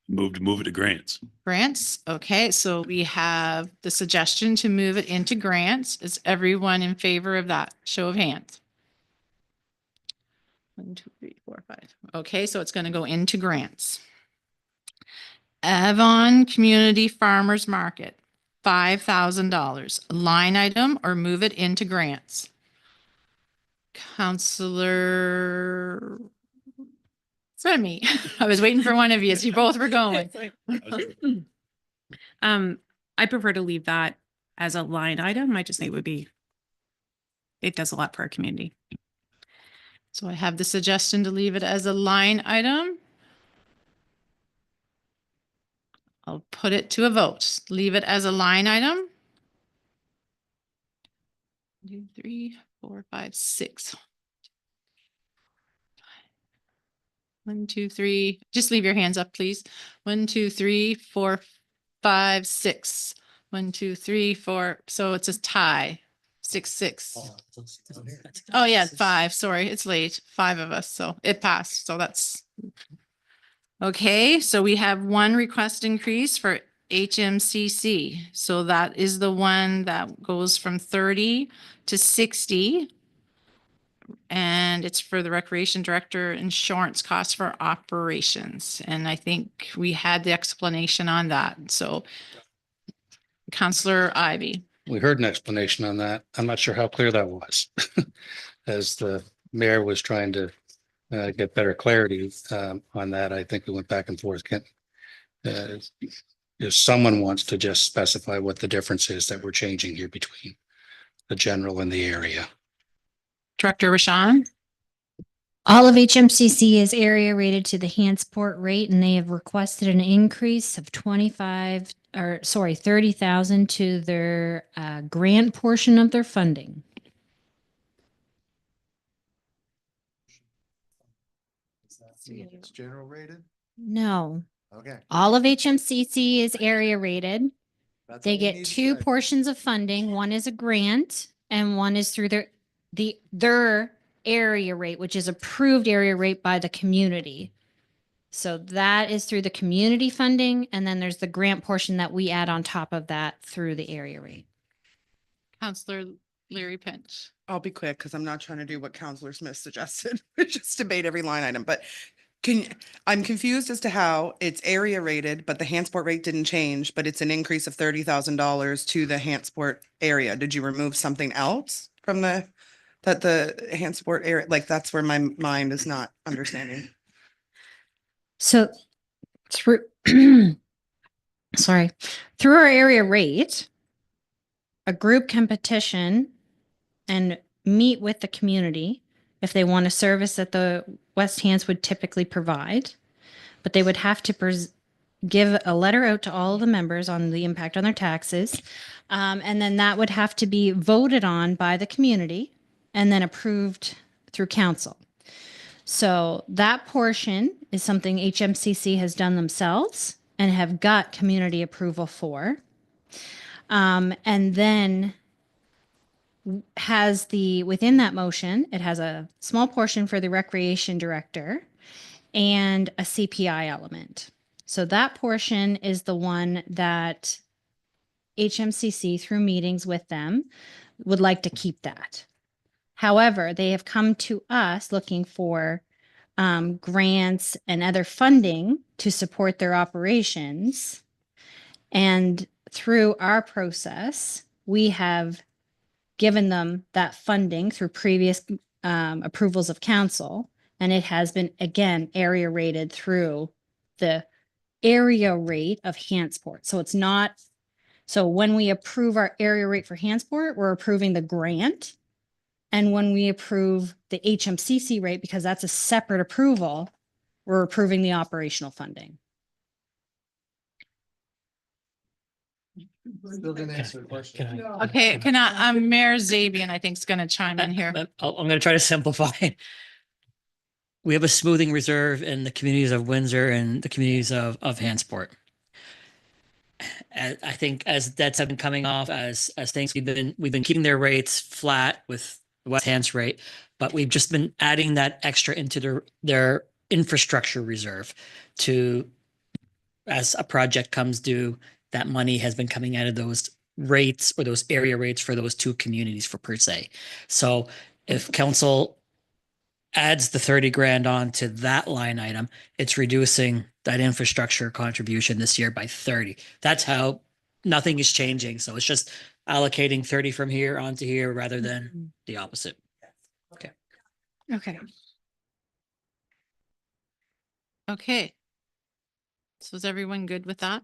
Move it to grants. Grants. Okay, so we have the suggestion to move it into grants. Is everyone in favor of that? Show of hands. 1, 2, 3, 4, 5. Okay, so it's going to go into grants. Avon Community Farmers Market, $5,000. Line item or move it into grants? Councillor Remy. I was waiting for one of you as you both were going. I prefer to leave that as a line item. I just think it does a lot for our community. So I have the suggestion to leave it as a line item. I'll put it to a vote. Leave it as a line item. 2, 3, 4, 5, 6. 1, 2, 3. Just leave your hands up, please. 1, 2, 3, 4, 5, 6. 1, 2, 3, 4. So it's a tie. 6, 6. Oh yeah, 5. Sorry, it's late. 5 of us, so it passed. So that's okay. So we have 1 request increase for HMCC. So that is the one that goes from 30 to 60. And it's for the recreation director insurance costs for operations. And I think we had the explanation on that. So Councillor Ivy. We heard an explanation on that. I'm not sure how clear that was. As the mayor was trying to get better clarity on that, I think we went back and forth. If someone wants to just specify what the difference is that we're changing here between the general and the area. Director Rashawn. All of HMCC is area rated to the Hansport rate, and they have requested an increase of 30,000 to their grant portion of their funding. It's general rated? No. Okay. All of HMCC is area rated. That's They all we get need to 2 say. portions of funding. One is a grant and one is through their area rate, which is approved area rate by the community. So that is through the community funding. And then there's the grant portion that we add on top of that through the area rate. Councillor Larry Pinch. I'll be quick because I'm not trying to do what Counselor Smith suggested, which is debate every line item. But I'm confused as to how it's area rated, but the Hansport rate didn't change, but it's an increase of $30,000 to the Hansport area. Did you remove something else from the Hansport area? Like, that's where my mind is not understanding. So through, sorry, through our area rate, a group can petition and meet with the community if they want a service that the West Hants would typically provide, but they would have to give a letter out to all the members on the impact on their taxes. And then that would have to be voted on by the community and then approved through council. So that portion is something HMCC has done themselves and have got community approval for. And then has within that motion, it has a small portion for the recreation director and a CPI element. So that portion is the one that HMCC, through meetings with them, would like to keep that. However, they have come to us looking for grants and other funding to support their operations. And through our process, we have given them that funding through previous approvals of council. And it has been, again, area rated through the area rate of Hansport. So it's not, so when we approve our area rate for Hansport, we're approving the grant. And when we approve the HMCC rate, because that's a separate approval, we're approving the operational funding. Still didn't answer the question. Okay, Mayor Zabian, I think, is going to chime in here. I'm going to try to simplify it. We have a smoothing reserve in the communities of Windsor and the communities of Hansport. I think as debts have been coming off, as things we've been keeping their rates flat with the West Hants rate, but we've just been adding that extra into their infrastructure reserve to, as a project comes due, that money has been coming out of those rates or those area rates for those two communities for per se. So if council adds the 30 grand on to that line item, it's reducing that infrastructure contribution this year by 30. That's how nothing is changing. So it's just allocating 30 from here onto here rather than the opposite. Okay. Okay. Okay. So is everyone good with that?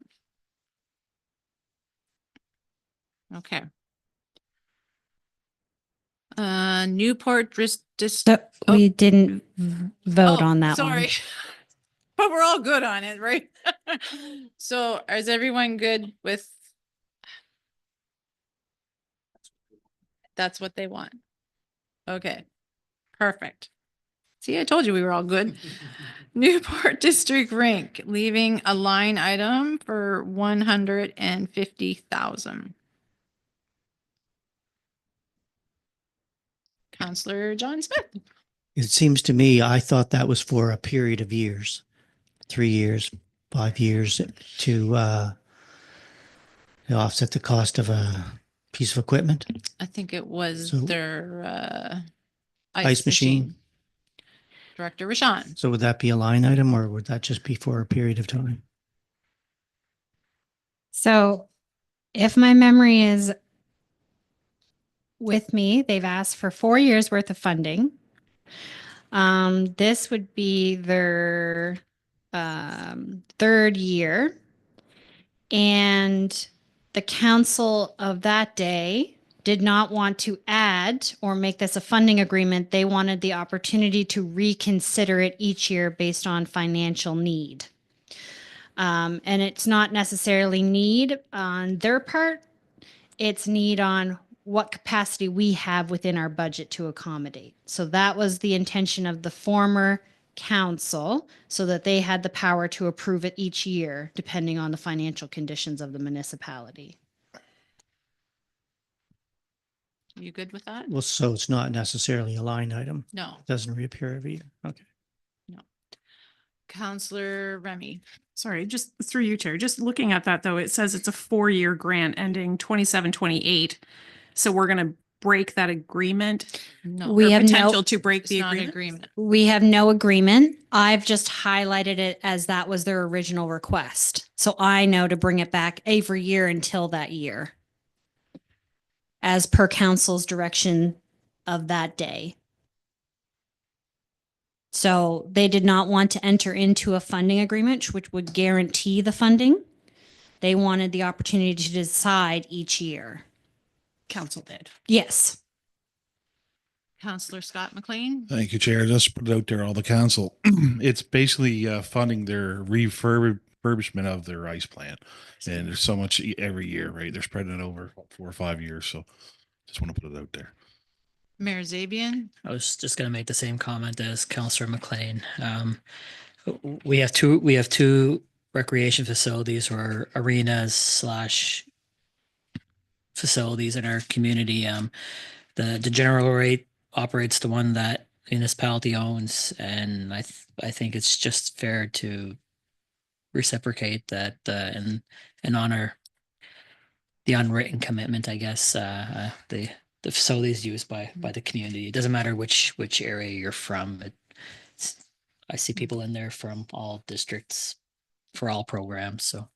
Okay. Newport We didn't vote on that one. sorry. But we're all good on it, right? So is everyone good with? That's what they want. Okay, perfect. See, I told you we were all good. Newport District Rink, leaving a line item for 150,000. Counselor John Smith. It seems to me, I thought that was for a period of years, 3 years, 5 years to offset the cost of a piece of equipment. I think it was So- their Ice machine. Director Rashawn. So would that be a line item or would that just be for a period of time? So if my memory is with me, they've asked for 4 years worth of funding. This would be their third year. And the council of that day did not want to add or make this a funding agreement. They wanted the opportunity to reconsider it each year based on financial need. And it's not necessarily need on their part. It's need on what capacity we have within our budget to accommodate. So that was the intention of the former council, so that they had the power to approve it each year, depending on the financial conditions of the municipality. You good with that? Well, so it's not necessarily a line item. No. It doesn't reappear every year. Okay. No. Counselor Remy. Sorry, just through you, Chair. Just looking at that, though, it says it's a 4-year grant ending 27-28. So we're going to break that agreement? No. We Or have no- potential to break It's the not an agreement? agreement. We have no agreement. I've just highlighted it as that was their original request. So I know to bring it back every year until that year. As per council's direction of that day. So they did not want to enter into a funding agreement, which would guarantee the funding. They wanted the opportunity to decide each year. Council did. Yes. Counselor Scott McLean. Thank you, Chair. Just put it out there, all the council. It's basically funding their refurbishment of their ice plant. And there's so much every year, right? They're spreading it over 4 or 5 years. So just want to put it out there. Mayor Zabian. I was just going to make the same comment as Councillor McLean. We have two recreation facilities or arenas slash facilities in our community. The general rate operates the one that municipality owns, and I think it's just fair to reciprocate that and honor the unwritten commitment, I guess. The facilities used by the community. It doesn't matter which area you're from. I see people in there from all districts for all programs. So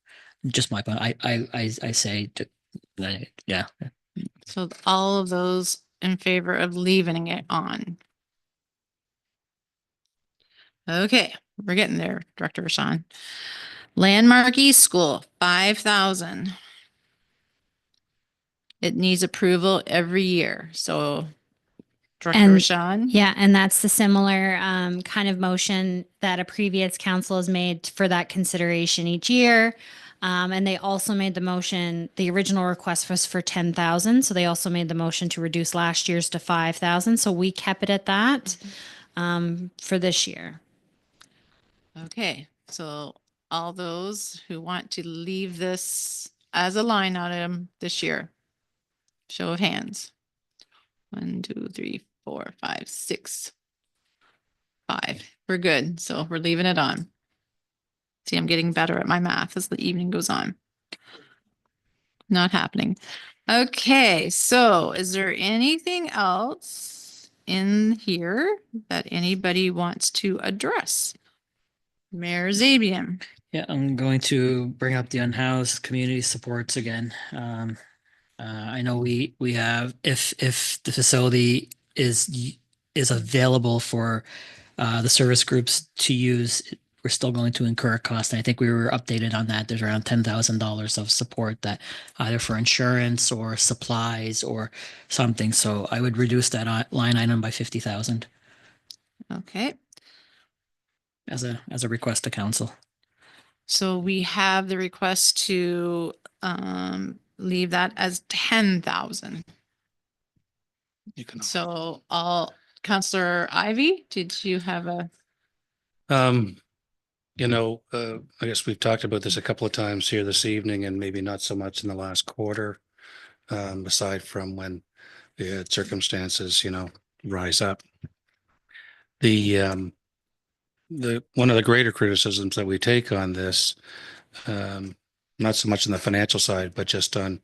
just my point. I say yeah. So all of those in favor of leaving it on. Okay, we're getting there, Director Rashawn. Landmark East School, 5,000. It needs approval every year. So Director And Rashawn. yeah, and that's the similar kind of motion that a previous council has made for that consideration each year. And they also made the motion, the original request was for 10,000. So they also made the motion to reduce last year's to 5,000. So we kept it at that for this year. Okay, so all those who want to leave this as a line item this year, show of hands. 1, 2, 3, 4, 5, 6, 5. We're good. So we're leaving it on. See, I'm getting better at my math as the evening goes on. Not happening. Okay, so is there anything else in here that anybody wants to address? Mayor Zabian. Yeah, I'm going to bring up the unhoused community supports again. I know we have if the facility is available for the service groups to use, we're still going to incur a cost. And I think we were updated on that. There's around $10,000 of support that either for insurance or supplies or something. So I would reduce that line item by 50,000 Okay, as a request to council. so we have the request to leave that as 10,000. So Councillor Ivy, did you have a? I guess we've talked about this a couple of times here this evening and maybe not so much in the last quarter, aside from when the circumstances, rise up. The one of the greater criticisms that we take on this, not so much on the financial side, but just on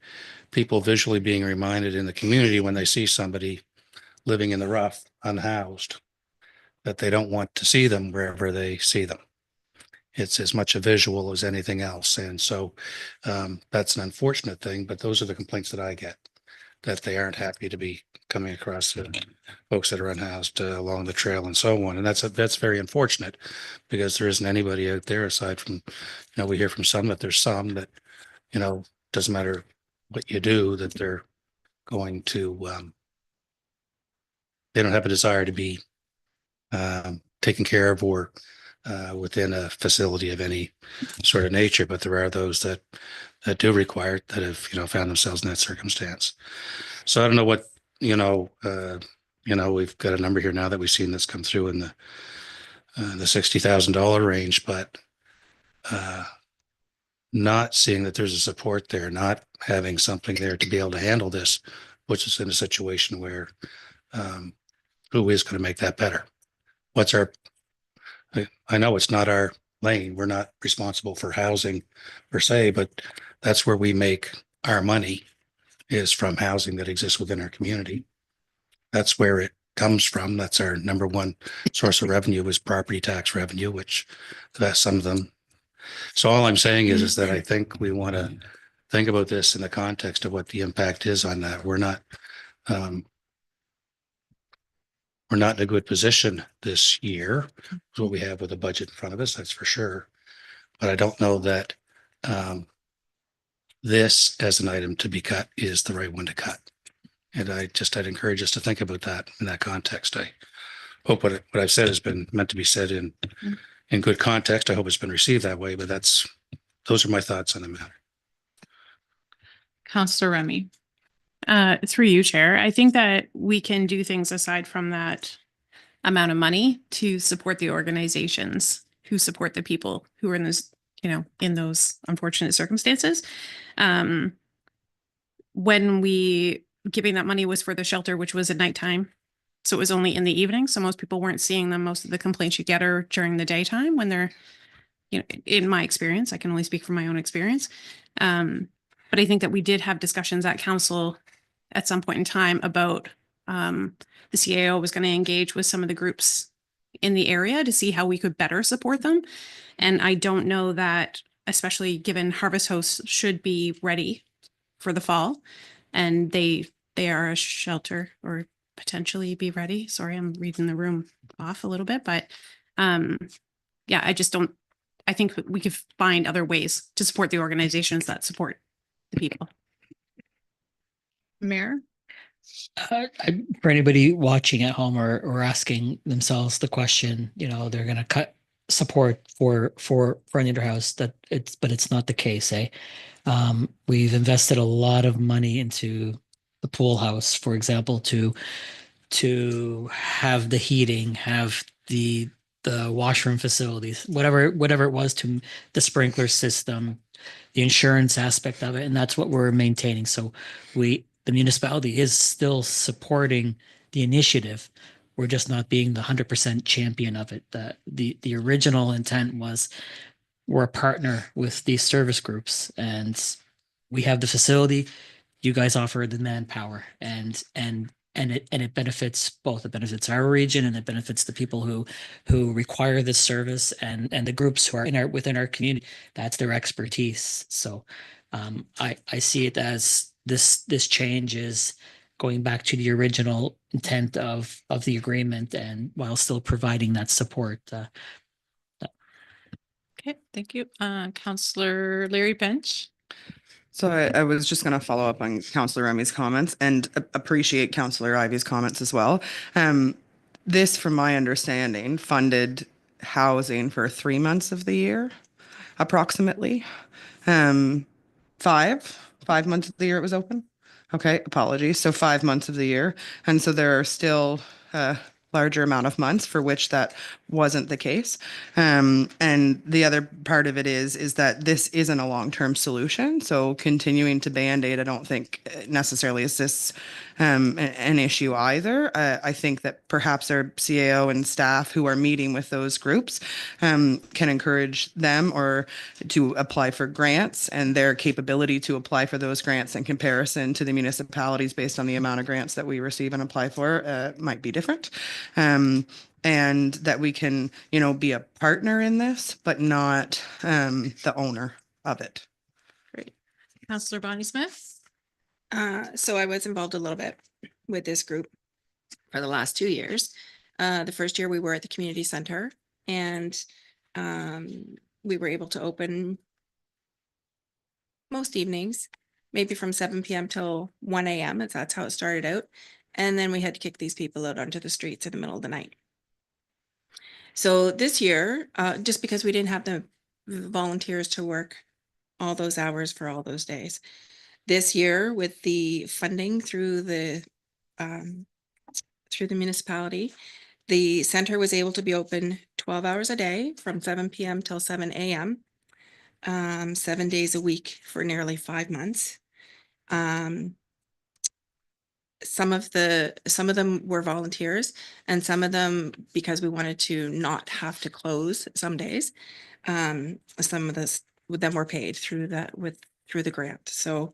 people visually being reminded in the community when they see somebody living in the rough, unhoused, that they don't want to see them wherever they see them. It's as much a visual as anything else. And so that's an unfortunate thing, but those are the complaints that I get, that they aren't happy to be coming across folks that are unhoused along the trail and so on. And that's very unfortunate, because there isn't anybody out there aside from, we hear from some that there's some that, doesn't matter what you do, that they're going to, they don't have a desire to be taken care of or within a facility of any sort of nature, but there are those that do require it, that have found themselves in that circumstance. So I don't know what we've got a number here now that we've seen this come through in the $60,000 range, but not seeing that there's a support there, not having something there to be able to handle this, puts us in a situation where who is going to make that better? What's our I know it's not our lane. We're not responsible for housing per se, but that's where we make our money. is from housing that exists within our community. That's where it comes from. That's our number one source of revenue is property tax revenue, which some of them. So all I'm saying is that I think we want to think about this in the context of what the impact is on that. We're not in a good position this year, is what we have with the budget in front of us, that's for sure. But I don't know that this as an item to be cut is the right one to cut. And I'd encourage us to think about that in that context. I hope what I've said has been meant to be said in good context. I hope it's been received that way, but those are my thoughts on the matter. Councillor Remy. Through you, Chair, I think that we can do things aside from that amount of money to support the organizations who support the people who are in those, in those unfortunate circumstances. When we giving that money was for the shelter, which was at nighttime. So it was only in the evening. So most people weren't seeing them. Most of the complaints you get are during the daytime when they're, in my experience, I can only speak from my own experience. But I think that we did have discussions at council at some point in time about the CAO was going to engage with some of the groups in the area to see how we could better support them. And I don't know that, especially given Harvest Hosts should be ready for the fall and they are a shelter or potentially be ready. Sorry, I'm reading the room off a little bit, but yeah, I think we could find other ways to support the organizations that support the people. Mayor? For anybody watching at home or asking themselves the question, they're going to cut support for under house but it's not the case. We've invested a lot of money into the pool house, for example, to have the heating, have the washroom facilities, whatever it was, to the sprinkler system, the insurance aspect of it, and that's what we're maintaining. So the municipality is still supporting the initiative. We're just not being the 100% champion of it. The original intent was we're a partner with these service groups and we have the facility. You guys offer the manpower and it benefits both. It benefits our region and it benefits the people who require this service and the groups who are within our community. That's their expertise. So I see it as this change is going back to the original intent of the agreement and while still providing that support. Okay, thank you. Councillor Larry Bench. So I was just going to follow up on Councillor Remy's comments and appreciate Councillor Ivy's comments as well. This, from my understanding, funded housing for 3 months of the year, approximately. 5 months of the year it was open. Okay, apologies. So 5 months of the year. And so there are still larger amount of months for which that wasn't the case. And the other part of it is that this isn't a long-term solution. So continuing to Band-Aid, I don't think necessarily assists an issue either. I think that perhaps our CAO and staff who are meeting with those groups can encourage them or to apply for grants, and their capability to apply for those grants in comparison to the municipalities based on the amount of grants that we receive and apply for might be different. And that we can, be a partner in this, but not the owner of it. Great. Councillor Bonnie Smith. So I was involved a little bit with this group for the last 2 years. The first year we were at the community center and we were able to open most evenings, maybe from 7 p.m. till 1 a.m. That's how it started out. And then we had to kick these people out onto the streets in the middle of the night. So this year, just because we didn't have the volunteers to work all those hours for all those days, this year with the funding through the municipality, the center was able to be open 12 hours a day from 7 p.m. till 7 a.m. 7 days a week for nearly 5 months. Some of them were volunteers and some of them because we wanted to not have to close some days. Some of them were paid through the grant. So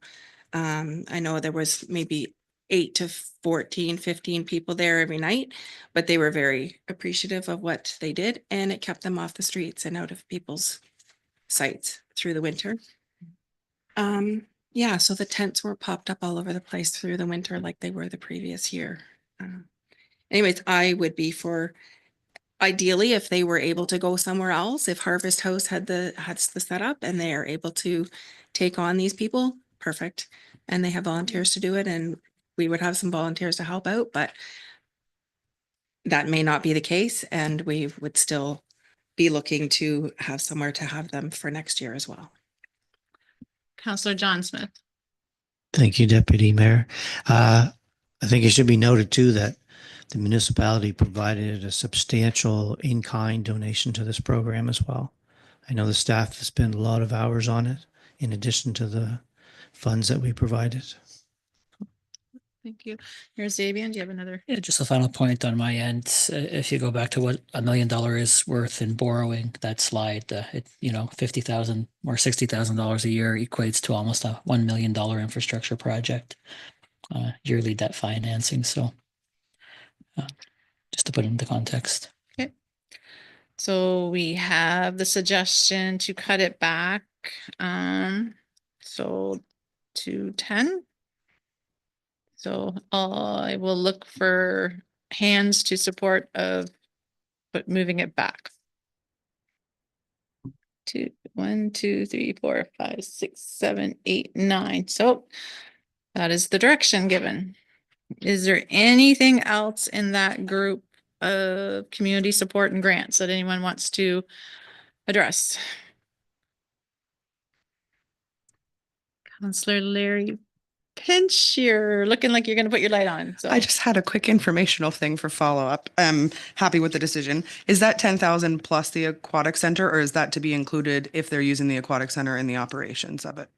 I know there was maybe 8 to 14, 15 people there every night, but they were very appreciative of what they did, and it kept them off the streets and out of people's sights through the winter. Yeah, so the tents were popped up all over the place through the winter like they were the previous year. Anyways, I would be for, ideally, if they were able to go somewhere else, if Harvest House had the setup and they are able to take on these people, perfect. And they have volunteers to do it, and we would have some volunteers to help out, but that may not be the case, and we would still be looking to have somewhere to have them for next year as well. Counselor John Smith. Thank you, Deputy Mayor. I think it should be noted too that the municipality provided a substantial in-kind donation to this program as well. I know the staff has spent a lot of hours on it in addition to the funds that we provided. Thank you. Here's Davian. Do you have another? Yeah, just a final point on my end. If you go back to what $1 million is worth in borrowing, that slide, it, you know, $50,000 or $60,000 a year equates to almost a $1 million infrastructure project, yearly debt financing. So just to put it into context. Okay. So we have the suggestion to cut it back. So to 10. So I will look for hands to support of, but moving it back. 1, 2, 3, 4, 5, 6, 7, 8, 9. So that is the direction given. Is there anything else in that group of community support and grants that anyone wants to address? Counselor Larry Pinch, you're looking like you're going to put your light on. So I just had a quick informational thing for follow-up. I'm happy with the decision. Is that 10,000 plus the aquatic center, or is that to be included if they're using the aquatic center in the operations of it?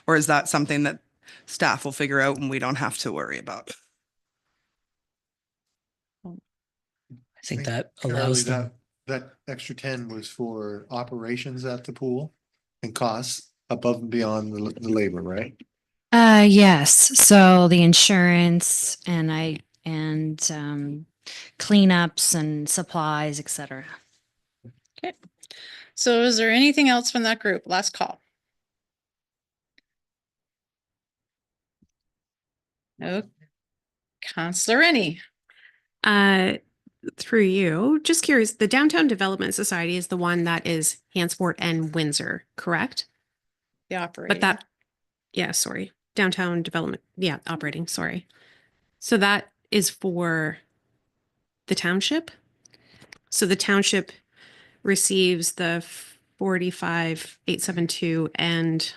Or is that something that staff will figure out and we don't have to worry about? I think that Currently, allows them. that extra 10 was for operations at the pool and costs above and beyond the labor, right? Yes, so the insurance and cleanups and supplies, et cetera. okay. So is there anything else from that group? Last call. No. Counselor Rennie. Through you, just curious, the Downtown Development Society is the one that is Hansport and Windsor, correct? The operating. But that, yeah, sorry, Downtown Development, yeah, operating, sorry. So that is for the township? So the township receives the 45,872 and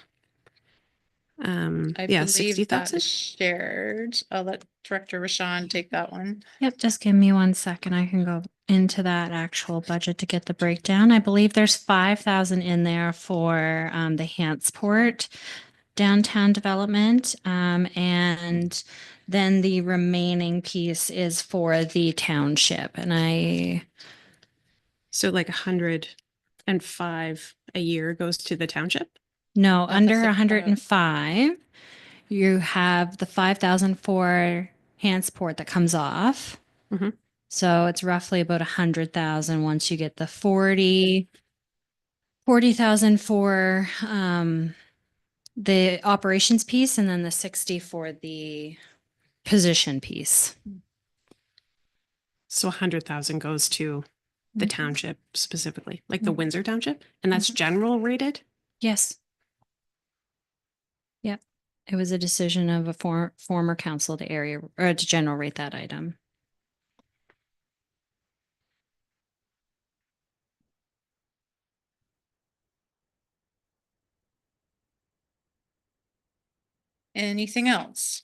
I yeah, believe 60,000. that's shared. I'll let Director Rashawn take that one. Yep, just give me 1 second. I can go into that actual budget to get the breakdown. I believe there's 5,000 in there for the Hansport downtown development. And then the remaining piece is for the township. And So like 105 a year goes to the township? no, That's under a 105, you have the 5,000 for Hansport that comes off. Mhm. So it's roughly about 100,000 once you get the 40,000 for the operations piece, and then the 60 for the position piece. So 100,000 goes to the Mhm. township specifically, like the Mhm. Windsor Township, and that's general rated? Yes. Yep. It was a decision of a former council to area or to general rate that item. Anything else?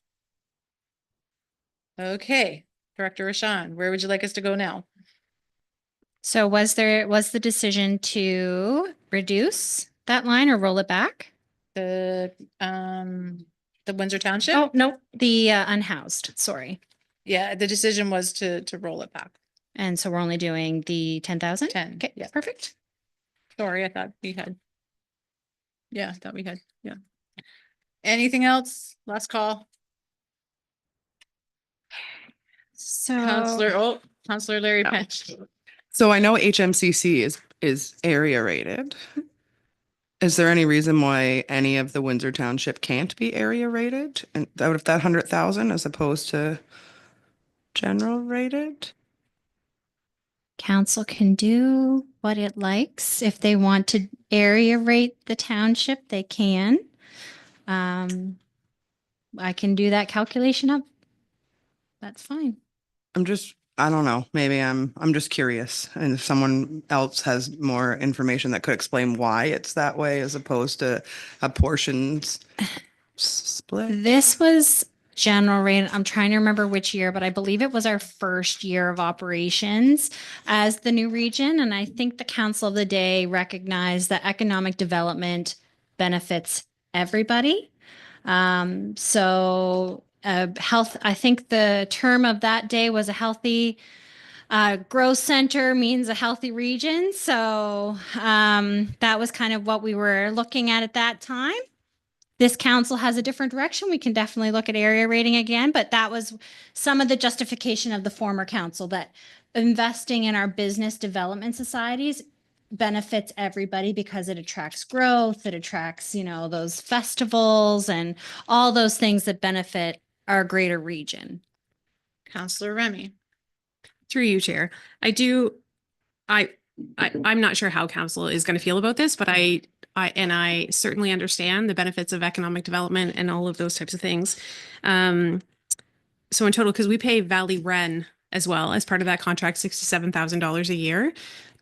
Okay, Director Rashawn, where would you like us to go now? So was the decision to reduce that line or roll it back? The Windsor Township? Oh, no, the unhoused, sorry. Yeah, the decision was to roll it back. And so we're only doing the 10,000? 10. Okay, Yeah. perfect. Sorry, I thought we had. Yeah, I thought we had, yeah. Anything else? Last call. So Counselor Larry Pench. So I know HMCC is area rated. Is there any reason why any of the Windsor Township can't be area rated and out of that 100,000 as opposed to general rated? council can do what it likes. If they want to area rate the township, they can. I can do that calculation up. That's fine. I don't know, maybe I'm just curious. And if someone else has more information that could explain why it's that way as opposed to a portions split. This was general rate. I'm trying to remember which year, but I believe it was our first year of operations as the new region. And I think the council of the day recognized that economic development benefits everybody. Health, I think the term of that day was a healthy growth center means a healthy region. So that was kind of what we were looking at that time. This council has a different direction. We can definitely look at area rating again, but that was some of the justification of the former council that investing in our business development societies benefits everybody because it attracts growth, it attracts, those festivals and all those things that benefit our greater region. Counselor Remy. Through you, Chair. I'm not sure how council is going to feel about this, but I certainly understand the benefits of economic development and all of those types of things. So in total, because we pay Valley Wren as well as part of that contract, $67,000 a year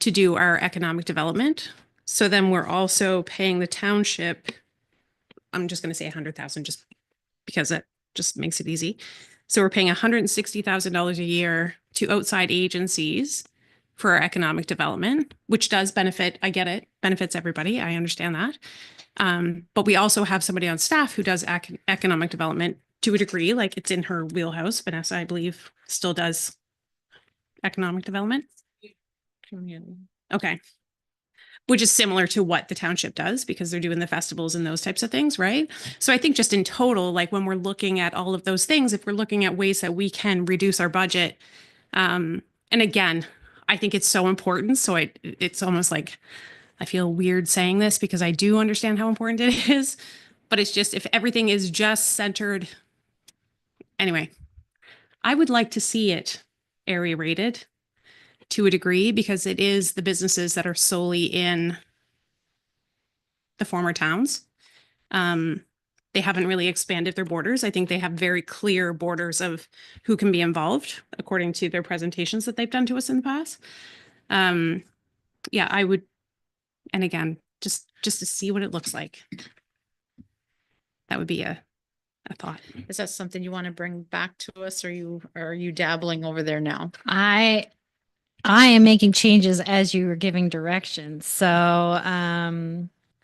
to do our economic development. So then we're also paying the township, I'm just going to say 100,000 just because it just makes it easy. So we're paying $160,000 a year to outside agencies for our economic development, which does benefit, I get it, benefits everybody. I understand that. But we also have somebody on staff who does economic development to a degree, like it's in her wheelhouse. Vanessa, I believe, still does economic development. Okay. Which is similar to what the township does because they're doing the festivals and those types of things, right? So I think just in total, like when we're looking at all of those things, if we're looking at ways that we can reduce our budget, and again, I think it's so important. So it's almost like I feel weird saying this because I do understand how important it is, but it's just if everything is just centered. Anyway, I would like to see it area rated to a degree because it is the businesses that are solely in the former towns. They haven't really expanded their borders. I think they have very clear borders of who can be involved according to their presentations that they've done to us in the past. Yeah, I would, and again, just to see what it looks like. That would be a thought. Is that something you want to bring back to us or are you dabbling over there now? I am making changes as you were giving directions. So,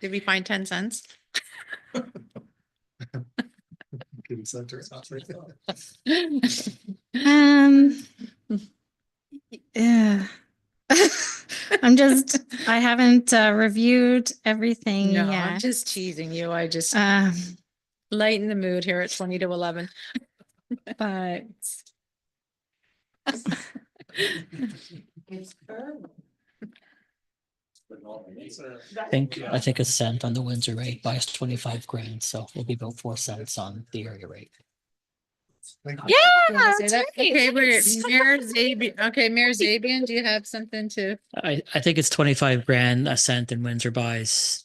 Did we find 10 cents? Yeah. I haven't reviewed everything No, yet. I'm just teasing you. I just lighten the mood here at 20 to 11. But I think a cent on the Windsor rate buys 25 grand, so we'll be about 4 cents on the area rate. yeah, Say that? Okay, Mayor Zabian. Okay, Mayor Zabian, do you have something to? I think it's 25 grand a cent in Windsor buys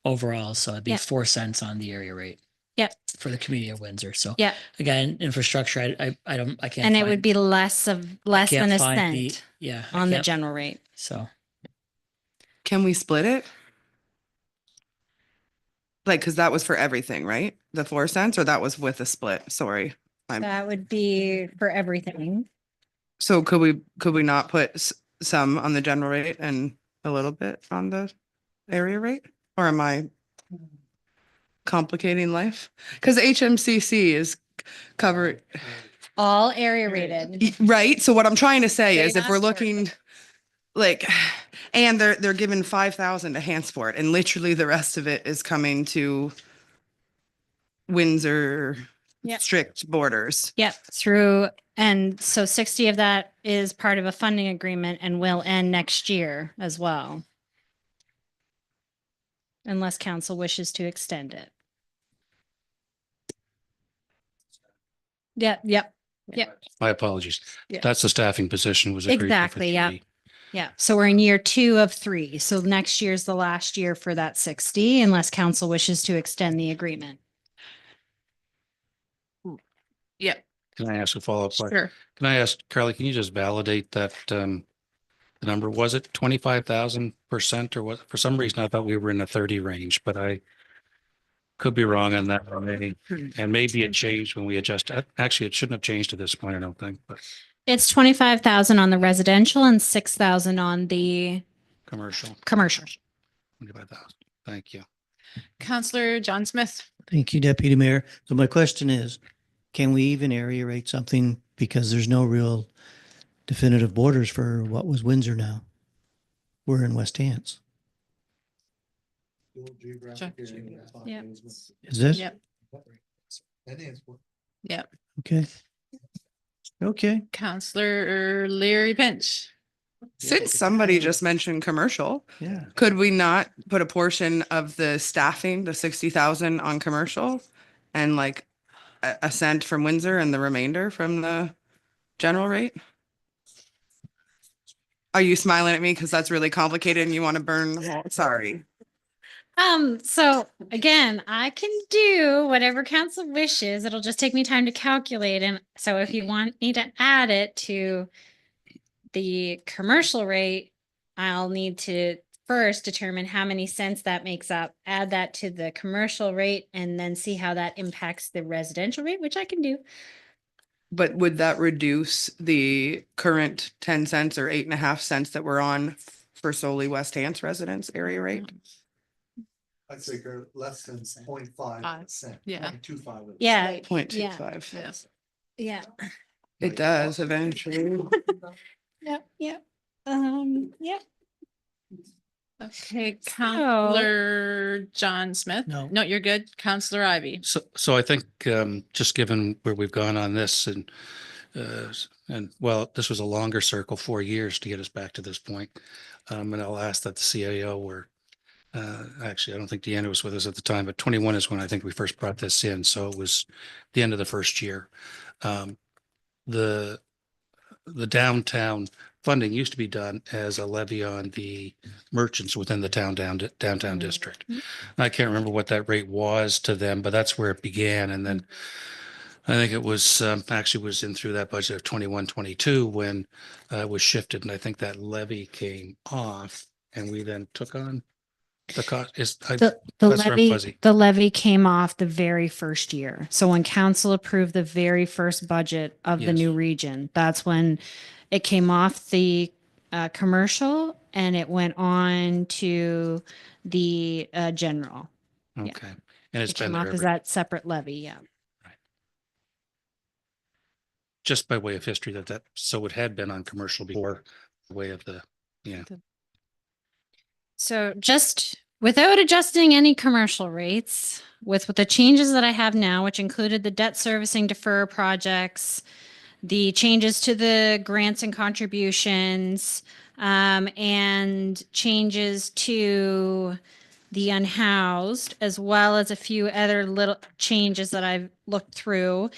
overall, so it'd be Yep. 4 cents on the area rate. Yep. For the community of Windsor. So Yep. again, infrastructure, I can't. And it would be less than a can't find cent I on the can't- general rate. So Can we split it? Like, cause that was for everything, right? The 4 cents or that was with a split? Sorry. That would be for everything. So could we not put some on the general rate and a little bit on the area rate? Or am I complicating life? Because HMCC is covered, All area rated. right? So what I'm trying to say They is if we're asked for looking like, and they're given 5,000 to Hansport and literally the rest of it is coming to Windsor Yep. strict borders. Yep, through, and so 60 of that is part of a funding agreement and will end next year as well. Unless council wishes to extend it. Yep, yep, yep. My apologies. Yeah. That's the staffing position was agreed. to for Exactly, yeah. 3. Yeah, so we're in year 2 of 3. So next year's the last year for that 60 unless council wishes to extend the agreement. Yep. Can I ask a follow-up question? Sure. Can I ask, Carly, can you just validate that, the number, was it 25,000% or what? For some reason, I thought we were in the 30 range, but I could be wrong on that. And maybe it changed when we adjust. Actually, it shouldn't have changed at this point, I don't think, but It's 25,000 on the residential and 6,000 on the commercial, commercial. 25,000. Thank you. Counselor John Smith. Thank you, Deputy Mayor. So my question is, can we even area rate something because there's no real definitive borders for what was Windsor now? We're in West Hants. Yeah. Is this? Yep. Yep. Okay. Okay. Counselor Larry Pinch. Since somebody just mentioned commercial, Yeah. could we not put a portion of the staffing, the 60,000 on commercial and like a cent from Windsor and the remainder from the general rate? Are you smiling at me because that's really complicated and you want to burn? Sorry. So again, I can do whatever council wishes. It'll just take me time to calculate. And so if you want me to add it to the commercial rate, I'll need to first determine how many cents that makes up, add that to the commercial rate, and then see how that impacts the residential rate, which I can do. But would that reduce the current 10 cents or 8.5 cents that we're on for solely West Hants residents area rate? I'd say go less than 0.5%. Yeah. 0.25. Yeah. 0.25. Yes. Yeah. It does eventually. Yep. Yep. Yep. Okay, Counselor John Smith. No, you're good. Counselor Ivy. So I think, just given where we've gone on this and well, this was a longer circle, 4 years to get us back to this point. And I'll ask that the CAO were, actually, I don't think Deanna was with us at the time, but 21 is when I think we first brought this in. So it was the end of the first year. The downtown funding used to be done as a levy on the merchants within the downtown district. I can't remember what that rate was to them, but that's where it began. And then I think it was actually was in through that budget of 21, 22 when it was shifted. And I think that levy came off and we then took on the cost. The levy came off the very first year. So when council approved the very first budget of the new region, that's when it came off the commercial and it went on to the general. Okay. And it's It been came there off as that separate levy. Yeah. just by way of history so it had been on commercial before way of the, yeah. So just without adjusting any commercial rates, with the changes that I have now, which included the debt servicing defer projects, the changes to the grants and contributions, and changes to the unhoused, as well as a few other little changes that I've looked through.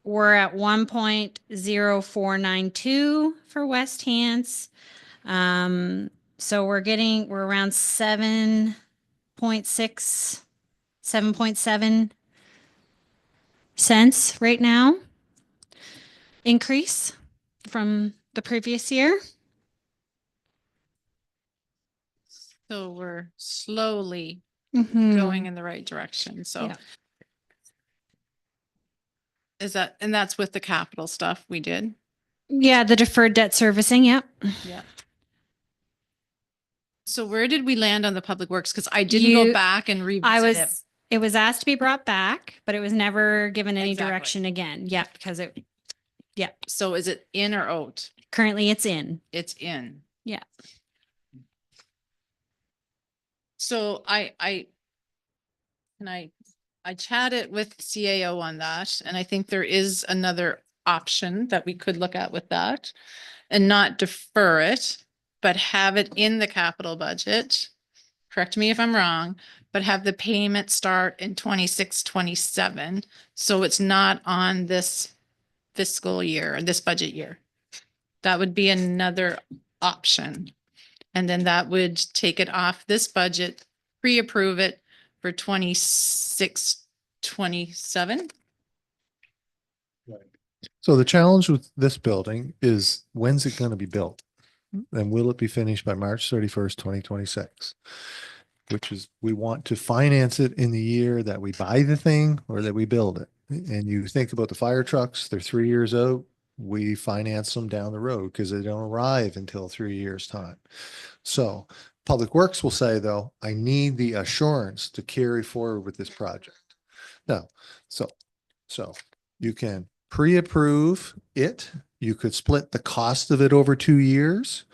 We're at 1.0492 for West Hants. So we're around 7.6, 7.7 cents right now. Increase from the previous year. So we're slowly Mhm. going in the right direction. So Yeah. and that's with the capital stuff we did? Yeah, the deferred debt servicing. Yep. Yeah. So where did we land on the public works? Because I didn't go back and revisit it. It was asked to be brought back, but it was never given any Exactly. direction again. Yeah, because So is it in or out? currently it's in. It's in. Yeah. So can I I chatted with CAO on that, and I think there is another option that we could look at with that and not defer it, but have it in the capital budget. Correct me if I'm wrong, but have the payment start in 26, 27. So it's not on this fiscal year, this budget year. That would be another option. And then that would take it off this budget, pre-approve it for 26, 27. So the challenge with this building is when's it going to be built? And will it be finished by March 31st, 2026? Which is, we want to finance it in the year that we buy the thing or that we build it. And you think about the fire trucks, they're 3 years out. We finance them down the road because they don't arrive until 3 years' time. So Public Works will say, though, I need the assurance to carry forward with this project. No, so you can pre-approve it. You could split the cost of it over 2 years.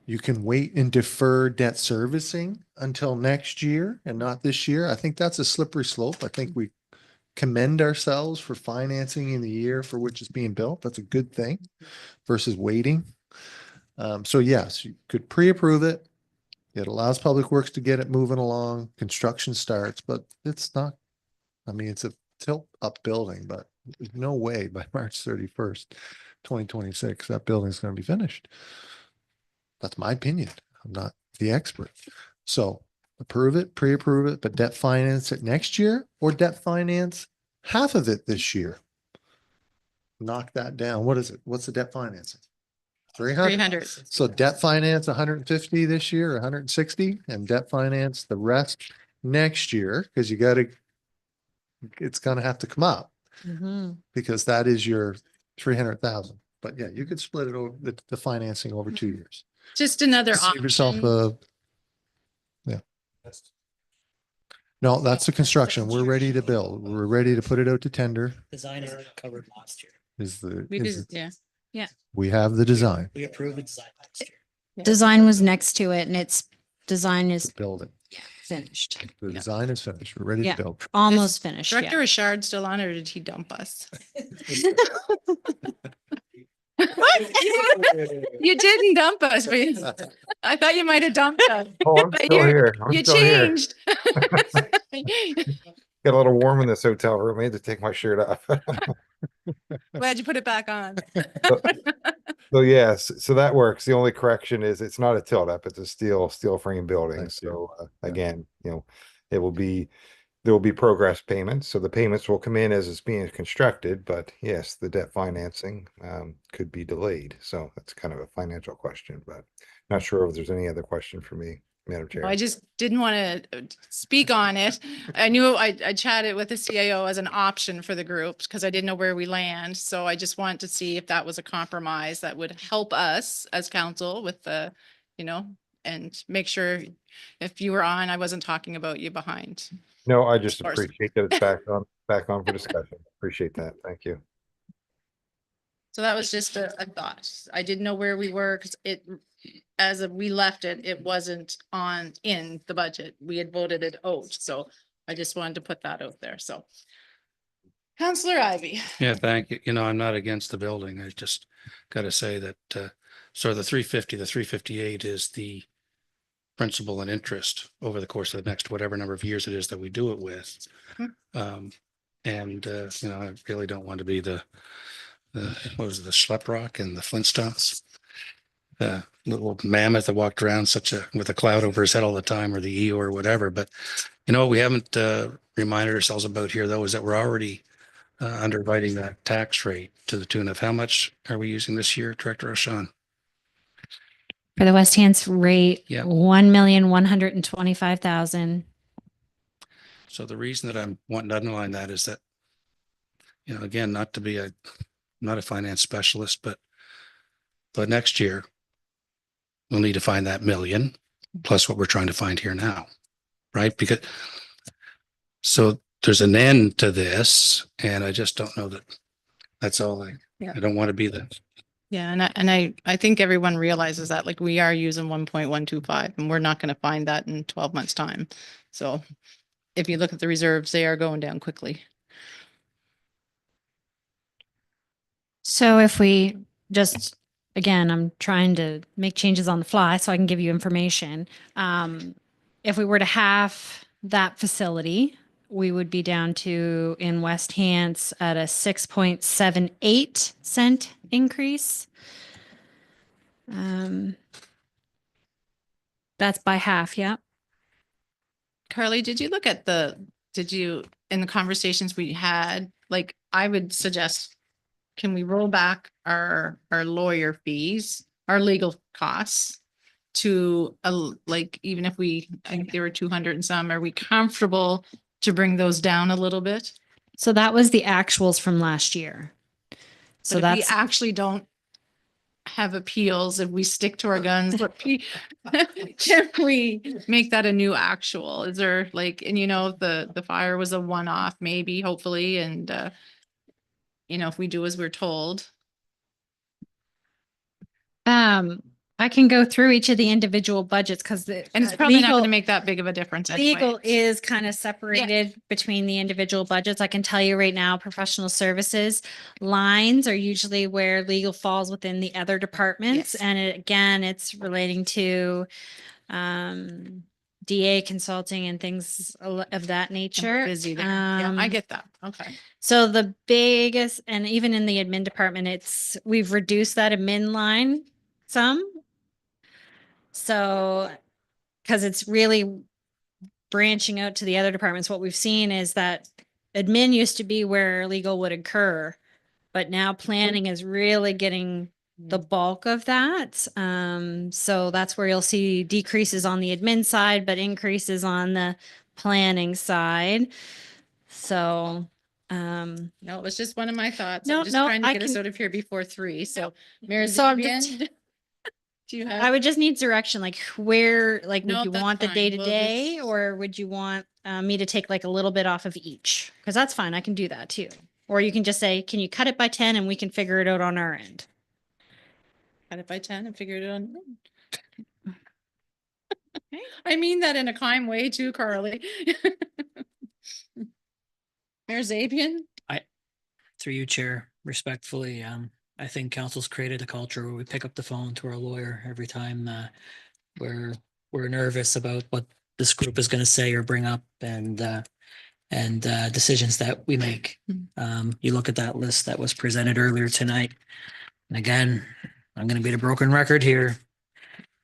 You can wait and defer debt servicing until next year and not this year. I think that's a slippery slope. I think we commend ourselves for financing in the year for which it's being built. That's a good thing versus waiting. So yes, you could pre-approve it. It allows Public Works to get it moving along. Construction starts, but it's not, I mean, it's a tilt up building, but there's no way by March 31st, 2026, that building's going to be finished. That's my opinion. I'm not the expert. So approve it, pre-approve it, but debt finance it next year or debt finance half of it this year. Knock that down. What is it? What's the debt financing? 300. 300. So debt finance 150 this year, 160, and debt finance the rest next year because it's going to have to come up because that is your 300,000. But yeah, you could split it over the financing over 2 years. Just another Save yourself option. yeah. No, that's the construction. We're ready to build. We're ready to put it out to tender. Design is covered last year. Yeah. We have the design. We approved the design last year. Design was next to it and design is Build it. finished. The design is finished. We're ready Yeah, to build. almost finished. Director Yeah. Richard still on, or did he dump us? You didn't dump us, but I thought you might have dumped us. Oh, I'm But still you're- here. I'm You still here. changed. Got a little warm in this hotel room. I had to take my shirt off. Glad you put it back on. So yes, so that works. The only correction is it's not a tilt up, it's a steel frame building. So again, there will be progress payments. So the payments will come in as it's being constructed, but yes, the debt financing could be delayed. So that's kind of a financial question, but not sure if there's any other question for me, Madam Chair. I just didn't want to speak on it. I knew I chatted with the CAO as an option for the group because I didn't know where we land. So I just wanted to see if that was a compromise that would help us as council with the, and make sure if you were on, I wasn't talking about you behind. No, I just Of course. appreciate that it's back on for discussion. Appreciate that. Thank you. So that was just a thought. I didn't know where we were because we left it, it wasn't in the budget. We had voted it out. So I just wanted to put that out there. So Councillor Ivy. Yeah, thank you. I'm not against the building. I just got to say that, so the 350, the 358 is the principal and interest over the course of the next whatever number of years it is that we do it with. I really don't want to be the what was it, the Schleprock and the Flintstones, the little mammoth that walked around with a cloud over his head all the time, or the Eeyore or whatever. But what we haven't reminded ourselves about here, though, is that we're already underwriting that tax rate to the tune of how much are we using this year, Director O'Shawn? For the West Hants rate, Yeah. 1,125,000. So the reason that I'm wanting to underline that is that, again, not to be not a finance specialist, but next year we'll need to find that million plus what we're trying to find here now, right? Because so there's an end to this, and I just don't know that that's all. I don't want to be the. Yeah, and I think everyone realizes that we are using 1.125 and we're not going to find that in 12 months time. So if you look at the reserves, they are going down quickly. So if we just, again, I'm trying to make changes on the fly so I can give you information. If we were to half that facility, we would be down to in West Hants at a 6.78 cent increase. That's by half, yeah. Carly, did you look at in the conversations we had, like, I would suggest, can we roll back our lawyer fees, our legal costs to like, even if I think they were 200 and some, are we comfortable to bring those down a little bit? So that was the actuals from last year. So But if we that's actually don't have appeals, if we stick to our guns, can we make that a new actual? Is there like, and the fire was a one-off maybe, hopefully, and if we do as we're told. I can go through each of the individual budgets because And it's probably not going to make that big of a difference anyway. legal is kind of separated between the individual budgets. I can tell you right now, professional services lines are usually where legal falls within the other departments. Yes. And again, it's relating to DA consulting and things of that nature. Busy there. Yeah, I get that. Okay. So the biggest, and even in the admin department, we've reduced that admin line some. So, because it's really branching out to the other departments, what we've seen is that admin used to be where legal would occur, but now planning is really getting the bulk of that. So that's where you'll see decreases on the admin side, but increases on the planning side. So, No, it was just one of my thoughts. No, I'm just no, trying to I get us can- out of here before 3. So, Mayor So I'm Zibian, do you have? I would just need direction, like where, like, would No, you that's want the fine. day to We'll day, just- or would you want me to take like a little bit off of each? Because that's fine, I can do that too. Or you can just say, can you cut it by 10 and we can figure it out on our end. Cut it by 10 and figure it out. I mean that in a kind way too, Carly. Mayor Zabian? Through you, Chair, respectfully, I think council's created a culture where we pick up the phone to our lawyer every time we're nervous about what this group is going to say or bring up, and decisions that we make. You look at that list that was presented earlier tonight, and again, I'm going to be the broken record here.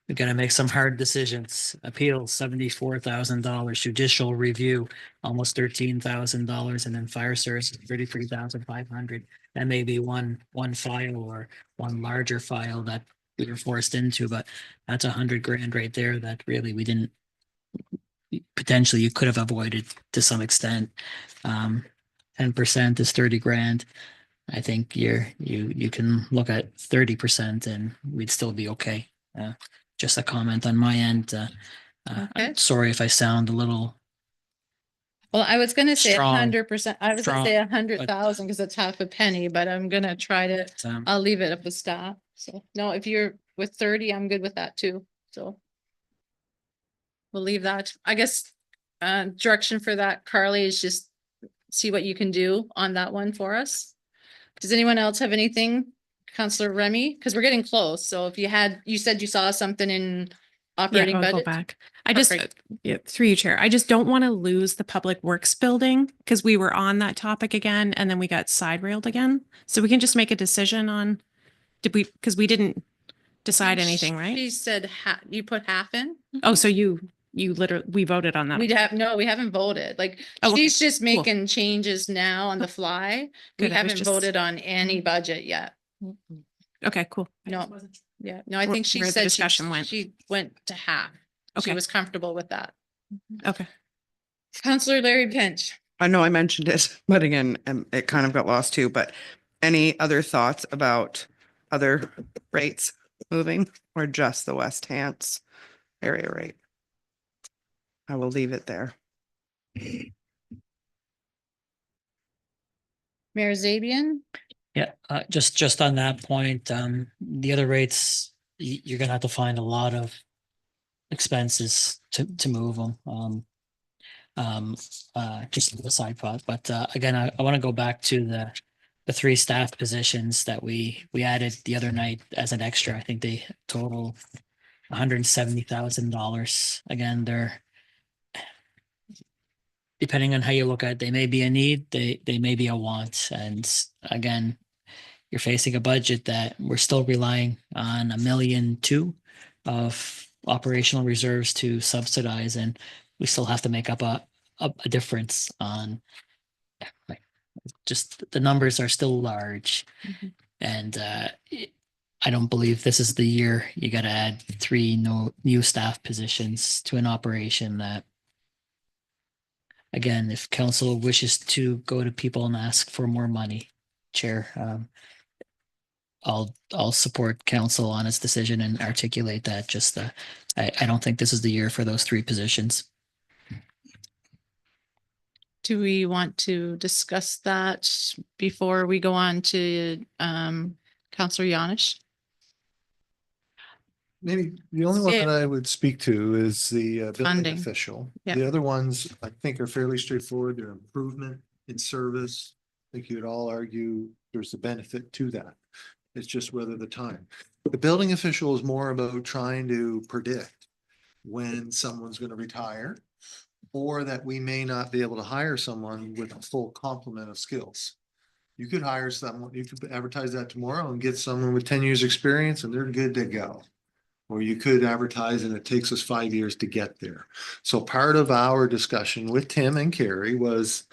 We're going to make some hard decisions. Appeals, $74,000. Judicial review, almost $13,000, and then fire services, $33,500. That may be one file or one larger file that we were forced into, but that's $100,000 right there that really we didn't. Potentially, you could have avoided to some extent. 10% is $30,000. I think you can look at 30% and we'd still be okay. Just a comment on my end. I'm sorry if I sound a little. Well, I was going to say Strong. 100%. I was going to say 100,000 because it's half a penny, but I'm going to try to, I'll leave it up with staff. So no, if you're with 30, I'm good with that too. So we'll leave that. I guess direction for that, Carly, is just see what you can do on that one for us. Does anyone else have anything? Councillor Remy, because we're getting close. So if you said you saw something in operating I'll budget. go back. I just, Perfect. through you, Chair, I just don't want to lose the Public Works building because we were on that topic again and then we got side railed again. So we can just make a decision on, because we didn't decide anything, right? She said you put half in. Oh, so you literally, we voted on that. We haven't voted. Like she's just making changes now on the fly. Good, We I was haven't just- voted on any budget yet. Okay, cool. No, yeah, no, I think she Where the said discussion went. she went to half. She Okay. was comfortable with that. Okay. Councillor Larry Pinch. I know I mentioned it, but again, it kind of got lost too, but any other thoughts about other rates moving or just the West Hants area rate? I will leave it there. Mayor Zabian. Yeah, just on that point, the other rates, you're gonna have to find a lot of expenses to move them. Just a side thought, but again, I want to go back to the three staff positions that we added the other night as an extra. I think they total $170,000. Again, they're, depending on how you look at it, they may be a need, they may be a want. And again, you're facing a budget that we're still relying on $1.2 million of operational reserves to subsidize, and we still have to make up a difference on, like, just the numbers are still large. And I don't believe this is the year you got to add 3 new staff positions to an operation that, again, if council wishes to go to people and ask for more money, Chair, I'll support council on its decision and articulate that. Just I don't think this is the year for those 3 positions. Do we want to discuss that before we go on to Councillor Yanish? Maybe the only one Yeah. that I would speak to is the building Funding. official. Yeah. The other ones I think are fairly straightforward. They're improvement in service. I think you'd all argue there's a benefit to that. It's just whether the time. The building official is more about trying to predict when someone's going to retire, or that we may not be able to hire someone with a full complement of skills. You could hire someone, you could advertise that tomorrow and get someone with 10 years experience and they're good to go. Or you could advertise and it takes us 5 years to get there. So part of our discussion with Tim and Carrie was,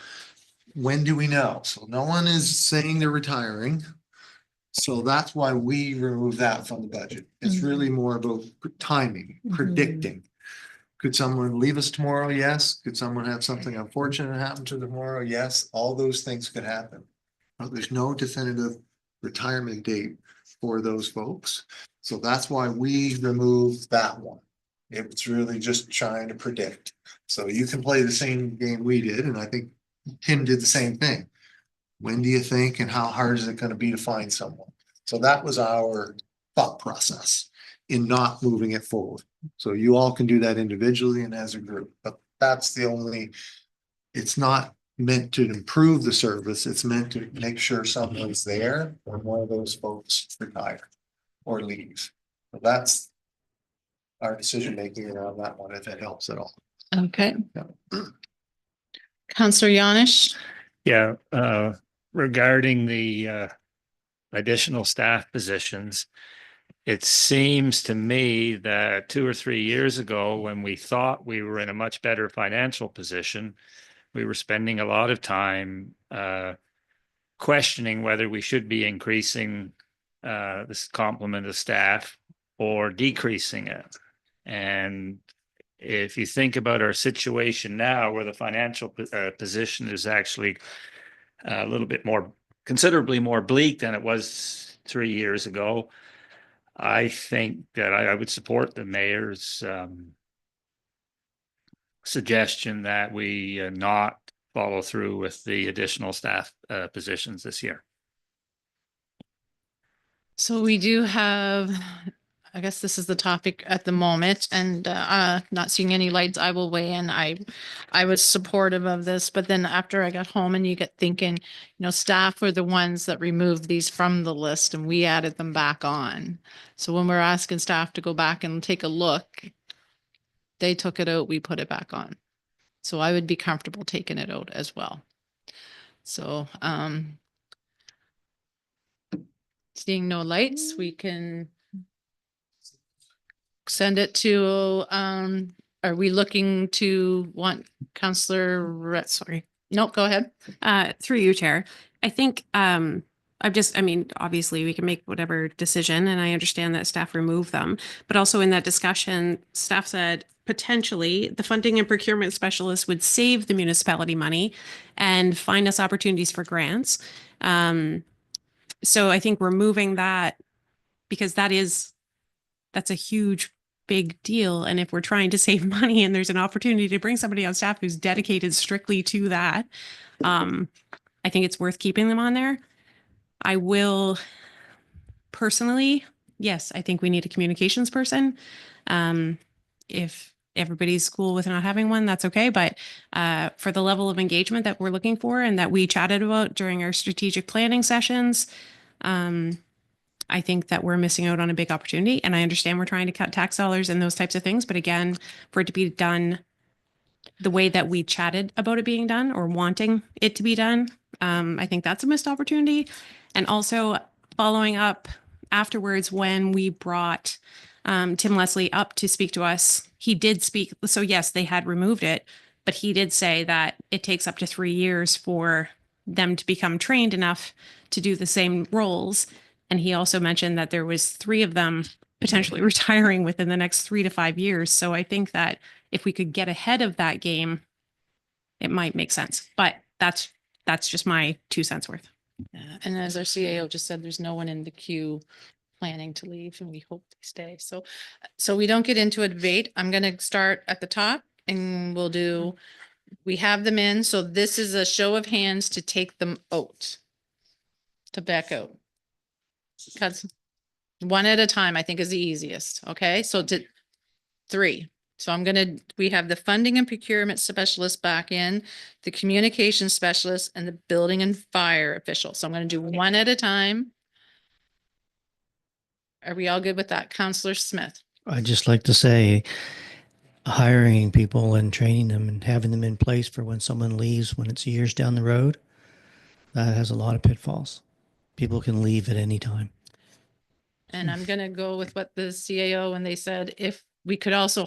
when do we know? So no one is saying they're retiring. So that's why we remove that from the budget. It's really more about timing, predicting. Could someone leave us tomorrow? Yes. Could someone have something unfortunate happen to them tomorrow? Yes. All those things could happen. But there's no definitive retirement date for those folks. So that's why we removed that one. It's really just trying to predict. So you can play the same game we did, and I think Tim did the same thing. When do you think and how hard is it going to be to find someone? So that was our thought process in not moving it forward. So you all can do that individually and as a group, but that's the only, it's not meant to improve the service. It's meant to make sure someone's there when one of those folks retire or leave. So that's our decision making around that one, if it helps at all. Okay. Yeah. Councillor Yanish? Yeah, regarding the additional staff positions, it seems to me that 2 or 3 years ago, when we thought we were in a much better financial position, we were spending a lot of time questioning whether we should be increasing this complement of staff or decreasing it. And if you think about our situation now, where the financial position is actually a little bit more, considerably more bleak than it was 3 years ago, I think that I would support the mayor's suggestion that we not follow through with the additional staff positions this year. So we do have, I guess this is the topic at the moment, and not seeing any lights, I will weigh in. I was supportive of this, but then after I got home and you get thinking, staff were the ones that removed these from the list and we added them back on. So when we're asking staff to go back and take a look, they took it out, we put it back on. So I would be comfortable taking it out as well. So, seeing no lights, we can send it to, are we looking to want Councillor, sorry, no, go ahead. Through you, Chair. I think, obviously we can make whatever decision and I understand that staff remove them, but also in that discussion, staff said potentially the funding and procurement specialist would save the municipality money and find us opportunities for grants. So I think removing that, because that's a huge, big deal. And if we're trying to save money and there's an opportunity to bring somebody on staff who's dedicated strictly to that, I think it's worth keeping them on there. I will personally, yes, I think we need a communications person. If everybody's cool with not having one, that's okay. But for the level of engagement that we're looking for and that we chatted about during our strategic planning sessions, I think that we're missing out on a big opportunity. And I understand we're trying to cut tax dollars and those types of things. But again, for it to be done the way that we chatted about it being done or wanting it to be done, I think that's a missed opportunity. And also following up afterwards when we brought Tim Leslie up to speak to us, he did speak. So yes, they had removed it, but he did say that it takes up to 3 years for them to become trained enough to do the same roles. And he also mentioned that there was 3 of them potentially retiring within the next 3 to 5 years. So I think that if we could get ahead of that game, it might make sense. But that's just my 2 cents worth. Yeah, and as our CAO just said, there's no one in the queue planning to leave, and we hope they stay. So we don't get into a debate. I'm gonna start at the top and we have them in. So this is a show of hands to take them out. To back out. Because one at a time, I think is the easiest. Okay, so 3. So we have the funding and procurement specialist back in, the communication specialist, and the building and fire official. So I'm gonna do one at a time. Are we all good with that? Counselor Smith? I'd just like to say, hiring people and training them and having them in place for when someone leaves, when it's years down the road, that has a lot of pitfalls. People can leave at any time. And I'm gonna go with what the CAO, and they said if we could also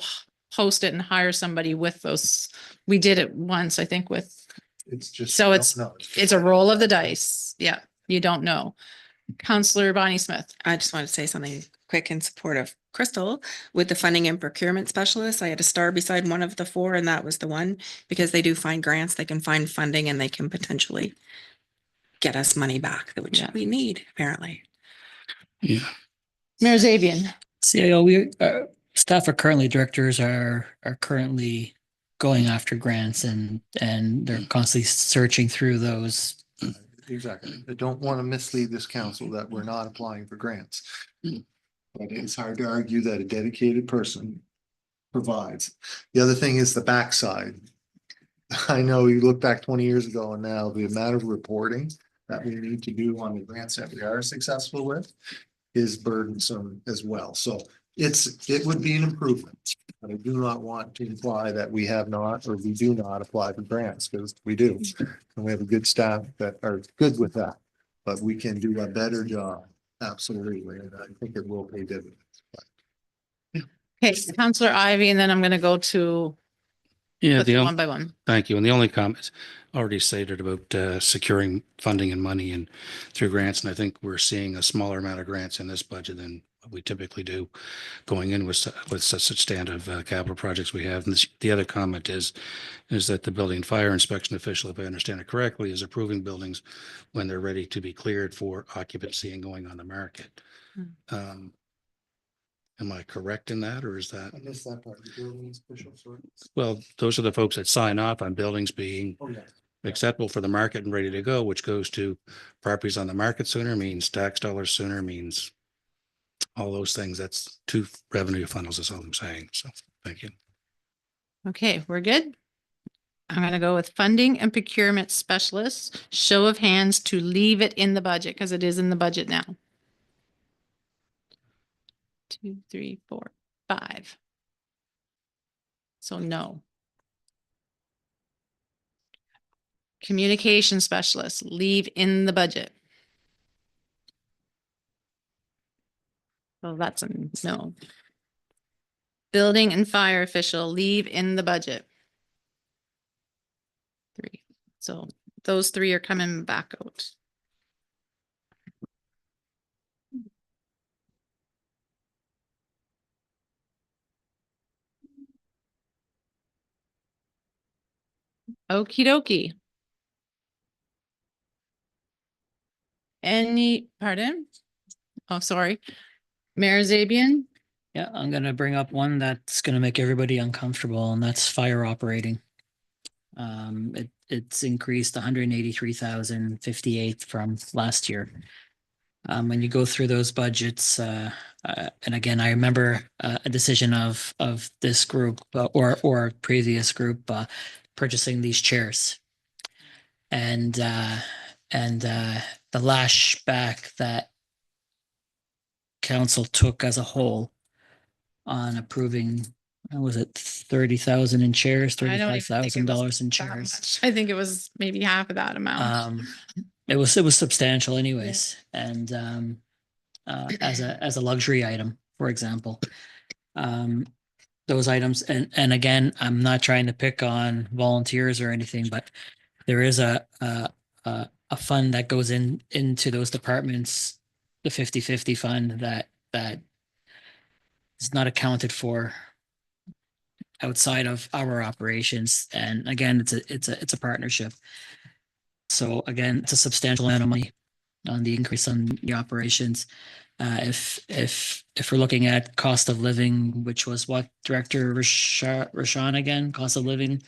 host it and hire somebody with those. We did it once, I think, with, It's just. so no, it's no. a roll of the dice. Yeah, you don't know. Counselor Bonnie Smith. I just want to say something quick in support of Crystal with the funding and procurement specialist. I had a star beside one of the 4, and that was the one, because they do find grants, they can find funding, and they can potentially get us money back, which we need apparently. Yeah. Mayor Zabian. CAO, staff directors are currently going after grants and they're constantly searching through those. Exactly. I don't want to mislead this council that we're not applying for grants. But it's hard to argue that a dedicated person provides. The other thing is the backside. I know you look back 20 years ago and now the amount of reporting that we need to do on the grants that we are successful with is burdensome as well. So it would be an improvement. But I do not want to imply that we have not, or we do not apply for grants, because we do. And we have a good staff that are good with that, but we can do a better job. Absolutely. And I think it will pay dividends. Okay, Counselor Ivy, and then I'm gonna go to Yeah, one by one. Thank you. And the only comments already stated about securing funding and money and through grants. And I think we're seeing a smaller amount of grants in this budget than we typically do going in with such substantive capital projects we have. And the other comment is that the building and fire inspection official, if I understand it correctly, is approving buildings when they're ready to be cleared for occupancy and going on the market. Am I correct in that, or is that? I missed that part. The building official, sorry. Well, those are the folks that sign off on buildings being Oh, yeah. acceptable for the market and ready to go, which goes to properties on the market sooner, means tax dollars sooner, means all those things. That's 2 revenue funnels is all I'm saying. So thank you. Okay, we're good. I'm gonna go with funding and procurement specialists. Show of hands to leave it in the budget, because it is in the budget now. 2, 3, 4, 5. So no. Communication specialist, leave in the budget. So that's a no. Building and fire official, leave in the budget. 3. So those 3 are coming back out. Okie dokie. Pardon? Oh, sorry. Mayor Zabian? Yeah, I'm gonna bring up one that's gonna make everybody uncomfortable, and that's fire operating. It's increased 183,058 from last year. When you go through those budgets, and again, I remember a decision of this group or previous group purchasing these chairs. And the lash back that council took as a whole on approving, what was it 30,000 in chairs, I don't even think it was $35,000 in that chairs. much. I think it was maybe half of that amount. It was substantial anyways. And as a luxury item, for example. Those items, and again, I'm not trying to pick on volunteers or anything, but there is a fund that goes into those departments, the 50/50 fund that is not accounted for outside of our operations. And again, it's a partnership. So again, it's a substantial amount of money on the increase on the operations. If we're looking at cost of living, which was what, Director Rashawn again, cost of living?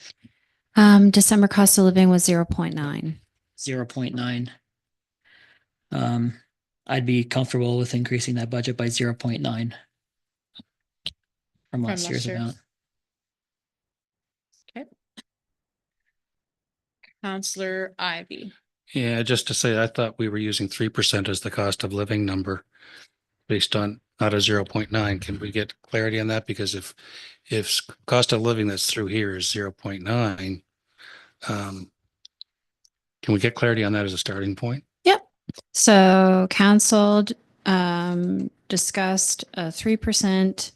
December cost of living was 0.9. 0.9. I'd be comfortable with increasing that budget by 0.9 from last year's amount. Okay. Counselor Ivy. Yeah, just to say, I thought we were using 3% as the cost of living number based on not a 0.9. Can we get clarity on that? Because if cost of living that's through here is 0.9, can we get clarity on that as a starting point? Yep. So council discussed a 3%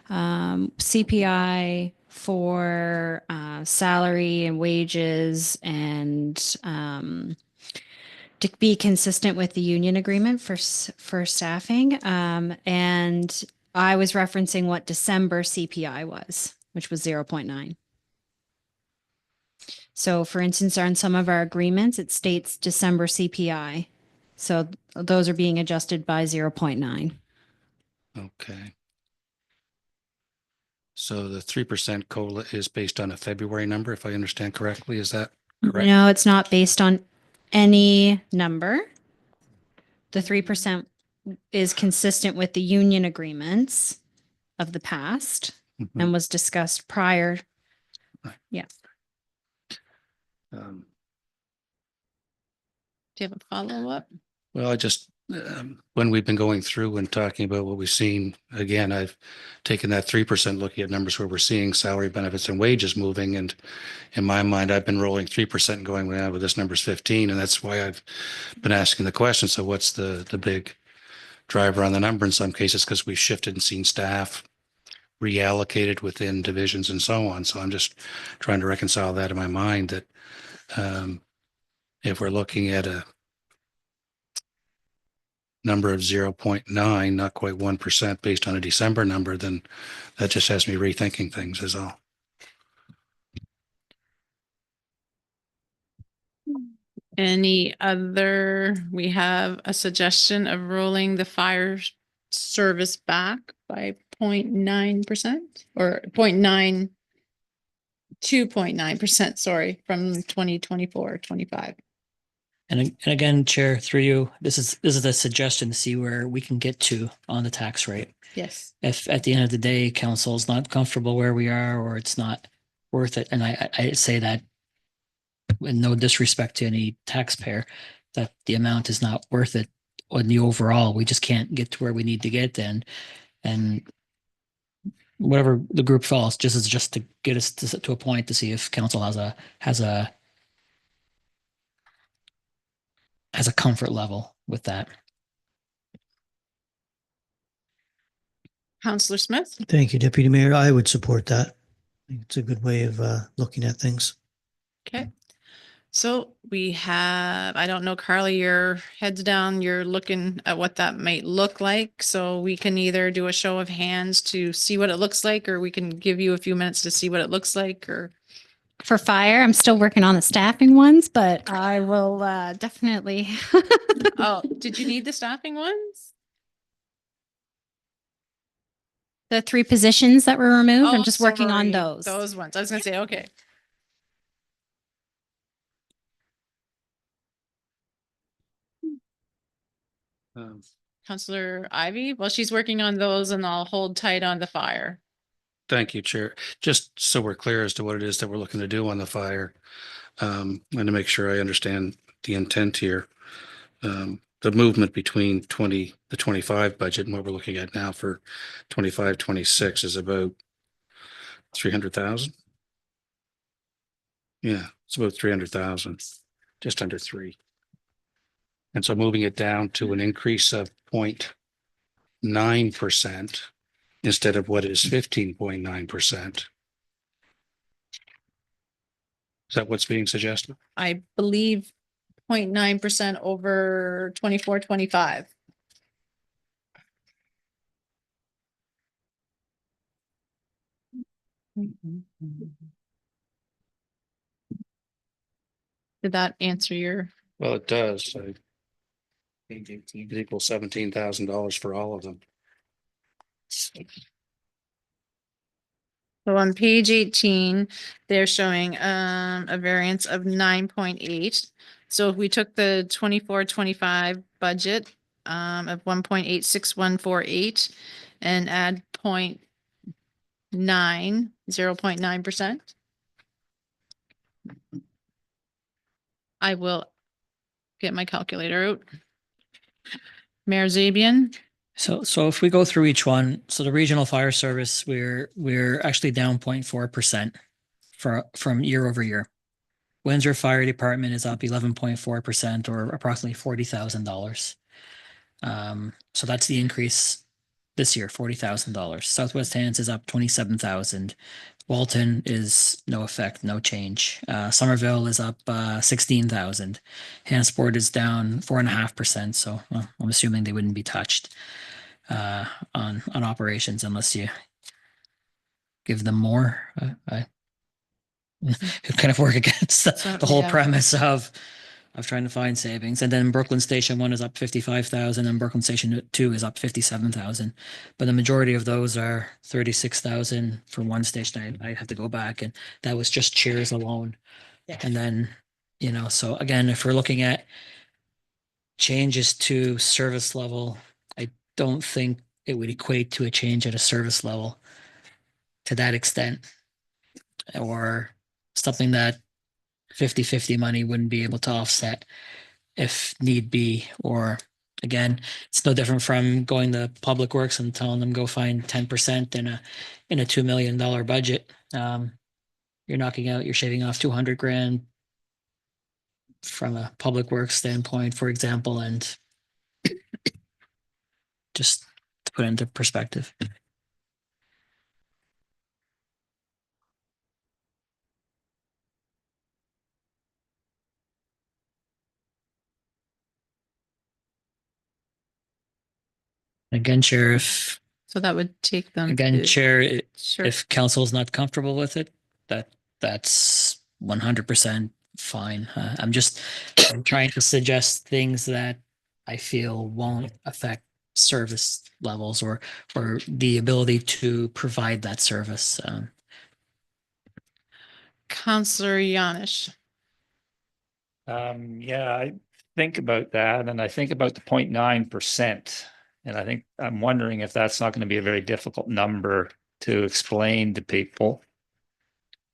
CPI for salary and wages and to be consistent with the union agreement for staffing. And I was referencing what December CPI was, which was 0.9. So for instance, on some of our agreements, it states December CPI. So those are being adjusted by 0.9. Okay. So the 3% COLA is based on a February number, if I understand correctly. Is that correct? No, it's not based on any number. The 3% is consistent with the union agreements of the past and was discussed prior. Yeah. Um, Do you have a follow-up? Well, I just, when we've been going through and talking about what we've seen, again, I've taken that 3%, looking at numbers where we're seeing salary, benefits and wages moving. And in my mind, I've been rolling 3% and going, well, this number's 15. And that's why I've been asking the question. So what's the big driver on the number in some cases? Because we've shifted and seen staff reallocated within divisions and so on. So I'm just trying to reconcile that in my mind that if we're looking at a number of 0.9, not quite 1% based on a December number, then that just has me rethinking things is all. Any other, we have a suggestion of rolling the fire service back by 0.9% or 0.9, 2.9%, sorry, from 2024-25. And again, Chair, through you, this is a suggestion to see where we can get to on the tax rate. Yes. If at the end of the day, council is not comfortable where we are, or it's not worth it, and I say that with no disrespect to any taxpayer, that the amount is not worth it on the overall, we just can't get to where we need to get then. And whatever the group falls, just to get us to a point to see if council has a comfort level with that. Counselor Smith? Thank you, Deputy Mayor. I would support that. I think it's a good way of looking at things. Okay. So we have, I don't know, Carly, your head's down, you're looking at what that might look like. So we can either do a show of hands to see what it looks like, or we can give you a few minutes to see what it looks like, or. For fire, I'm still working on the staffing ones, but I will definitely. Oh, did you need the staffing ones? The 3 positions that were removed, I'm Oh, just working on sorry, those. Those ones. I was gonna say, okay. Counselor Ivy, well, she's working on those and I'll hold tight on the fire. Thank you, Chair. Just so we're clear as to what it is that we're looking to do on the fire, and to make sure I understand the intent here. The movement between the 25 budget and what we're looking at now for 25, 26 is about 300,000. Yeah, it's about 300,000, just under 3. And so moving it down to an increase of 0.9% instead of what is 15.9%. Is that what's being suggested? I believe 0.9% over 24, 25. Did that answer your? Well, it does. It equals $17,000 for all of them. So on page 18, they're showing a variance of 9.8. So if we took the 24, 25 budget of 1.86148 and add 0.9%. I will get my calculator out. Mayor Zabian. So if we go through each one, so the regional fire service, we're actually down 0.4% from year over year. Windsor Fire Department is up 11.4% or approximately $40,000. So that's the increase this year, $40,000. Southwest Hands is up 27,000. Walton is no effect, no change. Somerville is up 16,000. Hansport is down 4.5%. So I'm assuming they wouldn't be touched on operations unless you give them more. It kind of work against the whole yeah. premise of trying to find savings. And then Brooklyn Station 1 is up 55,000 and Brooklyn Station 2 is up 57,000. But the majority of those are 36,000 for one station. I have to go back, and that was just chairs alone. Yeah. And then, so again, if we're looking at changes to service level, I don't think it would equate to a change at a service level to that extent, or something that 50-50 money wouldn't be able to offset if need be. Or again, it's no different from going to Public Works and telling them go find 10% in a $2 million budget. You're shaving off 200 grand from a Public Works standpoint, for example, and just to put it into perspective. Again, Sheriff. So that would take them. Again, to- Chair, Sure. if council is not comfortable with it, that's 100% fine. I'm trying to suggest things that I feel won't affect service levels or the ability to provide that service. Counselor Yanish. Yeah, I think about that and I think about the 0.9%. And I think I'm wondering if that's not going to be a very difficult number to explain to people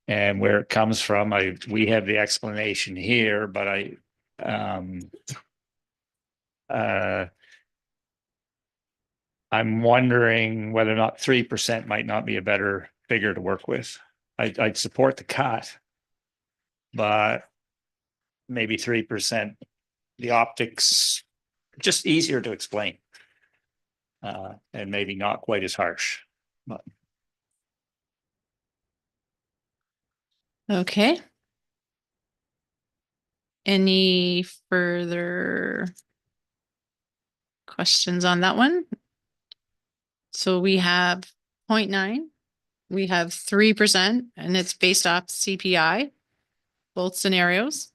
and where it comes from. We have the explanation here, but I'm wondering whether or not 3% might not be a better figure to work with. I'd support the cut, but maybe 3%, the optics, just easier to explain. And maybe not quite as harsh, but. Okay. Any further questions on that one? So we have 0.9, we have 3%, and it's based off CPI, both scenarios.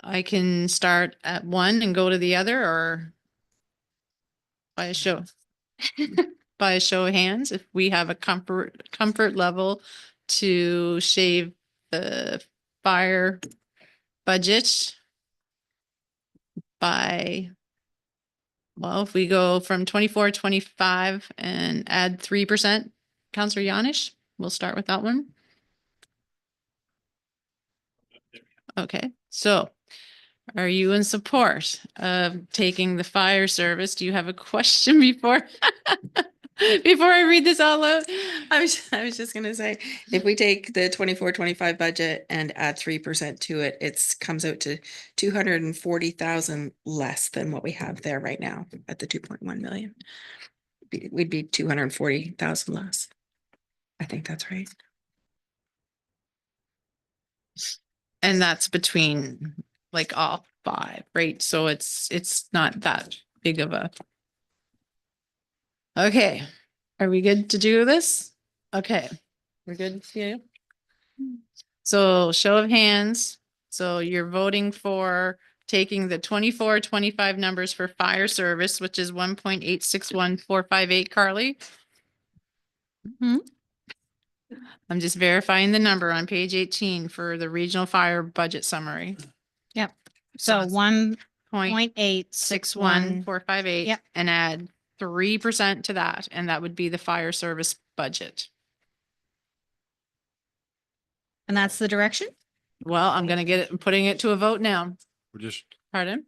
I can start at one and go to the other, or by a show. By a show of hands, if we have a comfort level to shave the fire budget by Well, if we go from 24, 25 and add 3%, Counselor Yanish, we'll start with that one. Okay, so are you in support of taking the fire service? Do you have a question before? Before I read this all out? I was just gonna say, if we take the 24-25 budget and add 3% to it, it's comes out to 240,000 less than what we have there right now at the 2.1 million. We'd be 240,000 less. I think that's right. And that's between like all five, right? So it's not that big of a. Okay, are we good to do this? Okay, we're good to you? So show of hands. So you're voting for taking the 24-25 numbers for fire service, which is 1.861458, Carly. I'm just verifying the number on page 18 for the regional fire budget summary. Yep. So 1.861458. 61458. Yep. And add 3% to that, and that would be the fire service budget. And that's the direction? Well, I'm gonna get it and putting it to a vote now. We're just. Pardon?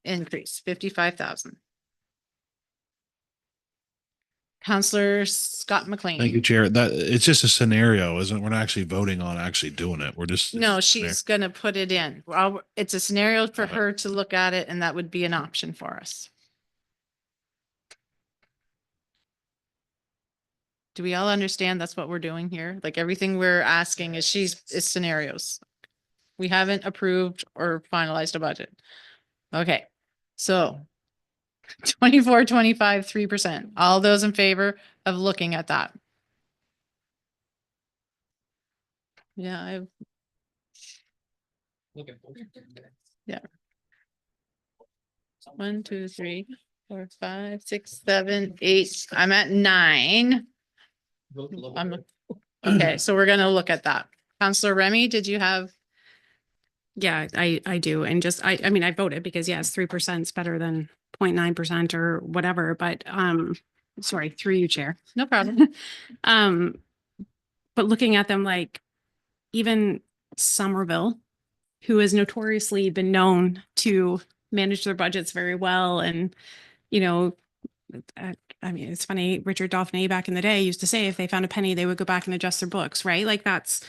Increase 55,000. Counselor Scott McLean. Thank you, Chair. That it's just a scenario, isn't it? We're not actually voting on actually doing it. We're just. No, she's gonna put it in. Well, it's a scenario for her to look at it, and that would be an option for us. Do we all understand that's what we're doing here? Like everything we're asking is scenarios. We haven't approved or finalized a budget. Okay, so 24-25, 3%. All those in favor of looking at that? Yeah, yeah. 1, 2, 3, 4, 5, 6, 7, 8. I'm at 9. Okay, so we're gonna look at that. Counselor Remy, did you have? Yeah, I do. And just, I mean, I voted because yes, 3% is better than 0.9% or whatever, but, sorry, through you, Chair. No problem. But looking at them like even Somerville, who has notoriously been known to manage their budgets very well. And, you know, I mean, it's funny, Richard Dauphiné back in the day used to say, if they found a penny, they would go back and adjust their books, right? Like that's,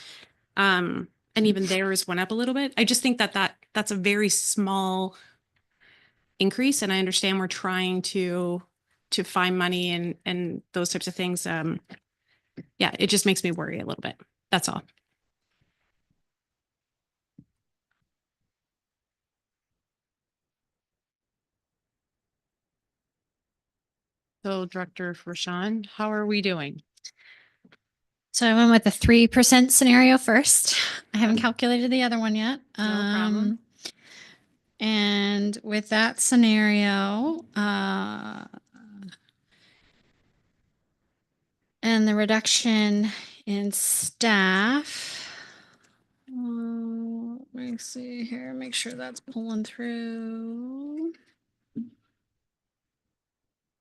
and even theirs went up a little bit. I just think that's a very small increase. And I understand we're trying to find money and those types of things. Yeah, it just makes me worry a little bit. That's all. So Director Rashawn, how are we doing? So I went with the 3% scenario first. I haven't calculated the other one yet. No problem. And with that scenario, and the reduction in staff. Let me see here, make sure that's pulling through.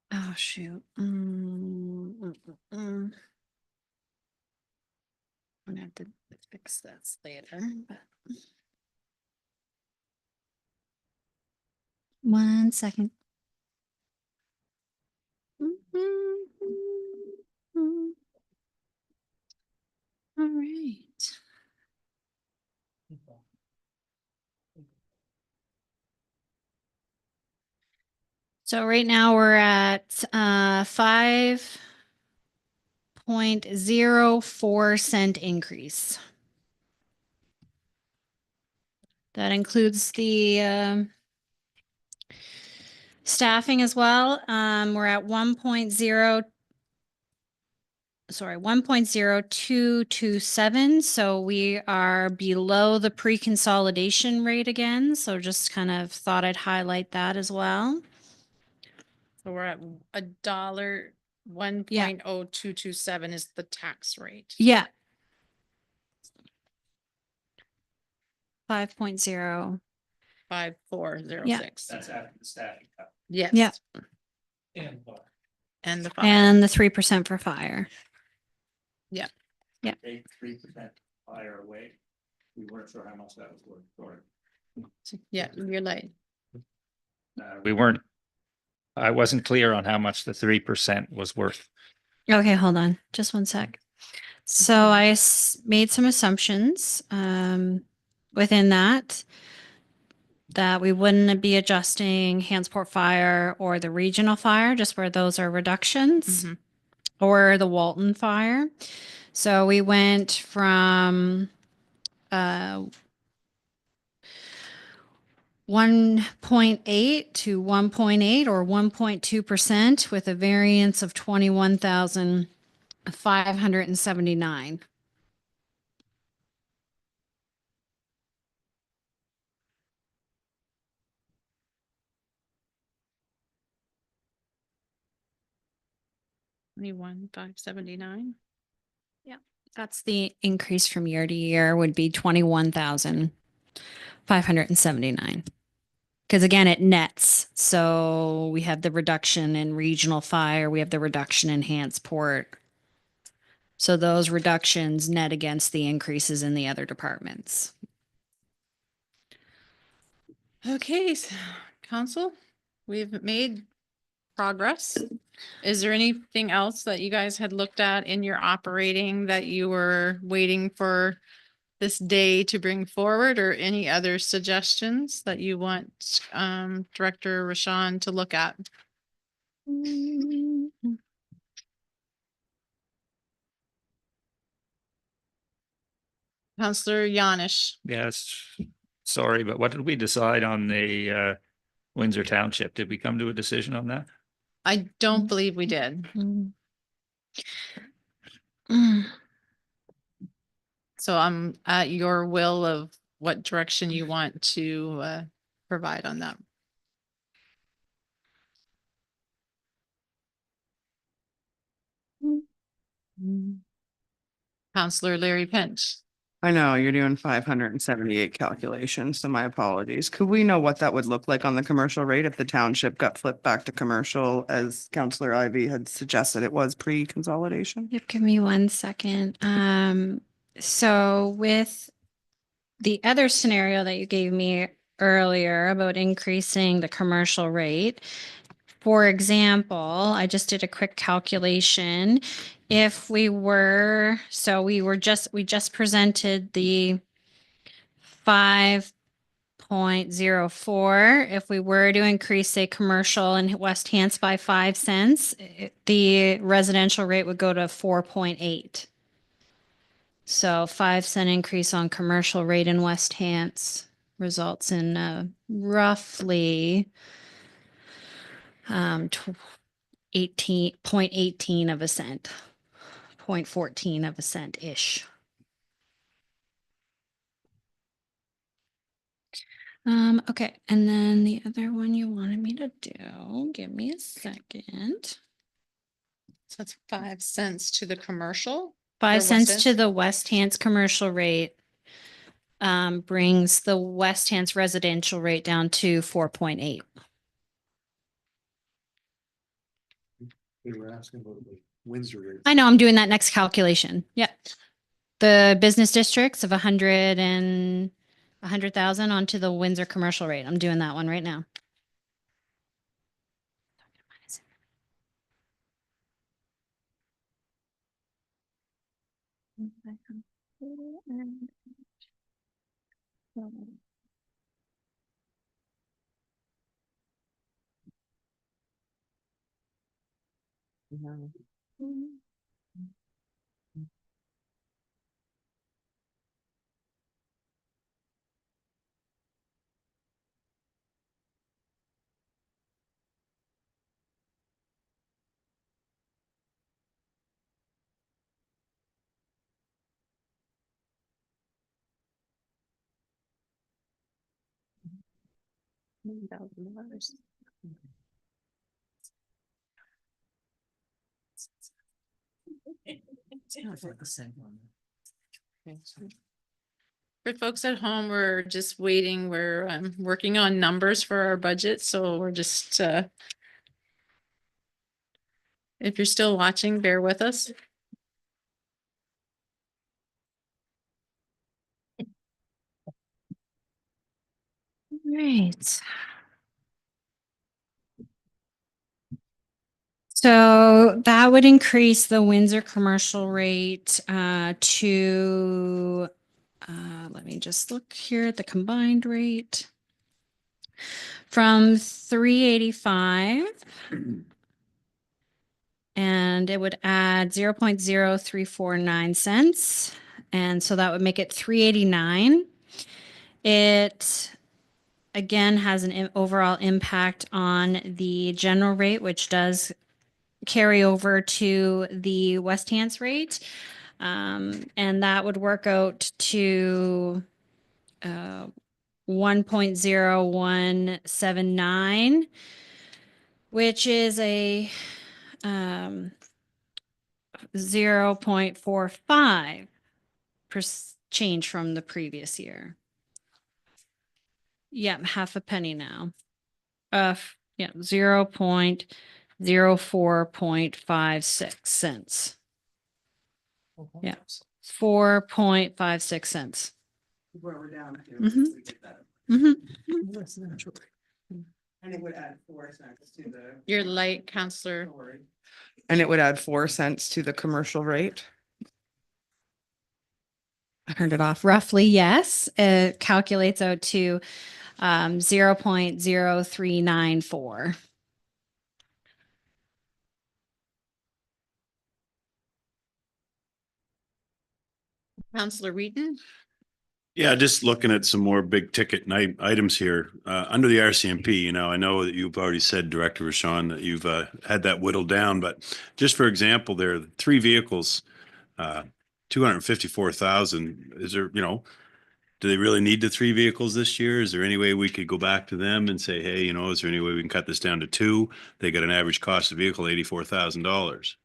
Oh, shoot. I'm gonna have to fix this later, but. 1 second. All right. So right now we're at 5.04 cent increase. That includes the staffing as well. We're at 1.0227. So we are below the pre-consolidation rate again. So just kind of thought I'd highlight that as well. So we're at $1, 1.0227 is the tax rate. Yeah. 5.0. 5406. That's after the staffing cut. Yes. Yeah. And what? And the fire. And the 3% for fire. Yeah. Yeah. Take 3% fire away. We weren't sure how much that was worth for. Yeah, you're late. We weren't, I wasn't clear on how much the 3% was worth. Okay, hold on. Just one sec. So I made some assumptions within that we wouldn't be adjusting Hansport Fire or the regional fire, just where those are reductions, or the Walton Fire. So we went from 1.8 to 1.8 or 1.2% with a variance of 21,579. $21,579. Yeah, that's the increase from year to year would be 21,579. Because again, it nets. So we have the reduction in regional fire, we have the reduction in Hansport. So those reductions net against the increases in the other departments. Okay, council, we've made progress. Is there anything else that you guys had looked at in your operating that you were waiting for this day to bring forward, or any other suggestions that you want Director Rashawn to look at? Counselor Yanish. Yes, sorry, but what did we decide on the Windsor Township? Did we come to a decision on that? I don't believe we did. So I'm at your will of what direction you want to provide on that. Counselor Larry Pinch. I know you're doing 578 calculations, so my apologies. Could we know what that would look like on the commercial rate if the township got flipped back to commercial, as Councillor Ivy had suggested it was pre-consolidation? Yep, give me 1 second. So with the other scenario that you gave me earlier about increasing the commercial rate, for example, I just did a quick calculation. If we were, we just presented the 5.04. If we were to increase, say, commercial in West Hants by 5 cents, the residential rate would go to 4.8. So 5-cent increase on commercial rate in West Hants results in roughly 18.18 of a cent, 0.14 of a cent ish. Okay, and then the other one you wanted me to do, give me a second. So that's 5 cents to the commercial. 5 for cents West to End? the West Hants commercial rate brings the West Hants residential rate down to 4.8. We were asking about the Windsor rate. I know, I'm doing that next calculation. Yep. The business districts of 100,000 onto the Windsor commercial rate. I'm doing that one right now. For folks at home, we're just waiting. We're working on numbers for our budget, so we're just if you're still watching, bear with us. Right. So that would increase the Windsor commercial rate to, let me just look here at the combined rate. From 385. And it would add 0.0349 cents. And so that would make it 389. It again has an overall impact on the general rate, which does carry over to the West Hants rate. And that would work out to 1.0179, which is a 0.45 change from the previous year. Yeah, half a penny now. Yeah, 0.0456 cents. Yeah, 4.56 cents. Where we're down to. And it would add 4 cents to the. Your light, Counselor. And it would add 4 cents to the commercial rate. I turned it off. Roughly, yes. It calculates out to 0.0394. Counselor Wheaton. Yeah, just looking at some more big ticket items here, under the RCMP, you know, I know that you've already said, Director Rashawn, that you've had that whittled down, but just for example, there are 3 vehicles, 254,000. Is there, you know, do they really need the 3 vehicles this year? Is there any way we could go back to them and say, hey, you know, is there any way we can cut this down to 2? They got an average cost of vehicle $84,000.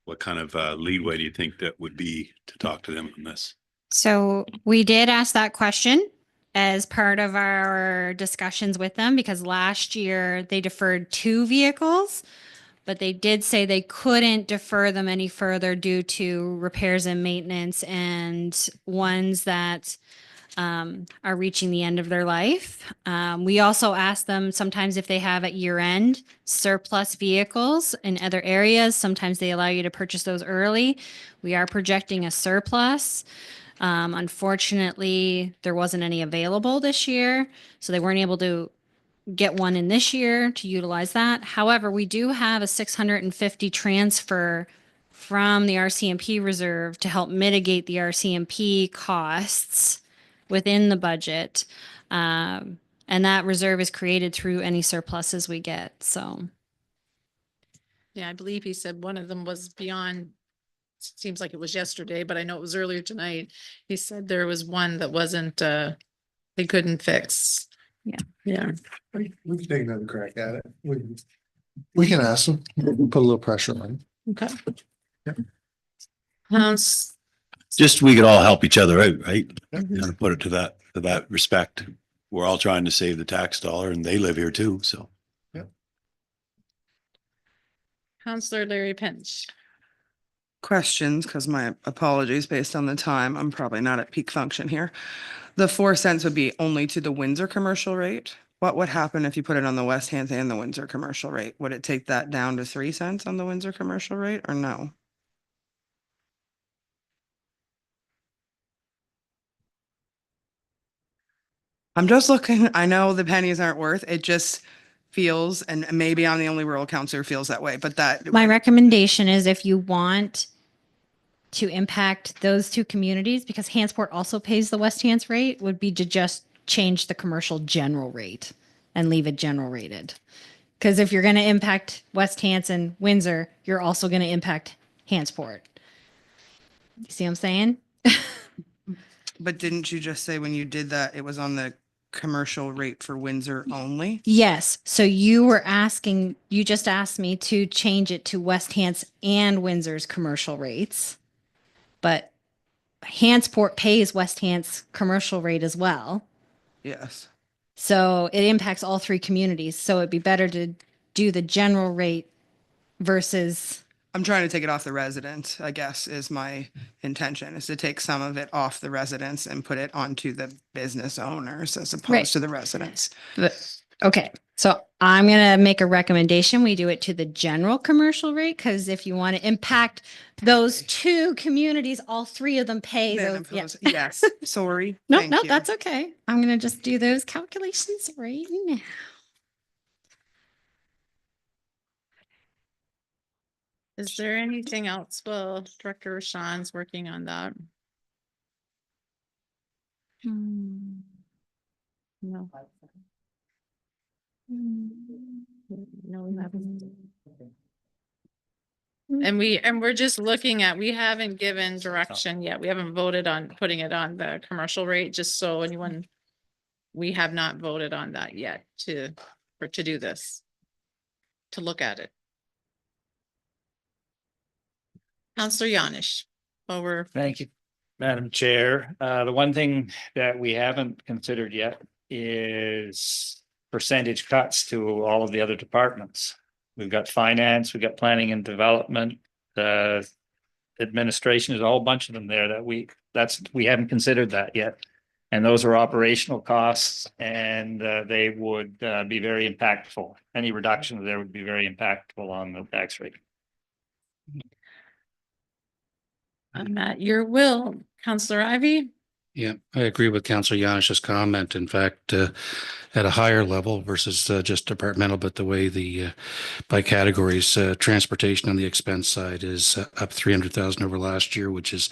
What kind of leeway do you think that would be to talk to them on this? So we did ask that question as part of our discussions with them because last year they deferred 2 vehicles, but they did say they couldn't defer them any further due to repairs and maintenance and ones that are reaching the end of their life. We also asked them sometimes if they have at year end surplus vehicles in other areas. Sometimes they allow you to purchase those early. We are projecting a surplus. Unfortunately, there wasn't any available this year, so they weren't able to get one in this year to utilize that. However, we do have a 650 transfer from the RCMP reserve to help mitigate the RCMP costs within the budget. And that reserve is created through any surpluses we get. So, Yeah, I believe he said one of them was beyond, seems like it was yesterday, but I know it was earlier tonight. He said there was one that wasn't, they couldn't fix. Yeah. Yeah. We can take another crack at it. We can ask them, put a little pressure on. Okay. Yep. Just we could all help each other out, right? Yep. You know, put it to that respect. We're all trying to save the tax dollar and they live here too, so. Counselor Larry Pinch. Questions, because my apologies based on the time. I'm probably not at peak function here. The 4 cents would be only to the Windsor commercial rate. What would happen if you put it on the West Hants and the Windsor commercial rate? Would it take that down to 3 cents on the Windsor commercial rate or no? I'm just looking, I know the pennies aren't worth, it just feels, and maybe I'm the only rural counselor who feels that way, but that. my recommendation is if you want to impact those 2 communities, because Hantsport also pays the West Hants rate, would be to just change the commercial general rate and leave it general rated. Because if you're going to impact West Hants and Windsor, you're also going to impact Hantsport. You see what I'm saying? But didn't you just say when you did that, it was on the commercial rate for Windsor only? Yes. So you just asked me to change it to West Hants and Windsor's commercial rates. But Hansport pays West Hants commercial rate as well. Yes. So it impacts all three communities. So it'd be better to do the general rate versus, I'm trying to take it off the residents, I guess, is my intention, is to take some of it off the residents and put it onto the business owners as Right. opposed to the residents. okay. So I'm going to make a recommendation. We do it to the general commercial rate because if you want to impact those two communities, all three of them pay Then those. Yeah. Yes, sorry. No, Thank no, you. that's okay. I'm going to just do those calculations right now. Is there anything else? Well, Director Rashawn's working on that. No. No, we haven't. And we're just looking at, we haven't given direction yet. We haven't voted on putting it on the commercial rate, just so anyone, we have not voted on that yet to do this, to look at it. Counselor Yanish, over. Thank you, Madam Chair. The one thing that we haven't considered yet is percentage cuts to all of the other departments. We've got finance, we've got planning and development, administration, there's a whole bunch of them there that we haven't considered that yet. And those are operational costs and they would be very impactful. Any reduction there would be very impactful on the tax rate. I'm at your will, Counselor Ivy. Yeah, I agree with Councillor Janish's comment. In fact, at a higher level versus just departmental, but the way the by categories, transportation on the expense side is up 300,000 over last year, which is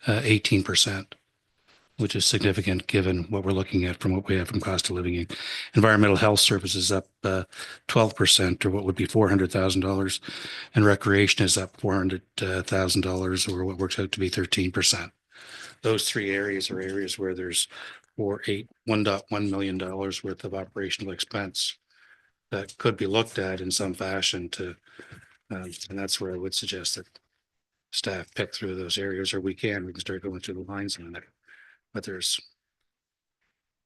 18%, which is significant given what we're looking at from what we have from cost of living. Environmental health services up 12%, or what would be $400,000, and recreation is up $400,000, or what works out to be 13%. Those three areas are areas where there's $1.1 million worth of operational expense that could be looked at in some fashion to, and that's where I would suggest that staff pick through those areas, or we can start going through the lines on it. But there's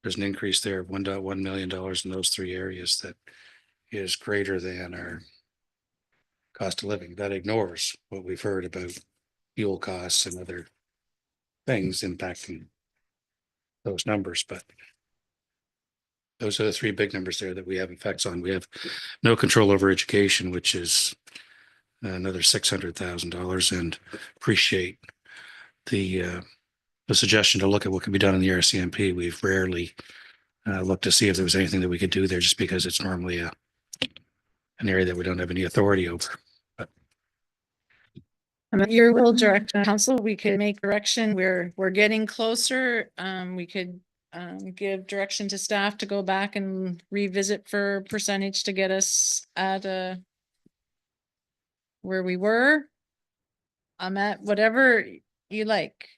an increase there of $1.1 million in those three areas that is greater than our cost of living. That ignores what we've heard about fuel costs and other things impacting those numbers, but those are the three big numbers there that we have effects on. We have no control over education, which is another $600,000, and appreciate the suggestion to look at what can be done in the RCMP. We've rarely looked to see if there was anything that we could do there, just because it's normally an area that we don't have any authority over. But Your will, direct council, we could make direction. We're getting closer. We could give direction to staff to go back and revisit for percentage to get us at where we were. I'm at whatever you like.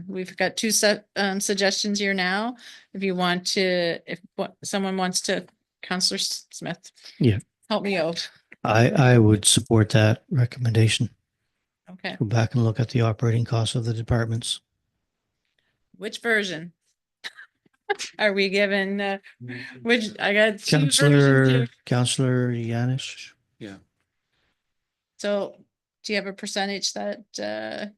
We've got two suggestions here now. If you want to, if someone wants to, Councillor Smith. Yeah. Help me out. I would support that recommendation. Okay. Go back and look at the operating costs of the departments. Which version? Are we given, which I got two versions here. Councillor Yanish. Yeah. So do you have a percentage that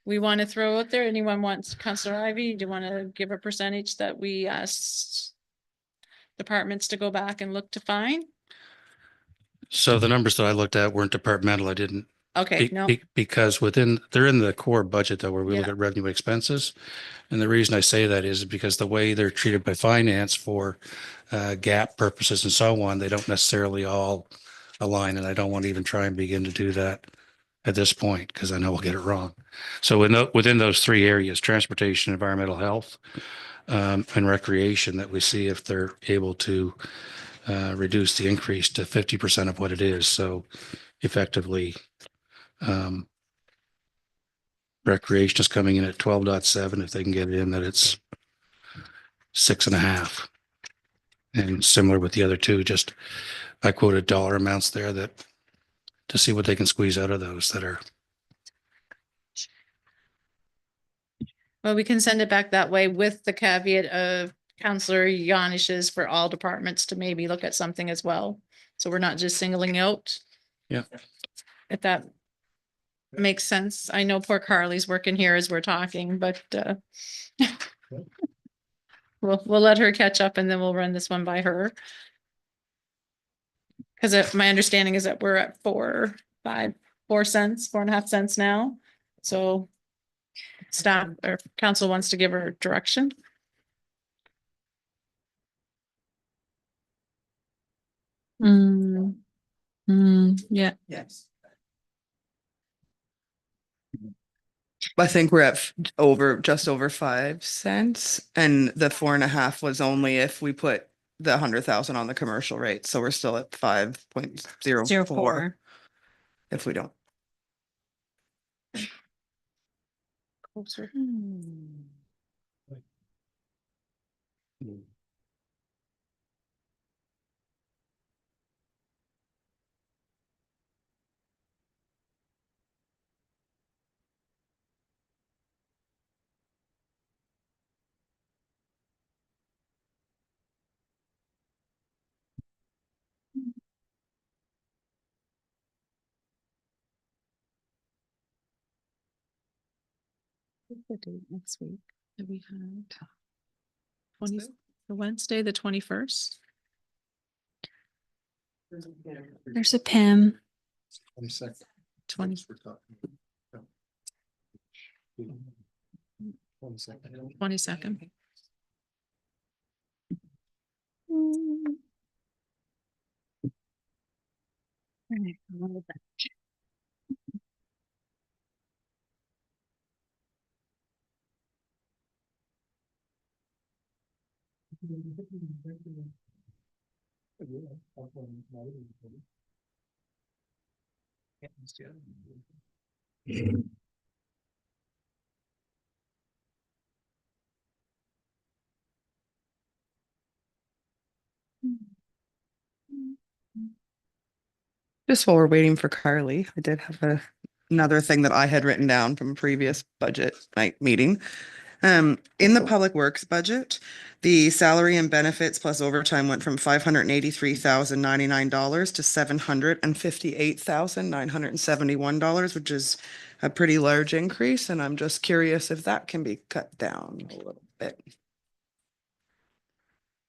we want to throw out there? Anyone wants, Councillor Ivy, do you want to give a percentage that we asked departments to go back and look to find? so the numbers that I looked at weren't departmental. I didn't. Okay, no. Because they're in the core budget though, where we look Yeah. at revenue expenses. And the reason I say that is because the way they're treated by finance for gap purposes and so on, they don't necessarily all align. And I don't want to even try and begin to do that at this point, because I know we'll get it wrong. So within those three areas, transportation, environmental health, and recreation, that we see if they're able to reduce the increase to 50% of what it is. So effectively, recreation is coming in at 12.7. If they can get it in, that it's 6.5. And similar with the other two, just I quoted dollar amounts there that to see what they can squeeze out of those that are Well, we can send it back that way with the caveat of Counselor Janish's for all departments to maybe look at something as well. So we're not just singling out. Yeah. If that makes sense. I know poor Carly's working here as we're talking, but we'll let her catch up and then we'll run this one by her. Because my understanding is that we're at 4 cents, 4.5 cents now. So staff or council wants to give her direction. Yeah. Yes. I think we're at just over 5 cents, and the 4.5 was only if we put the 100,000 on the commercial rate. So we're still at 5.04 if we don't. Closer. The date next week that we had 20, the Wednesday, the 21st. There's a PIM. 22nd. 20. 22nd. Just while we're waiting for Carly, I did have another thing that I had written down from a previous budget night meeting. In the public works budget, the salary and benefits plus overtime went from $583,099 to $758,971, which is a pretty large increase. And I'm just curious if that can be cut down a little bit.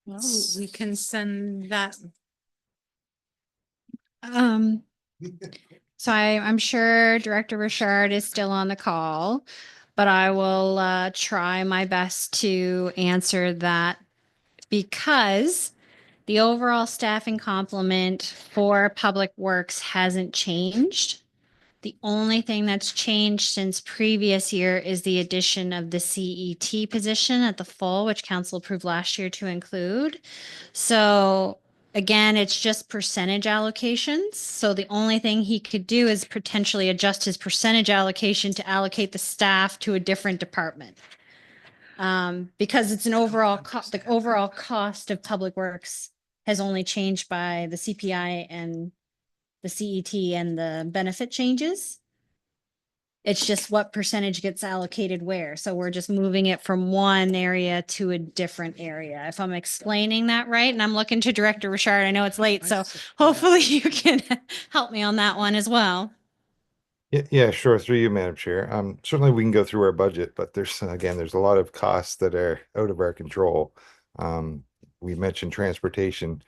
Well, we can send that. So I'm sure Director Richard is still on the call, but I will try my best to answer that because the overall staffing complement for Public Works hasn't changed. The only thing that's changed since previous year is the addition of the CET position at the full, which council approved last year to include. So again, it's just percentage allocations. So the only thing he could do is potentially adjust his percentage allocation to allocate the staff to a different department. Because it's an overall the overall cost of Public Works has only changed by the CPI and the CET and the benefit changes. It's just what percentage gets allocated where. So we're just moving it from one area to a different area. If I'm explaining that right, and I'm looking to Director Richard, I know it's late, so hopefully you can help me on that one as well. Yeah, sure. Through you, Madam Chair. Certainly we can go through our budget, but there's a lot of costs that are out of our control. We mentioned transportation.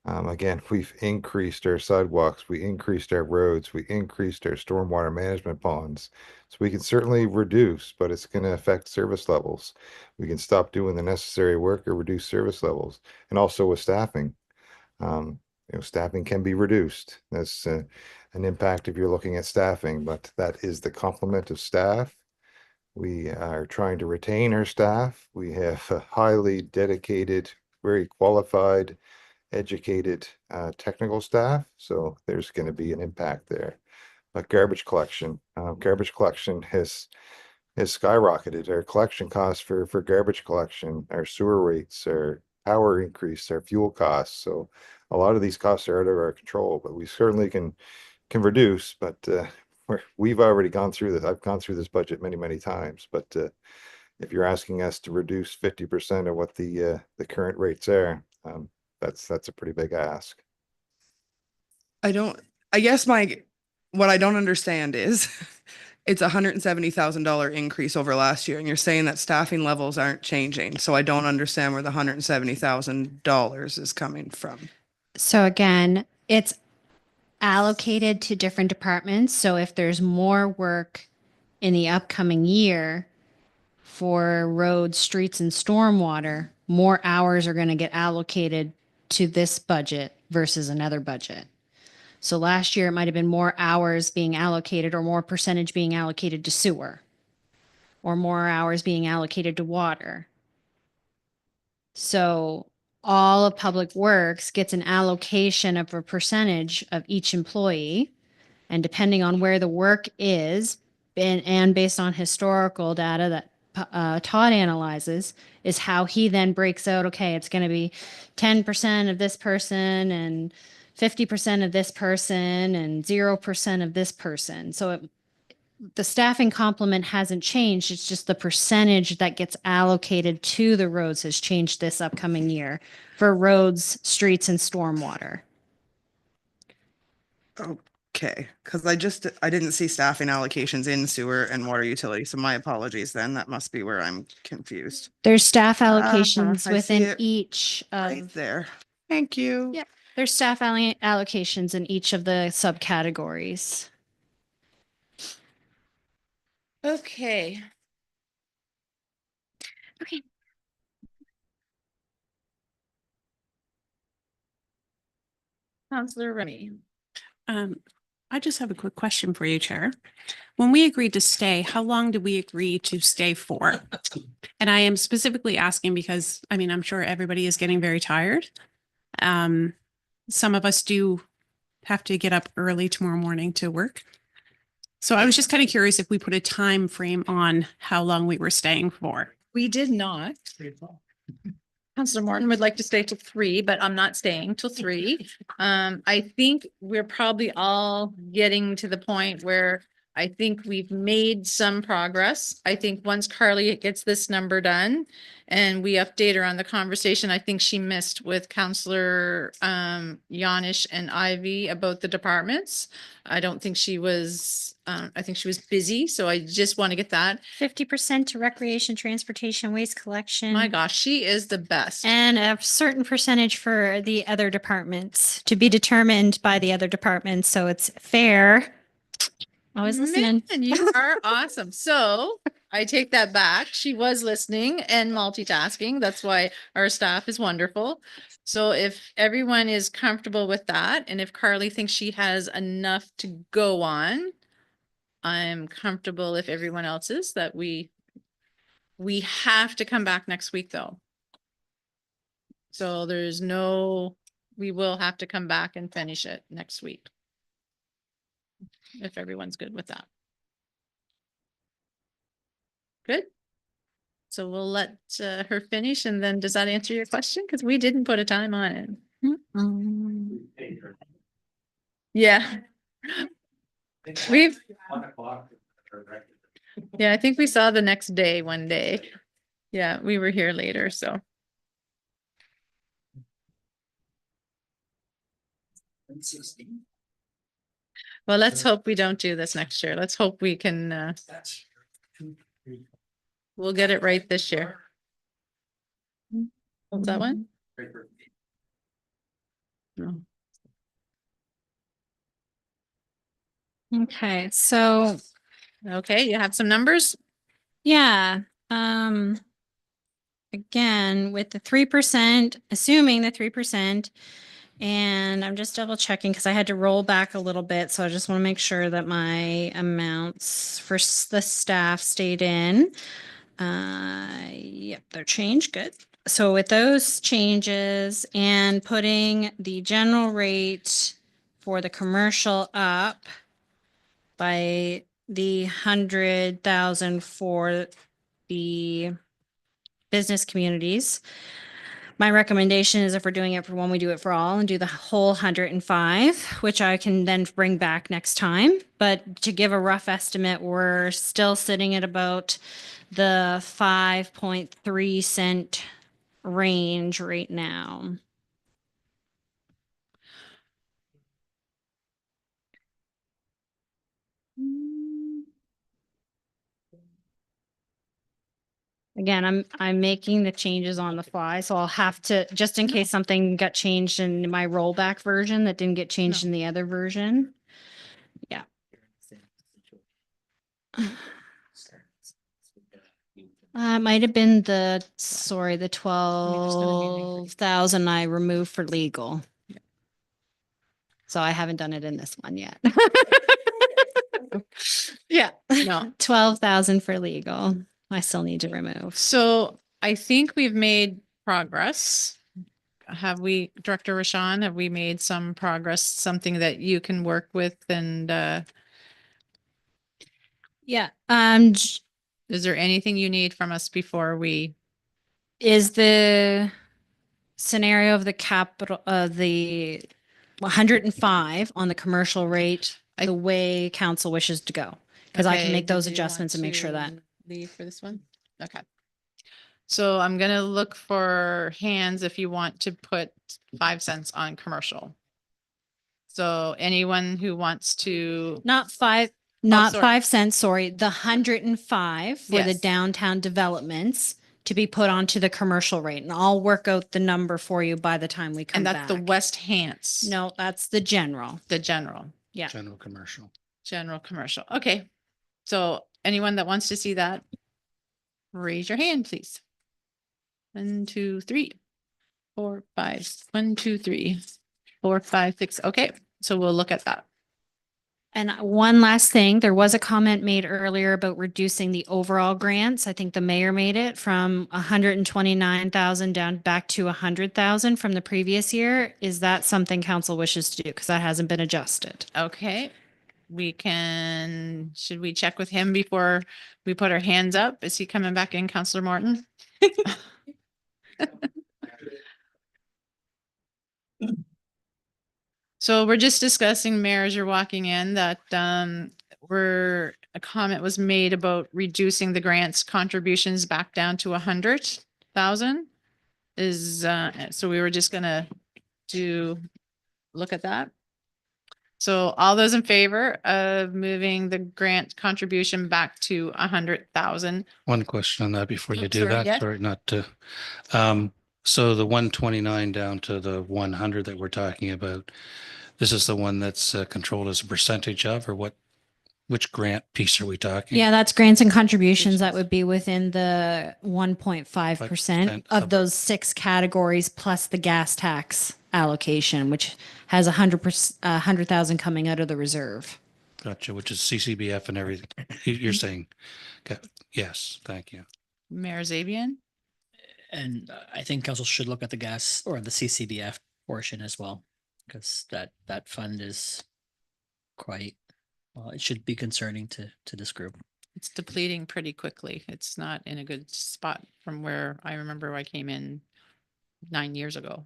Again, we've increased our sidewalks, we increased our roads, we increased our stormwater management ponds. So we can certainly reduce, but it's going to affect service levels. We can stop doing the necessary work or reduce service levels. And also with staffing, staffing can be reduced. That's an impact if you're looking at staffing, but that is the complement of staff. We are trying to retain our staff. We have a highly dedicated, very qualified, educated technical staff, so there's going to be an impact there. But garbage collection has skyrocketed. Our collection costs for garbage collection, our sewer rates, our power increase, our fuel costs. So a lot of these costs are out of our control, but we certainly can reduce. But we've already gone through this. I've gone through this budget many times, but if you're asking us to reduce 50% of what the current rates are, that's a pretty big ask. I guess what I don't understand is it's $170,000 increase over last year, and you're saying that staffing levels aren't changing. So I don't understand where the $170,000 is coming from. So again, it's allocated to different departments. So if there's more work in the upcoming year for roads, streets, and stormwater, more hours are going to get allocated to this budget versus another budget. So last year, it might have been more hours being allocated or more percentage being allocated to sewer or more hours being allocated to water. So all of Public Works gets an allocation of a percentage of each employee. And depending on where the work is and based on historical data that Todd analyzes, is how he then breaks out, okay, it's going to be 10% of this person and 50% of this person and 0% of this person. So the staffing complement hasn't changed. It's just the percentage that gets allocated to the roads has changed this upcoming year for roads, streets, and stormwater. Okay, because I didn't see staffing allocations in sewer and water utility, so my apologies then. That must be where I'm confused. There's staff allocations I see of it right there. Thank you. Yeah, there's staff allocations in each of the subcategories. Okay. Okay. Counselor Remy. I just have a quick question for you, Chair. When we agreed to stay, how long did we agree to stay for? And I am specifically asking because, I mean, I'm sure everybody is getting very tired. Some of us do have to get up early tomorrow morning to work. So I was just kind of curious if we put a time frame on how long we were staying for. We did not. Counselor Morton would like to stay till 3, but I'm not staying till 3. I think we're probably all getting to the point where I think we've made some progress. I think once Carly gets this number done and we update her on the conversation, I think she missed with Counselor Yanish and Ivy about the departments. I don't think she was, I think she was busy. So I just want to get that. 50% to recreation, transportation, waste collection. My gosh, she is the best. And a certain percentage for the other departments to be determined by the other departments. So it's fair. I was listening. And you are awesome. So I take that back. She was listening and multitasking. That's why our staff is wonderful. So if everyone is comfortable with that, and if Carly thinks she has enough to go on, I'm comfortable if everyone else is that we have to come back next week though. So we will have to come back and finish it next week. If everyone's good with that. Good. So we'll let her finish and then does that answer your question? Because we didn't put a time on it. Yeah. Yeah, I think we saw the next day, one day. Yeah, we were here later, so. Well, let's hope we don't do this next year. Let's hope we can, we'll get it right this year. What was that one? No. Okay, so. Okay, you have some numbers? Yeah, again, with the 3%, assuming the 3%, and I'm just double checking because I had to roll back a little bit. So I just want to make sure that my amounts for the staff stayed in. Yep, they're changed. Good. So with those changes and putting the general rate for the commercial up by the 100,000 for the business communities, My recommendation is if we're doing it for one, we do it for all and do the whole 105, which I can then bring back next time. But to give a rough estimate, we're still sitting at about the 5.3 cent range right now. Again, I'm making the changes on the fly, so I'll have to, just in case something got changed in my rollback version that didn't get changed in the other version. Yeah. It might have been the 12,000 I removed for legal. So I haven't done it in this one yet. Yeah. No. 12,000 for legal. I still need to remove. So I think we've made progress. Have we, Director Rashawn, have we made some progress, something that you can work with and, Yeah. Is there anything you need from us before we? Is the scenario of the capital, the 105 on the commercial rate, the way council wishes to go? Because I can Okay, make those did you adjustments and want make sure that. to leave for this one? Okay. So I'm gonna look for hands if you want to put 5 cents on commercial. So anyone who wants to. Not 5 sorry. cents, sorry, the 105 for the Yes. downtown developments to be put onto the commercial rate. And I'll work out the number for you by the time we come And back. that's the West Hants. No, that's the general. The general. Yeah. General commercial. General commercial. Okay. So anyone that wants to see that, raise your hand, please. 1, 2, 3, 4, 5. 1, 2, 3, 4, 5, 6. Okay. So we'll look at that. And one last thing, there was a comment made earlier about reducing the overall grants. I think the mayor made it from 129,000 down back to 100,000 from the previous year. Is that something council wishes to do? Because that hasn't been adjusted. Okay. Should we check with him before we put our hands up? Is he coming back in, Councillor Morton? So we're just discussing, Mayor, as you're walking in, that a comment was made about reducing the grants contributions back down to 100,000. So we were just gonna look at that. So all those in favor of moving the grant contribution back to 100,000? One question on that before you do Sorry, that. yeah. Sorry, not to. So the 129 down to the 100 that we're talking about, this is the one that's controlled as a percentage of, or which grant piece are we talking? Yeah, that's grants and contributions that would be within the 1.5% of those 6 categories plus the gas tax allocation, which has 100,000 coming out of the reserve. Gotcha, which is CCBF and everything. You're saying, okay, yes, thank you. Mayor Zabian? And I think council should look at the gas or the CCBF portion as well, because that fund is quite, well, it should be concerning to this group. It's depleting pretty quickly. It's not in a good spot from where I remember I came in 9 years ago.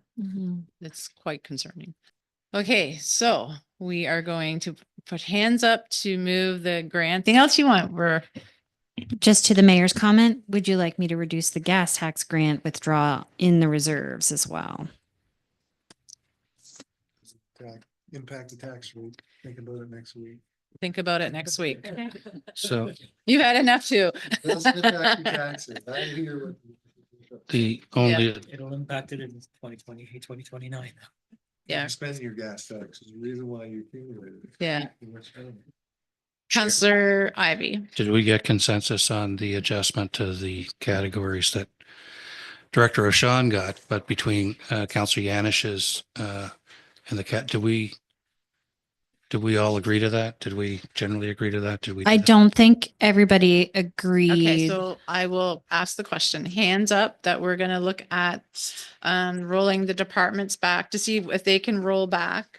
It's quite concerning. Okay, so we are going to put hands up to move the grant. Anything else you want? Just to the mayor's comment, would you like me to reduce the gas tax grant withdrawal in the reserves as well? Impact the tax rate. Think about it next week. Think about it next week. So You've had enough too. the only, It'll impact it in 2028, 2029. Yeah. You're spending your gas tax is the reason why you accumulated it. Yeah. Councillor Ivy. did we get consensus on the adjustment to the categories that Director O'Shawn got, but between Councillor Yanish's and the cat, did we all agree to that? Did we generally agree to that? Did we? I don't think everybody agreed. Okay, so I will ask the question. Hands up that we're going to look at rolling the departments back to see if they can roll back.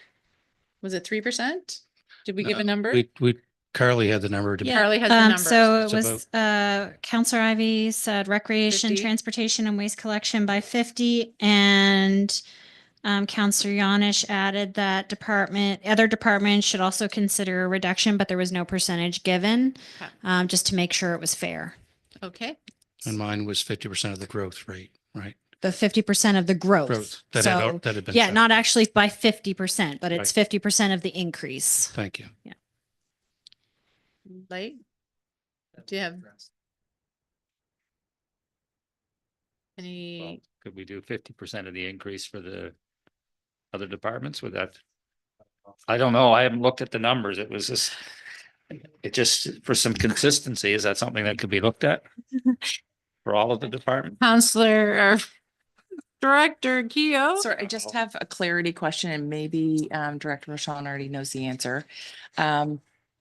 Was it 3%? Did we give a number? We Carly had the number. to- Charlie has the numbers. So it It's was, Counselor Ivy said recreation, 50. transportation and waste collection by 50, and Counselor Yanish added that other departments should also consider a reduction, but there was no percentage given, Okay. just to make sure it was fair. Okay. And mine was 50% of the growth rate, right? The 50% of the growth. Growth that So, had been. yeah, set. not actually by 50%, but it's Right. 50% of the increase. Thank you. Yeah. Light? Do you have any? Could we do 50% of the increase for the other departments with that? I don't know. I haven't looked at the numbers. It just, for some consistency, is that something that could be looked at? For all of the departments? Counselor or Director Keo? Sorry, I just have a clarity question and maybe Director Rashawn already knows the answer.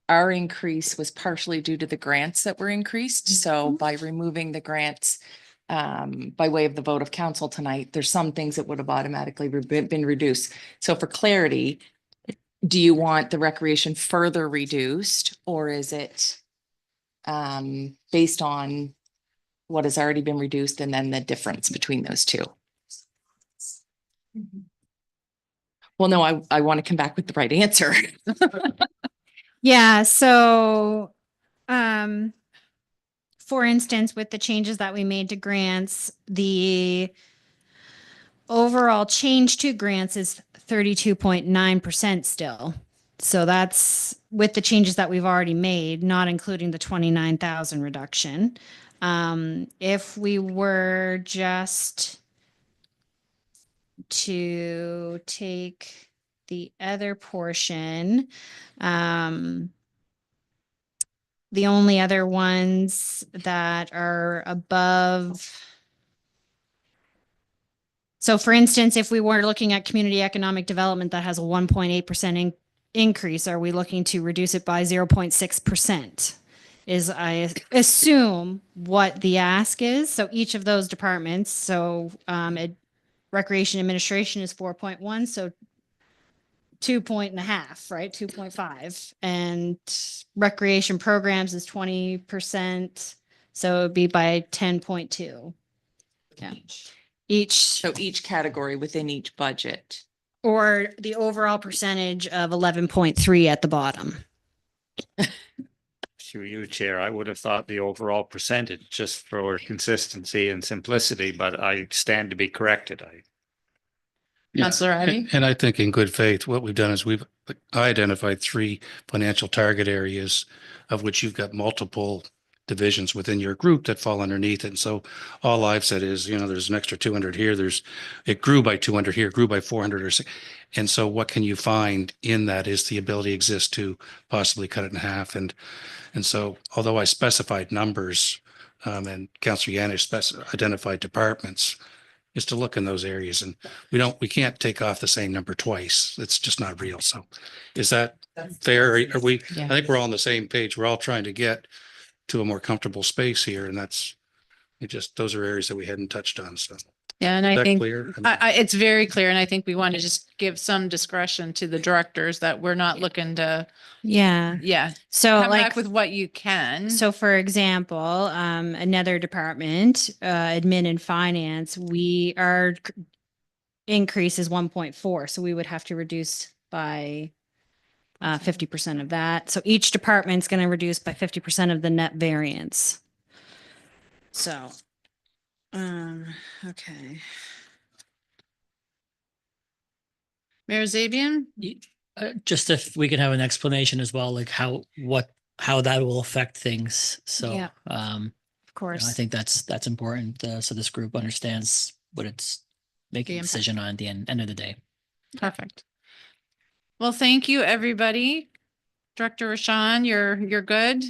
Our increase was partially due to the grants that were increased. So by removing the grants by way of the vote of council tonight, there's some things that would have automatically been reduced. So for clarity, do you want the recreation further reduced, or is it based on what has already been reduced and then the difference between those two? Well, no, I want to come back with the right answer. Yeah, so for instance, with the changes that we made to grants, the overall change to grants is 32.9% still. So that's with the changes that we've already made, not including the 29,000 reduction. If we were just to take the other portion, the only other ones that are above. So for instance, if we were looking at community economic development that has a 1.8% increase, are we looking to reduce it by 0.6%? Is, I assume, what the ask is. So each of those departments, so recreation administration is 4.1, so 2.5, right? 2.5. And recreation programs is 20%. So it would be by 10.2. Yeah. So each category within each budget. Or the overall percentage of 11.3 at the bottom. Through you, Chair, I would have thought the overall percentage just for consistency and simplicity, but I stand to be corrected. Yeah. Counselor Ivy? And I think in good faith, what we've done is we've identified 3 financial target areas of which you've got multiple divisions within your group that fall underneath it. And so all I've said is, there's an extra 200 here. It grew by 200 here, grew by 400 or so. And so what can you find in that is the ability exists to possibly cut it in half. And so although I specified numbers and Councillor Yanish identified departments, is to look in those areas, and we can't take off the same number twice. It's just not real. So is that fair? Are we, Yeah. I think we're all on the same page. We're all trying to get to a more comfortable space here. And those are areas that we hadn't touched on. So Yeah, and is I that think clear? it's very clear, and I think we want to just give some discretion to the directors that we're not looking to, Yeah. So come like back with what you can. So for example, another department, admin and finance, our increase is 1.4. So we would have to reduce by 50% of that. So each department's going to reduce by 50% of the net variance. So, okay. Mayor Zabian? Just if we can have an explanation as well, like how that will affect things. So, Yeah, of course. I think that's important. So this group understands what it's making a decision on at the end of the day. Perfect. Well, thank you, everybody. Director Rashawn, you're good?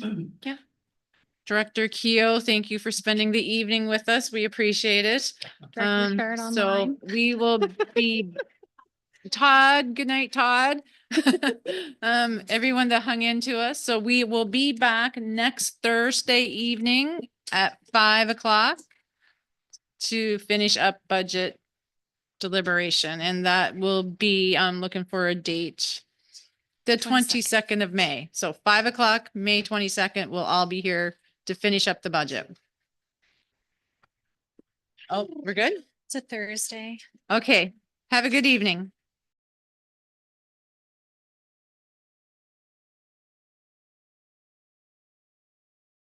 Yeah. Director Keo, thank you for spending the evening with us. We appreciate it. Director Richard So online. we will be Todd, good night, Todd. Everyone that hung into us. So we will be back next Thursday evening at 5:00 to finish up budget deliberation. And that will be, I'm looking for a date. the 22nd of May. So 5 o'clock, May 22nd, we'll all be here to finish up the budget. Oh, we're good? It's a Thursday. Okay. Have a good evening.